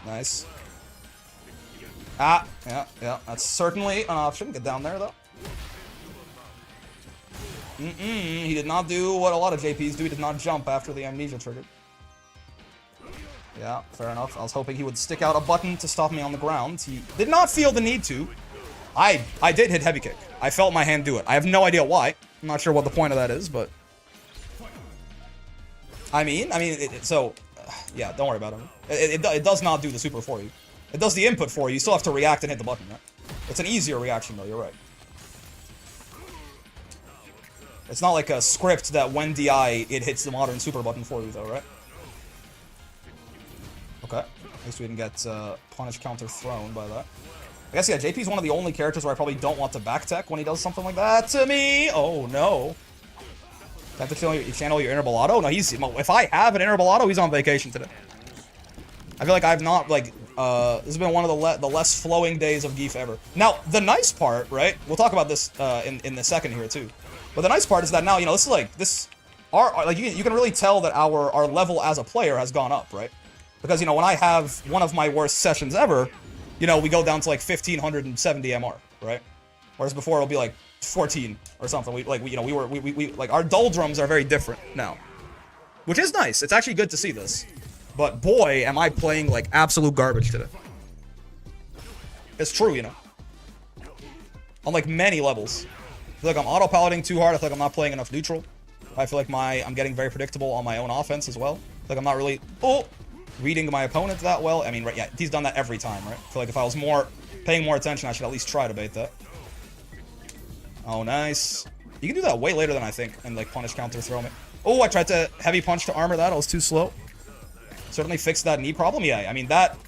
Speaker 1: Nice. Ah, yeah. That's certainly an option. Get down there, though. He did not do what a lot of JPs do. He did not jump after the amnesia triggered. Yeah, fair enough. I was hoping he would stick out a button to stop me on the ground. He did not feel the need to. I did hit heavy kick. I felt my hand do it. I have no idea why. I'm not sure what the point of that is, but... Yeah, don't worry about him. It does not do the super for you. It does the input for you. You still have to react and hit the button, right? It's an easier reaction, though. You're right. It's not like a script that when DI, it hits the modern super button for you, though, right? Okay. At least we didn't get punish counter thrown by that. I guess, yeah, JP's one of the only characters where I probably don't want to back tech when he does something like that to me. Oh, no. Have to channel your inner Bellotto? No, if I have an inner Bellotto, he's on vacation today. I feel like I've not, like, this has been one of the less flowing days of Geef ever. Now, the nice part, right? We'll talk about this in the second here, too. But the nice part is that now, you know, you can really tell that our level as a player has gone up, right? Because, you know, when I have one of my worst sessions ever, you know, we go down to like 1570 MR, right? Whereas before it'll be like 14 or something. We like our doldrums are very different now, which is nice. It's actually good to see this. But boy, am I playing like absolute garbage today. It's true, you know. On like many levels. I feel like I'm auto-piloting too hard. I feel like I'm not playing enough neutral. I feel like I'm getting very predictable on my own offense as well. I feel like I'm not really reading my opponent that well. I mean, right, yeah, he's done that every time, right? I feel like if I was paying more attention, I should at least try to bait that. Oh, nice. You can do that way later than I think, and like punish counter throw me. Oh, I tried to heavy punch to armor that. I was too slow. Certainly fixed that knee problem. Yeah, I mean that.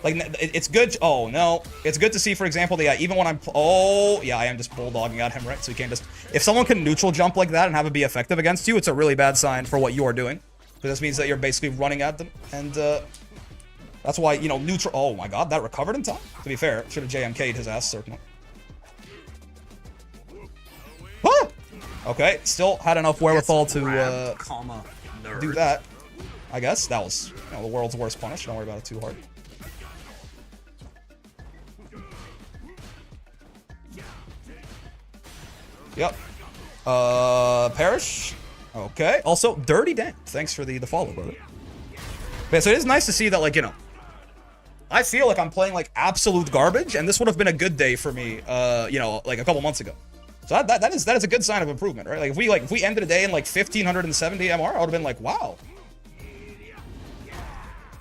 Speaker 1: Like, it's good. Oh no, it's good to see. For example, that yeah, even when I am just bulldogging at him, right? So you can't just. If someone can neutral jump like that and have it be effective against you, it's a really bad sign for what you are doing. Because this means that you're basically running at them, and that's why, you know, neutral. Oh my god, that recovered in time. To be fair, should have JMK'd his ass certainly. Ah! Okay, still had enough wherewithal to do that. I guess that was, you know, the world's worst punish. Don't worry about it too hard. Yep. Perish. Okay. Also, Dirty Dan. Thanks for the follow, brother. Okay, so it is nice to see that, like, you know, I feel like I'm playing like absolute garbage, and this would have been a good day for me, you know, like a couple months ago. So that is a good sign of improvement, right? Like if we ended the day in like 1570 MR, I would have been like, wow.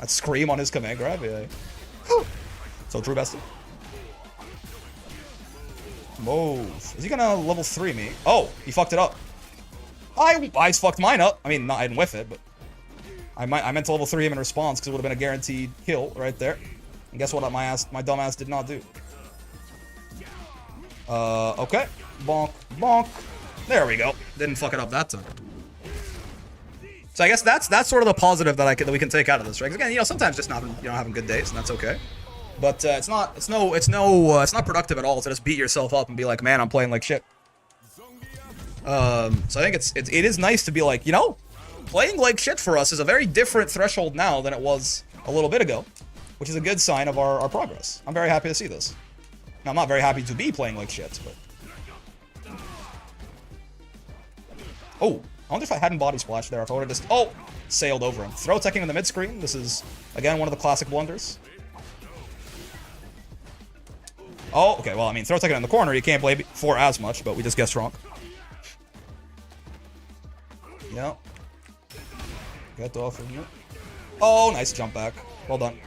Speaker 1: That scream on his command grab, yeah. So true, bestie. Move. Is he gonna level 3 me? Oh, he fucked it up. I fucked mine up. I mean, I didn't whiff it, but I meant to level 3 him in response because it would have been a guaranteed kill right there. And guess what? My dumb ass did not do. Okay. Bonk, bonk. There we go. Didn't fuck it up that time. So I guess that's sort of the positive that we can take out of this, right? Because again, you know, sometimes just not having good days, and that's okay. But it's not productive at all to just beat yourself up and be like, man, I'm playing like shit. So I think it is nice to be like, you know, playing like shit for us is a very different threshold now than it was a little bit ago, which is a good sign of our progress. I'm very happy to see this. Now, I'm not very happy to be playing like shit, but... Oh, I wonder if I hadn't body splashed there, if I would have just... Oh! Sailed over him. Throw teching in the mid-screen. This is, again, one of the classic blunders. Oh, okay, well, I mean, throw teching in the corner, you can't blame it for as much, but we just guessed wrong. Yep. Get off of you. Oh, nice jump back. Well done.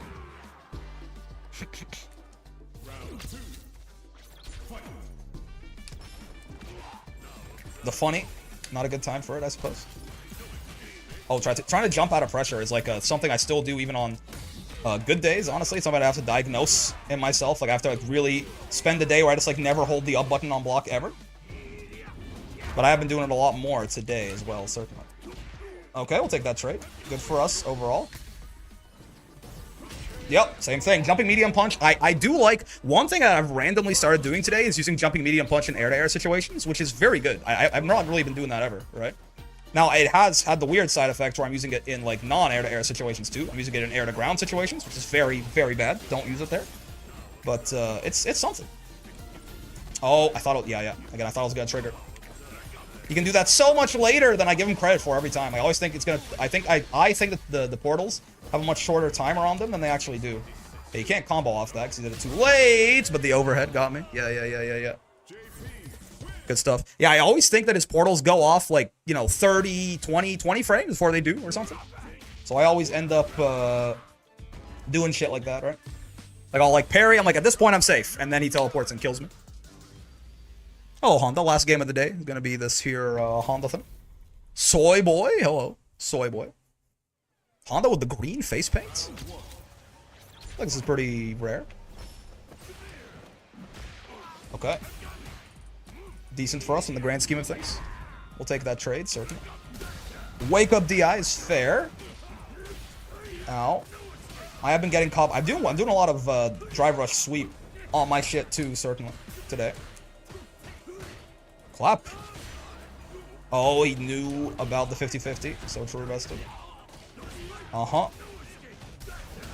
Speaker 1: The funny. Not a good time for it, I suppose. Oh, trying to jump out of pressure is like something I still do even on good days, honestly. It's something I have to diagnose in myself. Like, I have to like really spend a day where I just like never hold the up button on block ever. But I have been doing it a lot more today as well, certainly. Okay, we'll take that trade. Good for us overall. Yep, same thing. Jumping medium punch. I do like... One thing that I've randomly started doing today is using jumping medium punch in air-to-air situations, which is very good. I've not really been doing that ever, right? Now, it has had the weird side effect where I'm using it in, like, non-air-to-air situations, too. I'm using it in air-to-ground situations, which is very, very bad. Don't use it there. But, it's something. Oh, I thought it... Yeah. Again, I thought it was gonna trigger. You can do that so much later than I give him credit for every time. I always think it's gonna... I think that the portals have a much shorter timer on them than they actually do. Yeah, you can't combo off that because he did it too late, but the overhead got me. Yeah. Good stuff. Yeah, I always think that his portals go off like, you know, 30, 20 frames before they do or something. So I always end up doing shit like that, right? Like I'll like parry, I'm like, at this point I'm safe. And then he teleports and kills me. Oh, Honda, last game of the day is going to be this here Honda thing. Soy boy, hello. Soy boy. Honda with the green face paint? Like this is pretty rare. Okay. Decent for us in the grand scheme of things. We'll take that trade, certainly. Wake up DI is fair. Ow. I have been getting caught. I'm doing a lot of drive rush sweep on my shit too, certainly, today. Clap. Oh, he knew about the 50-50, so true vested. Uh-huh.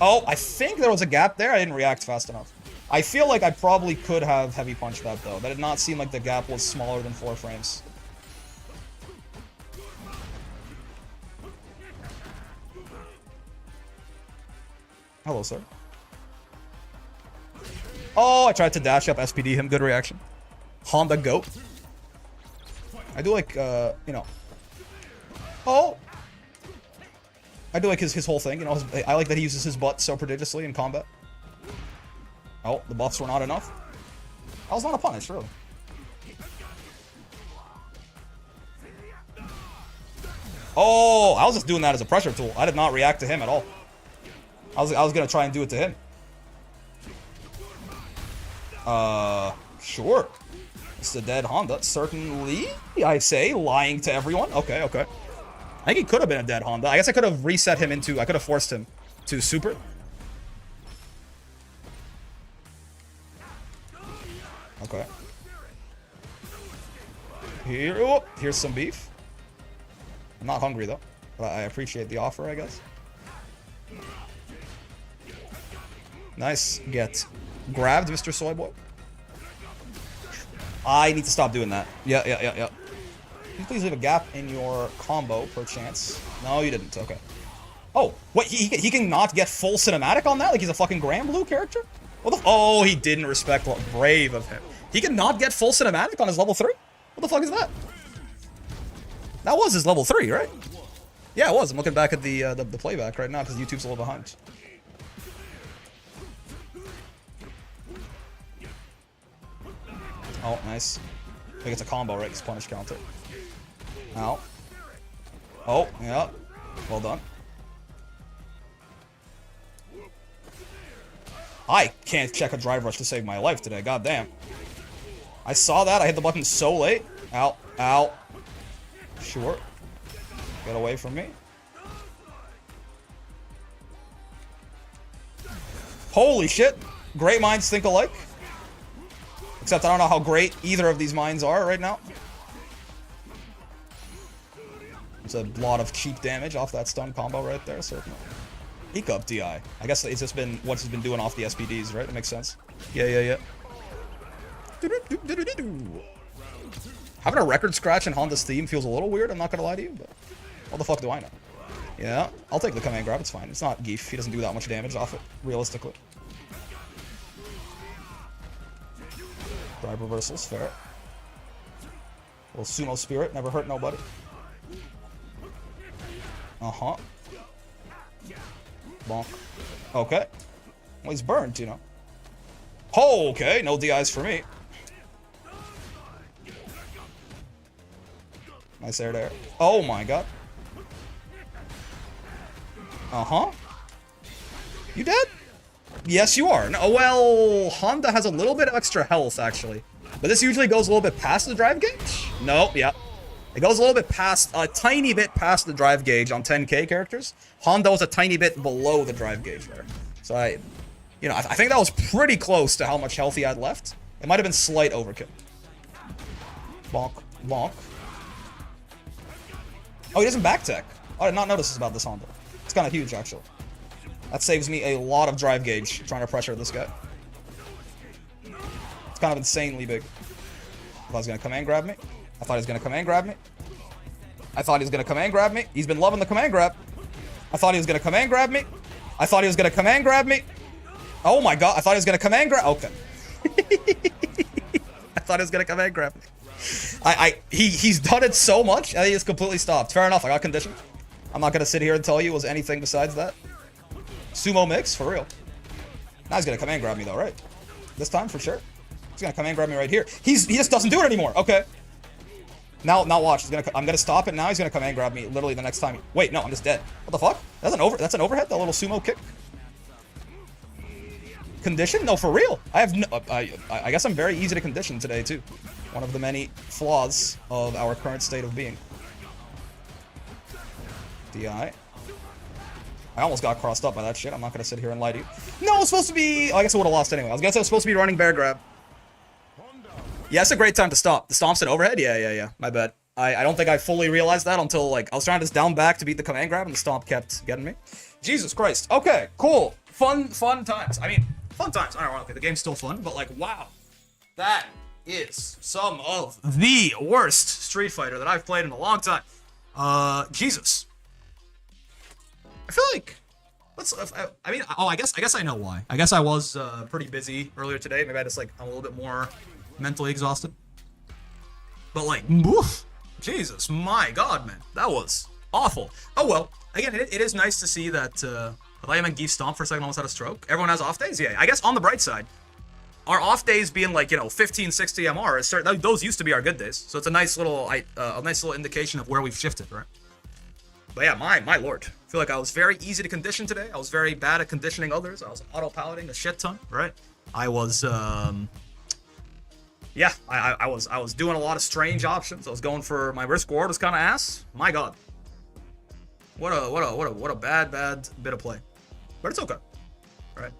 Speaker 1: Oh, I think there was a gap there. I didn't react fast enough. I feel like I probably could have heavy punched that, though. That did not seem like the gap was smaller than 4 frames. Hello, sir. Oh, I tried to dash up SPD him. Good reaction. Honda goat. I do like, you know. Oh! I do like his whole thing, you know. I like that he uses his butt so prodigiously in combat. Oh, the buffs were not enough. That was not a punish, really. Oh, I was just doing that as a pressure tool. I did not react to him at all. I was gonna try and do it to him. Sure. It's a dead Honda. Certainly, I say, lying to everyone. Okay, okay. I think he could have been a dead Honda. I guess I could have reset him into... I could have forced him to super. Okay. Here's some beef. I'm not hungry, though. But I appreciate the offer, I guess. Nice. Get grabbed, Mr. Soyboy. I need to stop doing that. Yeah. Can you please leave a gap in your combo, perchance? No, you didn't. Okay. Oh, what? He can not get full cinematic on that? Like he's a fucking Grand Blue character? What the? Oh, he didn't respect what brave of him. He can not get full cinematic on his level 3? What the fuck is that? That was his level 3, right? Yeah, it was. I'm looking back at the playback right now because YouTube's a little behind. Oh, nice. I think it's a combo, right? It's punish counter. Ow. Oh, yeah. Well done. I can't check a drive rush to save my life today. God damn. I saw that. I hit the button so late. Ow. Ow. Sure. Get away from me. Holy shit. Great minds think alike. Except I don't know how great either of these mines are right now. It's a lot of cheap damage off that stun combo right there, certainly. Peek up DI. I guess it's just been what he's been doing off the SPDs, right? That makes sense. Yeah. Having a record scratch in Honda's theme feels a little weird, I'm not gonna lie to you, but what the fuck do I know? Yeah, I'll take the command grab, it's fine. It's not Geef, he doesn't do that much damage off it, realistically. Drive reversals, fair. Little sumo spirit, never hurt nobody. Uh-huh. Bonk. Okay. Well, he's burned, you know. Oh, okay. No DIs for me. Nice air there. Oh my god. Uh-huh. You dead? Yes, you are. No, well, Honda has a little bit of extra health, actually. But this usually goes a little bit past the drive gauge. Nope, yeah. It goes a little bit past, a tiny bit past the drive gauge on 10k characters. Honda was a tiny bit below the drive gauge there. So I think that was pretty close to how much health he had left. It might have been slight overkill. Bonk, bonk. Oh, he doesn't back tech. I did not notice about this Honda. It's kind of huge, actually. That saves me a lot of drive gauge trying to pressure this guy. It's kind of insanely big. I thought he was going to command grab me. I thought he was going to command grab me. I thought he was going to command grab me. He's been loving the command grab. I thought he was going to command grab me. I thought he was going to command grab me. Oh my god, I thought he was going to command grab. Okay. I thought he was going to command grab me. He's done it so much, and he just completely stopped. Fair enough, I got conditioned. I'm not gonna sit here and tell you it was anything besides that. Sumo mix, for real. Now he's gonna come and grab me though, right? This time, for sure. He's gonna come and grab me right here. He just doesn't do it anymore, okay. Now watch, I'm gonna stop it now, he's gonna come and grab me literally the next time. Wait, no, I'm just dead. What the fuck? That's an overhead, that little sumo kick? Condition? No, for real. I guess I'm very easy to condition today, too. One of the many flaws of our current state of being. DI. I almost got crossed up by that shit. I'm not gonna sit here and lie to you. No, it's supposed to be... Oh, I guess I would have lost anyway. I guess I was supposed to be running bear grab. Yeah, it's a great time to stop. The stomp's an overhead? Yeah. My bad. I don't think I fully realized that until, like, I was trying to just down back to beat the command grab, and the stomp kept getting me. Jesus Christ. Okay, cool. Fun times. I mean... Fun times, ironically. The game's still fun, but like, wow. That is some of the worst Street Fighter that I've played in a long time. Jesus. I feel like... I guess I know why. I guess I was pretty busy earlier today. Maybe I'm a little bit more mentally exhausted. But like, woof. Jesus, my God, man. That was awful. Oh well. Again, it is nice to see that... I am in Geef Stomp for a second, almost had a stroke. Everyone has off days? Yeah, I guess on the bright side, our off days being like, 15, 60 MR, those used to be our good days. So it's a nice little indication of where we've shifted, right? But yeah, my lord. I feel like I was very easy to condition today. I was very bad at conditioning others. I was auto-piloting a shit ton, right? I was, yeah, I was doing a lot of strange options. I was going for my risk reward was kind of ass. My God. What a bad bit of play. But it's okay, right?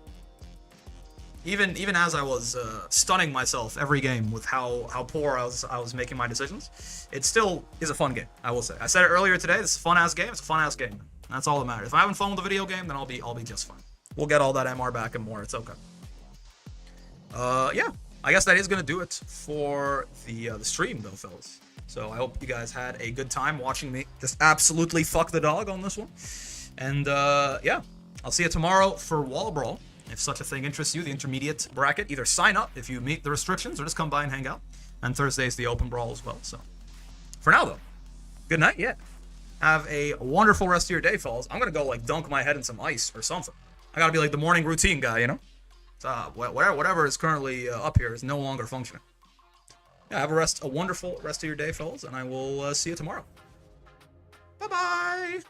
Speaker 1: Even as I was stunning myself every game with how poor I was making my decisions, it still is a fun game. I will say. I said it earlier today. This is a fun ass game. It's a fun ass game. That's all that matters. If I'm having fun with the video game, then I'll be just fine. We'll get all that MR back and more. It's okay. Yeah. I guess that is gonna do it for the stream, though, fellas. So I hope you guys had a good time watching me just absolutely fuck the dog on this one. And yeah, I'll see you tomorrow for Wall Brawl. If such a thing interests you, the intermediate bracket, either sign up if you meet the restrictions or just come by and hang out. And Thursday is the open brawl as well. So for now, though, good night. Yeah. Have a wonderful rest of your day, fellas. I'm going to go like dunk my head in some ice or something. I got to be like the morning routine guy, you know? So, whatever is currently up here is no longer functioning. Yeah, have a wonderful rest of your day, fellas, and I will see you tomorrow. Bye-bye!